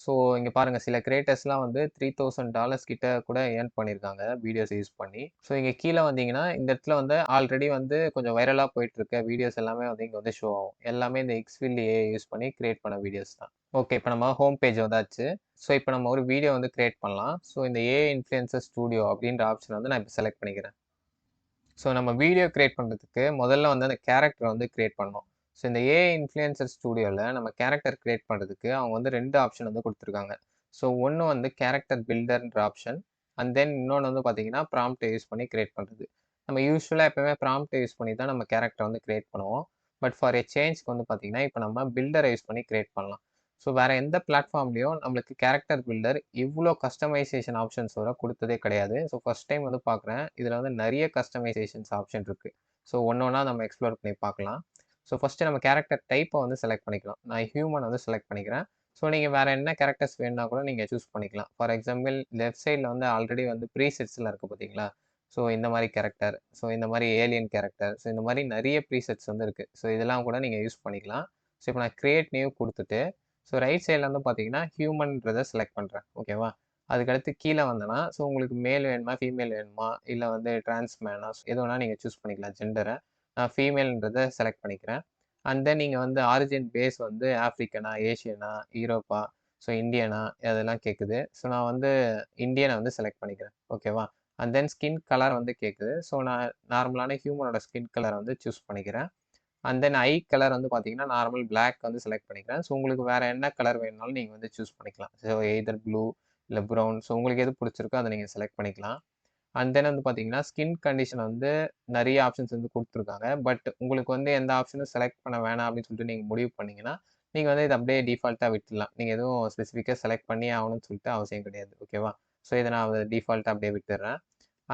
ஸோ இங்கே பாருங்கள் சில கிரியேட்டர்ஸ்லாம் வந்து $3000 கிட்ட கூட ஏர்ன் பண்ணியிருக்காங்க வீடியோஸ் யூஸ் பண்ணி. ஸோ இங்கே கீழே வந்தீங்கன்னா இந்த இடத்துல வந்து ஆல்ரெடி வந்து கொஞ்சம் வைரலாக போயிட்டு இருக்க வீடியோஸ் எல்லாமே வந்து இங்கே வந்து ஷோ ஆகும். எல்லாமே இந்த ஹிக்ஸ்ஃபீல்ட் ஏஐ யூஸ் பண்ணி கிரியேட் பண்ண வீடியோஸ் தான். ஓகே, இப்போ நம்ம ஹோம் பேஜ் வந்தாச்சு. ஸோ இப்போ நம்ம ஒரு வீடியோ வந்து கிரியேட் பண்ணலாம். ஸோ இந்த ஏஐ இன்ஃப்ளூயன்சர் ஸ்டூடியோ அப்படின்ற ஆப்ஷன் வந்து நான் இப்போ செலக்ட் பண்ணிக்கிறேன். ஸோ நம்ம வீடியோ கிரியேட் பண்ணுறதுக்கு முதல்ல வந்து அந்த கேரக்டரை வந்து கிரியேட் பண்ணணும். ஸோ இந்த ஏஐ இன்ஃப்ளூயன்சர் ஸ்டூடியோவில் நம்ம கேரக்டர் கிரியேட் பண்ணுறதுக்கு அவங்க வந்து 2 ஆப்ஷன் வந்து கொடுத்துருக்காங்க. ஸோ ஒன்று வந்து கேரக்டர் பில்டர்ன்ற ஆப்ஷன், அண்ட் தென் இன்னொன்று வந்து பார்த்தீங்கன்னா ப்ராம்ப்டை யூஸ் பண்ணி கிரியேட் பண்ணுறது. நம்ம யூஸ்வலாக எப்போவுமே ப்ராம்ப்டை யூஸ் பண்ணி தான் நம்ம கேரக்டரை வந்து கிரியேட் பண்ணுவோம். பட் ஃபார் ஏ சேஞ்ச்க்கு வந்து பார்த்தீங்கன்னா இப்போ நம்ம பில்டரை யூஸ் பண்ணி கிரியேட் பண்ணலாம். ஸோ வேறு எந்த பிளாட்ஃபார்ம்லேயும் நம்மளுக்கு கேரக்டர் பில்டர் இவ்வளோ கஸ்டமைசேஷன் ஆப்ஷன்ஸோட கொடுத்ததே கிடையாது. ஸோ ஃபஸ்ட் டைம் வந்து பார்க்குறேன். இதில் வந்து நிறைய கஸ்டமைசேஷன்ஸ் ஆப்ஷன் இருக்குது. ஸோ ஒன்று ஒன்றா நம்ம எக்ஸ்ப்ளோர் பண்ணி பார்க்கலாம். ஸோ ஃபஸ்ட்டு நம்ம கேரக்டர் டைப்பை வந்து செலக்ட் பண்ணிக்கலாம். நான் ஹியூமன் வந்து செலக்ட் பண்ணிக்கிறேன். ஸோ நீங்கள் வேறு என்ன கேரக்டர்ஸ் வேணுன்னா கூட நீங்கள் சூஸ் பண்ணிக்கலாம். ஃபார் எக்ஸாம்பிள் லெஃப்ட் சைடில் வந்து ஆல்ரெடி வந்து ப்ரீசெட்ஸ்லாம் இருக்குது பார்த்தீங்களா? ஸோ இந்த மாதிரி கேரக்டர், ஸோ இந்த மாதிரி ஏலியன் கேரக்டர், ஸோ இந்த மாதிரி நிறைய ப்ரீசெட்ஸ் வந்து இருக்குது. ஸோ இதெல்லாம் கூட நீங்கள் யூஸ் பண்ணிக்கலாம். ஸோ இப்போ நான் கிரியேட் நியூ கொடுத்துட்டு ஸோ ரைட் சைடில் வந்து பார்த்தீங்கன்னா ஹியூமன்றதை செலக்ட் பண்ணுறேன். ஓகேவா? அதுக்கடுத்து கீழே வந்தேன்னா ஸோ உங்களுக்கு மேல் வேணுமா ஃபீமேல் வேணுமா இல்லை வந்து டிரான்ஸ்மேனா எது வேணால் நீங்கள் சூஸ் பண்ணிக்கலாம் ஜெண்டரை. நான் ஃபீமேல்ன்றதை செலக்ட் பண்ணிக்கிறேன். அண்ட் தென் நீங்கள் வந்து ஆரிஜின் பேஸ் வந்து ஆஃப்ரிக்கனா, ஏஷியனா, யூரோப்பா, ஸோ இந்தியனா அதெல்லாம் கேட்குது. ஸோ நான் வந்து இந்தியனை வந்து செலக்ட் பண்ணிக்கிறேன். ஓகேவா? அண்ட் தென் ஸ்கின் கலர் வந்து கேட்குது. ஸோ நான் நார்மலான ஹியூமனோட ஸ்கின் கலரை வந்து சூஸ் பண்ணிக்கிறேன். அண்ட் தென் ஐ கலர் வந்து பார்த்தீங்கன்னா நார்மல் பிளாக் வந்து செலக்ட் பண்ணிக்கிறேன். ஸோ உங்களுக்கு வேறு என்ன கலர் வேணுனாலும் நீங்கள் வந்து சூஸ் பண்ணிக்கலாம். ஸோ எய்தர் ப்ளூ இல்லை ப்ரௌன், ஸோ உங்களுக்கு எது பிடிச்சிருக்கோ அதை நீங்கள் செலக்ட் பண்ணிக்கலாம். அண்ட் தென் வந்து பார்த்தீங்கன்னா ஸ்கின் கண்டிஷன் வந்து நிறைய ஆப்ஷன்ஸ் வந்து கொடுத்துருக்காங்க. பட் உங்களுக்கு வந்து எந்த ஆப்ஷனும் செலக்ட் பண்ண வேணாம் அப்படின்னு சொல்லிட்டு நீங்கள் முடிவு பண்ணிங்கன்னா நீங்கள் வந்து இதை அப்படியே டிஃபால்ட்டாக விட்டுடலாம். நீங்கள் எதுவும் ஸ்பெசிஃபிக்காக செலக்ட் பண்ணி ஆகணும்னு சொல்லிட்டு அவசியம் கிடையாது. ஓகேவா? ஸோ இதை நான் டிஃபால்ட்டாக அப்படியே விட்டுடுறேன்.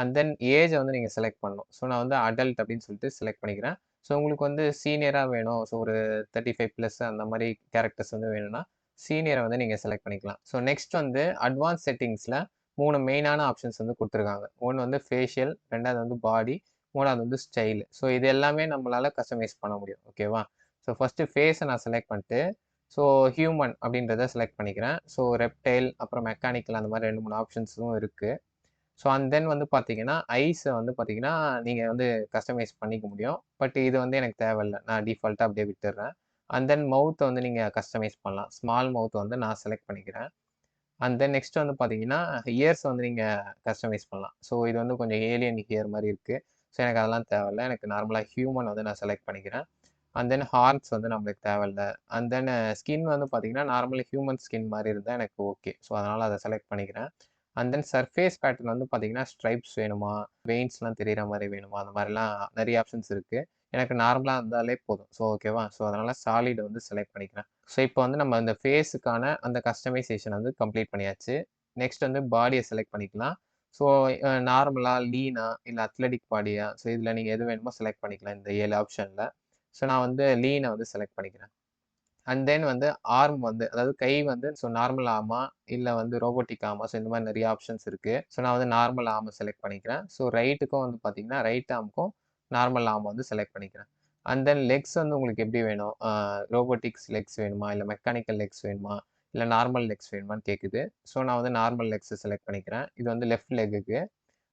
அண்ட் தென் ஏஜை வந்து நீங்கள் செலக்ட் பண்ணணும். ஸோ நான் வந்து அடல்ட் அப்படின்னு சொல்லிட்டு செலக்ட் பண்ணிக்கிறேன். ஸோ உங்களுக்கு வந்து சீனியராக வேணும், ஸோ ஒரு 35+ அந்த மாதிரி கேரக்டர்ஸ் வந்து வேணும்னா சீனியரை வந்து நீங்கள் செலக்ட் பண்ணிக்கலாம். ஸோ நெக்ஸ்ட் வந்து அட்வான்ஸ் செட்டிங்ஸில் 3 மெயினான ஆப்ஷன்ஸ் வந்து கொடுத்துருக்காங்க. ஒன்று வந்து ஃபேஷியல், ரெண்டாவது வந்து பாடி, மூணாவது வந்து ஸ்டைல். ஸோ இது எல்லாமே நம்மளால் கஸ்டமைஸ் பண்ண முடியும். ஓகேவா? ஸோ ஃபஸ்ட்டு ஃபேஸை நான் செலக்ட் பண்ணிட்டு ஸோ ஹியூமன் அப்படின்றத செலக்ட் பண்ணிக்கிறேன். ஸோ ரெப்டைல் அப்புறம் மெக்கானிக்கல் அந்த மாதிரி 2-3 ஆப்ஷன்ஸும் இருக்குது. ஸோ அண்ட் தென் வந்து பார்த்தீங்கன்னா ஐஸை வந்து பார்த்தீங்கன்னா நீங்கள் வந்து கஸ்டமைஸ் பண்ணிக்க முடியும். பட் இது வந்து எனக்கு தேவையில்லை, நான் டிஃபால்ட்டாக அப்படியே விட்டுடுறேன். அண்ட் தென் மவுத்தை வந்து நீங்கள் கஸ்டமைஸ் பண்ணலாம். ஸ்மால் மவுத் வந்து நான் செலக்ட் பண்ணிக்கிறேன். அண்ட் தென் நெக்ஸ்ட் வந்து பார்த்தீங்கன்னா இயர்ஸ் வந்து நீங்கள் கஸ்டமைஸ் பண்ணலாம். ஸோ இது வந்து கொஞ்சம் ஏலியன் இயர் மாதிரி இருக்குது. ஸோ எனக்கு அதெல்லாம் தேவையில்லை. எனக்கு நார்மலாக ஹியூமன் வந்து நான் செலக்ட் பண்ணிக்கிறேன். அண்ட் தென் ஹார்ன்ஸ் வந்து நம்மளுக்கு தேவையில்லை. அண்ட் தென் ஸ்கின் வந்து பார்த்தீங்கன்னா நார்மல் ஹியூமன் ஸ்கின் மாதிரி இருந்தால் எனக்கு ஓகே. ஸோ அதனால் அதை செலக்ட் பண்ணிக்கிறேன். அண்ட் தென் சர்ஃபேஸ் பேட்டர்ன் வந்து பார்த்தீங்கன்னா ஸ்ட்ரைப்ஸ் வேணுமா, வெயின்ஸ்லாம் தெரிகிற மாதிரி வேணுமா, அந்த மாதிரிலாம் நிறைய ஆப்ஷன்ஸ் இருக்குது. எனக்கு நார்மலாக இருந்தாலே போதும். ஸோ ஓகேவா? ஸோ அதனால் சாலிட் வந்து செலக்ட் பண்ணிக்கிறேன். ஸோ இப்போ வந்து நம்ம அந்த ஃபேஸுக்கான அந்த கஸ்டமைசேஷன் வந்து கம்ப்ளீட் பண்ணியாச்சு. நெக்ஸ்ட் வந்து பாடியை செலக்ட் பண்ணிக்கலாம். ஸோ நார்மலாக லீனா இல்லை அத்லெட்டிக் பாடியா, ஸோ இதில் நீங்கள் எது வேணுமோ செலக்ட் பண்ணிக்கலாம் இந்த 7 ஆப்ஷனில். ஸோ நான் வந்து லீனை வந்து செலக்ட் பண்ணிக்கிறேன். அண்ட் தென் வந்து ஆர்ம் வந்து அதாவது கை வந்து ஸோ நார்மல் ஆர்மா இல்லை வந்து ரோபோட்டிக் ஆர்மா, ஸோ இந்த மாதிரி நிறைய ஆப்ஷன்ஸ் இருக்குது. ஸோ நான் வந்து நார்மல் ஆர்மை செலக்ட் பண்ணிக்கிறேன். ஸோ ரைட்டுக்கும் வந்து பார்த்தீங்கன்னா ரைட் ஆர்முக்கும் நார்மல் ஆர்மை வந்து செலக்ட் பண்ணிக்கிறேன். அண்ட் தென் லெக்ஸ் வந்து உங்களுக்கு எப்படி வேணும், ரோபோட்டிக்ஸ் லெக்ஸ் வேணுமா இல்லை மெக்கானிக்கல் லெக்ஸ் வேணுமா இல்லை நார்மல் லெக்ஸ் வேணுமான்னு கேட்குது. ஸோ நான் வந்து நார்மல் லெக்ஸை செலக்ட் பண்ணிக்கிறேன். இது வந்து லெஃப்ட் லெக்குக்கு.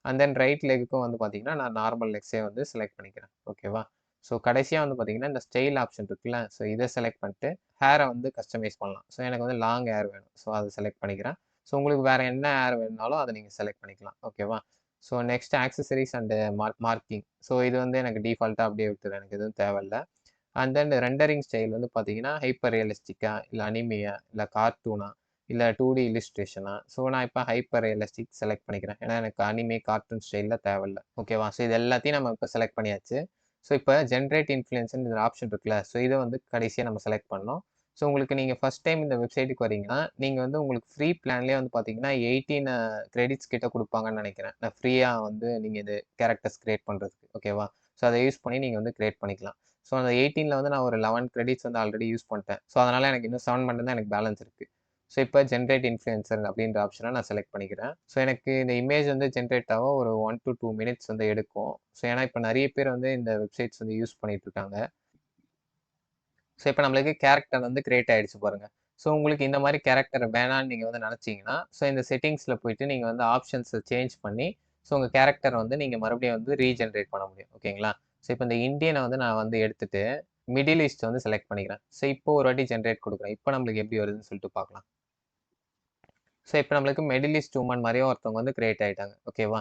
அண்ட் தென் ரைட் லெக்குக்கும் வந்து பார்த்தீங்கன்னா நான் நார்மல் லெக்ஸே வந்து செலக்ட் பண்ணிக்கிறேன். ஓகேவா? ஸோ கடைசியாக வந்து பார்த்தீங்கன்னா இந்த ஸ்டைல் ஆப்ஷன் இருக்குல்ல, ஸோ இதை செலக்ட் பண்ணிட்டு ஹேரை வந்து கஸ்டமைஸ் பண்ணலாம். ஸோ எனக்கு வந்து லாங் ஹேர் வேணும். ஸோ அதை செலக்ட் பண்ணிக்கிறேன். ஸோ உங்களுக்கு வேறு என்ன ஹேர் வேணுனாலும் அதை நீங்கள் செலக்ட் பண்ணிக்கலாம். ஓகேவா? So next accessories and marking. So இது வந்து எனக்கு டிஃபால்ட்டாக அப்படியே விட்டுரு, எனக்கு எதுவும் தேவையில்லை. அண்ட் தென் ரெண்டரிங் ஸ்டைல் வந்து பார்த்தீங்கன்னா ஹைப்பர் ரியலிஸ்டிக்கா இல்லை அனிமியா இல்லை கார்ட்டூனா, இல்லை 2D இல்லுஸ்ட்ரேஷனா. ஸோ நான் இப்போ ஹைப்பர் ரியலிஸ்டிக் செலக்ட் பண்ணிக்கிறேன். ஏன்னா எனக்கு அனிமே கார்ட்டூன் ஸ்டைலில் தேவையில்ல. ஓகேவா? ஸோ இது எல்லாத்தையும் நம்ம இப்போ செலக்ட் பண்ணியாச்சு. ஸோ இப்போ ஜென்ரேட் இன்ஃப்ளூயன்ஸ்னு ஒரு ஆப்ஷன் இருக்குல்ல, ஸோ இதை வந்து கடைசியாக நம்ம செலக்ட் பண்ணோம். ஸோ உங்களுக்கு நீங்கள் ஃபஸ்ட் டைம் இந்த வெப்சைட்டுக்கு வரீங்கன்னா, நீங்கள் வந்து உங்களுக்கு ஃப்ரீ பிளான்லேயே வந்து பார்த்தீங்கன்னா 18 கிரெடிட்ஸ் கிட்ட கொடுப்பாங்கன்னு நினைக்கிறேன். நான் ஃப்ரீயாக வந்து நீங்கள் இது கேரக்டர்ஸ் கிரியேட் பண்ணுறதுக்கு. ஓகேவா? ஸோ அதை யூஸ் பண்ணி நீங்கள் வந்து கிரியேட் பண்ணிக்கலாம். ஸோ அந்த 18ல் வந்து நான் ஒரு 11 கிரெடிட்ஸ் வந்து ஆல்ரெடி யூஸ் பண்ணிட்டேன். ஸோ அதனால் எனக்கு இன்னும் 7 மட்டும் தான் எனக்கு பேலன்ஸ் இருக்குது. ஸோ இப்போ ஜென்ரேட் இன்ஃப்ளூயன்சர் அப்படின்ற ஆப்ஷனை நான் செலக்ட் பண்ணிக்கிறேன். ஸோ எனக்கு இந்த இமேஜ் வந்து ஜென்ரேட் ஆக ஒரு 1 to 2 மினிட்ஸ் வந்து எடுக்கும். ஸோ ஏன்னா இப்போ நிறைய பேர் வந்து இந்த வெப்சைட்ஸ் வந்து யூஸ் பண்ணிட்டு இருக்காங்க. ஸோ இப்போ நம்மளுக்கு கேரக்டர் வந்து கிரியேட் ஆகிடுச்சு பாருங்கள். ஸோ உங்களுக்கு இந்த மாதிரி கேரக்டர் வேணான்னு நீங்கள் வந்து நினச்சிங்கன்னா, ஸோ இந்த செட்டிங்ஸில் போயிட்டு நீங்கள் வந்து ஆப்ஷன்ஸை சேஞ்ச் பண்ணி, ஸோ உங்கள் கேரக்டரை வந்து நீங்கள் மறுபடியும் வந்து ரீஜென்ரேட் பண்ண முடியும். ஓகேங்களா? ஸோ இப்போ இந்த இந்தியனை வந்து நான் வந்து எடுத்துகிட்டு மிடில் ஈஸ்ட் வந்து செலக்ட் பண்ணிக்கிறேன். ஸோ இப்போ ஒரு வாட்டி ஜென்ரேட் கொடுக்குறேன். இப்போ நம்மளுக்கு எப்படி வருதுன்னு சொல்லிட்டு பார்க்கலாம். ஸோ இப்போ நம்மளுக்கு மிடில் ஈஸ்ட் உமன் மாதிரியும் ஒருத்தவங்க வந்து கிரியேட் ஆகிட்டாங்க. ஓகேவா?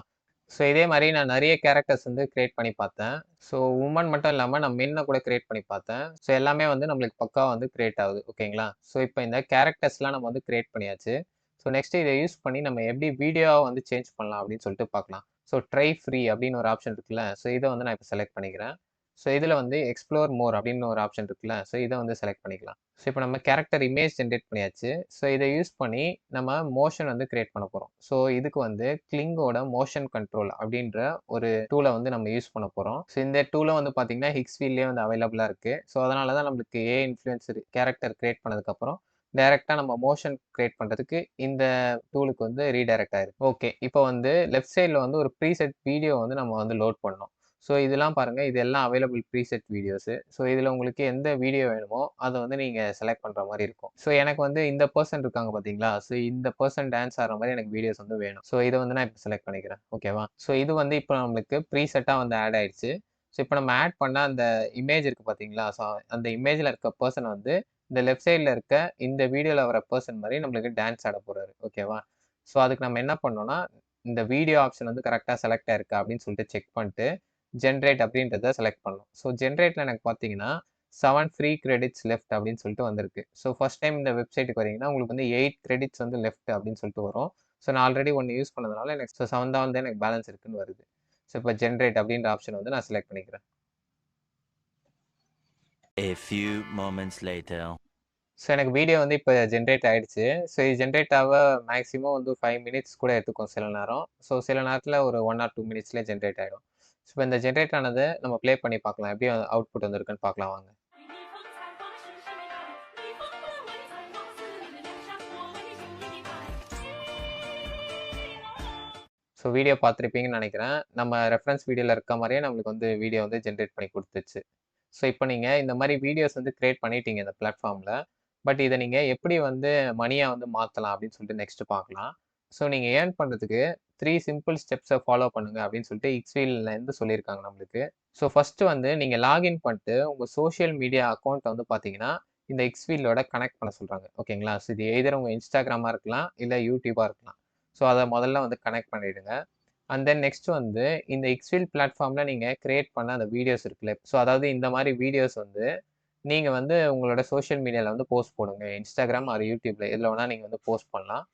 ஸோ இதே மாதிரி நான் நிறைய கேரக்டர்ஸ் வந்து கிரியேட் பண்ணி பார்த்தேன். ஸோ உமன் மட்டும் இல்லாமல் நான் மென்னை கூட கிரியேட் பண்ணி பார்த்தேன். ஸோ எல்லாமே வந்து நம்மளுக்கு பக்கா வந்து கிரியேட் ஆகுது. ஓகேங்களா? ஸோ இப்போ இந்த கேரக்டர்ஸ்லாம் நம்ம வந்து கிரியேட் பண்ணியாச்சு. ஸோ நெக்ஸ்ட் இதை யூஸ் பண்ணி நம்ம எப்படி வீடியோவை வந்து சேஞ்ச் பண்ணலாம் அப்படின்னு சொல்லிட்டு பார்க்கலாம். ஸோ ட்ரை ஃப்ரீ அப்படின்னு ஒரு ஆப்ஷன் இருக்குல்ல, ஸோ இதை வந்து நான் இப்போ செலக்ட் பண்ணிக்கிறேன். ஸோ இதில் வந்து எக்ஸ்ப்ளோர் மோர் அப்படின்னு ஒரு ஆப்ஷன் இருக்குல்ல, ஸோ இதை வந்து செலக்ட் பண்ணிக்கலாம். ஸோ இப்போ நம்ம கேரக்டர் இமேஜ் ஜென்ரேட் பண்ணியாச்சு. ஸோ இதை யூஸ் பண்ணி நம்ம மோஷன் வந்து கிரியேட் பண்ண போகிறோம். ஸோ இதுக்கு வந்து கிளிங்கோட மோஷன் கண்ட்ரோல் அப்படின்ற ஒரு டூலை வந்து நம்ம யூஸ் பண்ண போகிறோம். ஸோ இந்த டூலை வந்து பார்த்தீங்கன்னா ஹிக்ஸ்ஃபீல்ட்லேயே வந்து அவைலபிளாக இருக்குது. ஸோ அதனால தான் நம்மளுக்கு இன்ஃப்ளூயன்சர் கேரக்டர் கிரியேட் பண்ணதுக்கப்புறம் டைரெக்டாக நம்ம மோஷன் கிரியேட் பண்ணுறதுக்கு இந்த டூலுக்கு வந்து ரீடைரக்ட் ஆயிருக்கு. ஓகே, இப்போ வந்து லெஃப்ட் சைடில் வந்து ஒரு ப்ரீசெட் வீடியோ வந்து நம்ம வந்து லோட் பண்ணோம். ஸோ இதெல்லாம் பாருங்கள், இது எல்லாம் அவைலபிள் ப்ரீசெட் வீடியோஸு. ஸோ இதில் உங்களுக்கு எந்த வீடியோ வேணுமோ அதை வந்து நீங்கள் செலக்ட் பண்ணுற மாதிரி இருக்கும். ஸோ எனக்கு வந்து இந்த பர்சன் இருக்காங்க பார்த்தீங்களா, ஸோ இந்த பர்சன் டான்ஸ் ஆடுற மாதிரி எனக்கு வீடியோஸ் வந்து வேணும். ஸோ இதை வந்து நான் இப்போ செலக்ட் பண்ணிக்கிறேன். ஓகேவா? ஸோ இது வந்து இப்போ நம்மளுக்கு ப்ரீசெட்டாக வந்து ஆட் ஆயிடுச்சு. ஸோ இப்போ நம்ம ஆட் பண்ண அந்த இமேஜ் இருக்குது பார்த்தீங்களா, ஸோ அந்த இமேஜில் இருக்க பர்சன் வந்து இந்த லெஃப்ட் சைடில் இருக்க இந்த வீடியோவில் வர பர்சன் மாதிரி நம்மளுக்கு டான்ஸ் ஆட போகிறாரு. ஓகேவா? ஸோ அதுக்கு நம்ம என்ன பண்ணோம்னா, இந்த வீடியோ ஆப்ஷன் வந்து கரெக்டாக செலக்ட் ஆயிருக்கா அப்படின்னு சொல்லிட்டு செக் பண்ணிட்டு ஜென்ரேட் அப்படின்றத செலக்ட் பண்ணணும். ஸோ ஜென்ரேட்டில் எனக்கு பார்த்தீங்கன்னா 7 ஃப்ரீ கிரெடிட்ஸ் லெஃப்ட் அப்படின்னு சொல்லிட்டு வந்திருக்கு. ஸோ ஃபர்ஸ்ட் டைம் இந்த வெப்சைட்டுக்கு வரீங்கன்னா உங்களுக்கு வந்து 8 கிரெடிட்ஸ் வந்து லெஃப்ட் அப்படின்னு சொல்லிட்டு வரும். ஸோ நான் ஆல்ரெடி ஒன்று யூஸ் பண்ணதுனால எனக்கு 7 தான் வந்து எனக்கு பேலன்ஸ் இருக்குன்னு வருது. ஸோ இப்போ ஜென்ரேட் அப்படின்ற ஆப்ஷன் வந்து நான் செலக்ட் பண்ணிக்கிறேன். A few moments later. So எனக்கு வீடியோ வந்து இப்போ ஜென்ரேட் ஆகிடுச்சு. ஸோ இது ஜென்ரேட் ஆக மேக்ஸிமம் வந்து 5 மினிட்ஸ் கூட எடுத்துக்கும் சில நேரம். ஸோ சில நேரத்தில் ஒரு 1 or 2 மினிட்ஸ்லேயே ஜென்ரேட் ஆகிடும். ஸோ இப்போ இந்த ஜென்ரேட் ஆனதை நம்ம ப்ளே பண்ணி பார்க்கலாம். எப்படி அவுட்புட் வந்திருக்குன்னு பார்க்கலாம் வாங்க. ஸோ வீடியோ பார்த்துருப்பீங்கன்னு நினைக்கிறேன். நம்ம ரெஃபரன்ஸ் வீடியோவில் இருக்க மாதிரியே நம்மளுக்கு வந்து வீடியோ வந்து ஜென்ரேட் பண்ணி கொடுத்துச்சு. ஸோ இப்போ நீங்கள் இந்த மாதிரி வீடியோஸ் வந்து கிரியேட் பண்ணிட்டீங்க இந்த பிளாட்ஃபார்மில். பட் இதை நீங்கள் எப்படி வந்து மணியாக வந்து மாற்றலாம் அப்படின்னு சொல்லிட்டு நெக்ஸ்ட்டு பார்க்கலாம். ஸோ நீங்கள் ஏர்ன் பண்ணுறதுக்கு 3 சிம்பிள் ஸ்டெப்ஸை ஃபாலோ பண்ணுங்க அப்படின்னு சொல்லிட்டு எக்ஸ்ஃபீல்ட்லேருந்து சொல்லியிருக்காங்க நம்மளுக்கு. ஸோ ஃபஸ்ட்டு வந்து நீங்கள் லாகின் பண்ணிட்டு உங்கள் சோஷியல் மீடியா அக்கௌண்ட்டை வந்து பார்த்தீங்கன்னா இந்த எக்ஸ்ஃபீல்டோட கனெக்ட் பண்ண சொல்கிறாங்க. ஓகேங்களா? ஸோ இது எய்தர் உங்கள் இன்ஸ்டாகிராமாக இருக்கலாம், இல்லை யூடியூபாக இருக்கலாம். ஸோ அதை முதல்ல வந்து கனெக்ட் பண்ணிவிடுங்க. அண்ட் தென் நெக்ஸ்ட் வந்து இந்த எக்ஸ்ஃபீல்ட் பிளாட்ஃபார்மில் நீங்கள் கிரியேட் பண்ண அந்த வீடியோஸ் இருக்குல்ல, ஸோ அதாவது இந்த மாதிரி வீடியோஸ் வந்து நீங்கள் வந்து உங்களோட சோஷியல் மீடியாவில் வந்து போஸ்ட் போடுங்க. இன்ஸ்டாகிராம் ஆர் யூடியூப்பில் எதில் வேணால் நீங்கள் வந்து போஸ்ட் பண்ணலாம்.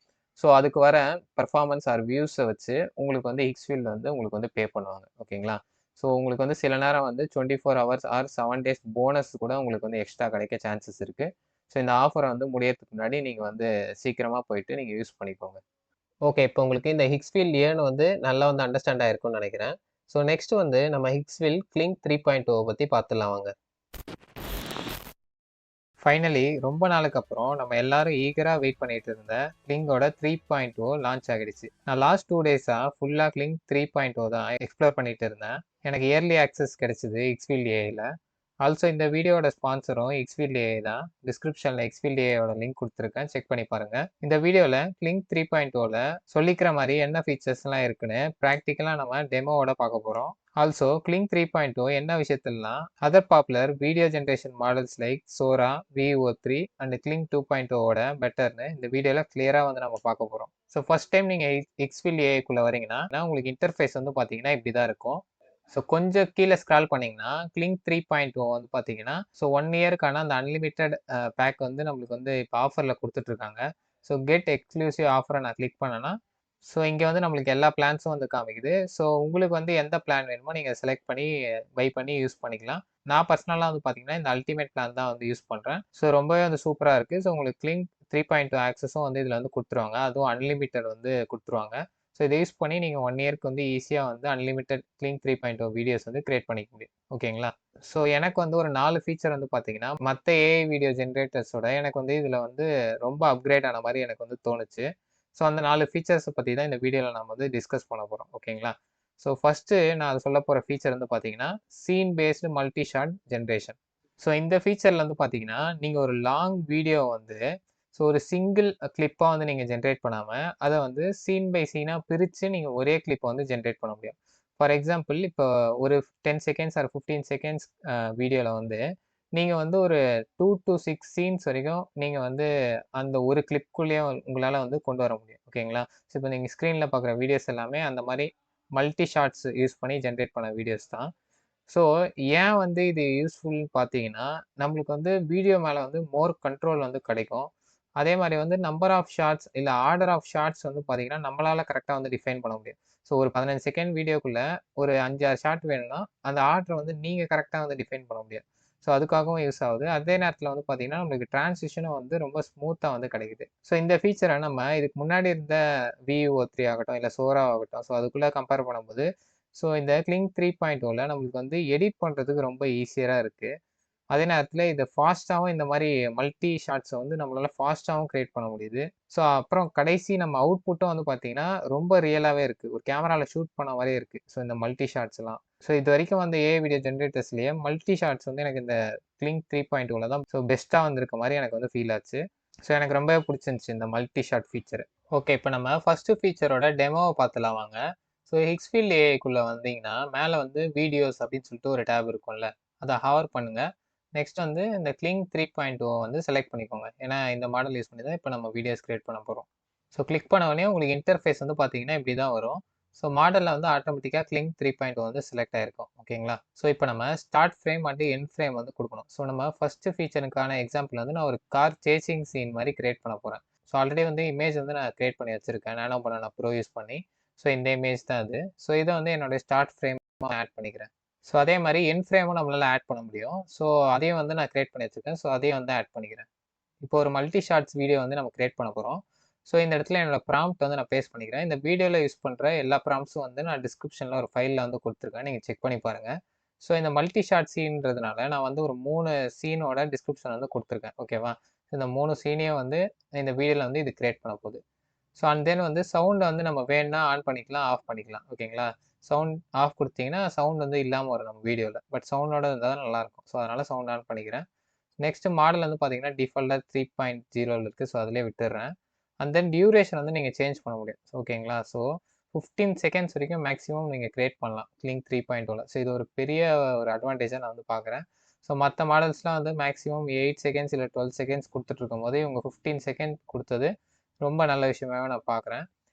ஸோ அதுக்கு வர பர்ஃபார்மன்ஸ் ஆர் வியூஸை வச்சு உங்களுக்கு வந்து எக்ஸ்ஃபீல்டு வந்து உங்களுக்கு வந்து பே பண்ணுவாங்க. ஓகேங்களா? ஸோ உங்களுக்கு வந்து சில நேரம் வந்து 24 hours ஆர் 7 days போனஸ் கூட உங்களுக்கு வந்து எக்ஸ்ட்ரா கிடைக்க சான்சஸ் இருக்குது. ஸோ இந்த ஆஃபரை வந்து முடியறதுக்கு முன்னாடி நீங்கள் வந்து சீக்கிரமாக போயிட்டு நீங்கள் யூஸ் பண்ணிக்கோங்க. ஓகே, இப்போ உங்களுக்கு இந்த ஹிக்ஸ்ஃபீல்ட் ஏன்னு வந்து நல்லா வந்து அண்டர்ஸ்டாண்ட் ஆயிருக்கும்னு நினைக்கிறேன். ஸோ நெக்ஸ்ட் வந்து நம்ம ஹிக்ஸ்ஃபீல்ட் கிளிங்க் 3.0 பற்றி பார்த்துடலாம் வாங்க. ஃபைனலி ரொம்ப நாளுக்கு அப்புறம் நம்ம எல்லாரும் ஈகராக வெயிட் பண்ணிட்டு இருந்த கிளிங்கோட 3.0 லான்ச் ஆகிடுச்சு. நான் லாஸ்ட் 2 days-ஆக ஃபுல்லாக கிளிங்க் 3.0 தான் எக்ஸ்ப்ளோர் பண்ணிட்டு இருந்தேன். எனக்கு இயர்லி ஆக்சஸ் கிடைச்சிது எக்ஸ்ஃபீல்ட் ஏஐயில். ஆல்சோ இந்த வீடியோட ஸ்பான்சரும் எக்ஸ்ஃபீல்ட் ஏஐ தான். டிஸ்கிரிப்ஷனில் எக்ஸ்ஃபீல்ட் ஏஐயோட லிங்க் கொடுத்துருக்கேன், செக் பண்ணி பாருங்கள். இந்த வீடியோவில் கிளிங்க் 3.0ல சொல்லிக்கிற மாதிரி என்ன ஃபீச்சர்ஸ்லாம் இருக்குன்னு ப்ராக்டிக்கலாக நம்ம டெமோவோட பார்க்க போகிறோம். ஆல்சோ கிளிங்க் 3.0 என்ன விஷயத்துலலாம் other popular video generation models like Sora, VO3 and Kling 2.0வோட பெட்டர்னு இந்த வீடியோவில் கிளியராக வந்து நம்ம பார்க்க போகிறோம். ஸோ ஃபர்ஸ்ட் டைம் நீங்கள் எக்ஸ்ஃபீல்ட் ஏஐக்குள்ளே வரீங்கன்னா உங்களுக்கு இன்டர்ஃபேஸ் வந்து பார்த்தீங்கன்னா இப்படி தான் இருக்கும். ஸோ கொஞ்சம் கீழே ஸ்க்ரால் பண்ணிங்கன்னா கிளிங்க் 3.0 வந்து பார்த்தீங்கன்னா ஸோ 1 இயருக்கான அந்த அன்லிமிட்டெட் பேக் வந்து நம்மளுக்கு வந்து இப்போ ஆஃபரில் கொடுத்துட்ருக்காங்க. ஸோ கெட் எக்ஸ்க்ளூசிவ் ஆஃபரை நான் கிளிக் பண்ணேன்னா, ஸோ இங்கே வந்து நம்மளுக்கு எல்லா பிளான்ஸும் வந்து காமிக்குது. ஸோ உங்களுக்கு வந்து எந்த பிளான் வேணுமோ நீங்கள் செலக்ட் பண்ணி பை பண்ணி யூஸ் பண்ணிக்கலாம். நான் பர்சனலாக வந்து பார்த்தீங்கன்னா, இந்த அல்டிமேட் பிளான் தான் வந்து யூஸ் பண்ணுறேன். ஸோ ரொம்பவே வந்து சூப்பராக இருக்குது. ஸோ உங்களுக்கு கிளிங் 3.2 ஆக்சஸும் வந்து இதில் வந்து கொடுத்துருவாங்க. அதுவும் அன்லிமிட்டட் வந்து கொடுத்துருவாங்க. ஸோ இதை யூஸ் பண்ணி நீங்கள் 1 இயர்க்கு வந்து ஈஸியாக வந்து அன்லிமிட்டட் கிளிங் 3.0 வீடியோஸ் வந்து கிரியேட் பண்ணிக்க முடியும். ஓகேங்களா? ஸோ எனக்கு வந்து ஒரு 4 ஃபீச்சர் வந்து பார்த்தீங்கன்னா, மற்ற ஏஐ வீடியோ ஜென்ரேட்டர்ஸோட எனக்கு வந்து இதில் வந்து ரொம்ப அப்கிரேட் ஆன மாதிரி எனக்கு வந்து தோணுச்சு. ஸோ அந்த 4 ஃபீச்சர்ஸை பற்றி தான் இந்த வீடியோவில் நம்ம வந்து டிஸ்கஸ் பண்ண போகிறோம். ஓகேங்களா? ஸோ ஃபஸ்ட்டு நான் சொல்ல போகிற ஃபீச்சர் வந்து பார்த்தீங்கன்னா, scene based multi shot generation. So இந்த ஃபீச்சரில் வந்து பார்த்தீங்கன்னா, நீங்கள் ஒரு லாங் வீடியோ வந்து ஸோ ஒரு சிங்கிள் கிளிப்பாக வந்து நீங்கள் ஜென்ரேட் பண்ணாமல், அதை வந்து சீன் பை சீனாக பிரித்து நீங்கள் ஒரே கிளிப்பை வந்து ஜென்ரேட் பண்ண முடியும். ஃபார் எக்ஸாம்பிள் இப்போ ஒரு 10 செகண்ட்ஸ் ஆர் 15 செகண்ட்ஸ் வீடியோவில் வந்து நீங்கள் வந்து ஒரு 2 to 6 சீன்ஸ் வரைக்கும் நீங்கள் வந்து அந்த ஒரு கிளிப்குள்ளேயே உங்களால் வந்து கொண்டு வர முடியும். ஓகேங்களா? ஸோ இப்போ நீங்கள் ஸ்க்ரீனில் பார்க்குற வீடியோஸ் எல்லாமே அந்த மாதிரி மல்டி ஷாட்ஸ் யூஸ் பண்ணி ஜென்ரேட் பண்ண வீடியோஸ் தான். ஸோ ஏன் வந்து இது யூஸ்ஃபுல்னு பார்த்தீங்கன்னா, நம்மளுக்கு வந்து வீடியோ மேலே வந்து மோர் கண்ட்ரோல் வந்து கிடைக்கும். அதே மாதிரி வந்து நம்பர் ஆஃப் ஷார்ட்ஸ் இல்லை ஆர்டர் ஆஃப் ஷார்ட்ஸ் வந்து பார்த்தீங்கன்னா, நம்மளால் கரெக்டாக வந்து டிஃபைன் பண்ண முடியும். ஸோ ஒரு 15 செகண்ட் வீடியோக்குள்ளே ஒரு 5, 6 ஷார்ட் வேணும்னா, அந்த ஆர்டரை வந்து நீங்கள் கரெக்டாக வந்து டிஃபைன் பண்ண முடியும். ஸோ அதுக்காகவும் யூஸ் ஆகுது. அதே நேரத்தில் வந்து பார்த்தீங்கன்னா, நம்மளுக்கு டிரான்சிஷனும் வந்து ரொம்ப ஸ்மூத்தாக வந்து கிடைக்குது. ஸோ இந்த ஃபீச்சரை நம்ம இதுக்கு முன்னாடி இருந்த VUO3 ஆகட்டும், இல்லை சோரா ஆகட்டும், ஸோ அதுக்குள்ளே கம்பேர் பண்ணும்போது, ஸோ இந்த கிளிங் 3.0ல நம்மளுக்கு வந்து எடிட் பண்ணுறதுக்கு ரொம்ப ஈஸியராக இருக்குது. அதே நேரத்தில் இதை ஃபாஸ்ட்டாகவும் இந்த மாதிரி மல்டி ஷாட்ஸை வந்து நம்மளால் ஃபாஸ்ட்டாகவும் க்ரியேட் பண்ண முடியுது. ஸோ அப்புறம் கடைசி நம்ம அவுட்புட்டும் வந்து பார்த்தீங்கன்னா, ரொம்ப ரியலாகவே இருக்குது. ஒரு கேமராவில் ஷூட் பண்ண மாதிரியே இருக்குது. ஸோ இந்த மல்டி ஷாட்ஸ்லாம். ஸோ இது வரைக்கும் வந்து ஏஐ வீடியோ ஜென்ரேட்டர்ஸ்லேயே மல்டி ஷாட்ஸ் வந்து எனக்கு இந்த கிளிங் 3.0ல தான் ஸோ பெஸ்ட்டாக வந்திருக்க மாதிரி எனக்கு வந்து ஃபீல் ஆச்சு. ஸோ எனக்கு ரொம்பவே பிடிச்சிருந்துச்சி இந்த மல்டி ஷாட் ஃபீச்சர். ஓகே, இப்போ நம்ம ஃபஸ்ட்டு ஃபீச்சரோட டெமோவை பார்த்துலாம் வாங்க. ஸோ ஹிக்ஸ்ஃபீல்ட் ஏஐக்குள்ளே வந்தீங்கன்னா, மேலே வந்து வீடியோஸ் அப்படின்னு சொல்லிட்டு ஒரு டேப் இருக்கும்ல, அதை ஹவர் பண்ணுங்கள். நெக்ஸ்ட் வந்து இந்த கிளிங் 3.0 வந்து செலக்ட் பண்ணிக்கோங்க. ஏன்னா இந்த மாடல் யூஸ் பண்ணி தான் இப்போ நம்ம வீடியோஸ் கிரியேட் பண்ண போகிறோம். ஸோ கிளிக் பண்ண உடனே உங்களுக்கு இன்டர்ஃபேஸ் வந்து பார்த்தீங்கன்னா இப்படி தான் வரும். ஸோ மாடலில் வந்து ஆட்டோமேட்டிக்காக கிளிங் 3.0 வந்து செலக்ட் ஆகிருக்கும். ஓகேங்களா? ஸோ இப்போ நம்ம start frame and end frame வந்து கொடுக்கணும். ஸோ நம்ம ஃபஸ்ட்டு ஃபீச்சருக்கான எக்ஸாம்பிள் வந்து நான் ஒரு கார் சேசிங் சீன் மாதிரி கிரியேட் பண்ண போகிறேன். ஸோ ஆல்ரெடி வந்து இமேஜ் வந்து நான் கிரியேட் பண்ணி வச்சுருக்கேன் நானோ பண்ண ப்ரோ யூஸ் பண்ணி. ஸோ இந்த இமேஜ் தான் அது. ஸோ இதை வந்து என்னுடைய ஸ்டார்ட் ஃப்ரேம் ஆட் பண்ணிக்கிறேன். ஸோ அதே மாதிரி எண்ட் ஃப்ரேமும் நம்மளால் ஆட் பண்ண முடியும். ஸோ அதையும் வந்து நான் கிரியேட் பண்ணி வச்சுருக்கேன். ஸோ அதையும் வந்து ஆட் பண்ணிக்கிறேன். இப்போ ஒரு மல்டி ஷார்ட்ஸ் வீடியோ வந்து நம்ம கிரியேட் பண்ண போகிறோம். ஸோ இந்த இடத்துல என்னோட ப்ராம்ப்ட் வந்து நான் பேஸ்ட் பண்ணிக்கிறேன். இந்த வீடியோவில் யூஸ் பண்ணுற எல்லா ப்ராம்ப்ட்ஸும் வந்து நான் டிஸ்கிரிப்ஷனில் ஒரு ஃபைலில் வந்து கொடுத்துருக்கேன். நீங்கள் செக் பண்ணி பாருங்கள். ஸோ இந்த மல்டி ஷார்ட் சீன்றதுனால நான் வந்து ஒரு 3 சீனோட டிஸ்கிரிப்ஷன் வந்து கொடுத்துருக்கேன். ஓகேவா? இந்த 3 சீனையும் வந்து இந்த வீடியோவில் வந்து இது கிரியேட் பண்ண போகுது. ஸோ அண்ட் தென் வந்து சவுண்டை வந்து நம்ம வேணும்னா ஆன் பண்ணிக்கலாம், ஆஃப் பண்ணிக்கலாம். ஓகேங்களா? சவுண்ட் ஆஃப் கொடுத்தீங்கன்னா சவுண்ட் வந்து இல்லாமல் வரும் நம்ம வீடியோவில். பட் சவுண்டோட இருந்தால் தான் நல்லாயிருக்கும். ஸோ அதனால் சவுண்ட் ஆன் பண்ணிக்கிறேன். நெக்ஸ்ட்டு மாடல் வந்து பார்த்தீங்கன்னா டிஃபால்ட்டாக 3.0ல் இருக்குது. ஸோ அதிலே விட்டுடுறேன். அண்ட் தென் டியூரேஷன் வந்து நீங்கள் சேஞ்ச் பண்ண முடியும். ஓகேங்களா? ஸோ 15 செகண்ட்ஸ் வரைக்கும் மேக்ஸிமம் நீங்கள் கிரியேட் பண்ணலாம் கிளிங் 3.0ல. ஸோ இது ஒரு பெரிய ஒரு அட்வான்டேஜாக நான் வந்து பார்க்குறேன். ஸோ மற்ற மாடல்ஸ்லாம் வந்து மேக்ஸிமம் 8 செகண்ட்ஸ் இல்லை 12 செகண்ட்ஸ் கொடுத்துட்ருக்கும் போது இவங்க 15 செகண்ட் கொடுத்தது ரொம்ப நல்ல விஷயமாகவே நான் பார்க்குறேன்.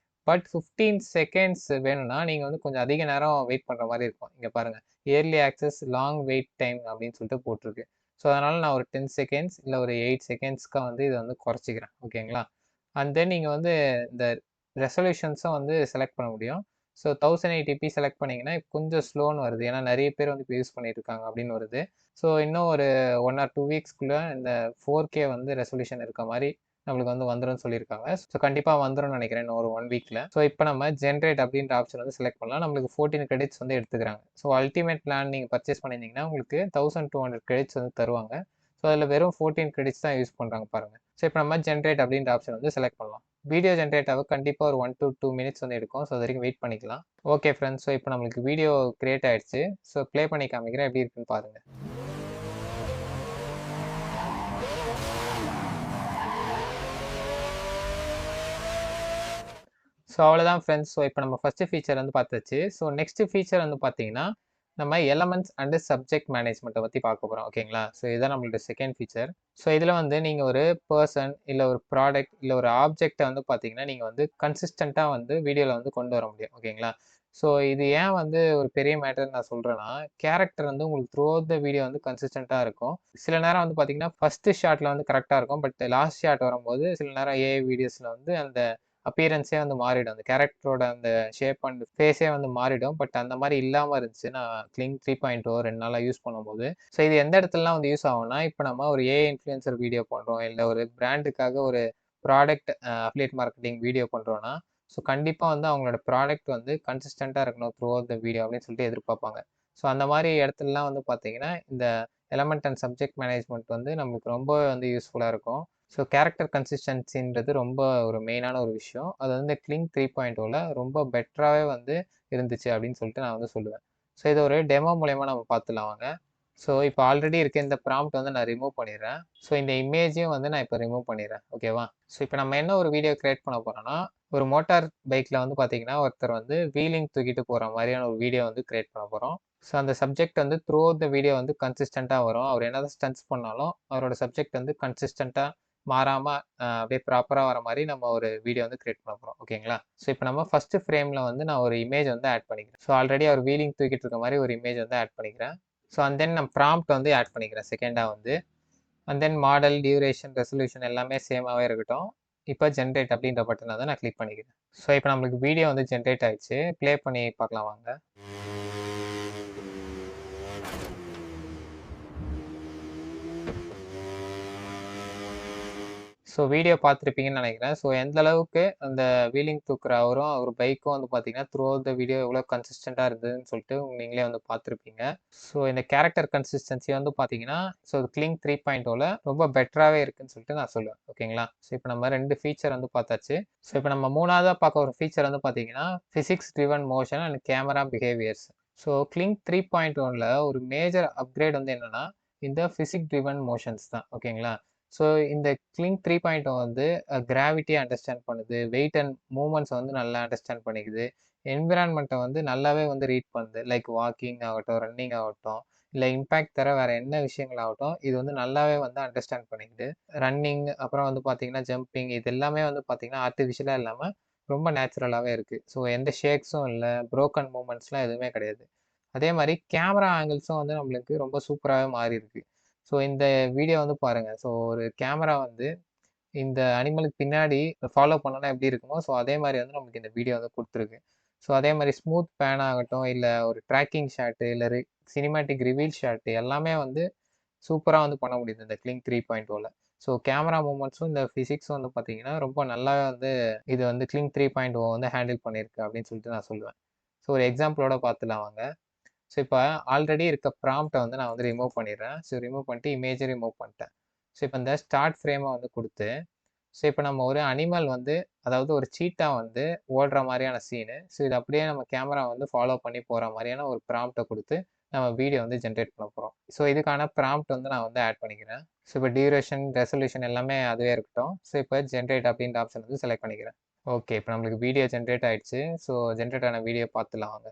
பட் 15 செகண்ட்ஸ் வேணும்னா நீங்கள் வந்து கொஞ்சம் அதிக நேரம் வெயிட் பண்ணுற மாதிரி இருக்கும். இங்கே பாருங்கள், early access long wait time அப்படின்னு சொல்லிட்டு போட்டிருக்கு. ஸோ அதனால் நான் ஒரு 10 செகண்ட்ஸ் இல்லை ஒரு 8 செகண்ட்ஸ்க்காக வந்து இதை வந்து குறைச்சிக்கிறேன். ஓகேங்களா? அண்ட் தென் நீங்கள் வந்து இந்த ரெசல்யூஷன்ஸும் வந்து செலக்ட் பண்ண முடியும். ஸோ 1080p செலக்ட் பண்ணிங்கன்னா கொஞ்சம் ஸ்லோன்னு வருது. ஏன்னா நிறைய பேர் வந்து இப்போ யூஸ் பண்ணிட்டு இருக்காங்க அப்படின்னு வருது. ஸோ இன்னும் ஒரு 1 or 2 வீக்ஸ்க்குள்ளே இந்த 4K வந்து ரெசல்யூஷன் இருக்க மாதிரி நம்மளுக்கு வந்து வந்துடும் சொல்லியிருக்காங்க. ஸோ கண்டிப்பாக வந்துடும்னு நினைக்கிறேன் இன்னும் ஒரு 1 வீக்கில். ஸோ இப்போ நம்ம ஜென்ரேட் அப்படின்ற ஆப்ஷன் வந்து செலக்ட் பண்ணலாம். நம்மளுக்கு 14 கிரெடிட்ஸ் வந்து எடுத்துக்கிறாங்க. ஸோ அல்டிமேட் பிளான் நீங்கள் பர்ச்சேஸ் பண்ணியிருந்தீங்கன்னா உங்களுக்கு 1200 கிரெடிட்ஸ் வந்து தருவாங்க. ஸோ அதில் வெறும் 14 கிரெடிட்ஸ் தான் யூஸ் பண்ணுறாங்க பாருங்கள். ஸோ இப்போ நம்ம ஜென்ரேட் அப்படின்ற ஆப்ஷன் வந்து செலக்ட் பண்ணலாம். வீடியோ ஜென்ரேட் ஆக கண்டிப்பாக ஒரு 1 to 2 மினிட்ஸ் வந்து எடுக்கும். ஸோ அது வரைக்கும் வெயிட் பண்ணிக்கலாம். ஓகே ஃப்ரெண்ட்ஸ், ஸோ இப்போ நம்மளுக்கு வீடியோ கிரியேட் ஆகிடுச்சு. ஸோ ப்ளே பண்ணி காமிக்கிறேன் எப்படி இருக்குன்னு பாருங்கள். ஸோ அவ்வளோதான் ஃப்ரெண்ட்ஸ். ஸோ இப்போ நம்ம ஃபஸ்ட்டு ஃபீச்சர் வந்து பார்த்தாச்சு. ஸோ நெக்ஸ்ட் ஃபீச்சர் வந்து பார்த்தீங்கன்னா நம்ம எலமெண்ட்ஸ் அண்டு சப்ஜெக்ட் மேனேஜ்மெண்ட்டை பற்றி பார்க்க போகிறோம். ஓகேங்களா? ஸோ இதுதான் நம்மளோட செகண்ட் ஃபீச்சர். ஸோ இதில் வந்து நீங்கள் ஒரு பர்சன் இல்லை ஒரு ப்ராடக்ட் இல்லை ஒரு ஆப்ஜெக்டை வந்து பார்த்தீங்கன்னா நீங்கள் வந்து கன்சிஸ்டண்ட்டாக வந்து வீடியோவில் வந்து கொண்டு வர முடியும். ஓகேங்களா? ஸோ இது ஏன் வந்து ஒரு பெரிய மேட்டர்ன்னு நான் சொல்றேன்னா, கேரக்டர் வந்து உங்களுக்கு த்ரூ அவுட் த வீடியோ வந்து கன்சிஸ்டன்ட்டா இருக்கும். சில நேரம் வந்து பார்த்தீங்கன்னா, ஃபர்ஸ்ட் ஷாட்ல வந்து கரெக்ட்டா இருக்கும். பட் லாஸ்ட் ஷாட் வரும்போது சில நேரம் ஏஐ வீடியோஸ்ல வந்து அந்த அப்பியரன்ஸே வந்து மாறிடும். அந்த கேரக்டரோட அந்த ஷேப் அண்ட் ஃபேஸே வந்து மாறிடும். பட் அந்த மாரி இல்லாம இருந்துச்சு. நான் Kling 3.0 2 நாளா யூஸ் பண்ணும்போது. ஸோ இது எந்த இடத்துலலாம் வந்து யூஸ் ஆகும்னா, இப்ப நம்ம ஒரு ஏஐ இன்ஃப்ளூயன்சர் வீடியோ பண்றோம். இல்ல ஒரு பிராண்டுக்காக ஒரு ப்ராடக்ட் அஃபிலியேட் மார்க்கெட்டிங் வீடியோ பண்றோம்னா, ஸோ கண்டிப்பா வந்து அவங்களோட ப்ராடக்ட் வந்து கன்சிஸ்டன்ட்டா இருக்கணும் த்ரூ அவுட் த வீடியோ அப்படின்னு சொல்லிட்டு எதிர்பார்ப்பாங்க. ஸோ அந்த மாரி இடத்துலலாம் வந்து பார்த்தீங்கன்னா, இந்த எலமெண்ட் அண்ட் சப்ஜெக்ட் மேனேஜ்மென்ட் வந்து நம்மளுக்கு ரொம்பவே வந்து யூஸ்ஃபுல்லா இருக்கும். ஸோ கேரக்டர் கன்சிஸ்டன்சின்றது ரொம்ப ஒரு மெயினான ஒரு விஷயம். அது வந்து Kling 3.0ல ரொம்ப பெட்டராவே வந்து இருந்துச்சு அப்படின்னு சொல்லிட்டு நான் வந்து சொல்லுவேன். ஸோ இத ஒரு டெமோ மூலியமா நம்ம பார்த்துடலாம் வாங்க. ஸோ இப்போ ஆல்ரெடி இருக்க இந்த ப்ராம்ப்ட் வந்து நான் ரிமூவ் பண்ணிடுறேன். ஸோ இந்த இமேஜையும் வந்து நான் இப்போ ரிமூவ் பண்ணிடுறேன். ஓகேவா? ஸோ இப்போ நம்ம என்ன ஒரு வீடியோ கிரியேட் பண்ண போறோம்னா, ஒரு மோட்டார் பைக்ல வந்து பார்த்தீங்கன்னா, ஒருத்தர் வந்து வீலிங் தூக்கிட்டு போற மாரியான ஒரு வீடியோ வந்து கிரியேட் பண்ண போறோம். ஸோ அந்த சப்ஜெக்ட் வந்து த்ரூ அவுட் த வீடியோ வந்து கன்சிஸ்டன்ட்டா வரும். அவர் என்னதான் ஸ்டண்ட்ஸ் பண்ணாலும், அவரோட சப்ஜெக்ட் வந்து கன்சிஸ்டன்ட்டா மாறாம அப்படியே ப்ராப்பரா வர மாரி நம்ம ஒரு வீடியோ வந்து கிரியேட் பண்ண போறோம். ஓகேங்களா? ஸோ இப்போ நம்ம ஃபர்ஸ்ட் ஃப்ரேம்ல வந்து நான் ஒரு இமேஜ் வந்து ஆட் பண்ணிக்கிறேன். ஸோ ஆல்ரெடி அவர் வீலிங் தூக்கிட்டு இருக்க மாரி ஒரு இமேஜ் வந்து ஆட் பண்ணிக்கிறேன். ஸோ அண்ட் தென் நான் ப்ராம்ப்ட் வந்து ஆட் பண்ணிக்கிறேன் செகண்டா வந்து. And then model, duration, resolution எல்லாமே சேமாவே இருக்கட்டும். இப்போ ஜென்ரேட் அப்படின்ற பட்டன வந்து நான் கிளிக் பண்ணிக்கிறேன். ஸோ இப்போ நம்மளுக்கு வீடியோ வந்து ஜென்ரேட் ஆயிடுச்சு. ப்ளே பண்ணி பார்க்கலாம் வாங்க. ஸோ வீடியோ பார்த்துருப்பீங்கன்னு நினைக்கிறேன். ஸோ எந்த அளவுக்கு அந்த வீலிங் தூக்குற அவரும், அவர் பைக்கும் வந்து பார்த்தீங்கன்னா, த்ரூ அவுட் த வீடியோ எவ்வளோ கன்சிஸ்டன்ட்டா இருந்ததுன்னு சொல்லிட்டு நீங்களே வந்து பார்த்துருப்பீங்க. ஸோ இந்த கேரக்டர் கன்சிஸ்டன்சி வந்து பார்த்தீங்கன்னா, ஸோ Kling 3.0ல ரொம்ப பெட்டராவே இருக்குன்னு சொல்லிட்டு நான் சொல்லுவேன். ஓகேங்களா? ஸோ இப்போ நம்ம 2 ஃபீச்சர் வந்து பார்த்தாச்சு. ஸோ இப்போ நம்ம 3வதா பார்க்க ஒரு ஃபீச்சர் வந்து பார்த்தீங்கன்னா, physics driven motion and camera behaviours. So Kling 3.1ல ஒரு மேஜர் அப்கிரேட் வந்து என்னன்னா, இந்த பிசிக்ஸ் ட்ரிவன் மோஷன்ஸ் தான். ஓகேங்களா? ஸோ இந்த Kling 3.0 வந்து கிராவிட்டிய அண்டர்ஸ்டாண்ட் பண்ணுது. வெயிட் அண்ட் மூவ்மெண்ட்ஸ் வந்து நல்லா அண்டர்ஸ்டாண்ட் பண்ணிக்குது. என்விரான்மெண்ட்ட வந்து நல்லாவே வந்து ரீட் பண்ணுது. லைக் வாக்கிங் ஆகட்டும், ரன்னிங் ஆகட்டும், இல்ல இம்பாக்ட் தர வேற என்ன விஷயங்கள் ஆகட்டும், இது வந்து நல்லாவே வந்து அண்டர்ஸ்டாண்ட் பண்ணிக்குது. ரன்னிங் அப்புறம் வந்து பார்த்தீங்கன்னா, ஜம்பிங் இது எல்லாமே வந்து பார்த்தீங்கன்னா, ஆர்டிஃபிஷியலா இல்லாம ரொம்ப நேச்சுரலாவே இருக்கு. ஸோ எந்த ஷேக்ஸும் இல்ல, புரோக்கன் மூவ்மெண்ட்ஸ்லாம் எதுவுமே கிடையாது. அதே மாரி கேமரா ஆங்கிள்ஸும் வந்து நம்மளுக்கு ரொம்ப சூப்பராவே மாறியிருக்கு. ஸோ இந்த வீடியோ வந்து பாருங்க. ஸோ ஒரு கேமரா வந்து இந்த அனிமலுக்கு பின்னாடி ஃபாலோ பண்ணோம்னா எப்படி இருக்குமோ, ஸோ அதே மாரி வந்து நமக்கு இந்த வீடியோ வந்து குடுத்துருக்கு. ஸோ அதே மாரி ஸ்மூத் பேன் ஆகட்டும், இல்ல ஒரு ட்ராக்கிங் ஷாட், இல்ல சினிமேட்டிக் ரிவீல் ஷாட் எல்லாமே வந்து சூப்பரா வந்து பண்ண முடியுது இந்த Kling 3.0ல. ஸோ கேமரா மூவ்மெண்ட்ஸும் இந்த பிசிக்ஸும் வந்து பார்த்தீங்கன்னா, ரொம்ப நல்லாவே வந்து இது வந்து Kling 3.0 வந்து ஹேண்டில் பண்ணியிருக்கு அப்படின்னு சொல்லிட்டு நான் சொல்லுவேன். ஸோ ஒரு எக்ஸாம்பிளோட பார்த்துடலாம் வாங்க. ஸோ இப்போ ஆல்ரெடி இருக்க ப்ராம்ப்ட்ட வந்து நான் வந்து ரிமூவ் பண்ணிடுறேன். ஸோ ரிமூவ் பண்ணிட்டு இமேஜ ரிமூவ் பண்ணிட்டேன். ஸோ இப்போ இந்த ஸ்டார்ட் ஃப்ரேம வந்து குடுத்து, ஸோ இப்போ நம்ம ஒரு அனிமல் வந்து அதாவது ஒரு சீட்டா வந்து ஓடுற மாரியான சீனு. ஸோ இத அப்படியே நம்ம கேமரா வந்து ஃபாலோ பண்ணி போற மாரியான ஒரு ப்ராம்ப்ட்ட குடுத்து, நம்ம வீடியோ வந்து ஜென்ரேட் பண்ண போறோம். ஸோ இதுக்கான ப்ராம்ப்ட் வந்து நான் வந்து ஆட் பண்ணிக்கிறேன். ஸோ இப்போ டியூரேஷன், ரெசல்யூஷன் எல்லாமே அதுவே இருக்கட்டும். ஸோ இப்போ ஜென்ரேட் அப்படின்ற ஆப்ஷன் வந்து செலக்ட் பண்ணிக்கிறேன். ஓகே. இப்போ நம்மளுக்கு வீடியோ ஜென்ரேட் ஆயிடுச்சு. ஸோ ஜென்ரேட் ஆன வீடியோ பார்த்துடலாம் வாங்க.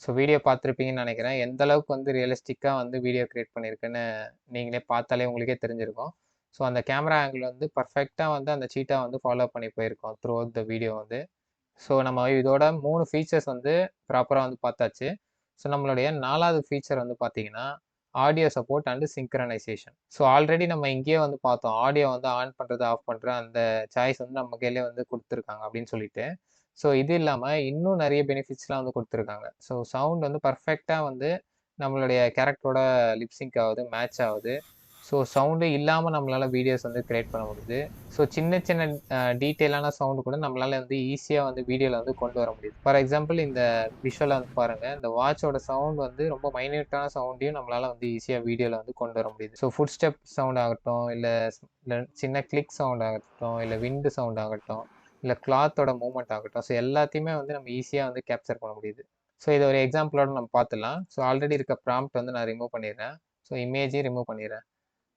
ஸோ வீடியோ பார்த்துருப்பீங்கன்னு நினைக்கிறேன். எந்த அளவுக்கு வந்து ரியலிஸ்டிக்கா வந்து வீடியோ கிரியேட் பண்ணியிருக்குன்னு நீங்களே பார்த்தாலே உங்களுக்கே தெரிஞ்சிருக்கும். ஸோ அந்த கேமரா ஆங்கிள் வந்து பெர்ஃபெக்ட்டா வந்து அந்த சீட்டா வந்து ஃபாலோ பண்ணி போயிருக்கும் த்ரூ அவுட் த வீடியோ வந்து. ஸோ நம்ம இதோட 3 ஃபீச்சர்ஸ் வந்து ப்ராப்பரா வந்து பார்த்தாச்சு. ஸோ நம்மளுடைய 4வது ஃபீச்சர் வந்து பார்த்தீங்கன்னா, audio support and synchronization. So already நம்ம இங்கேயே வந்து பார்த்தோம். ஆடியோ வந்து ஆன் பண்றது, ஆஃப் பண்றது அந்த சாய்ஸ் வந்து நம்ம கையிலேயே வந்து குடுத்துருக்காங்க அப்படின்னு சொல்லிட்டு. ஸோ இது இல்லாம இன்னும் நெறைய பெனிஃபிட்ஸ்லாம் வந்து குடுத்துருக்காங்க. ஸோ சவுண்ட் வந்து பெர்ஃபெக்ட்டா வந்து நம்மளுடைய கேரக்டரோட லிப் சிங்க் ஆகுது, மேட்ச் ஆகுது. ஸோ சவுண்டே இல்லாம நம்மளால வீடியோஸ் வந்து கிரியேட் பண்ண முடியுது. ஸோ சின்ன சின்ன டீட்டெயிலான சவுண்ட் கூட நம்மளால வந்து ஈஸியா வந்து வீடியோல வந்து கொண்டு வர முடியுது. ஃபார் எக்ஸாம்பிள் இந்த விஷுவலா வந்து பாருங்க. இந்த வாட்சோட சவுண்ட் வந்து ரொம்ப மைன்யூட்டான சவுண்டையும் நம்மளால வந்து ஈஸியா வீடியோல வந்து கொண்டு வர முடியுது. ஸோ ஃபுட் ஸ்டெப் சவுண்ட் ஆகட்டும், இல்ல சின்ன கிளிக் சவுண்ட் ஆகட்டும், இல்ல விண்ட் சவுண்ட் ஆகட்டும், இல்ல கிளாத்தோட மூவ்மெண்ட் ஆகட்டும். ஸோ எல்லாத்தையுமே வந்து நம்ம ஈஸியா வந்து கேப்சர் பண்ண முடியுது. ஸோ இத ஒரு எக்ஸாம்பிளோட நம்ம பார்த்துடலாம். ஸோ ஆல்ரெடி இருக்க ப்ராம்ப்ட் வந்து நான் ரிமூவ் பண்ணிடுறேன். ஸோ இமேஜையும் ரிமூவ் பண்ணிடுறேன்.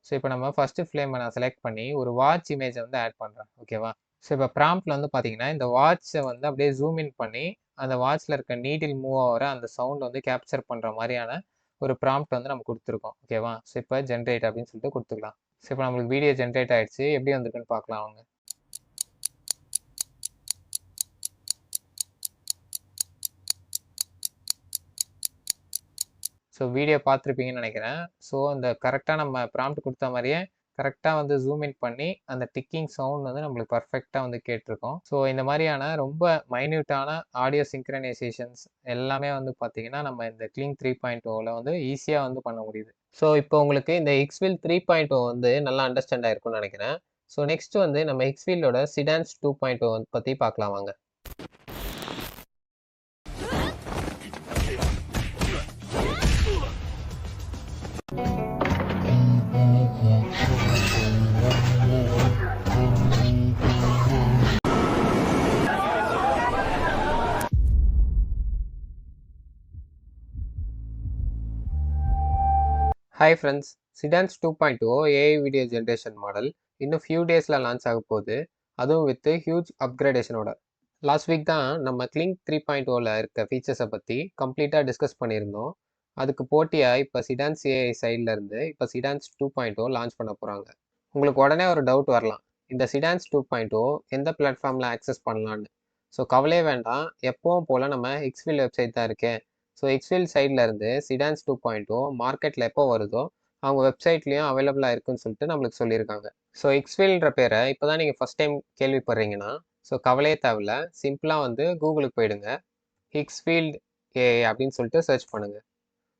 ஸோ இப்போ நம்ம ஃபர்ஸ்ட் ஃப்ரேமை நான் செலக்ட் பண்ணி ஒரு வாட்ச் இமேஜை வந்து ஆட் பண்ணுறேன். ஓகேவா? ஸோ இப்போ ப்ராம்ப்ட்ல வந்து பார்த்தீங்கன்னா, இந்த வாட்சை வந்து அப்படியே ஜூம் இன் பண்ணி அந்த வாட்ச்ல இருக்க நீடில் மூவ் ஆகிற அந்த சவுண்ட் வந்து கேப்சர் பண்ணுற மாதிரியான ஒரு ப்ராம்ப்ட் வந்து நம்ம கொடுத்துருக்கோம். ஓகேவா? ஸோ இப்போ ஜென்ரேட் அப்படின்னு சொல்லிட்டு கொடுத்துக்கலாம். ஸோ இப்போ நம்மளுக்கு வீடியோ ஜென்ரேட் ஆயிடுச்சு. எப்படி வந்திருக்குன்னு பார்க்கலாம் வாங்க. ஸோ வீடியோ பார்த்துருப்பீங்கன்னு நினைக்கிறேன். ஸோ அந்த கரெக்டாக நம்ம ப்ராம்ப்ட் கொடுத்த மாதிரியே கரெக்டாக வந்து ஜூம் இன் பண்ணி அந்த டிக்கிங் சவுண்ட் வந்து நம்மளுக்கு பர்ஃபெக்டாக வந்து கேட்டிருக்கோம். ஸோ இந்த மாதிரியான ரொம்ப மைன்யூட்டான ஆடியோ சிங்க்ரனைசேஷன்ஸ் எல்லாமே வந்து பார்த்தீங்கன்னா நம்ம இந்த கிளிங் 3.0ல வந்து ஈஸியாக வந்து பண்ண முடியுது. ஸோ இப்போ உங்களுக்கு இந்த எக்ஸ்ஃபீல் 3.0 வந்து நல்லா அண்டர்ஸ்டாண்ட் ஆயிருக்கும்னு நினைக்கிறேன். ஸோ நெக்ஸ்ட் வந்து நம்ம எக்ஸ்ஃபீல்டோட சிடான்ஸ் 2.0 பற்றி பார்க்கலாம் வாங்க. Hi friends, Seedance 2.0 AI video generation model இன்னும் ஃபியூ டேஸில் லான்ச் ஆக போகுது. அதுவும் வித் ஹியூஜ் அப்கிரேடேஷனோட. லாஸ்ட் வீக் தான் நம்ம கிளிங் 3.0ல இருக்க ஃபீச்சர்ஸை பற்றி கம்ப்ளீட்டாக டிஸ்கஸ் பண்ணியிருந்தோம். அதுக்கு போட்டியாக இப்போ சிடான்ஸ் ஏஐ சைடில் இருந்து இப்போ சிடான்ஸ் 2.0 லான்ச் பண்ண போகிறாங்க. உங்களுக்கு உடனே ஒரு டவுட் வரலாம், இந்த சிடான்ஸ் 2.0 எந்த பிளாட்ஃபார்மில் ஆக்சஸ் பண்ணலான்னு. ஸோ கவலையே வேண்டாம், எப்பவும் போல் நம்ம எக்ஸ்ஃபீல் வெப்சைட் தான் இருக்கேன். ஸோ எக்ஸ்ஃபீல் சைடில் இருந்து சிடான்ஸ் 2.0 மார்க்கெட்டில் எப்போ வருதோ அவங்க வெப்சைட்லேயும் அவைலபிளாக இருக்குன்னு சொல்லிட்டு நம்மளுக்கு சொல்லியிருக்காங்க. ஸோ எக்ஸ்ஃபீல்ன்ற பேரை இப்போ தான் நீங்கள் ஃபஸ்ட் டைம் கேள்விப்படுறீங்கன்னா ஸோ கவலையே தேவையில்ல, சிம்பிளாக வந்து கூகுளுக்கு போயிடுங்க, எக்ஸ்ஃபீல்ட் ஏஐ அப்படின்னு சொல்லிட்டு சர்ச் பண்ணுங்கள்.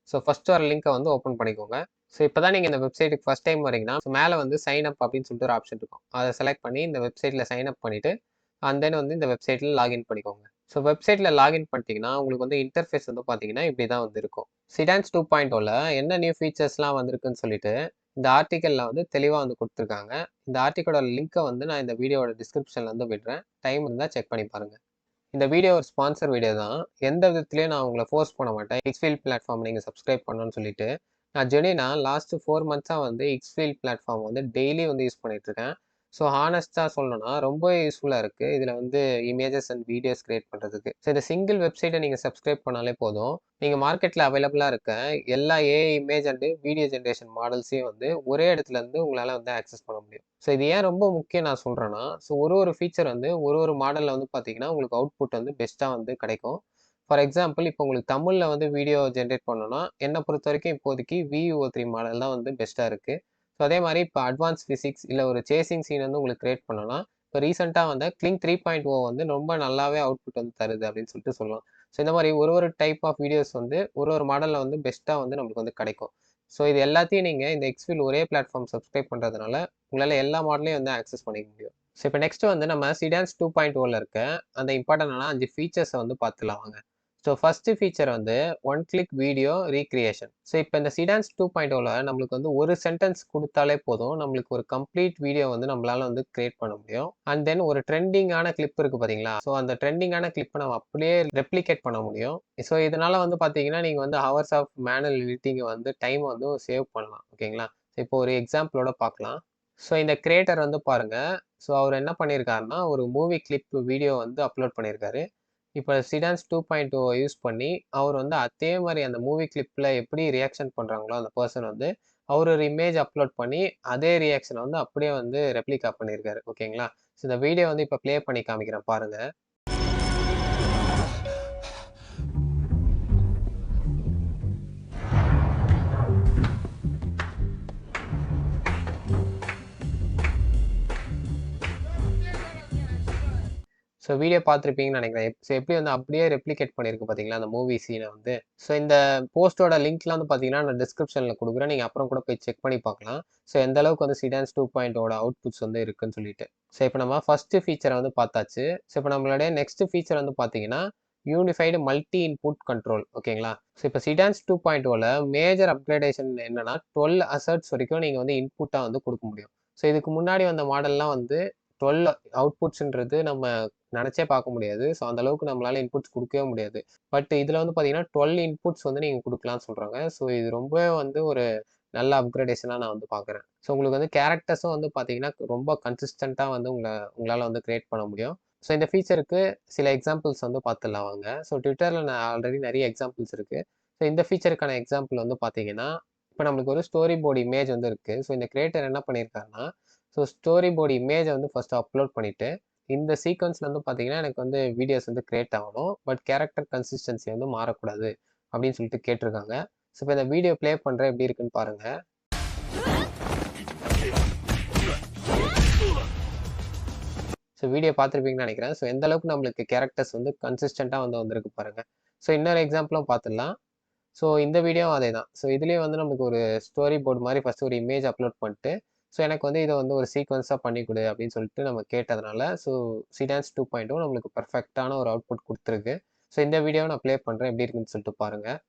ஸோ ஃபஸ்ட்டு வர லிங்க்கை வந்து ஓப்பன் பண்ணிக்கோங்க. ஸோ இப்போ தான் நீங்கள் இந்த வெப்சைட்டுக்கு ஃபஸ்ட் டைம் வரீங்கன்னா மேலே வந்து சைன் அப் அப்படின்னு சொல்லிட்டு ஒரு ஆப்ஷன் இருக்கும். அதை செலக்ட் பண்ணி இந்த வெப்சைட்டில் சைன் அப் பண்ணிவிட்டு அண்ட் தென் வந்து இந்த வெப்சைட்டில் லாகின் பண்ணிக்கோங்க. ஸோ வெப்சைட்டில் லாகின் பண்ணிட்டீங்கன்னா உங்களுக்கு வந்து இன்டர்ஃபேஸ் வந்து பார்த்தீங்கன்னா இப்படி தான் வந்து இருக்கும். சிடான்ஸ் 2.0ல என்ன நியூ ஃபீச்சர்ஸ்லாம் வந்திருக்குன்னு சொல்லிட்டு இந்த ஆர்டிக்கலில் வந்து தெளிவாக வந்து கொடுத்துருக்காங்க. இந்த ஆர்டிக்கலோட லிங்க்கை வந்து நான் இந்த வீடியோட டிஸ்கிரிப்ஷனில் வந்து விடுறேன், டைம் இருந்தால் செக் பண்ணி பாருங்கள். இந்த வீடியோ ஒரு ஸ்பான்சர் வீடியோ தான், எந்த விதத்துலேயும் நான் உங்களை ஃபோர்ஸ் பண்ண மாட்டேன் எக்ஸ்ஃபீல் பிளாட்ஃபார்ம் நீங்கள் சப்ஸ்கிரைப் பண்ணணும்னு சொல்லிட்டு. நான் ஜெனினா லாஸ்ட்டு 4 மந்த்ஸாக வந்து எக்ஸ்ஃபீல் பிளாட்ஃபார்ம் வந்து டெய்லி வந்து யூஸ் பண்ணிகிட்ருக்கேன். ஸோ ஹானஸ்ட்டாக சொல்லணும்னா ரொம்ப யூஸ்ஃபுல்லாக இருக்குது. இதில் வந்து இமேஜஸ் அண்ட் வீடியோஸ் கிரியேட் பண்ணுறதுக்கு. ஸோ இந்த சிங்கிள் வெப்சைட்டை நீங்கள் சப்ஸ்கிரைப் பண்ணாலே போதும், நீங்கள் மார்க்கெட்டில் அவைலபிளாக இருக்க எல்லா AI image and video generation மாடல்ஸையும் வந்து ஒரே இடத்துலேருந்து உங்களால் வந்து ஆக்சஸ் பண்ண முடியும். ஸோ இது ஏன் ரொம்ப முக்கியம் நான் சொல்கிறேன்னா, ஸோ ஒரு ஃபீச்சர் வந்து ஒரு மாடலில் வந்து பார்த்தீங்கன்னா உங்களுக்கு அவுட்புட் வந்து பெஸ்ட்டாக வந்து கிடைக்கும். ஃபார் எக்ஸாம்பிள் இப்போ உங்களுக்கு தமிழில் வந்து வீடியோ ஜென்ரேட் பண்ணணும்னா என்னை பொறுத்த வரைக்கும் இப்போதைக்கு VO3 மாடல் தான் வந்து பெஸ்ட்டாக இருக்குது. ஸோ அதே மாதிரி இப்போ அட்வான்ஸ் ஃபிசிக்ஸ் இல்லை ஒரு சேசிங் சீன் வந்து உங்களுக்கு கிரியேட் பண்ணலாம். இப்போ ரீசெண்டாக வந்து கிளிங் 3.0 வந்து ரொம்ப நல்லாவே அவுட்புட் வந்து தருது அப்படின்னு சொல்லிட்டு சொல்லலாம். ஸோ இந்த மாதிரி ஒரு டைப் ஆஃப் வீடியோஸ் வந்து ஒரு மாடலில் வந்து பெஸ்ட்டாக வந்து நம்மளுக்கு வந்து கிடைக்கும். ஸோ இது எல்லாத்தையும் நீங்கள் இந்த எக்ஸ்ஃபீல் ஒரே பிளாட்ஃபார்ம் சப்ஸ்கிரைப் பண்ணுறதுனால உங்களால் எல்லா மாடலையும் வந்து ஆக்சஸ் பண்ணிக்க முடியும். ஸோ இப்போ நெக்ஸ்ட் வந்து நம்ம சிடான்ஸ் 2.0ல இருக்க அந்த இம்பார்ட்டண்டான 5 ஃபீச்சர்ஸை வந்து பார்த்துலாம் வாங்க. ஸோ ஃபஸ்ட்டு ஃபீச்சர் வந்து one click video recreation. So இப்போ இந்த சிடான்ஸ் 2.0ல நம்மளுக்கு வந்து ஒரு சென்டென்ஸ் கொடுத்தாலே போதும், நம்மளுக்கு ஒரு கம்ப்ளீட் வீடியோ வந்து நம்மளால வந்து கிரியேட் பண்ண முடியும். அண்ட் தென் ஒரு ட்ரெண்டிங்கான கிளிப் இருக்குது பார்த்தீங்களா, ஸோ அந்த ட்ரெண்டிங்கான கிளிப்பை நம்ம அப்படியே ரெப்ளிகேட் பண்ண முடியும். ஸோ இதனால வந்து பார்த்தீங்கன்னா நீங்கள் வந்து ஹவர்ஸ் ஆஃப் மேனுவல் எடிட்டிங்கை வந்து டைம் வந்து சேவ் பண்ணலாம். ஓகேங்களா, இப்போ ஒரு எக்ஸாம்பிளோட பார்க்கலாம். ஸோ இந்த கிரியேட்டர் வந்து பாருங்கள், ஸோ அவர் என்ன பண்ணியிருக்காருன்னா ஒரு மூவி கிளிப் வீடியோ வந்து அப்லோட் பண்ணியிருக்காரு. இப்போ சிடான்ஸ் 2.0 யூஸ் பண்ணி அவர் வந்து அதே மாதிரி அந்த மூவி கிளிப்பில் எப்படி ரியாக்ஷன் பண்ணுறாங்களோ அந்த பர்சன் வந்து அவர் ஒரு இமேஜ் அப்லோட் பண்ணி அதே ரியாக்ஷனை வந்து அப்படியே வந்து ரெப்ளிகா பண்ணியிருக்காரு. ஓகேங்களா, ஸோ இந்த வீடியோ வந்து இப்போ ப்ளே பண்ணி காமிக்கிறேன் பாருங்கள். ஸோ வீடியோ பார்த்துருப்பீங்கன்னு நினைக்கிறேன். ஸோ எப்படி வந்து அப்படியே ரெப்ளிகேட் பண்ணியிருக்கு பார்த்தீங்களா அந்த மூவி சீனை வந்து. ஸோ இந்த போஸ்ட்டோட லிங்க்லாம் வந்து பார்த்தீங்கன்னா நான் டிஸ்கிரிப்ஷனில் கொடுக்குறேன், நீங்கள் அப்புறம் கூட போய் செக் பண்ணி பார்க்கலாம். ஸோ எந்த அளவுக்கு வந்து சிடான்ஸ் 2.0 அவுட்புட்ஸ் வந்து இருக்குன்னு சொல்லிட்டு. ஸோ இப்போ நம்ம ஃபஸ்ட்டு ஃபீச்சரை வந்து பார்த்தாச்சு. ஸோ இப்போ நம்மளுடைய நெக்ஸ்ட் ஃபீச்சர் வந்து பார்த்தீங்கன்னா யூனிஃபைடு மல்டி இன்புட் கண்ட்ரோல். ஓகேங்களா, ஸோ இப்போ சிடான்ஸ் 2.0ல மேஜர் அப்கிரேடேஷன் என்னன்னா 12 அசர்ட்ஸ் வரைக்கும் நீங்கள் வந்து இன்புட்டாக வந்து கொடுக்க முடியும். ஸோ இதுக்கு முன்னாடி வந்த மாடல்லாம் வந்து 12 அவுட்புட்ஸ்ன்றது நம்ம நினச்சே பார்க்க முடியாது. ஸோ அந்த அளவுக்கு நம்மளால இன்புட்ஸ் கொடுக்கவே முடியாது. பட் இதில் வந்து பார்த்தீங்கன்னா 12 இன்புட்ஸ் வந்து நீங்கள் கொடுக்கலாம்னு சொல்கிறாங்க. ஸோ இது ரொம்பவே வந்து ஒரு நல்ல அப்கிரேடேஷனாக நான் வந்து பார்க்குறேன். ஸோ உங்களுக்கு வந்து கேரக்டர்ஸும் வந்து பார்த்தீங்கன்னா ரொம்ப கன்சிஸ்டண்ட்டாக வந்து உங்களால் வந்து கிரியேட் பண்ண முடியும். ஸோ இந்த ஃபீச்சருக்கு சில எக்ஸாம்பிள்ஸ் வந்து பார்த்துடலாம் வாங்க. ஸோ ட்விட்டரில் நான் ஆல்ரெடி நிறைய எக்ஸாம்பிள்ஸ் இருக்குது. ஸோ இந்த ஃபீச்சருக்கான எக்ஸாம்பிள் வந்து பார்த்தீங்கன்னா இப்போ நம்மளுக்கு ஒரு ஸ்டோரி போர்டு இமேஜ் வந்து இருக்குது. ஸோ இந்த கிரியேட்டர் என்ன பண்ணியிருக்காருன்னா, ஸோ ஸ்டோரி போர்டு இமேஜை வந்து ஃபஸ்ட்டு அப்லோட் பண்ணிவிட்டு இந்த சீக்வன்ஸில் வந்து பார்த்தீங்கன்னா எனக்கு வந்து வீடியோஸ் வந்து கிரியேட் ஆகணும், பட் கேரக்டர் கன்சிஸ்டன்சி வந்து மாறக்கூடாது அப்படின்னு சொல்லிட்டு கேட்டிருக்காங்க. ஸோ இப்போ இந்த வீடியோ ப்ளே பண்ணுறேன் எப்படி இருக்குன்னு பாருங்கள். ஸோ வீடியோ பார்த்துருப்பீங்கன்னு நினைக்கிறேன். ஸோ எந்த அளவுக்கு நம்மளுக்கு கேரக்டர்ஸ் வந்து கன்சிஸ்டண்ட்டாக வந்து வந்திருக்கு பாருங்கள். ஸோ இன்னொரு எக்ஸாம்பிளும் பார்த்துடலாம். ஸோ இந்த வீடியோவும் அதே தான். ஸோ இதுலேயே வந்து நமக்கு ஒரு ஸ்டோரி போர்டு மாதிரி ஃபஸ்ட்டு ஒரு இமேஜ் அப்லோட் பண்ணிட்டு, ஸோ எனக்கு வந்து இதை வந்து ஒரு சீக்வன்ஸாக பண்ணி கொடு அப்படின்னு சொல்லிட்டு நம்ம கேட்டதுனால, ஸோ Seedance 2.0 நம்மளுக்கு பர்ஃபெக்டான ஒரு அவுட்புட் கொடுத்துருக்கு. ஸோ இந்த வீடியோவை நான் ப்ளே பண்ணுறேன் எப்படி இருக்குன்னு சொல்லிட்டு பாருங்கள்.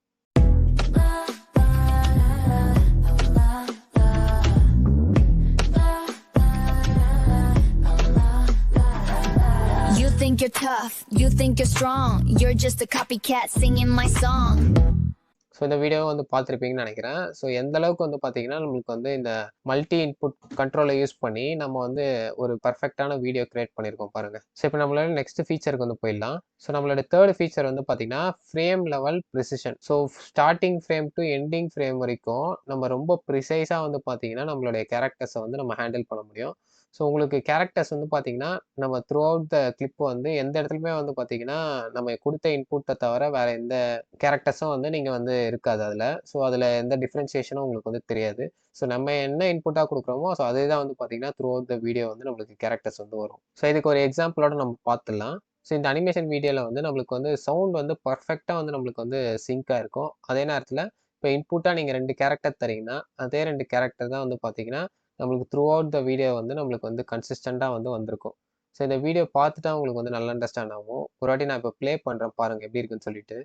You think you're tough, you think you're strong, you're just a copycat singing my song. So இந்த வீடியோவை வந்து பார்த்துருப்பீங்கன்னு நினைக்கிறேன். ஸோ எந்த அளவுக்கு வந்து பார்த்தீங்கன்னா நம்மளுக்கு வந்து இந்த மல்டி இன்புட் கண்ட்ரோலை யூஸ் பண்ணி நம்ம வந்து ஒரு பர்ஃபெக்டான வீடியோ கிரியேட் பண்ணியிருக்கோம் பாருங்கள். ஸோ இப்போ நம்மளோட நெக்ஸ்ட் ஃபீச்சருக்கு வந்து போயிடலாம். ஸோ நம்மளோட தேர்ட் ஃபீச்சர் வந்து பார்த்தீங்கன்னா frame level precision. So starting frame to ending frame வரைக்கும் நம்ம ரொம்ப ப்ரிசைஸாக வந்து பார்த்தீங்கன்னா நம்மளுடைய கேரக்டர்ஸை வந்து நம்ம ஹேண்டில் பண்ண முடியும். ஸோ உங்களுக்கு கேரக்டர்ஸ் வந்து பார்த்தீங்கன்னா நம்ம த்ரூ அவுட் த கிளிப் வந்து எந்த இடத்துலையுமே வந்து பார்த்தீங்கன்னா நம்ம கொடுத்த இன்புட்டை தவிர வேறு எந்த கேரக்டர்ஸும் வந்து நீங்கள் வந்து இருக்காது அதில். ஸோ அதில் எந்த டிஃப்ரென்சியேஷனும் உங்களுக்கு வந்து தெரியாது. ஸோ நம்ம என்ன இன்புட்டாக கொடுக்குறோமோ ஸோ அதே தான் வந்து பார்த்தீங்கன்னா த்ரூ அவுட் த வீடியோ வந்து நம்மளுக்கு கேரக்டர்ஸ் வந்து வரும். ஸோ இதுக்கு ஒரு எக்ஸாம்பிளோட நம்ம பார்த்துடலாம். ஸோ இந்த அனிமேஷன் வீடியோவில் வந்து நம்மளுக்கு வந்து சவுண்ட் வந்து பர்ஃபெக்டாக வந்து நம்மளுக்கு வந்து சிங்காக இருக்கும். அதே நேரத்தில் இப்போ இன்புட்டாக நீங்கள் 2 கேரக்டர் தரீங்கன்னா அதே 2 கேரக்டர் தான் வந்து பார்த்தீங்கன்னா நம்மளுக்கு த்ரூ அவுட் த வீடியோ வந்து நம்மளுக்கு வந்து கன்சிஸ்டண்ட்டாக வந்து வந்திருக்கும். ஸோ இந்த வீடியோ பார்த்துட்டா உங்களுக்கு வந்து நல்லா அண்டர்ஸ்டாண்ட் ஆகும். ஒரு வாட்டி நான் இப்போ ப்ளே பண்ணுறேன் பாருங்கள் எப்படி இருக்குன்னு சொல்லிட்டு.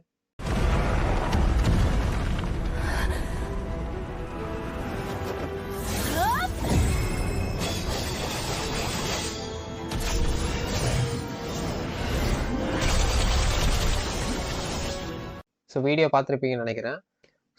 ஸோ வீடியோ பார்த்துருப்பீங்கன்னு நினைக்கிறேன்.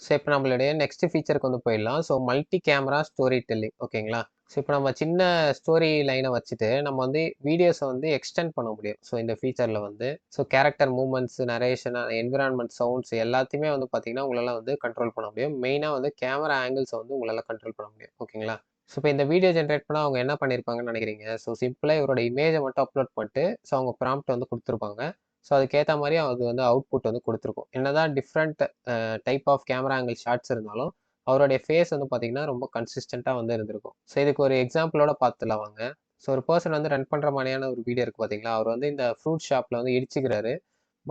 ஸோ இப்போ நம்மளுடைய நெக்ஸ்ட் ஃபீச்சருக்கு வந்து போயிடலாம். So multi camera story telling, ஓகேங்களா. ஸோ இப்போ நம்ம சின்ன ஸ்டோரி லைனை வச்சுட்டு நம்ம வந்து வீடியோஸை வந்து எக்ஸ்டெண்ட் பண்ண முடியும். ஸோ இந்த ஃபீச்சரில் வந்து so character movements, narration, environment, sounds எல்லாத்தையுமே வந்து பார்த்தீங்கன்னா உங்களால் வந்து கண்ட்ரோல் பண்ண முடியும். மெயினாக வந்து கேமரா ஆங்கிள்ஸை வந்து உங்களால் கண்ட்ரோல் பண்ண முடியும், ஓகேங்களா. ஸோ இப்போ இந்த வீடியோ ஜென்ரேட் பண்ணால் அவங்க என்ன பண்ணியிருப்பாங்கன்னு நினைக்கிறீங்க? ஸோ சிம்பிளாக இவரோட இமேஜை மட்டும் அப்லோட் பண்ணிட்டு ஸோ அவங்க ப்ராம்ப்ட் வந்து கொடுத்துருப்பாங்க. ஸோ அதுக்கேற்ற மாதிரி அது வந்து அவுட்புட் வந்து கொடுத்துருக்கும். என்னதான் different type of camera angle shots இருந்தாலும் அவருடைய ஃபேஸ் வந்து பார்த்தீங்கன்னா ரொம்ப கன்சிஸ்டண்ட்டாக வந்து இருந்திருக்கும். ஸோ இதுக்கு ஒரு எக்ஸாம்பிளோட பார்த்துலாம் வாங்க. ஸோ ஒரு பர்சன் வந்து ரன் பண்ணுற மாதிரியான ஒரு வீடியோ இருக்குது பார்த்தீங்களா. அவர் வந்து இந்த ஃப்ரூட் ஷாப்பில் வந்து இடிச்சுக்கிறாரு.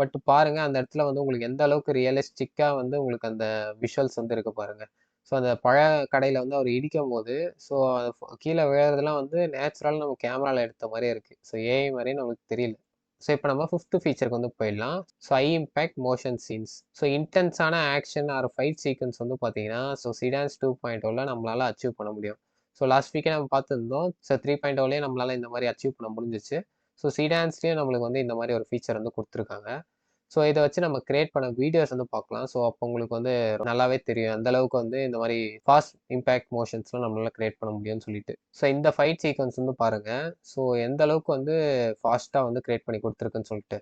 பட் பாருங்கள் அந்த இடத்துல வந்து உங்களுக்கு எந்த அளவுக்கு ரியலிஸ்டிக்காக வந்து உங்களுக்கு அந்த விஷுவல்ஸ் வந்து இருக்குது பாருங்கள். ஸோ அந்த பழ கடையில் வந்து அவர் இடிக்கும் போது ஸோ கீழே விழுறதுலாம் வந்து நேச்சுரலாக நம்ம கேமராவில் எடுத்த மாதிரியே இருக்குது. ஸோ ஏஐ மாதிரியே நம்மளுக்கு தெரியல. ஸோ இப்போ நம்ம 5th ஃபீச்சருக்கு வந்து போயிடலாம். So high impact motion scenes. So இன்டென்ஸான ஆக்ஷன் ஆர் ஃபைட் சீக்வன்ஸ் வந்து பார்த்தீங்கன்னா ஸோ Seedance 2.0 நம்மளால் அச்சீவ் பண்ண முடியும். ஸோ லாஸ்ட் வீக்கே நம்ம பார்த்துருந்தோம். ஸோ 3.0 நம்மளால் இந்த மாதிரி அச்சீவ் பண்ண முடிஞ்சிச்சு. ஸோ Seedanceலேயும் நம்மளுக்கு வந்து இந்த மாதிரி ஒரு ஃபீச்சர் வந்து கொடுத்துருக்காங்க. ஸோ இதை வச்சு நம்ம கிரியேட் பண்ண வீடியோஸ் வந்து பார்க்கலாம். ஸோ அப்போ உங்களுக்கு வந்து நல்லாவே தெரியும் அந்த அளவுக்கு வந்து இந்த மாதிரி ஃபாஸ்ட் இம்பேக்ட் மோஷன்ஸ்லாம் நம்மளால கிரியேட் பண்ண முடியும்னு சொல்லிட்டு. ஸோ இந்த ஃபைட் சீக்வன்ஸ் வந்து பாருங்கள். ஸோ எந்த அளவுக்கு வந்து ஃபாஸ்ட்டாக வந்து கிரியேட் பண்ணி கொடுத்துருக்குன்னு சொல்லிட்டு.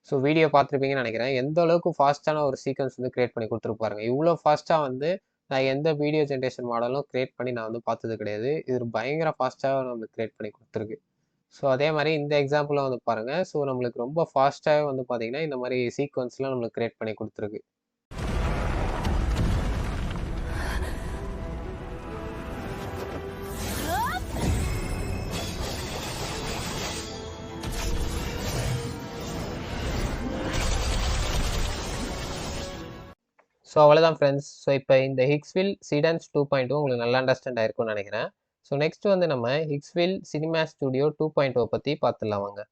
ஸோ வீடியோ பார்த்துருப்பீங்கன்னு நினைக்கிறேன். எந்த அளவுக்கு ஃபாஸ்ட்டான ஒரு சீக்வன்ஸ் வந்து கிரியேட் பண்ணி கொடுத்துருப்பாருங்க. இவ்வளோ ஃபாஸ்ட்டாக வந்து நான் எந்த வீடியோ ஜென்ரேஷன் மாடலும் கிரியேட் பண்ணி நான் வந்து பார்த்தது கிடையாது. இது பயங்கர ஃபாஸ்ட்டாக நம்மளுக்கு கிரியேட் பண்ணி கொடுத்துருக்கு. ஸோ அதே மாதிரி இந்த எக்ஸாம்பிளில் வந்து பாருங்கள். ஸோ நம்மளுக்கு ரொம்ப ஃபாஸ்ட்டாகவே வந்து பார்த்தீங்கன்னா இந்த மாதிரி சீக்வன்ஸ்லாம் நம்மளுக்கு கிரியேட் பண்ணி கொடுத்துருக்கு. ஸோ அவ்வளோதான் ஃப்ரெண்ட்ஸ். ஸோ இப்போ இந்த Hicksville Seedance 2.0 உங்களுக்கு நல்லா அண்டர்ஸ்டாண்ட் ஆயிருக்கும்னு நினைக்கிறேன். ஸோ நெக்ஸ்ட் வந்து நம்ம Hicksville Cinema Studio 2.0 பற்றி பார்த்துடலாம் வாங்க.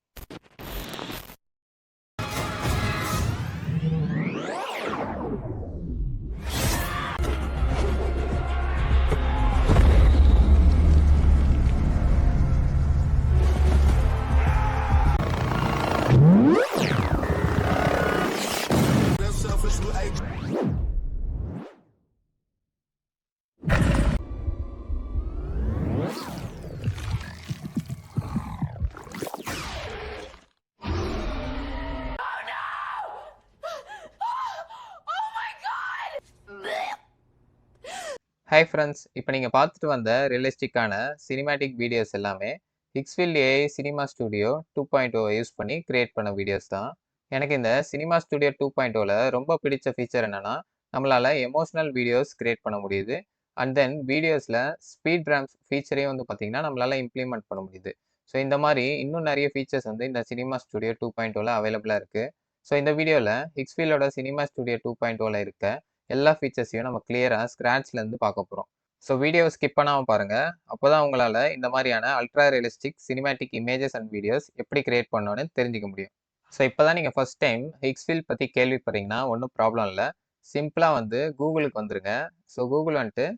ஹாய் ஃப்ரெண்ட்ஸ், இப்போ நீங்கள் பார்த்துட்டு வந்த ரியலிஸ்டிக்கான சினிமேட்டிக் வீடியோஸ் எல்லாமே ஹிக்ஸ்ஃபீல்ட் ஏஐ சினிமா ஸ்டுடியோ 2.0 யூஸ் பண்ணி கிரியேட் பண்ண வீடியோஸ் தான். எனக்கு இந்த சினிமா ஸ்டுடியோ 2.0ல ரொம்ப பிடிச்ச ஃபீச்சர் என்னன்னா, நம்மளால எமோஷனல் வீடியோஸ் கிரியேட் பண்ண முடியுது. அண்ட் தென் வீடியோஸில் ஸ்பீட் ரேம்ப் ஃபீச்சரையும் வந்து பார்த்தீங்கன்னா நம்மளால இம்ப்ளிமெண்ட் பண்ண முடியுது. ஸோ இந்த மாதிரி இன்னும் நிறைய ஃபீச்சர்ஸ் வந்து இந்த சினிமா ஸ்டுடியோ 2.0ல அவைலபிளாக இருக்குது. ஸோ இந்த வீடியோவில் ஹிக்ஸ்ஃபீல்டோட சினிமா ஸ்டுடியோ 2.0ல இருக்க எல்லா ஃபீச்சர்ஸையும் நம்ம கிளியராக ஸ்க்ராட்ச்லேருந்து பார்க்க போகிறோம். ஸோ வீடியோவை ஸ்கிப் பண்ணாமல் பாருங்கள். அப்போ தான் உங்களால் இந்த மாதிரியான ultra realistic cinematic images and videos எப்படி கிரியேட் பண்ணணும்னு தெரிஞ்சுக்க முடியும். ஸோ இப்போ தான் நீங்கள் ஃபஸ்ட் டைம் ஹிக்ஸ்ஃபீல்ட் பற்றி கேள்விப்படுறீங்கன்னா ஒன்றும் ப்ராப்ளம் இல்லை. சிம்பிளாக வந்து கூகுளுக்கு வந்துருங்க. ஸோ கூகுள் வந்துட்டு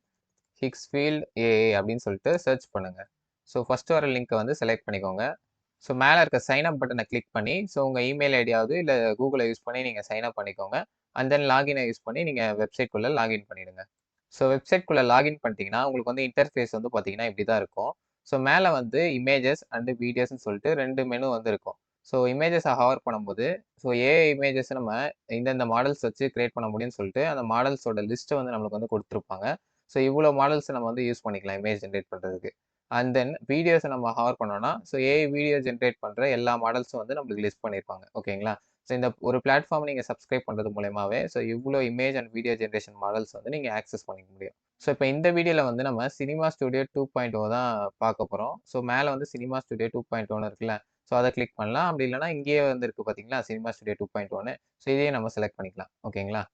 ஹிக்ஸ்ஃபீல்ட் ஏஐ அப்படின்னு சொல்லிட்டு சர்ச் பண்ணுங்கள். ஸோ ஃபஸ்ட்டு வர லிங்க்கை வந்து செலக்ட் பண்ணிக்கோங்க. ஸோ மேலே இருக்க சைன் அப் பட்டனை கிளிக் பண்ணி ஸோ உங்கள் இமெயில் ஐடியாவது இல்லை கூகுளை யூஸ் பண்ணி நீங்கள் சைன் அப் பண்ணிக்கோங்க. அண்ட் தென் லாகினை யூஸ் பண்ணி நீங்கள் வெப்சைட்குள்ளே லாகின் பண்ணிடுங்க. ஸோ வெப்சைட்குள்ளே லாகின் பண்ணிட்டீங்கன்னா உங்களுக்கு வந்து இன்டர்ஃபேஸ் வந்து பார்த்தீங்கன்னா இப்படி தான் இருக்கும். ஸோ மேலே வந்து இமேஜஸ் அண்டு வீடியோஸ்ன்னு சொல்லிட்டு 2 மெனு வந்து இருக்கும். ஸோ இமேஜஸை ஹவர் பண்ணும்போது ஸோ ஏஐ இமேஜஸ் நம்ம இந்தந்த மாடல்ஸ் வச்சு கிரியேட் பண்ண முடியும்னு சொல்லிட்டு அந்த மாடல்ஸோட லிஸ்ட்டை வந்து நம்மளுக்கு வந்து கொடுத்துருப்பாங்க. ஸோ இவ்வளோ மாடல்ஸை நம்ம வந்து யூஸ் பண்ணிக்கலாம் இமேஜ் ஜென்ரேட் பண்ணுறதுக்கு. அண்ட் தென் வீடியோஸை நம்ம ஹவர் பண்ணோம்னா ஸோ ஏஐ வீடியோ ஜென்ரேட் பண்ணுற எல்லா மாடல்ஸும் வந்து நம்மளுக்கு லிஸ்ட் பண்ணியிருப்பாங்க. ஓகேங்களா? ஸோ இந்த ஒரு பிளாட்ஃபார்ம் நீங்கள் சப்ஸ்கிரைப் பண்ணுறது மூலயமாவே ஸோ இவ்வளோ image and video generation models வந்து நீங்கள் ஆக்சஸ் பண்ணிக்க முடியும். ஸோ இப்போ இந்த வீடியோவில் வந்து நம்ம சினிமா ஸ்டுடியோ 2.0 தான் பார்க்க போகிறோம். ஸோ மேலே வந்து சினிமா ஸ்டுடியோ 2.0 இருக்குல்ல, ஸோ அதை கிளிக் பண்ணலாம். அப்படி இல்லைனா இங்கேயே வந்து இருக்குது பார்த்தீங்களா சினிமா ஸ்டுடியோ 2.1. ஸோ இதையே நம்ம செலக்ட் பண்ணிக்கலாம். ஓகேங்களா?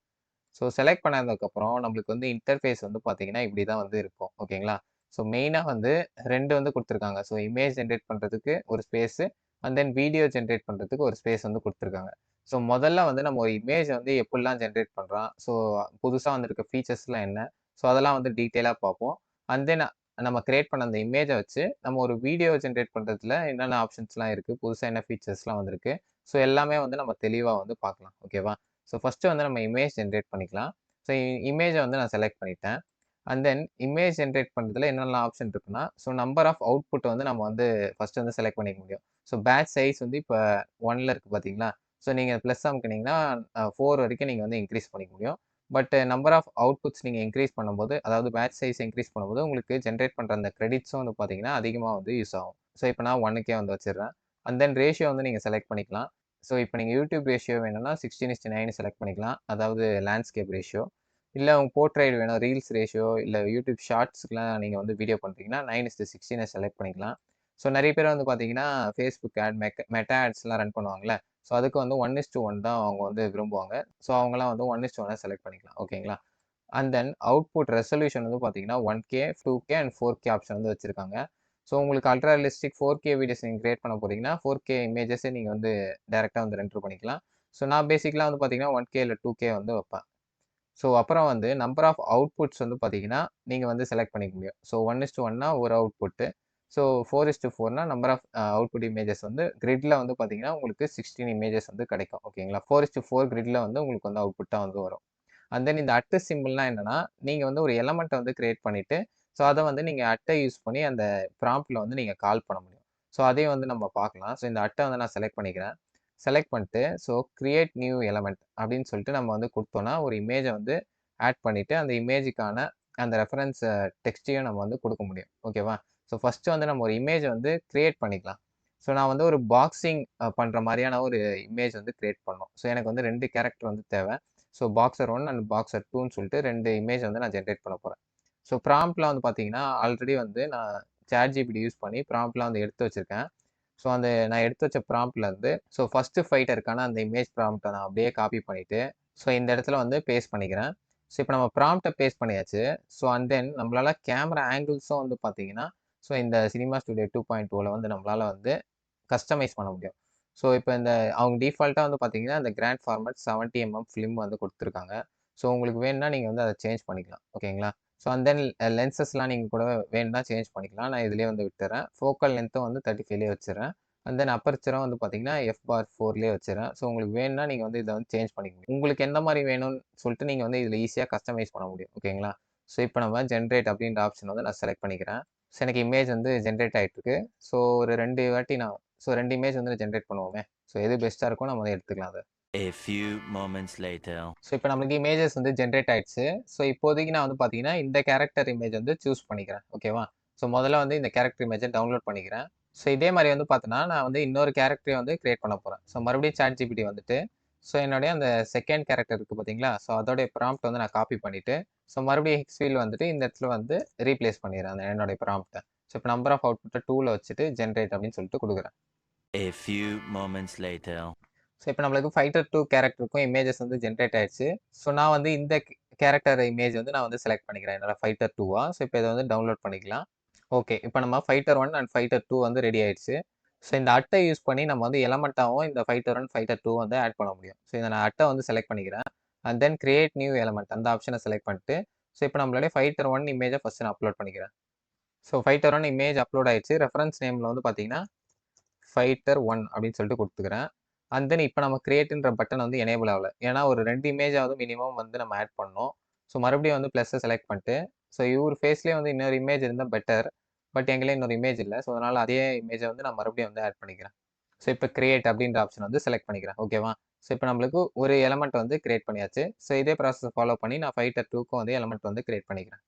ஸோ செலக்ட் பண்ணதுக்கப்புறம் நம்மளுக்கு வந்து இன்டர்ஃபேஸ் வந்து பார்த்தீங்கன்னா இப்படி தான் வந்து இருக்கும். ஓகேங்களா? ஸோ மெயினாக வந்து 2 வந்து கொடுத்துருக்காங்க. ஸோ இமேஜ் ஜென்ரேட் பண்ணுறதுக்கு ஒரு space and then video generate பண்ணுறதுக்கு ஒரு ஸ்பேஸ் வந்து கொடுத்துருக்காங்க. ஸோ முதல்ல வந்து நம்ம ஒரு இமேஜ் வந்து எப்படிலாம் ஜென்ரேட் பண்ணுறோம், ஸோ புதுசாக வந்திருக்க ஃபீச்சர்ஸ்லாம் என்ன, ஸோ அதெல்லாம் வந்து டீட்டெயிலாக பார்ப்போம். அண்ட் தென் நம்ம கிரியேட் பண்ண அந்த இமேஜை வச்சு நம்ம ஒரு வீடியோ ஜென்ரேட் பண்ணுறதுல என்னென்ன ஆப்ஷன்ஸ்லாம் இருக்குது, புதுசாக என்ன ஃபீச்சர்ஸ்லாம் வந்திருக்கு, ஸோ எல்லாமே வந்து நம்ம தெளிவாக வந்து பார்க்கலாம். ஓகேவா? ஸோ ஃபஸ்ட்டு வந்து நம்ம இமேஜ் ஜென்ரேட் பண்ணிக்கலாம். ஸோ இமேஜை வந்து நான் செலக்ட் பண்ணிட்டேன். அண்ட் தென் இமேஜ் ஜென்ரேட் பண்ணுறதுல என்னெல்லாம் ஆப்ஷன் இருக்குன்னா, ஸோ நம்பர் ஆஃப் அவுட்புட் வந்து நம்ம வந்து ஃபஸ்ட்டு வந்து செலக்ட் பண்ணிக்க முடியும். ஸோ பேட்ச் சைஸ் வந்து இப்போ 1ல் இருக்குது பார்த்தீங்களா? ஸோ நீங்கள் ப்ளஸ் அமுக்குனீங்கன்னா 4 வரைக்கும் நீங்கள் வந்து இன்க்ரீஸ் பண்ணிக்க முடியும். பட் நம்பர் ஆஃப் அவுட்புட்ஸ் நீங்கள் இன்க்ரீஸ் பண்ணும்போது, அதாவது பேட்ச் சைஸ் இன்க்ரீஸ் பண்ணும்போது உங்களுக்கு ஜென்ரேட் பண்ணுற அந்த கிரெடிட்ஸும் வந்து பார்த்தீங்கன்னா அதிகமாக வந்து யூஸ் ஆகும். ஸோ இப்போ நான் 1க்கே வந்து வச்சிடுறேன். அண்ட் தென் ரேஷியோ வந்து நீங்கள் செலக்ட் பண்ணிக்கலாம். ஸோ இப்போ நீங்கள் யூடியூப் ரேஷியோ வேணும்னா 16:9 செலக்ட் பண்ணிக்கலாம். அதாவது லேண்ட்ஸ்கேப் ரேஷியோ. இல்லை உங்கள் போர்ட்ரைட் வேணும், ரீல்ஸ் ரேஷியோ, இல்லை யூடியூப் ஷார்ட்ஸ்க்குலாம் நீங்கள் வந்து வீடியோ பண்ணுறீங்கன்னா 9:16 செலக்ட் பண்ணிக்கலாம். ஸோ நிறைய பேர் வந்து பார்த்தீங்கன்னா ஃபேஸ்புக் ஆட், மெட்டா ஆட்ஸ்லாம் ரன் பண்ணுவாங்கல்ல, ஸோ அதுக்கு வந்து 1:1 தான் அவங்க வந்து விரும்புவாங்க. ஸோ அவங்களாம் வந்து 1:1 செலக்ட் பண்ணிக்கலாம். ஓகேங்களா? அண்ட் தென் அவுட்புட் ரெசல்யூஷன் வந்து பார்த்தீங்கன்னா 1K, 2K and 4K option வந்து வச்சுருக்காங்க. ஸோ உங்களுக்கு அல்ட்ரா ரியலிஸ்டிக் 4K வீடியோஸ் நீங்கள் கிரியேட் பண்ண போகிறீங்கன்னா 4K இமேஜஸே நீங்கள் வந்து டேரெக்டாக வந்து ரெண்டர் பண்ணிக்கலாம். ஸோ நான் பேசிக்கலாக வந்து பார்த்தீங்கன்னா 1K இல்லை 2K வந்து வைப்பேன். ஸோ அப்புறம் வந்து நம்பர் ஆஃப் அவுட்புட்ஸ் வந்து பார்த்தீங்கன்னா நீங்கள் வந்து செலக்ட் பண்ணிக்க முடியும். ஸோ 1:1னா ஒரு அவுட்புட்டு. ஸோ 4:4னா நம்பர் ஆஃப் அவுட்புட் இமேஜஸ் வந்து கிரிட்ல வந்து பார்த்தீங்கன்னா உங்களுக்கு 16 இமேஜஸ் வந்து கிடைக்கும். ஓகேங்களா? 4:4 கிரிட்ல வந்து உங்களுக்கு வந்து அவுட்புட்டாக வந்து வரும். அண்ட் தென் இந்த அட்டு சிம்பிள்னா என்னன்னா, நீங்கள் வந்து ஒரு எலமெண்ட்டை வந்து கிரியேட் பண்ணிவிட்டு ஸோ அதை வந்து நீங்கள் அட்டை யூஸ் பண்ணி அந்த ப்ராம்ப்டில் வந்து நீங்கள் கால் பண்ண முடியும். ஸோ அதையும் வந்து நம்ம பார்க்கலாம். ஸோ இந்த அட்டை வந்து நான் செலக்ட் பண்ணிக்கிறேன். செலக்ட் பண்ணிட்டு ஸோ கிரியேட் நியூ எலமெண்ட் அப்படின்னு சொல்லிட்டு நம்ம வந்து கொடுத்தோன்னா ஒரு இமேஜை வந்து ஆட் பண்ணிவிட்டு அந்த இமேஜுக்கான அந்த ரெஃபரன்ஸ் டெக்ஸ்ட்டையும் நம்ம வந்து கொடுக்க முடியும். ஓகேவா? ஸோ ஃபஸ்ட்டு வந்து நம்ம ஒரு இமேஜை வந்து கிரியேட் பண்ணிக்கலாம். ஸோ நான் வந்து ஒரு பாக்ஸிங் பண்ணுற மாதிரியான ஒரு இமேஜ் வந்து கிரியேட் பண்ணோம். ஸோ எனக்கு வந்து 2 கேரக்டர் வந்து தேவை. ஸோ பாக்ஸர் 1 அண்ட் பாக்ஸர் 2ன்னு சொல்லிட்டு 2 இமேஜ் வந்து நான் ஜென்ரேட் பண்ண போகிறேன். ஸோ ப்ராம்ப்ட்லாம் வந்து பார்த்தீங்கன்னா ஆல்ரெடி வந்து நான் ChatGPT யூஸ் பண்ணி ப்ராம்ப்ட்லாம் வந்து எடுத்து வச்சுருக்கேன். ஸோ அந்த நான் எடுத்து வச்ச ப்ராம்ப்ட்லேருந்து ஸோ ஃபஸ்ட்டு ஃபைட்டருக்கான அந்த இமேஜ் ப்ராம்ப்ட்டை நான் அப்படியே காப்பி பண்ணிவிட்டு ஸோ இந்த இடத்துல வந்து பேஸ்ட் பண்ணிக்கிறேன். ஸோ இப்போ நம்ம ப்ராம்ப்ட்டை பேஸ்ட் பண்ணியாச்சு. ஸோ அண்ட் தென் நம்மளால் கேமரா ஆங்கிள்ஸும் வந்து பார்த்தீங்கன்னா ஸோ இந்த சினிமா ஸ்டுடியோ 2.0ல வந்து நம்மளால் வந்து கஸ்டமைஸ் பண்ண முடியும். ஸோ இப்போ இந்த அவங்க டிஃபால்ட்டாக வந்து பார்த்தீங்கன்னா இந்த கிராண்ட் ஃபார்மேட் 70mm ஃபிலிம் வந்து கொடுத்துருக்காங்க. ஸோ உங்களுக்கு வேணும்னா நீங்கள் வந்து அதை சேஞ்ச் பண்ணிக்கலாம். ஓகேங்களா? ஸோ அண்ட் தென் லென்சஸ்லாம் நீங்கள் கூட வேணும்னா சேஞ்ச் பண்ணிக்கலாம். நான் இதிலேயே வந்து விட்டுறேன். ஃபோக்கல் லென்த்தும் வந்து 35லேயே வச்சுறேன். அண்ட் தென் அப்பர்ச்சரும் வந்து பார்த்தீங்கன்னா f/4லேயே வச்சுறேன். ஸோ உங்களுக்கு வேணும்னா நீங்கள் வந்து இதை வந்து சேஞ்ச் பண்ணிக்க முடியும். உங்களுக்கு எந்த மாதிரி வேணும்னு சொல்லிட்டு நீங்கள் வந்து இதில் ஈஸியாக கஸ்டமைஸ் பண்ண முடியும். ஓகேங்களா? ஸோ இப்போ நம்ம ஜென்ரேட் அப்படின்ற ஆப்ஷன் வந்து நான் செலக்ட் பண்ணிக்கிறேன். ஸோ எனக்கு இமேஜ் வந்து ஜென்ரேட் ஆகிட்டுருக்கு. ஸோ ஒரு 2 வாட்டி நான் 2 இமேஜ் வந்து ஜென்ரேட் பண்ணுவோமே. ஸோ எது பெஸ்ட்டாக இருக்கோ நம்ம வந்து எடுத்துக்கலாம் அதை. A few moments later. So இப்போ நம்மளுக்கு இமேஜஸ் வந்து ஜென்ரேட் ஆயிடுச்சு. ஸோ இப்போதைக்கு நான் வந்து பார்த்தீங்கன்னா, இந்த கேரக்டர் இமேஜ் வந்து சூஸ் பண்ணிக்கிறேன். ஓகேவா? ஸோ முதல்ல வந்து இந்த கேரக்டர் இமேஜை டவுன்லோட் பண்ணிக்கிறேன். ஸோ இதே மாரி வந்து பார்த்தோன்னா, நான் வந்து இன்னொரு கேரக்டரையும் வந்து கிரியேட் பண்ண போறேன். ஸோ மறுபடியும் ChatGPT வந்துட்டு, ஸோ என்னுடைய அந்த செகண்ட் கேரக்டர் இருக்கு பார்த்தீங்களா? ஸோ அதோடைய ப்ராம்ப்ட் வந்து நான் காப்பி பண்ணிட்டு, ஸோ மறுபடியும் ஹிக்ஸ்ஃபீல்ட் வந்துட்டு இந்த இடத்துல வந்து ரீப்ளேஸ் பண்ணிடுறேன் அந்த என்னுடைய ப்ராம்ப்ட்ட. ஸோ இப்போ நம்பர் ஆஃப் அவுட்புட்ட 2ல வச்சுட்டு ஜென்ரேட் அப்படின்னு சொல்லிட்டு குடுக்குறேன். A few moments later. So இப்போ நம்மளுக்கு ஃபைட்டர் 2 கேரக்டருக்கும் இமேஜஸ் வந்து ஜென்ரேட் ஆயிடுச்சு. ஸோ நான் வந்து இந்த கேரக்டர் இமேஜ் வந்து நான் வந்து செலக்ட் பண்ணிக்கிறேன். என்னோட ஃபைட்டர் 2வா. ஸோ இப்போ இத வந்து டவுன்லோட் பண்ணிக்கலாம். ஓகே. இப்போ நம்ம ஃபைட்டர் 1 அண்ட் ஃபைட்டர் 2 வந்து ரெடி ஆயிடுச்சு. ஸோ இந்த அட்டை யூஸ் பண்ணி நம்ம வந்து எலமெண்ட்டாவும் இந்த ஃபைட்டர் 1, ஃபைட்டர் 2 வந்து ஆட் பண்ண முடியும். ஸோ இத நான் அட்டை வந்து செலக்ட் பண்ணிக்கிறேன். And then create new element அந்த ஆப்ஷன செலக்ட் பண்ணிட்டு, ஸோ இப்போ நம்மளுடைய ஃபைட்டர் 1 இமேஜ ஃபர்ஸ்ட் நான் அப்லோட் பண்ணிக்கிறேன். ஸோ ஃபைட்டர் 1 இமேஜ் அப்லோட் ஆயிடுச்சு. ரெஃபரன்ஸ் நேம்ல வந்து பார்த்தீங்கன்னா, ஃபைட்டர் 1 அப்படின்னு சொல்லிட்டு குடுத்துக்கிறேன். அண்ட் தென் இப்போ நம்ம கிரியேட்ன்ற பட்டன் வந்து எனேபிள் ஆகல. ஏன்னா ஒரு 2 இமேஜாவது மினிமம் வந்து நம்ம ஆட் பண்ணணும். ஸோ மறுபடியும் வந்து ப்ளஸ்ஸ செலக்ட் பண்ணிட்டு, ஸோ இவர் ஃபேஸ்லயே வந்து இன்னொரு இமேஜ் இருந்தா பெட்டர். பட் என்கிட்ட இன்னொரு இமேஜ் இல்ல. ஸோ அதனால அதே இமேஜ வந்து நான் மறுபடியும் வந்து ஆட் பண்ணிக்கிறேன். ஸோ இப்போ கிரியேட் அப்படின்ற ஆப்ஷன் வந்து செலக்ட் பண்ணிக்கிறேன். ஓகேவா? ஸோ இப்போ நம்மளுக்கு ஒரு எலமெண்ட் வந்து கிரியேட் பண்ணியாச்சு. ஸோ இதே ப்ராசஸ ஃபாலோ பண்ணி நான் ஃபைட்டர் 2க்கும் வந்து எலமெண்ட் வந்து கிரியேட் பண்ணிக்கிறேன்.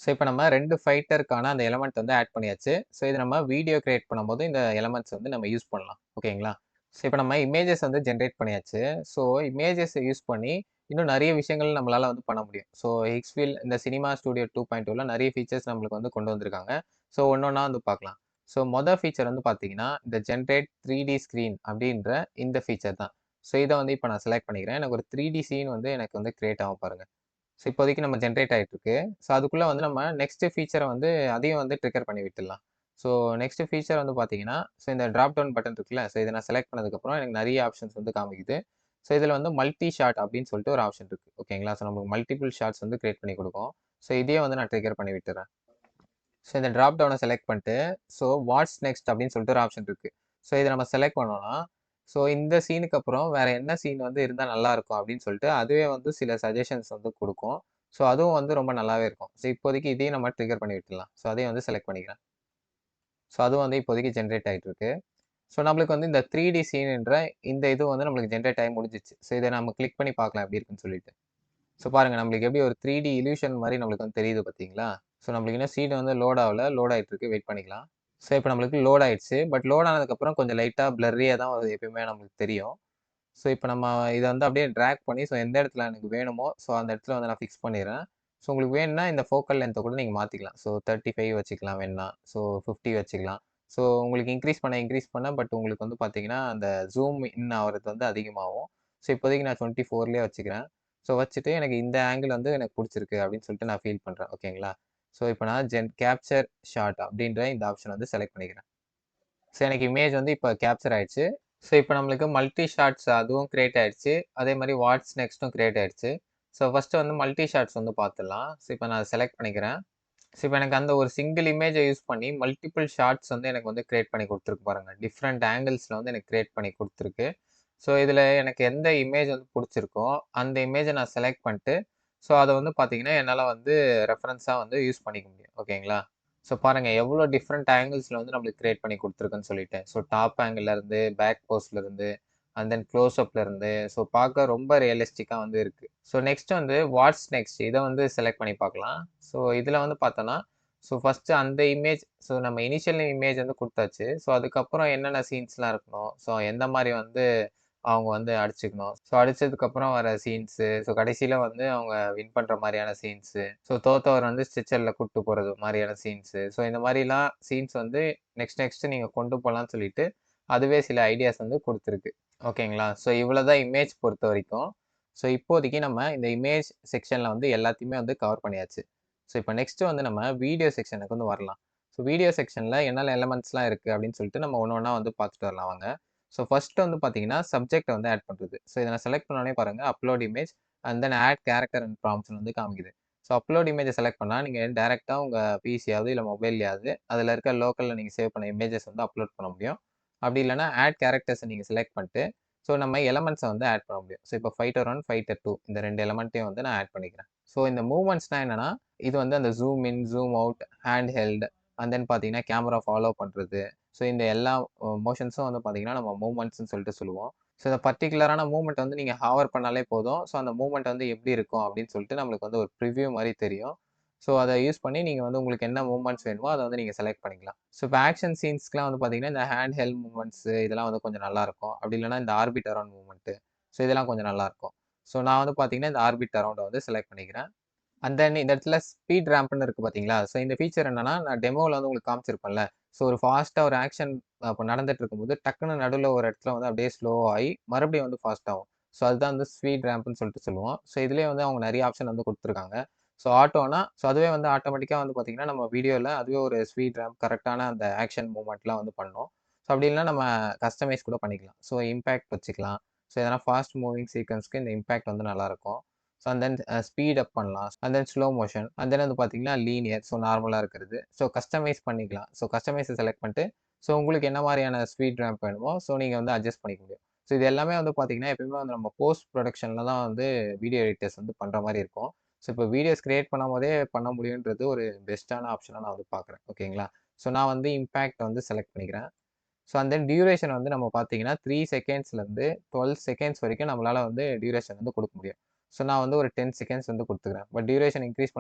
ஸோ இப்போ நம்ம 2 ஃபைட்டருக்கான அந்த எலமெண்ட் வந்து ஆட் பண்ணியாச்சு. ஸோ இது நம்ம வீடியோ கிரியேட் பண்ணும்போது இந்த எலமெண்ட்ஸ் வந்து நம்ம யூஸ் பண்ணலாம். ஓகேங்களா? ஸோ இப்போ நம்ம இமேஜஸ் வந்து ஜென்ரேட் பண்ணியாச்சு. ஸோ இமேஜஸ் யூஸ் பண்ணி இன்னும் நிறைய விஷயங்கள் நம்மளால வந்து பண்ண முடியும். ஸோ ஹிக்ஸ்ஃபீல்ட் இந்த சினிமா ஸ்டுடியோ 2.2ல நிறைய ஃபீச்சர்ஸ் நம்மளுக்கு வந்து கொண்டு வந்திருக்காங்க. ஸோ ஒண்ணொண்ணா வந்து பார்க்கலாம். ஸோ ஃபீச்சர் வந்து பார்த்தீங்கன்னா, இந்த ஜென்ரேட் 3D ஸ்க்ரீன் அப்படின்ற இந்த ஃபீச்சர் தான். ஸோ இத வந்து இப்போ நான் செலக்ட் பண்ணிக்கிறேன். எனக்கு ஒரு 3D சீன் வந்து எனக்கு வந்து கிரியேட் ஆகும் பாருங்க. ஸோ இப்போதைக்கு நம்ம ஜென்ரேட் ஆயிட்டு இருக்கு. ஸோ அதுக்குள்ள வந்து நம்ம நெக்ஸ்ட் ஃபீச்சர வந்து அதையும் வந்து ட்ரிக்கர் பண்ணி விட்டுடலாம். ஸோ நெக்ஸ்ட் ஃபீச்சர் வந்து பார்த்தீங்கன்னா, ஸோ இந்த டிராப் டவுன் பட்டன் இருக்குல்ல, ஸோ இத நான் செலக்ட் பண்ணதுக்கப்புறம் எனக்கு நிறைய ஆப்ஷன்ஸ் வந்து காமிக்குது. ஸோ இதில வந்து மல்டி ஷாட் அப்படின்னு சொல்லிட்டு ஒரு ஆப்ஷன் இருக்கு. ஓகேங்களா? ஸோ நமக்கு மல்டிபிள் ஷாட்ஸ் வந்து கிரியேட் பண்ணி குடுக்கும். ஸோ இதையே வந்து நான் ட்ரிக்கர் பண்ணி விட்டுறேன். ஸோ இந்த டிராப் டவுன செலக்ட் பண்ணிட்டு, ஸோ வாட்ஸ் நெக்ஸ்ட் அப்படின்னு சொல்லிட்டு ஒரு ஆப்ஷன் இருக்கு. ஸோ இத நம்ம செலக்ட் பண்ணோம்னா, ஸோ இந்த சீனுக்கு அப்புறம் வேற என்ன சீன் வந்து இருந்தா நல்லாருக்கும் அப்படின்னு சொல்லிட்டு, அதுவே வந்து சில சஜஷன்ஸ் வந்து குடுக்கும். ஸோ அதுவும் வந்து ரொம்ப நல்லாவே இருக்கும். ஸோ இப்போதைக்கு இதையும் நம்ம ட்ரிக்கர் பண்ணி விட்டுடலாம். ஸோ அதையும் வந்து செலக்ட் பண்ணிக்கிறேன். ஸோ அதுவும் வந்து இப்போதைக்கு ஜென்ரேட் ஆயிட்டு இருக்கு. ஸோ நம்மளுக்கு வந்து இந்த 3D சீன்ன்ற இந்த இது வந்து நம்மளுக்கு ஜென்ரேட் ஆகி முடிஞ்சிச்சு. ஸோ இத நம்ம கிளிக் பண்ணி பார்க்கலாம் எப்படி இருக்குன்னு சொல்லிட்டு. ஸோ பாருங்க நம்மளுக்கு எப்படி ஒரு 3D இல்யூஷன் மாரி நம்மளுக்கு வந்து தெரியுது பார்த்தீங்களா? ஸோ நம்மளுக்கு இன்னும் சீன் வந்து லோட் ஆகல. லோட் ஆயிட்டு இருக்கு. வெயிட் பண்ணிக்கலாம். ஸோ இப்போ நம்மளுக்கு லோட் ஆயிடுச்சு. பட் லோட் ஆனதுக்கப்புறம் கொஞ்சம் லைட்டா பிளர்ரியா தான் எப்பயுமே நம்மளுக்கு தெரியும். ஸோ இப்போ நம்ம இத வந்து அப்படியே டிராக் பண்ணி, ஸோ எந்த இடத்துல எனக்கு வேணுமோ, ஸோ அந்த இடத்துல வந்து நான் ஃபிக்ஸ் பண்ணிடுறேன். ஸோ உங்களுக்கு வேணும்னா இந்த ஃபோக்கல் லென்த்த கூட நீங்க மாத்திக்கலாம். ஸோ 35 வச்சுக்கலாம் வேணும்னா. ஸோ 50 வச்சுக்கலாம். ஸோ உங்களுக்கு இன்க்ரீஸ் பண்ண பட் உங்களுக்கு வந்து பார்த்தீங்கன்னா, அந்த ஜூம் இன் ஆவறது வந்து அதிகமாகும். ஸோ இப்போதைக்கு நான் 24லயே வச்சுக்கிறேன். ஸோ வச்சுட்டு எனக்கு இந்த ஆங்கிள் வந்து எனக்கு புடிச்சிருக்கு அப்படின்னு சொல்லிட்டு நான் ஃபீல் பண்றேன். ஓகேங்களா? ஸோ இப்போ நான் கேப்சர் ஷாட் அப்படின்ற இந்த ஆப்ஷன் வந்து செலக்ட் பண்ணிக்கிறேன். ஸோ எனக்கு இமேஜ் வந்து இப்போ கேப்சர் ஆயிடுச்சு. ஸோ இப்போ நம்மளுக்கு மல்டி ஷாட்ஸ் அதுவும் கிரியேட் ஆயிடுச்சு. அதே மாரி வாட்ஸ் நெக்ஸ்ட்டும் கிரியேட் ஆயிடுச்சு. ஸோ ஃபர்ஸ்ட் வந்து மல்டி ஷாட்ஸ் வந்து பார்த்துடலாம். ஸோ இப்போ நான் செலக்ட் பண்ணிக்கிறேன். ஸோ இப்போ எனக்கு அந்த ஒரு சிங்கிள் இமேஜ யூஸ் பண்ணி மல்டிபிள் ஷாட்ஸ் வந்து எனக்கு வந்து கிரியேட் பண்ணி குடுத்துருக்கு பாருங்க. டிஃபரெண்ட் ஆங்கிள்ஸ்ல வந்து எனக்கு கிரியேட் பண்ணி குடுத்துருக்கு. ஸோ இதில எனக்கு எந்த இமேஜ் வந்து புடிச்சிருக்கோ, அந்த இமேஜ நான் செலக்ட் பண்ணிட்டு, ஸோ அத வந்து பார்த்தீங்கன்னா, என்னால வந்து ரெஃபரன்ஸா வந்து யூஸ் பண்ணிக்க முடியும். ஓகேங்களா? ஸோ பாருங்க எவ்வளோ டிஃபரெண்ட் ஆங்கிள்ஸ்ல வந்து நம்மளுக்கு கிரியேட் பண்ணி குடுத்துருக்குன்னு சொல்லிட்டு. ஸோ டாப் ஆங்கிள்ல இருந்து, பேக் போஸ்ட்ல இருந்து, அண்ட் தென் க்ளோஸ் அப்ல இருந்து, ஸோ பார்க்க ரொம்ப ரியலிஸ்டிக்கா வந்து இருக்கு. ஸோ நெக்ஸ்ட் வந்து வாட்ஸ் நெக்ஸ்ட் இத வந்து செலக்ட் பண்ணி பார்க்கலாம். ஸோ இதில வந்து பார்த்தோம்னா, ஸோ ஃபர்ஸ்ட் அந்த இமேஜ் ஸோ நம்ம இனிஷியல் இமேஜ் வந்து குடுத்தாச்சு. ஸோ அதுக்கப்புறம் என்னென்ன சீன்ஸ்லாம் இருக்கணும், ஸோ எந்த மாரி வந்து அவங்க வந்து அடிச்சுக்கணும். ஸோ அடிச்சதுக்கப்புறம் வர சீன்ஸு, ஸோ கடைசியில வந்து அவங்க வின் பண்ற மாரியான சீன்ஸு, ஸோ தோத்தவர் வந்து ஸ்ட்ரெச்சர்ல கூட்டு போறது மாரியான சீன்ஸு, ஸோ இந்த மாரிலாம் சீன்ஸ் வந்து நெக்ஸ்ட் நீங்க கொண்டு போலான்னு சொல்லிட்டு, அதுவே சில ஐடியாஸ் வந்து குடுத்துருக்கு. ஓகேங்களா? ஸோ இவ்வளோ தான் இமேஜ் பொறுத்தவரைக்கும். ஸோ இப்போதைக்கு நம்ம இந்த இமேஜ் செக்ஷன்ல வந்து எல்லாத்தையுமே வந்து கவர் பண்ணியாச்சு. ஸோ இப்போ நெக்ஸ்ட் வந்து நம்ம வீடியோ செக்ஷனுக்கு வந்து வரலாம். ஸோ வீடியோ செக்ஷன்ல என்னென்ன எலமெண்ட்ஸ்லாம் இருக்கு அப்படின்னு சொல்லிட்டு நம்ம ஒண்ணா வந்து பார்த்துட்டு வரலாம் வாங்க. ஸோ ஃபர்ஸ்ட் வந்து பார்த்தீங்கன்னா, சப்ஜெக்ட்ட வந்து ஆட் பண்றது. ஸோ இத நான் செலக்ட் பண்ண உடனே பாருங்க upload image and then add character and ப்ராம்ப்ட்ஸ்ன்னு வந்து காமிக்குது. ஸோ அப்லோட் இமேஜ செலக்ட் பண்ணா நீங்க டைரக்ட்டா உங்க பிசியாவது இல்ல மொபைல்லயாவது அதுல இருக்க லோக்கல்ல நீங்க சேவ் பண்ண இமேஜஸ் வந்து அப்லோட் பண்ண முடியும். அப்படி இல்லன்னா ஆட் கேரக்டர்ஸ நீங்க செலக்ட் பண்ணிட்டு, ஸோ நம்ம எலமெண்ட்ஸ வந்து ஆட் பண்ண முடியும். ஸோ இப்போ ஃபைட்டர் 1, ஃபைட்டர் 2 இந்த 2 எலமெண்ட்டையும் வந்து நான் ஆட் பண்ணிக்கிறேன். ஸோ இந்த மூவ்மெண்ட்ஸ்னா என்னன்னா, இது வந்து அந்த zoom in, zoom out, hand held and then பார்த்தீங்கன்னா, கேமரா ஃபாலோ பண்றது, ஸோ இந்த எல்லா மோஷன்ஸும் வந்து பார்த்தீங்கன்னா நம்ம மூவ்மெண்ட்ஸ்ன்னு சொல்லிட்டு சொல்லுவோம். ஸோ இந்த பர்ட்டிகுலரான மூவ்மெண்ட் வந்து நீங்க ஹாவர் பண்ணாலே போதும். ஸோ அந்த மூவ்மெண்ட் வந்து எப்படி இருக்கும் அப்படின்னு சொல்லிட்டு நம்மளுக்கு வந்து ஒரு ப்ரிவ்யூ மாரி தெரியும். ஸோ அத யூஸ் பண்ணி நீங்க வந்து உங்களுக்கு என்ன மூவ்மெண்ட்ஸ் வேணுமோ அத வந்து நீங்க செலக்ட் பண்ணிக்கலாம். ஸோ இப்போ ஆக்ஷன் சீன்ஸ்க்குலாம் வந்து பார்த்தீங்கன்னா, இந்த ஹேண்ட் ஹெல்ட் மூவ்மெண்ட்ஸ் இதெல்லாம் வந்து கொஞ்சம் நல்லாருக்கும். அப்படி இல்லன்னா இந்த ஆர்பிட் அரவுண்ட் மூவ்மெண்ட் ஸோ இதெல்லாம் கொஞ்சம் நல்லாருக்கும். ஸோ நான் வந்து பார்த்தீங்கன்னா, இந்த ஆர்பிட் அரவுண்ட வந்து செலக்ட் பண்ணிக்கிறேன். அண்ட் தென் இந்த இடத்துல ஸ்பீட் ரேம்ப்ன்னு இருக்கு பார்த்தீங்களா? ஸோ இந்த ஃபீச்சர் என்னன்னா, நான் டெமோல வந்து உங்களுக்கு காமிச்சிருப்பேன்ல. ஸோ ஒரு ஃபாஸ்ட்டா ஒரு ஆக்ஷன் அப்ப நடந்துட்டு இருக்கும்போது, டக்குனு நடுவுல ஒரு இடத்துல வந்து அப்படியே ஸ்லோ ஆயி, மறுபடியும் வந்து ஃபாஸ்ட் ஆகும். ஸோ அதுதான் வந்து ஸ்பீட் ரேம்ப்ன்னு சொல்லிட்டு சொல்லுவோம். ஸோ இதுலயே வந்து அவங்க நெறைய ஆப்ஷன் வந்து குடுத்துருக்காங்க. ஸோ ஆட்டோனா, ஸோ அதுவே வந்து ஆட்டோமேட்டிக்கா வந்து பார்த்தீங்கன்னா, நம்ம வீடியோல அதுவே ஒரு ஸ்பீட் ரேம்ப் கரெக்ட்டான அந்த ஆக்ஷன் மூவ்மெண்ட்லாம் வந்து பண்ணும். ஸோ அப்படி இல்லன்னா நம்ம கஸ்டமைஸ் கூட பண்ணிக்கலாம். ஸோ இம்பாக்ட் வச்சுக்கலாம். ஸோ எதனா ஃபாஸ்ட் மூவிங் சீக்வென்ஸ்க்கு இந்த இம்பாக்ட் வந்து நல்லாருக்கும். So and then speed up பண்ணலாம். And then slow motion. And then வந்து பார்த்தீங்கன்னா, லீனியர் ஸோ நார்மலா இருக்கிறது. ஸோ கஸ்டமைஸ் பண்ணிக்கலாம். ஸோ கஸ்டமைஸ செலக்ட் பண்ணிட்டு, ஸோ உங்களுக்கு என்ன மாரியான ஸ்பீட் ரேம்ப் வேணுமோ, ஸோ நீங்க வந்து அட்ஜஸ்ட் பண்ணிக்க முடியும். ஸோ இது எல்லாமே வந்து பார்த்தீங்கன்னா, எப்பயுமே வந்து நம்ம போஸ்ட் புரொடக்ஷன்ல தான் வந்து வீடியோ எடிட்டர்ஸ் வந்து பண்ற மாரி இருக்கும். ஸோ இப்போ வீடியோஸ் கிரியேட் பண்ணும்போதே பண்ண முடியுன்றது ஒரு பெஸ்ட்டான ஆப்ஷனா நான் வந்து பார்க்குறேன். ஓகேங்களா? ஸோ நான் வந்து இம்பாக்ட் வந்து செலக்ட் பண்ணிக்கிறேன். ஸோ அண்ட் தென் டியூரேஷன் வந்து நம்ம பார்த்தீங்கன்னா, 3 செகண்ட்ஸ்லேருந்து 12 செகண்ட்ஸ் வரைக்கும் நம்மளால வந்து டியூரேஷன் வந்து குடுக்க முடியும். ஸோ நான் வந்து ஒரு 10 செகண்ட்ஸ் வந்து குடுத்துக்கிறேன். பட் டியூரேஷன் இன்க்ரீஸ்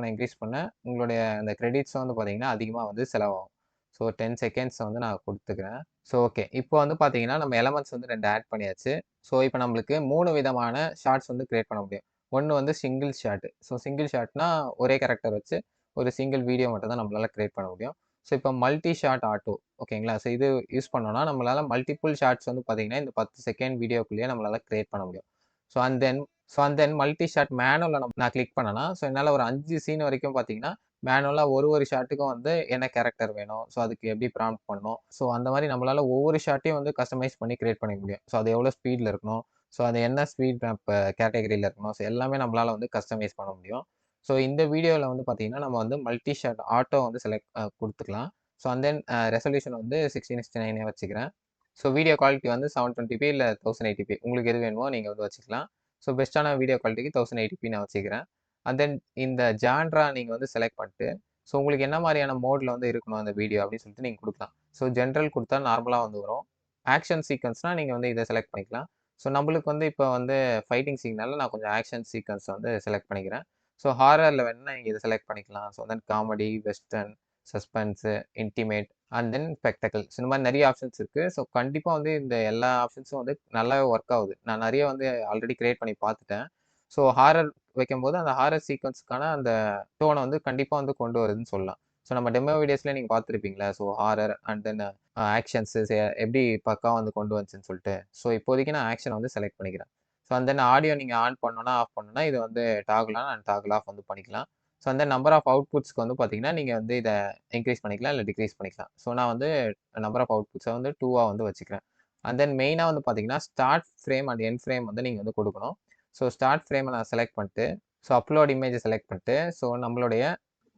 பண்ண உங்களுடைய அந்த கிரெடிட்ஸும் வந்து பார்த்தீங்கன்னா, அதிகமா வந்து செலவாகும். ஸோ 10 செகண்ட்ஸ் வந்து நான் குடுத்துக்கிறேன். So okay. இப்போ வந்து பார்த்தீங்கன்னா, நம்ம எலமெண்ட்ஸ் வந்து 2 ஆட் பண்ணியாச்சு. ஸோ இப்போ நம்மளுக்கு 3 விதமான ஷாட்ஸ் வந்து கிரியேட் பண்ண முடியும். ஒண்ணு வந்து சிங்கிள் ஷாட். ஸோ சிங்கிள் ஷாட்னா ஒரே கேரக்டர் வச்சு ஒரு சிங்கிள் வீடியோ மட்டும் தான் நம்மளால கிரியேட் பண்ண முடியும். ஸோ இப்போ மல்டி ஷாட் ஆட்டோ ஓகேங்களா? ஸோ இது யூஸ் பண்ணோம்னா, நம்மளால மல்டிபிள் ஷாட்ஸ் வந்து பார்த்தீங்கன்னா, இந்த 10 செகண்ட் வீடியோக்குள்ளேயே நம்மளால கிரியேட் பண்ண முடியும். So and then multi shot மேனுவல்ல நான் கிளிக் பண்ணேன்னா, ஸோ என்னால ஒரு 5 சீன் வரைக்கும் பார்த்தீங்கன்னா, மேனுவலா ஒரு ஷாட்டுக்கும் வந்து என்ன கேரக்டர் வேணும், ஸோ அதுக்கு எப்படி ப்ராம்ப்ட் பண்ணணும், ஸோ அந்த மாரி நம்மளால ஒவ்வொரு ஷாட்டையும் வந்து கஸ்டமைஸ் பண்ணி கிரியேட் பண்ணிக்க முடியும். ஸோ அது எவ்வளோ ஸ்பீட்ல இருக்கணும், ஸோ அது என்ன ஸ்பீட் ரேம்ப் கேட்டகரியில இருக்கணும், ஸோ எல்லாமே நம்மளால வந்து கஸ்டமைஸ் பண்ண முடியும். ஸோ இந்த வீடியோல வந்து பார்த்தீங்கன்னா, நம்ம வந்து மல்டி ஷாட் ஆட்டோ வந்து செலக்ட் குடுத்துக்கலாம். ஸோ அண்ட் தென் ரெசல்யூஷன் வந்து 16:9 வச்சுக்கிறேன். ஸோ வீடியோ குவாலிட்டி வந்து 720p இல்ல 1080p உங்களுக்கு எது வேணுமோ நீங்க வந்து வச்சுக்கலாம். ஸோ பெஸ்ட்டான வீடியோ குவாலிட்டிக்கு 1080p நான் வச்சுக்கிறேன். அண்ட் தென் இந்த ஜான்ரா நீங்க வந்து செலக்ட் பண்ணிட்டு, ஸோ உங்களுக்கு என்ன மாரியான மோட்ல வந்து இருக்கணும் அந்த வீடியோ அப்படின்னு சொல்லிட்டு நீங்க குடுக்கலாம். ஸோ ஜெனரல் குடுத்தா நார்மலா வந்து வரும். ஆக்ஷன் சீக்வென்ஸ்னா நீங்க வந்து இத செலக்ட் பண்ணிக்கலாம். ஸோ நம்மளுக்கு வந்து இப்ப வந்து ஃபைட்டிங் சீன்னால நான் கொஞ்சம் ஆக்ஷன் சீக்வென்ஸ் வந்து செலக்ட் பண்ணிக்கிறேன். ஸோ ஹாரர்ல வேணும்னா நீங்க இத செலக்ட் பண்ணிக்கலாம். So then comedy, western, suspense, intimate and then spectacle. So இந்த மாரி நெறைய ஆப்ஷன்ஸ் இருக்கு. ஸோ கண்டிப்பா வந்து இந்த எல்லா ஆப்ஷன்ஸும் வந்து நல்லாவே ஒர்க் ஆகுது. நான் நெறைய வந்து ஆல்ரெடி கிரியேட் பண்ணி பார்த்துட்டேன். ஸோ ஹாரர் வைக்கும்போது அந்த ஹாரர் சீக்வென்ஸ்க்கான அந்த டோன வந்து கண்டிப்பா வந்து கொண்டு வருதுன்னு சொல்லலாம். ஸோ நம்ம டெமோ வீடியோஸ்ல நீங்க பார்த்துருப்பீங்களா? So horror and then actions எப்படி பக்காவா வந்து கொண்டு வந்துச்சுன்னு சொல்லிட்டு. ஸோ இப்போதைக்கு நான் ஆக்ஷன் வந்து செலக்ட் பண்ணிக்கிறேன். ஸோ அண்ட் தென் ஆடியோ நீங்க ஆன் பண்ணணும்னா, ஆஃப் பண்ணணும்னா இது வந்து toggle on and toggle off வந்து பண்ணிக்கலாம். ஸோ அந்த நம்பர் ஆஃப் அவுட்புட்ஸ்க்கு வந்து பார்த்தீங்கன்னா, நீங்க வந்து இத இன்கிரீஸ் பண்ணிக்கலாம், இல்ல டிக்ரீஸ் பண்ணிக்கலாம். ஸோ நான் வந்து நம்பர் ஆஃப் அவுட்புட்ஸ வந்து 2ஆ வந்து வச்சுக்கிறேன். அண்ட் தென் மெயினா வந்து பார்த்தீங்கன்னா, start frame and end frame வந்து நீங்க வந்து குடுக்கணும். ஸோ ஸ்டார்ட் ஃப்ரேம நான் செலக்ட் பண்ணிட்டு, ஸோ அப்லோட் இமேஜ செலக்ட் பண்ணிட்டு, ஸோ நம்மளுடைய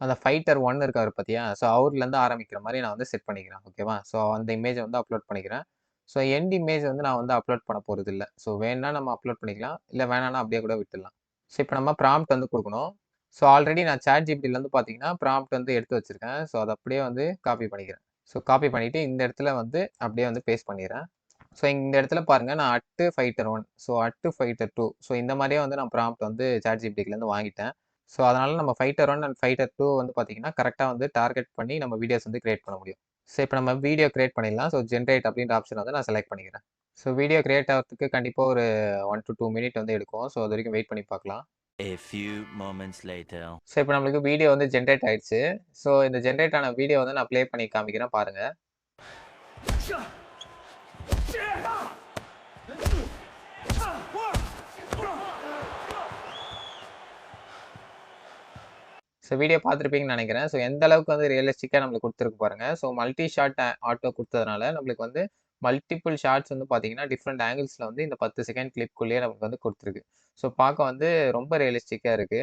அந்த ஃபைட்டர் 1 இருக்காரு பார்த்தியா? ஸோ அவர்லேருந்து ஆரம்பிக்கிற மாரி நான் வந்து செட் பண்ணிக்கிறேன். ஓகேவா? ஸோ அந்த இமேஜ வந்து அப்லோட் பண்ணிக்கிறேன். ஸோ எண்ட் இமேஜ் வந்து நான் வந்து அப்லோட் பண்ண போறதில்ல. ஸோ வேணும்னா நம்ம அப்லோட் பண்ணிக்கலாம். இல்ல வேணாம்னா அப்படியே கூட விட்டுடலாம். ஸோ இப்ப நம்ம ப்ராம்ப்ட் வந்து குடுக்கணும். ஸோ ஆல்ரெடி நான் ChatGPTலருந்து பார்த்தீங்கன்னா, ப்ராம்ப்ட் வந்து எடுத்து வச்சிருக்கேன். ஸோ அத அப்படியே வந்து காப்பி பண்ணிக்கிறேன். ஸோ காப்பி பண்ணிட்டு இந்த இடத்துல வந்து அப்படியே வந்து பேஸ்ட் பண்ணிர்றேன். ஸோ இந்த இடத்துல பாருங்க நான் ஃபைட்டர் 1 ஸோ ஃபைட்டர் 2 ஸோ இந்த மாரியே வந்து நான் ப்ராம்ப்ட் வந்து ChatGPTலருந்து வாங்கிட்டேன். ஸோ அதனால நம்ம ஃபைட்டர் 1 அண்ட் ஃபைட்டர் 2 வந்து பார்த்தீங்கன்னா, கரெக்ட்டா வந்து டார்கெட் பண்ணி நம்ம வீடியோஸ் வந்து கிரியேட் பண்ண முடியும். ஸோ இப்ப நம்ம வீடியோ கிரியேட் பண்ணிடலாம். ஸோ ஜெனரேட் அப்படின்ற ஆப்ஷன் வந்து நான் செலக்ட் பண்ணிக்கிறேன். ஸோ வீடியோ கிரியேட் ஆகுறதுக்கு கண்டிப்பா ஒரு 1 to 2 மினிட் வந்து எடுக்கும். ஸோ அதுவரைக்கும் வெயிட் பண்ணி பார்க்கலாம். A few moments later. So இப்ப நம்மளுக்கு வீடியோ வந்து ஜெனரேட் ஆயிடுச்சு. ஸோ இந்த ஜெனரேட் ஆன வீடியோ வந்து நான் ப்ளே பண்ணி காமிக்கிறேன் பாருங்க. ஸோ வீடியோ பார்த்துருப்பீங்கன்னு நெனைக்கிறேன். ஸோ எந்த அளவுக்கு வந்து ரியலிஸ்டிக்கா நம்மளுக்கு குடுத்துருக்கு பாருங்க. ஸோ மல்டி ஷாட் ஆட்டோ குடுத்ததுனால நம்மளுக்கு வந்து மல்டிபிள் ஷாட்ஸ் வந்து பார்த்தீங்கன்னா, டிஃபரெண்ட் ஆங்கிள்ஸ்ல வந்து இந்த 10 செகண்ட் கிளிப்க்குள்ளேயே நமக்கு வந்து குடுத்துருக்கு. ஸோ பார்க்க வந்து ரொம்ப ரியலிஸ்டிக்கா இருக்கு.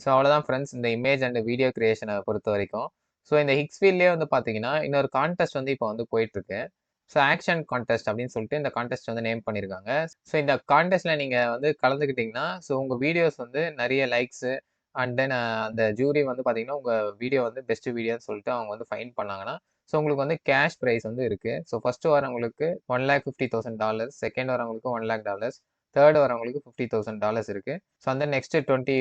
ஸோ அவ்வளோதான் ஃப்ரெண்ட்ஸ் இந்த இமேஜ் அண்ட் வீடியோ கிரியேஷன பொறுத்தவரைக்கும். ஸோ இந்த ஹிக்ஸ்ஃபீல்ட்லயே வந்து பார்த்தீங்கன்னா, இன்னொரு கான்டெஸ்ட் வந்து இப்போ வந்து போயிட்டுருக்கு. ஸோ ஆக்ஷன் கான்டெஸ்ட் அப்படின்னு சொல்லிட்டு இந்த கான்டெஸ்ட் வந்து நேம் பண்ணியிருக்காங்க. ஸோ இந்த கான்டெஸ்ட்ல நீங்க வந்து கலந்துக்கிட்டீங்கன்னா, ஸோ உங்க வீடியோஸ் வந்து நெறைய லைக்ஸு அண்ட் தென் அந்த ஜூரி வந்து பார்த்தீங்கன்னா, உங்க வீடியோ வந்து பெஸ்ட் வீடியோன்னு சொல்லிட்டு அவங்க வந்து ஃபைண்ட் பண்ணாங்கன்னா, ஸோ உங்களுக்கு வந்து கேஷ் ப்ரைஸ் வந்து இருக்குது. ஸோ ஃபஸ்ட்டு வரவங்களுக்கு $1,50,000, செகண்ட் வரவங்களுக்கு $1,00,000, தேர்ட் வரவங்களுக்கு $50,000 இருக்குது. ஸோ அந்த நெக்ஸ்ட்டு 20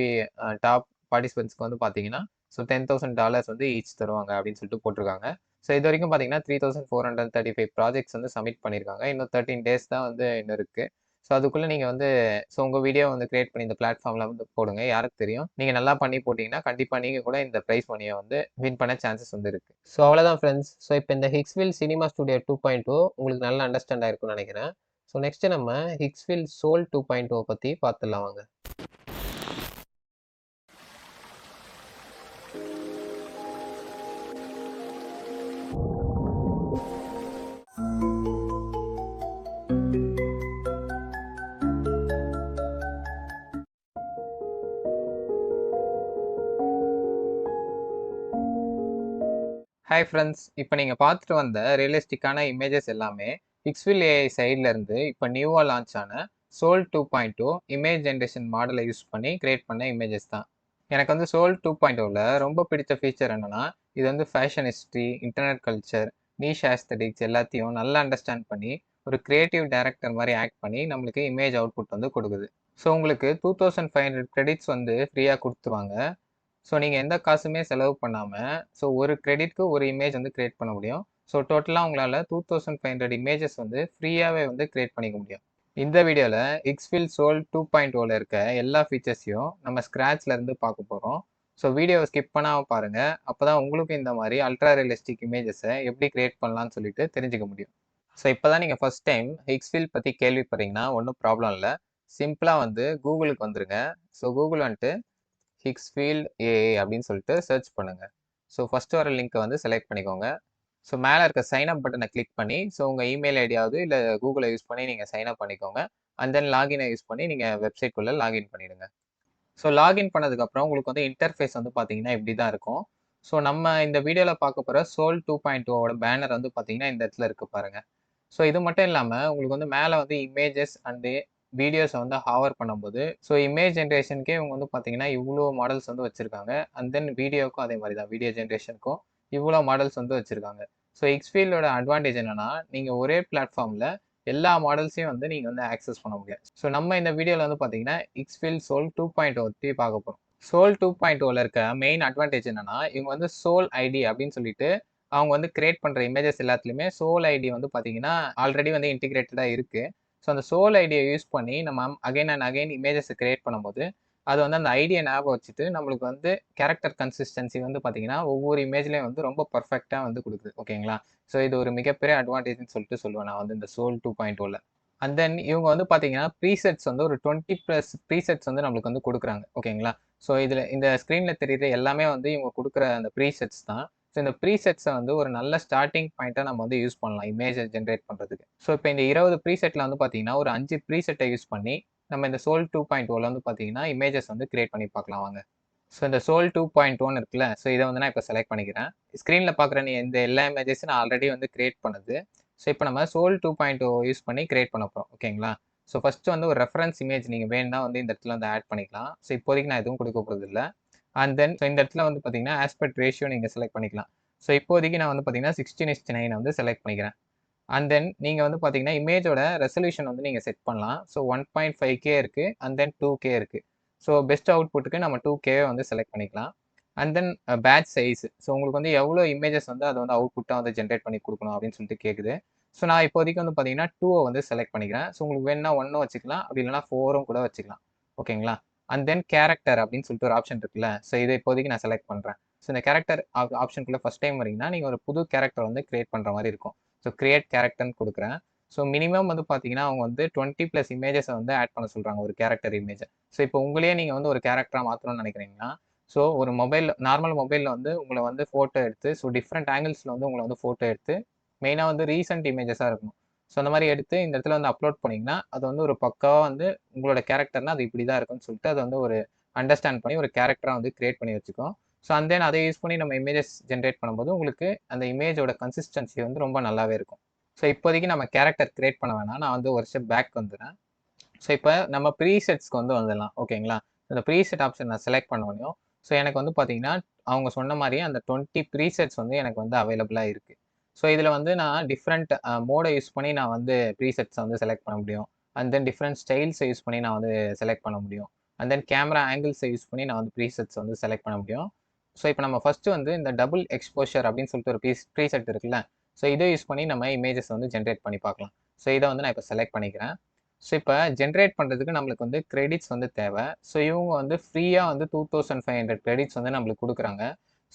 டாப் பார்ட்டிசிபென்ட்ஸ்க்கு வந்து பார்த்தீங்கன்னா ஸோ $10,000 வந்து ஈச் தருவாங்க அப்படின்னு சொல்லிட்டு போட்டிருக்காங்க. ஸோ இது வரைக்கும் பார்த்தீங்கன்னா 3,435 ப்ராஜெக்ட்ஸ் வந்து சப்மிட் பண்ணியிருக்காங்க. இன்னும் 13 டேஸ் தான் வந்து இன்னும் இருக்குது. ஸோ அதுக்குள்ளே நீங்கள் வந்து ஸோ உங்கள் வீடியோ வந்து கிரியேட் பண்ணி இந்த பிளாட்ஃபார்மில் வந்து போடுங்க. யாருக்கு தெரியும், நீங்கள் நல்லா பண்ணி போட்டிங்கன்னா கண்டிப்பாக நீங்கள் கூட இந்த ப்ரைஸ் மணியை வந்து வின் பண்ண சான்சஸ் வந்து இருக்குது. ஸோ அவ்வளோதான் ஃப்ரெண்ட்ஸ். ஸோ இப்போ இந்த ஹிக்ஸ்வில் சினிமா ஸ்டுடியோ 2.0 உங்களுக்கு நல்லா அண்டர்ஸ்டாண்ட் ஆயிருக்கும்னு நினைக்கிறேன். ஸோ நெக்ஸ்ட்டு நம்ம ஹிக்ஸ்வில் சோல் 2.0 பற்றி பார்த்துடலாம் வாங்க. ஹாய் ஃப்ரெண்ட்ஸ், இப்போ நீங்கள் பார்த்துட்டு வந்த ரியலிஸ்டிக்கான இமேஜஸ் எல்லாமே ஹிக்ஸ்வில் ஏஐ சைட்லேருந்து இப்போ நியூவாக லான்ச் ஆன சோல் 2.0 இமேஜ் ஜென்ரேஷன் மாடலை யூஸ் பண்ணி கிரியேட் பண்ண இமேஜஸ் தான். எனக்கு வந்து சோல் 2.0வில் ரொம்ப பிடிச்ச ஃபீச்சர் என்னென்னா, இது வந்து fashion history, internet culture, niche aesthetics எல்லாத்தையும் நல்லா அண்டர்ஸ்டாண்ட் பண்ணி ஒரு கிரியேட்டிவ் டைரக்டர் மாதிரி ஆக்ட் பண்ணி நம்மளுக்கு இமேஜ் அவுட்புட் வந்து கொடுக்குது. ஸோ உங்களுக்கு 2500 கிரெடிட்ஸ் வந்து ஃப்ரீயாக கொடுத்துருவாங்க. ஸோ நீங்கள் எந்த காசுமே செலவு பண்ணாமல் ஸோ ஒரு கிரெடிட்க்கு ஒரு இமேஜ் வந்து கிரியேட் பண்ண முடியும். ஸோ டோட்டலாக உங்களால் 2500 இமேஜஸ் வந்து ஃப்ரீயாகவே வந்து கிரியேட் பண்ணிக்க முடியும். இந்த வீடியோவில் ஹிக்ஸ்வில் சோல் 2.0வில் இருக்க எல்லா ஃபீச்சர்ஸையும் நம்ம ஸ்க்ராட்ச்லேருந்து பார்க்க போகிறோம். ஸோ வீடியோவை ஸ்கிப் பண்ணாமல் பாருங்கள். அப்போ தான் உங்களுக்கும் இந்த மாதிரி அல்ட்ரா ரியலிஸ்டிக் இமேஜஸை எப்படி கிரியேட் பண்ணலான்னு சொல்லிட்டு தெரிஞ்சுக்க முடியும். ஸோ இப்போ தான் நீங்கள் ஃபஸ்ட் டைம் ஹிக்ஸ்வில் பற்றி கேள்விப்படுறீங்கன்னா ஒன்றும் ப்ராப்ளம் இல்லை. சிம்பிளாக வந்து கூகுளுக்கு வந்துருங்க. ஸோ கூகுள் வந்துட்டு ஹிக்ஸ்வில் ஏஐ அப்படின்னு சொல்லிட்டு சர்ச் பண்ணுங்கள். ஸோ ஃபஸ்ட்டு வர லிங்க்கை வந்து செலக்ட் பண்ணிக்கோங்க. ஸோ மேலே இருக்க சைன்அப் பட்டனை கிளிக் பண்ணி ஸோ உங்கள் இமெயில் ஐடியாவது இல்லை கூகுளை யூஸ் பண்ணி நீங்கள் சைன்அப் பண்ணிக்கோங்க. அண்ட் தென் லாகினை யூஸ் பண்ணி நீங்கள் வெப்சைட்குள்ளே லாகின் பண்ணிவிடுங்க. ஸோ லாகின் பண்ணதுக்கப்புறம் உங்களுக்கு வந்து இன்டர்ஃபேஸ் வந்து பார்த்தீங்கன்னா இப்படி தான் இருக்கும். ஸோ நம்ம இந்த வீடியோவில் பார்க்க போகிற சோல் 2.0 பேனர் வந்து பார்த்தீங்கன்னா இந்த இடத்துல இருக்குது பாருங்கள். ஸோ இது மட்டும் இல்லாமல் உங்களுக்கு வந்து மேலே வந்து இமேஜஸ் அண்டு வீடியோஸை வந்து ஹாவர் பண்ணும்போது ஸோ இமேஜ் ஜென்ரேஷனுக்கே இவங்க வந்து பார்த்தீங்கன்னா இவ்வளோ மாடல்ஸ் வந்து வச்சுருக்காங்க. அண்ட் தென் வீடியோக்கும் அதே மாதிரி தான், வீடியோ ஜென்ரேஷனுக்கும் இவ்வளோ மாடல்ஸ் வந்து வச்சுருக்காங்க. ஸோ ஹிக்ஸ்வில்லோட அட்வான்டேஜ் என்னென்னா, நீங்கள் ஒரே பிளாட்ஃபார்மில் எல்லா மாடல்ஸையும் வந்து நீங்கள் வந்து ஆக்சஸ் பண்ண முடியும். ஸோ நம்ம இந்த வீடியோவில் வந்து பார்த்தீங்கன்னா ஹிக்ஸ்வில் சோல் 2.0 பற்றி பார்க்க போகிறோம். சோல் 2.0வில் இருக்க மெயின் அட்வான்டேஜ் என்னென்னா, இவங்க வந்து சோல் ஐடி அப்படின்னு சொல்லிட்டு அவங்க வந்து கிரியேட் பண்ணுற இமேஜஸ் எல்லாத்துலேயுமே சோல் ஐடி வந்து பார்த்தீங்கன்னா ஆல்ரெடி வந்து இன்டிகிரேட்டடாக இருக்குது. ஸோ அந்த சோல் ஐடியை யூஸ் பண்ணி நம்ம அகைன் அண்ட் அகைன் இமேஜஸை கிரியேட் பண்ணும்போது அது வந்து அந்த ஐடியை ஞாபகம் வச்சுட்டு நம்மளுக்கு வந்து கேரக்டர் கன்சிஸ்டன்சி வந்து பார்த்தீங்கன்னா ஒவ்வொரு இமேஜ்லேயும் வந்து ரொம்ப பர்ஃபெக்டாக வந்து கொடுக்குது. ஓகேங்களா? ஸோ இது ஒரு மிகப்பெரிய அட்வான்டேஜ்னு சொல்லிட்டு சொல்லுவேன் நான் வந்து இந்த சோல் 2.0வில். அண்ட் தென் இவங்க வந்து பார்த்தீங்கன்னா ப்ரீசெட்ஸ் வந்து ஒரு 20+ ப்ரீசெட்ஸ் வந்து நம்மளுக்கு வந்து கொடுக்குறாங்க. ஓகேங்களா? ஸோ இதில் இந்த ஸ்க்ரீனில் தெரியுற எல்லாமே வந்து இவங்க கொடுக்குற அந்த ப்ரீசெட்ஸ் தான். ஸோ இந்த ப்ரீசெட்ஸை வந்து ஒரு நல்ல ஸ்டார்டிங் பாயிண்ட்டாக நம்ம வந்து யூஸ் பண்ணலாம் இமேஜை ஜென்ரேட் பண்ணுறதுக்கு. ஸோ இப்போ இந்த 20 ப்ரீசெட்டில் வந்து பார்த்தீங்கன்னா ஒரு 5 ப்ரீசெட்டை யூஸ் பண்ணி நம்ம இந்த சோல் 2.0வில் வந்து பார்த்தீங்கன்னா இமேஜஸ் வந்து கிரியேட் பண்ணி பார்க்கலாம் வாங்க. ஸோ இந்த சோல் 2.1 இருக்குல்ல, ஸோ இதை வந்து நான் இப்போ செலக்ட் பண்ணிக்கிறேன். ஸ்க்ரீனில் பார்க்குற இந்த எல்லா இமேஜஸும் நான் ஆல்ரெடி வந்து கிரியேட் பண்ணுது. ஸோ இப்போ நம்ம சோல் 2.0 யூஸ் பண்ணி கிரியேட் பண்ண போகிறோம். ஓகேங்களா? ஸோ ஃபஸ்ட்டு வந்து ஒரு ரெஃபரன்ஸ் இமேஜ் நீங்கள் வேணும்னா வந்து இந்த இடத்துல வந்து ஆட் பண்ணிக்கலாம். ஸோ இப்போதைக்கு நான் எதுவும் கொடுக்க போகிறது இல்லை. அண்ட் தென் ஸோ இந்த இடத்துல வந்து பார்த்தீங்கன்னா ஆஸ்பெக்ட் ரேஷியோ நீங்கள் செலக்ட் பண்ணிக்கலாம். ஸோ இப்போதைக்கு நான் வந்து பார்த்தீங்கன்னா 16:9 வந்து செலக்ட் பண்ணிக்கிறேன். அண்ட் தென் நீங்கள் வந்து பார்த்தீங்கன்னா இமேஜோட ரெசல்யூஷன் வந்து நீங்கள் செட் பண்ணலாம். ஸோ 1.5K இருக்குது, அண்ட் தென் 2K இருக்குது. ஸோ பெஸ்ட் அவுட்புட்டுக்கு நம்ம 2K வந்து செலக்ட் பண்ணிக்கலாம். And then batch size, so உங்களுக்கு வந்து எவ்வளோ இமேஜஸ் வந்து அதை வந்து அவுட்புட்டாக வந்து ஜென்ரேட் பண்ணி கொடுக்கணும் அப்படின்னு சொல்லிட்டு கேட்குது. ஸோ நான் இப்போதைக்கு வந்து பார்த்தீங்கன்னா 2 வந்து செலக்ட் பண்ணிக்கிறேன். ஸோ உங்களுக்கு வேணும்னா 1 வச்சுக்கலாம், அப்படி இல்லைனா 4 கூட வச்சுக்கலாம். ஓகேங்களா? அண்ட் தென் கேரக்டர் அப்படின்னு சொல்லிட்டு ஒரு ஆப்ஷன் இருக்குல்ல, ஸோ இதை இப்போதைக்கு நான் செலக்ட் பண்ணுறேன். ஸோ இந்த கேரக்டர் ஆப்ஷனுக்குள்ளே ஃபஸ்ட் டைம் வரீங்கன்னா நீங்கள் ஒரு புது கேரக்டர் வந்து கிரியேட் பண்ணுற மாதிரி இருக்கும். ஸோ கிரியேட் கேரக்டர்னு கொடுக்குறேன். ஸோ மினிமம் வந்து பார்த்தீங்கன்னா அவங்க வந்து 20+ இமேஜஸை வந்து ஆட் பண்ண சொல்கிறாங்க, ஒரு கேரக்டர் இமேஜை. ஸோ இப்போ உங்களையே நீங்கள் வந்து ஒரு கேரக்டராக மாற்றணும்னு நினைக்கிறீங்கன்னா ஸோ ஒரு நார்மல் மொபைலில் வந்து உங்களை வந்து ஃபோட்டோ எடுத்து ஸோ டிஃப்ரெண்ட் ஆங்கிள்ஸில் வந்து உங்களை வந்து ஃபோட்டோ எடுத்து மெயினாக வந்து ரீசெண்ட் இமேஜஸாக இருக்கணும். ஸோ அந்த மாதிரி எடுத்து இந்த இடத்துல வந்து அப்லோட் பண்ணிங்கன்னா அது வந்து ஒரு பக்காவாக வந்து உங்களோட கேரக்டர்னால் அது இப்படி தான் இருக்குன்னு சொல்லிட்டு அது வந்து ஒரு அண்டர்ஸ்டாண்ட் பண்ணி ஒரு கேரக்டராக வந்து கிரியேட் பண்ணி வச்சுக்கோம். ஸோ அண்ட் தென் அதை யூஸ் பண்ணி நம்ம இமேஜஸ் ஜென்ரேட் பண்ணும்போது உங்களுக்கு அந்த இமேஜோட கன்சிஸ்டன்சி வந்து ரொம்ப நல்லாவே இருக்கும். ஸோ இப்போதைக்கு நம்ம கேரக்டர் கிரியேட் பண்ண வேணாம், நான் வந்து ஒரு ஸ்டெப் பேக் வந்துடுறேன். ஸோ இப்போ நம்ம ப்ரீசெட்ஸ்க்கு வந்து வந்துடலாம். ஓகேங்களா? இந்த ப்ரீசெட் ஆப்ஷன் நான் செலக்ட் பண்ணணும். ஸோ எனக்கு வந்து பார்த்தீங்கன்னா அவங்க சொன்ன மாதிரியே அந்த 20 ப்ரீசெட்ஸ் வந்து எனக்கு வந்து அவைலபிளாக இருக்குது. ஸோ இதில் வந்து நான் டிஃப்ரெண்ட் மோடை யூஸ் பண்ணி நான் வந்து ப்ரீசெட்ஸை வந்து செலக்ட் பண்ண முடியும். அண்ட் தென் டிஃப்ரெண்ட் ஸ்டைல்ஸை யூஸ் பண்ணி நான் வந்து செலக்ட் பண்ண முடியும். அண்ட் தென் கேமரா ஆங்கிள்ஸை யூஸ் பண்ணி நான் வந்து ப்ரீசெட்ஸ் வந்து செலக்ட் பண்ண முடியும். ஸோ இப்போ நம்ம ஃபஸ்ட்டு வந்து இந்த டபுள் எக்ஸ்போஷர் அப்படின்னு சொல்லிட்டு ஒரு ப்ரீசெட் இருக்குல்ல, ஸோ இதை யூஸ் பண்ணி நம்ம இமேஜஸ் வந்து ஜென்ரேட் பண்ணி பார்க்கலாம். ஸோ இதை வந்து நான் இப்போ செலக்ட் பண்ணிக்கிறேன். ஸோ இப்போ ஜென்ரேட் பண்ணுறதுக்கு நம்மளுக்கு வந்து கிரெடிட்ஸ் வந்து தேவை. ஸோ இவங்க வந்து ஃப்ரீயாக வந்து 2500 கிரெடிட்ஸ் வந்து நம்மளுக்கு கொடுக்குறாங்க.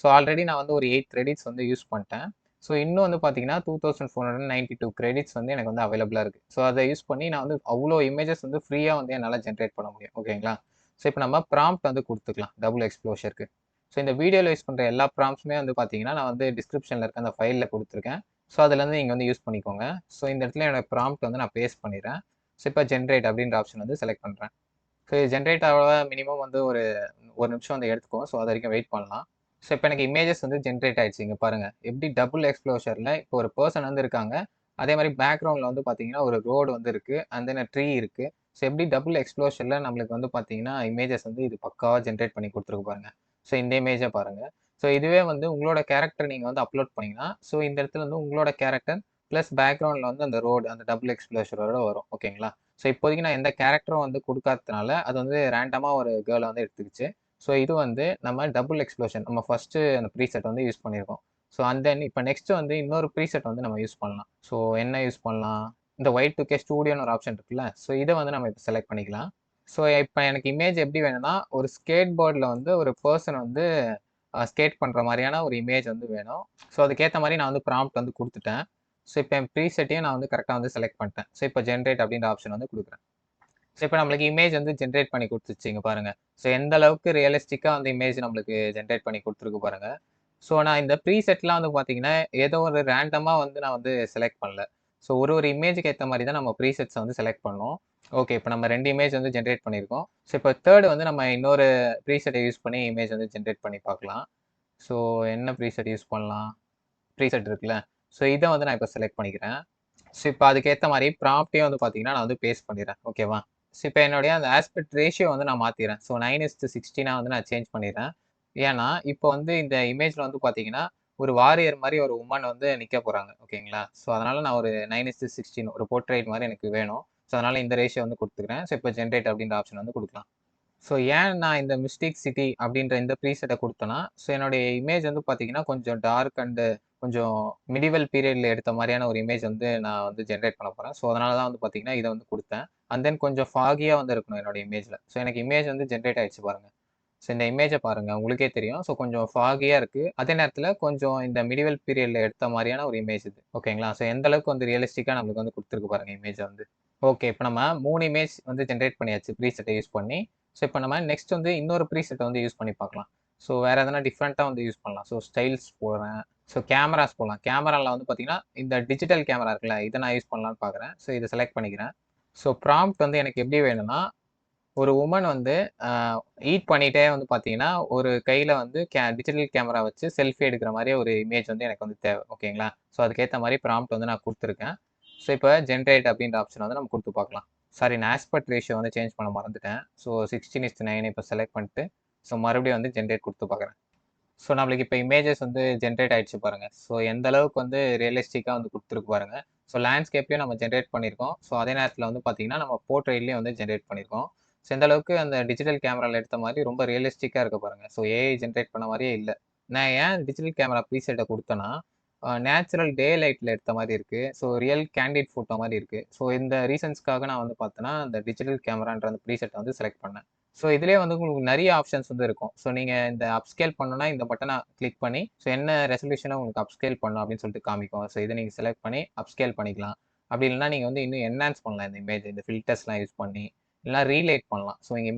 ஸோ ஆல்ரெடி நான் வந்து ஒரு 8 கிரெடிட்ஸ் வந்து யூஸ் பண்ணிட்டேன். ஸோ இன்னும் வந்து பார்த்தீங்கன்னா 2492 கிரெடிட்ஸ் வந்து எனக்கு வந்து அவைலபிளாக இருக்குது. ஸோ அதை யூஸ் பண்ணி நான் வந்து அவ்வளோ இமேஜஸ் வந்து ஃப்ரீயாக வந்து என்னால் ஜென்ரேட் பண்ண முடியும். ஓகேங்களா? ஸோ இப்போ நம்ம ப்ராம்ப்ட் வந்து கொடுத்துக்கலாம் டபுள் எக்ஸ்ப்ளோஷருக்கு. ஸோ இந்த வீடியோவில் யூஸ் பண்ணுற எல்லா ப்ராம்ப்ட்ஸுமே வந்து பார்த்தீங்கன்னா நான் வந்து டிஸ்கிரிப்ஷனில் இருக்க அந்த ஃபைலில் கொடுத்துருக்கேன். ஸோ அதுலேருந்து நீங்கள் வந்து யூஸ் பண்ணிக்கோங்க. ஸோ இந்த இடத்துல என்னோட ப்ராம்ப்ட் வந்து நான் பேஸ்ட் பண்ணிடுறேன். ஸோ இப்போ ஜென்ரேட் அப்படின்ற ஆப்ஷன் வந்து செலக்ட் பண்ணுறேன். ஸோ ஜென்ரேட் ஆக மினிமம் வந்து ஒரு நிமிஷம் வந்து எடுத்துக்கும். ஸோ அது வரைக்கும் வெயிட் பண்ணலாம். ஸோ இப்போ எனக்கு இமேஜஸ் வந்து ஜென்ரேட் ஆயிடுச்சு. இங்கே பாருங்கள் எப்படி டபுள் எக்ஸ்ப்ளோஷரில் இப்போ ஒரு பர்சன் வந்து இருக்காங்க. அதே மாதிரி பேக்ரவுண்டில் வந்து பார்த்தீங்கன்னா ஒரு ரோடு வந்து இருக்குது. அண்ட் தென் ட்ரீ இருக்குது. ஸோ எப்படி டபுள் எக்ஸ்ப்ளோஷரில் நம்மளுக்கு வந்து பார்த்தீங்கன்னா இமேஜஸ் வந்து இது பக்காவாக ஜென்ரேட் பண்ணி கொடுத்துருக்கு பாருங்கள். ஸோ இந்த இமேஜை பாருங்கள். ஸோ இதுவே வந்து உங்களோட கேரக்டர் நீங்கள் வந்து அப்லோட் பண்ணிங்கன்னா ஸோ இந்த இடத்துல வந்து உங்களோட கேரக்டர் ப்ளஸ் பேக்ரவுண்டில் வந்து அந்த ரோடு அந்த டபுள் எக்ஸ்ப்ளோஷரோட வரும். ஓகேங்களா? ஸோ இப்போதைக்கு நான் எந்த கேரக்டரும் வந்து கொடுக்காததுனால அது வந்து ரேண்டமாக ஒரு கேர்ளை வந்து எடுத்துக்கிச்சு. ஸோ இது வந்து நம்ம டபுள் எக்ஸ்ப்ளோஷன் நம்ம ஃபஸ்ட்டு அந்த ப்ரீசெட் வந்து யூஸ் பண்ணியிருக்கோம். ஸோ அண்ட் தென் இப்போ நெக்ஸ்ட்டு வந்து இன்னொரு ப்ரீசெட் வந்து நம்ம யூஸ் பண்ணலாம். ஸோ என்ன யூஸ் பண்ணலாம்? இந்த Y2K ஸ்டூடியோன்னு ஒரு ஆப்ஷன் இருக்குல்ல, ஸோ இதை வந்து நம்ம இப்போ செலக்ட் பண்ணிக்கலாம். ஸோ இப்போ எனக்கு இமேஜ் எப்படி வேணும்னா ஒரு ஸ்கேட் போர்டில் வந்து ஒரு பர்சன் வந்து ஸ்கேட் பண்ணுற மாதிரியான ஒரு இமேஜ் வந்து வேணும். ஸோ அதுக்கேற்ற மாதிரி நான் வந்து ப்ராம்ப்ட் வந்து கொடுத்துட்டேன். ஸோ இப்போ என் ப்ரீசெட்டையும் நான் வந்து கரெக்டாக வந்து செலக்ட் பண்ணிட்டேன். ஸோ இப்போ ஜென்ரேட் அப்படின்ற ஆப்ஷன் வந்து கொடுக்குறேன். ஸோ இப்போ நம்மளுக்கு இமேஜ் வந்து ஜென்ரேட் பண்ணி கொடுத்துச்சு. இங்கே பாருங்கள். ஸோ எந்த அளவுக்கு ரியலிஸ்டிக்காக வந்து இமேஜ் நம்மளுக்கு ஜென்ரேட் பண்ணி கொடுத்துருக்கு பாருங்கள். ஸோ நான் இந்த ப்ரீசெட்லாம் வந்து பார்த்தீங்கன்னா ஏதோ ஒரு ரேண்டமாக வந்து நான் வந்து செலக்ட் பண்ணல. ஸோ ஒரு இமேஜுக்கு ஏற்ற மாதிரி தான் நம்ம ப்ரீசெட்ஸை வந்து செலக்ட் பண்ணோம். ஓகே, இப்போ நம்ம 2 இமேஜ் வந்து ஜென்ரேட் பண்ணியிருக்கோம். ஸோ இப்போ தேர்டு வந்து நம்ம இன்னொரு ப்ரீசெட்டை யூஸ் பண்ணி இமேஜ் வந்து ஜென்ரேட் பண்ணி பார்க்கலாம். ஸோ என்ன ப்ரீசெட் யூஸ் பண்ணலாம்? ப்ரீசெட் இருக்குல்ல, ஸோ இதை வந்து நான் இப்போ செலக்ட் பண்ணிக்கிறேன். ஸோ இப்போ அதுக்கேற்ற மாதிரி ப்ராம்ப்டையும் வந்து பார்த்தீங்கன்னா நான் வந்து பேஸ்ட் பண்ணிடுறேன். ஓகேவா? ஸோ இப்போ என்னுடைய அந்த ஆஸ்பெக்ட் ரேஷியோ வந்து நான் மாற்றிடுறேன். ஸோ 9:16 வந்து நான் சேஞ்ச் பண்ணிடுறேன். ஏன்னா இப்போ வந்து இந்த இமேஜில் வந்து பார்த்தீங்கன்னா ஒரு வாரியர் மாதிரி ஒரு உமன் வந்து நிற்க போகிறாங்க. ஓகேங்களா? ஸோ அதனால் நான் ஒரு 9:16 ஒரு போர்ட்ரேட் மாதிரி எனக்கு வேணும். ஸோ அதனால் இந்த ரேஷியோ வந்து கொடுத்துக்கிறேன். ஸோ இப்போ ஜென்ரேட் அப்படின்ற ஆப்ஷன் வந்து கொடுக்கலாம். ஸோ ஏன் நான் இந்த மிஸ்டேக் சிட்டி அப்படின்ற இந்த ப்ரீசெட்டை கொடுத்தேன்னா, ஸோ என்னுடைய இமேஜ் வந்து பார்த்தீங்கன்னா கொஞ்சம் டார்க் அண்டு கொஞ்சம் மிடிவல் பீரியடில் எடுத்த மாதிரியான ஒரு இமேஜ் வந்து நான் வந்து ஜென்ரேட் பண்ண போகிறேன். ஸோ அதனால தான் வந்து பார்த்தீங்கன்னா இதை வந்து கொடுத்தேன். அண்ட் தென் கொஞ்சம் ஃபாகியாக வந்து இருக்கணும் என்னோட இமேஜில். ஸோ எனக்கு இமேஜ் வந்து ஜென்ரேட் ஆகிடுச்சு பாருங்கள். ஸோ இந்த இமேஜை பாருங்கள், உங்களுக்கே தெரியும். ஸோ கொஞ்சம் ஃபாகியாக இருக்குது. அதே நேரத்தில் கொஞ்சம் இந்த மிடிவல் பீரியடில் எடுத்த மாதிரியான ஒரு இமேஜ் இது. ஓகேங்களா? ஸோ எந்த அளவுக்கு வந்து ரியலிஸ்டிக்காக நம்மளுக்கு வந்து கொடுத்துருக்கு பாருங்கள் இமேஜை வந்து. ஓகே, இப்போ நம்ம 3 இமேஜ் வந்து ஜென்ரேட் பண்ணியாச்சு ப்ரீசெட்டை யூஸ் பண்ணி. ஸோ இப்போ நம்ம நெக்ஸ்ட் வந்து இன்னொரு ப்ரீசெட்டை வந்து யூஸ் பண்ணி பார்க்கலாம். ஸோ வேறு எதனா டிஃப்ரெண்ட்டாக வந்து யூஸ் பண்ணலாம். ஸோ ஸ்டைல்ஸ் போகிறேன். ஸோ கேமராஸ் போகலாம். கேமராவில் வந்து பார்த்தீங்கன்னா இந்த டிஜிட்டல் கேமரா இருக்குல்ல, இதை நான் யூஸ் பண்ணலான்னு பார்க்குறேன். ஸோ இதை செலக்ட் பண்ணிக்கிறேன். ஸோ ப்ராம்ப்ட் வந்து எனக்கு எப்படி வேணும்னா ஒரு உமன் வந்து ஈட் பண்ணிகிட்டே வந்து பார்த்தீங்கன்னா ஒரு கையில் வந்து டிஜிட்டல் கேமரா வச்சு செல்ஃபி எடுக்கிற மாதிரி ஒரு இமேஜ் வந்து எனக்கு வந்து தேவை. ஓகேங்களா? ஸோ அதுக்கேற்ற மாதிரி ப்ராம்ப்ட் வந்து நான் கொடுத்துருக்கேன். ஸோ இப்போ ஜென்ரேட் அப்படின்ற ஆப்ஷன் வந்து நம்ம கொடுத்து பார்க்கலாம். சாரி, நான் ஆஸ்பெக்ட் ரேஷியோ வந்து சேஞ்ச் பண்ண மறந்துட்டேன். ஸோ 16:9 இப்போ செலக்ட் பண்ணிட்டு ஸோ மறுபடியும் வந்து ஜென்ரேட் கொடுத்து பார்க்குறேன். ஸோ நம்மளுக்கு இப்போ இமேஜஸ் வந்து ஜென்ரேட் ஆகிடுச்சு பாருங்கள். ஸோ எந்த அளவுக்கு வந்து ரியலிஸ்டிக்காக வந்து கொடுத்துருக்கு பாருங்கள். ஸோ லேண்ட்ஸ்கேப்பையும் நம்ம ஜென்ரேட் பண்ணியிருக்கோம். ஸோ அதே நேரத்தில் வந்து பார்த்தீங்கன்னா நம்ம போர்ட்ரேட்லேயும் வந்து ஜென்ரேட் பண்ணியிருக்கோம். ஸோ எந்த அளவுக்கு அந்த டிஜிட்டல் கேமராவில் எடுத்த மாதிரி ரொம்ப ரியலிஸ்டிக்காக இருக்க பாருங்கள். ஸோ ஏஐ ஜென்ரேட் பண்ண மாதிரியே இல்லை. நான் ஏன் டிஜிட்டல் கேமரா ப்ரீசெட்டை கொடுத்தேன்னா நேச்சுரல் டே லைட்டில் எடுத்த மாதிரி இருக்குது. ஸோ ரியல் கேண்டிட் ஃபோட்டோ மாதிரி இருக்குது. ஸோ இந்த ரீசன்ஸ்க்காக நான் வந்து பார்த்தேன்னா அந்த டிஜிட்டல் கேமரான்ற அந்த ப்ரீசெட்டை வந்து செலக்ட் பண்ணேன். ஸோ இதிலே வந்து உங்களுக்கு நிறைய ஆப்ஷன்ஸ் வந்து இருக்கும். ஸோ நீங்கள் இந்த அப்ஸ்கேல் பண்ணணும்னா இந்த பட்டனை கிளிக் பண்ணி ஸோ என்ன ரெசல்யூஷனை உங்களுக்கு அப்ஸ்கேல் பண்ணணும் அப்படின்னு சொல்லிட்டு காமிக்கும். ஸோ இதை நீங்கள் செலக்ட் பண்ணி அப்ஸ்கேல் பண்ணிக்கலாம். அப்படி இல்லைனா நீங்கள் வந்து இன்னும் என்ஹான்ஸ் பண்ணலாம் இந்த இமேஜ், இந்த ஃபில்டர்ஸ்லாம் யூஸ் பண்ணி, இல்லைனா ரீலைட் பண்ணலாம். ஸோ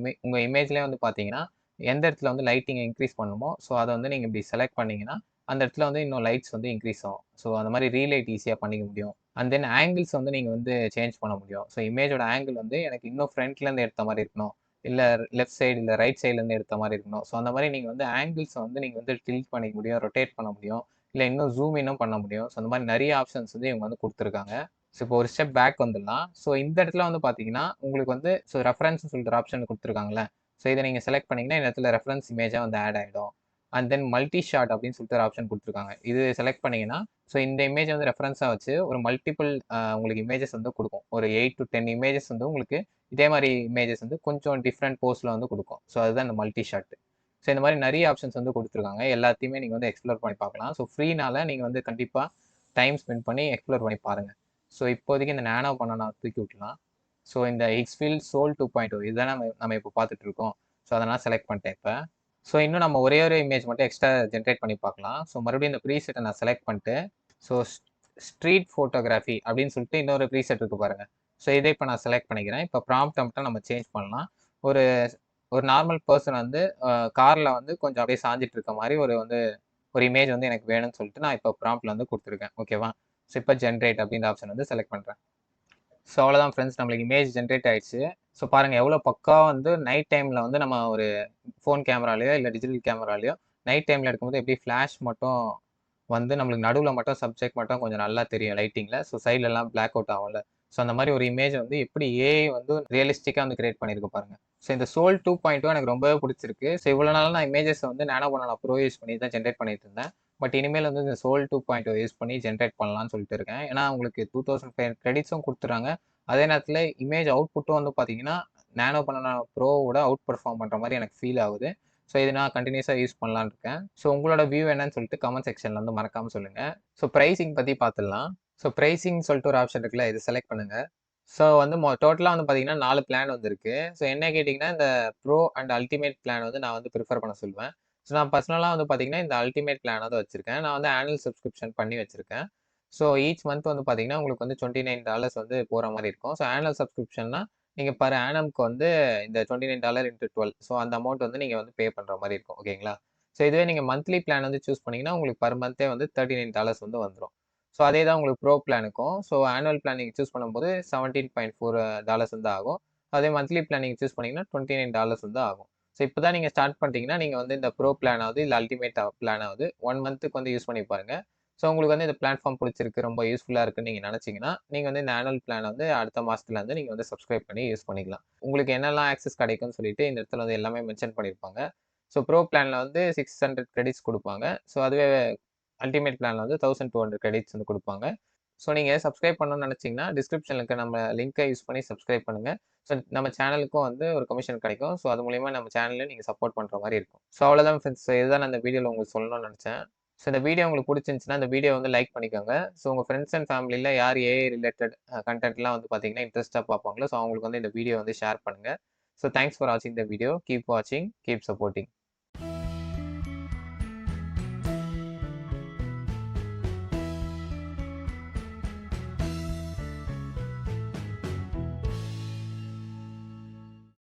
உங்கள் இமேஜ்லேயே வந்து பார்த்தீங்கன்னா எந்த இடத்துல வந்து லைட்டிங்கை இன்க்ரீஸ் பண்ணணுமோ ஸோ அதை வந்து நீங்கள் இப்படி செலக்ட் பண்ணிங்கன்னா அந்த இடத்துல வந்து இன்னும் லைட்ஸ் வந்து இன்க்ரீஸ் ஆகும். ஸோ அந்த மாதிரி ரீலைட் ஈஸியாக பண்ணிக்க முடியும். அண்ட் தென் ஆங்கிள்ஸ் வந்து நீங்கள் வந்து சேஞ்ச் பண்ண முடியும். ஸோ இமேஜோட ஆங்கிள் வந்து எனக்கு இன்னும் ஃப்ரண்ட்லேருந்து எடுத்த மாதிரி இருக்கணும், இல்லை லெஃப்ட் சைடு இல்லை ரைட் சைட்லேருந்து எடுத்த மாதிரி இருக்கணும். ஸோ அந்த மாதிரி நீங்கள் வந்து ஆங்கிள்ஸை வந்து நீங்கள் வந்து டில்ட் பண்ணிக்க முடியும், ரொட்டேட் பண்ண முடியும், இல்லை இன்னும் ஜூம் இன்னும் பண்ண முடியும். ஸோ அந்த மாதிரி நிறைய ஆப்ஷன்ஸ் வந்து இவங்க வந்து கொடுத்துருக்காங்க. ஸோ இப்போ ஒரு ஸ்டெப் பேக் வந்துடலாம். ஸோ இந்த இடத்துல வந்து பார்த்தீங்கன்னா உங்களுக்கு வந்து ரெஃபரன்ஸ் சொல்லிட்டு ஆப்ஷன் கொடுத்துருக்காங்களே. ஸோ இதை நீங்கள் செலக்ட் பண்ணிங்கன்னா இந்த இடத்துல ரெஃபரன்ஸ் இமேஜாக வந்து ஆட் ஆகிடும். அண்ட் தென் மல்டி ஷாட் அப்படின்னு சொல்லிட்டு ஒரு ஆப்ஷன் கொடுத்துருக்காங்க. இது செலக்ட் பண்ணீங்கன்னா ஸோ இந்த இமேஜ் வந்து ரெஃபரன்ஸாக வச்சு ஒரு மல்டிபிள் உங்களுக்கு இமேஜஸ் வந்து கொடுக்கும். ஒரு 8 to 10 இமேஜஸ் வந்து உங்களுக்கு இதே மாதிரி இமேஜஸ் வந்து கொஞ்சம் டிஃப்ரெண்ட் போஸில் வந்து கொடுக்கும். ஸோ அதுதான் இந்த மல்டி ஷாட். ஸோ இந்த மாதிரி நிறைய ஆப்ஷன்ஸ் வந்து கொடுத்துருக்காங்க. எல்லாத்தையுமே நீங்கள் வந்து எக்ஸ்ப்ளோர் பண்ணி பார்க்கலாம். ஸோ ஃப்ரீனால நீங்கள் வந்து கண்டிப்பாக டைம் ஸ்பெண்ட் பண்ணி எக்ஸ்ப்ளோர் பண்ணி பாருங்கள். ஸோ இப்போதைக்கு இந்த நானோ பண்ண தூக்கி விட்டுலாம். ஸோ இந்த ஹிக்ஸ்ஃபீல்ட் சோல் 2.0 இதுதான் நம்ம இப்போ பார்த்துட்டு இருக்கோம். ஸோ அதனால் செலக்ட் பண்ணிட்டேன் இப்போ. ஸோ இன்னும் நம்ம ஒரே ஒரு இமேஜ் மட்டும் எக்ஸ்ட்ரா ஜென்ரேட் பண்ணி பார்க்கலாம். ஸோ மறுபடியும் இந்த ப்ரீசெட்டை நான் செலக்ட் பண்ணிட்டு ஸோ ஸ்ட்ரீட் ஃபோட்டோகிராஃபி அப்படின்னு சொல்லிட்டு இன்னொரு ப்ரீசெட் இருக்குது பாருங்கள். ஸோ இதை இப்போ நான் செலக்ட் பண்ணிக்கிறேன். இப்போ ப்ராம்ப்ட் மட்டும் நம்ம சேஞ்ச் பண்ணலாம். ஒரு நார்மல் பர்சன் வந்து காரில் வந்து கொஞ்சம் அப்படியே சாஞ்சிட்டு இருக்க மாதிரி ஒரு இமேஜ் வந்து எனக்கு வேணும்னு சொல்லிட்டு நான் இப்போ ப்ராம்ப்டில் வந்து கொடுத்துருக்கேன். ஓகேவா? ஸோ இப்போ ஜென்ரேட் அப்படின்ற ஆப்ஷன் வந்து செலக்ட் பண்ணுறேன். ஸோ அவ்வளோதான் ஃப்ரெண்ட்ஸ், நம்மளுக்கு இமேஜ் ஜென்ரேட் ஆயிடுச்சு. ஸோ பாருங்கள் எவ்வளோ பக்கா வந்து நைட் டைமில் வந்து நம்ம ஒரு ஃபோன் கேமராலையோ இல்லை டிஜிட்டல் கேமராலையோ நைட் டைமில் எடுக்கும்போது எப்படி ஃப்ளாஷ் மட்டும் வந்து நம்மளுக்கு நடுவில் மட்டும் சப்ஜெக்ட் மட்டும் கொஞ்சம் நல்லா தெரியும் லைட்டிங்கில். ஸோ சைட்லலாம் பிளாக் அவுட் ஆகும்ல. ஸோ அந்த மாதிரி ஒரு இமேஜ் வந்து எப்படி ஏஐ வந்து ரியலிஸ்டிக்காக வந்து கிரியேட் பண்ணியிருக்கு பாருங்கள். ஸோ இந்த சோல் 2.0 எனக்கு ரொம்பவே பிடிச்சிருக்கு. ஸோ இவ்வளோ நாள் நான் இமேஜஸ் வந்து நானோ பண்ண ப்ரோ யூஸ் பண்ணி தான் ஜென்ரேட் பண்ணிட்டு இருந்தேன். பட் இனிமேல் வந்து இந்த சோல் 2.0 யூஸ் பண்ணி ஜென்ரேட் பண்ணலாம்னு சொல்லிட்டு இருக்கேன். ஏன்னா உங்களுக்கு 2500 கிரெடிட்ஸும் கொடுத்துறாங்க. அதே நேரத்தில் இமேஜ் அவுட்புட்டும் வந்து பார்த்தீங்கன்னா நானோ பண்ண ப்ரோவோட அவுட் பர்ஃபார்ம் பண்ணுற மாதிரி எனக்கு ஃபீல் ஆகுது. ஸோ இது நான் கண்டினியூஸாக யூஸ் பண்ணலான்னு இருக்கேன். ஸோ உங்களோட வியூ என்னன்னு சொல்லிட்டு கமெண்ட் செக்ஷனில் வந்து மறக்காமல் சொல்லுங்கள். ஸோ ப்ரைஸிங் பற்றி பார்த்துடலாம். ஸோ ப்ரைஸிங் சொல்லிட்டு ஒரு ஆப்ஷன் இருக்குல்ல, இது செலக்ட் பண்ணுங்கள். ஸோ வந்து டோட்டலாக வந்து பார்த்தீங்கன்னா 4 பிளான் வந்துருக்கு. ஸோ என்ன கேட்டிங்கன்னா இந்த ப்ரோ அண்ட் அல்டிமேட் பிளான் வந்து நான் வந்து ப்ரிஃபர் பண்ண சொல்லுவேன். ஸோ நான் பர்சனலாக வந்து பார்த்தீங்கன்னா இந்த அல்டிமேட் பிளான் வந்து வச்சுருக்கேன். நான் வந்து ஆனுவல் சப்ஸ்கிரிப்ஷன் பண்ணி வச்சுருக்கேன். ஸோ ஈச் மந்த் வந்து பார்த்தீங்கன்னா உங்களுக்கு வந்து $29 வந்து போகிற மாதிரி இருக்கும். ஸோ ஆனுவல் சப்ஸ்கிரிப்ஷன்னா நீங்கள் பர் ஆனம்க்கு வந்து இந்த $29 × 12 ஸோ அந்த அமௌண்ட் வந்து நீங்கள் வந்து பே பண்ணுற மாதிரி இருக்கும். ஓகேங்களா? ஸோ இதுவே நீங்கள் மந்த்லி பிளான் வந்து சூஸ் பண்ணிங்கன்னா உங்களுக்கு பர் மந்த்தே வந்து $39 வந்து வந்துடும். ஸோ அதே தான் உங்களுக்கு ப்ரோ பிளானுக்கும். ஸோ ஆனுவல் பிளான் நீங்கள் சூஸ் பண்ணும்போது $17.4 வந்து ஆகும். அதே மந்த்லி பிளான் நீங்கள் சூஸ் பண்ணிங்கன்னா $29 வந்து ஆகும். ஸோ இப்போ தான் நீங்கள் ஸ்டார்ட் பண்ணிட்டீங்கன்னா நீங்கள் வந்து இந்த ப்ரோ பிளானாவது இல்லை அல்டிமேட் பிளானாவது 1 மந்த்துக்கு வந்து யூஸ் பண்ணி பாருங்கள். ஸோ உங்களுக்கு வந்து இந்த பிளாட்ஃபார்ம் பிடிச்சிருக்கு, ரொம்ப யூஸ்ஃபுல்லாக இருக்குன்னு நீங்கள் நினச்சிங்கன்னா நீங்கள் வந்து இந்த ஆனுவல் பிளான் வந்து அடுத்த மாதத்துலேருந்து நீங்கள் வந்து சப்ஸ்கிரைப் பண்ணி யூஸ் பண்ணிக்கலாம். உங்களுக்கு என்னெல்லாம் ஆக்சஸ் கிடைக்கும்னு சொல்லிட்டு இந்த இடத்துல வந்து எல்லாமே மென்ஷன் பண்ணியிருப்பாங்க. ஸோ ப்ரோ பிளானில் வந்து 600 கிரெடிட்ஸ் கொடுப்பாங்க. ஸோ அதுவே அல்டிமேட் பிளானில் வந்து 1200 கிரெடிட்ஸ் வந்து கொடுப்பாங்க. ஸோ நீங்கள் சப்ஸ்கிரைப் பண்ணணும்னு நினச்சிங்கன்னா டிஸ்கிரிப்ஷனில் இருக்க நம்ம லிங்க்கை யூஸ் பண்ணி சப்ஸ்கிரைப் பண்ணுங்கள். ஸோ நம்ம சேனலுக்கும் வந்து ஒரு கமிஷன் கிடைக்கும். ஸோ அது மூலிமா நம்ம சேனலையும் நீங்கள் சப்போர்ட் பண்ணுற மாதிரி இருக்கும். ஸோ அவ்வளோதான் ஃப்ரெண்ட்ஸ், இதுதான் நான் இந்த வீடியோவில் உங்களுக்கு சொல்லணும்னு நினச்சேன். ஸோ இந்த வீடியோ உங்களுக்கு பிடிச்சிருந்துச்சுன்னா இந்த வீடியோ வந்து லைக் பண்ணிக்கோங்க. ஸோ உங்கள் ஃப்ரெண்ட்ஸ் அண்ட் ஃபேமிலியில் யார் ஏஐ ரிலேட்டட் கண்டென்ட்லாம் வந்து பார்த்தீங்கன்னா இன்ட்ரெஸ்ட்டாக பார்ப்பாங்களோ ஸோ அவங்களுக்கு வந்து இந்த வீடியோ வந்து ஷேர் பண்ணுங்கள். ஸோ தேங்க்ஸ் ஃபார் வாட்சிங் த வீடியோ. கீப் வாட்சிங், கீப் சப்போர்ட்டிங்.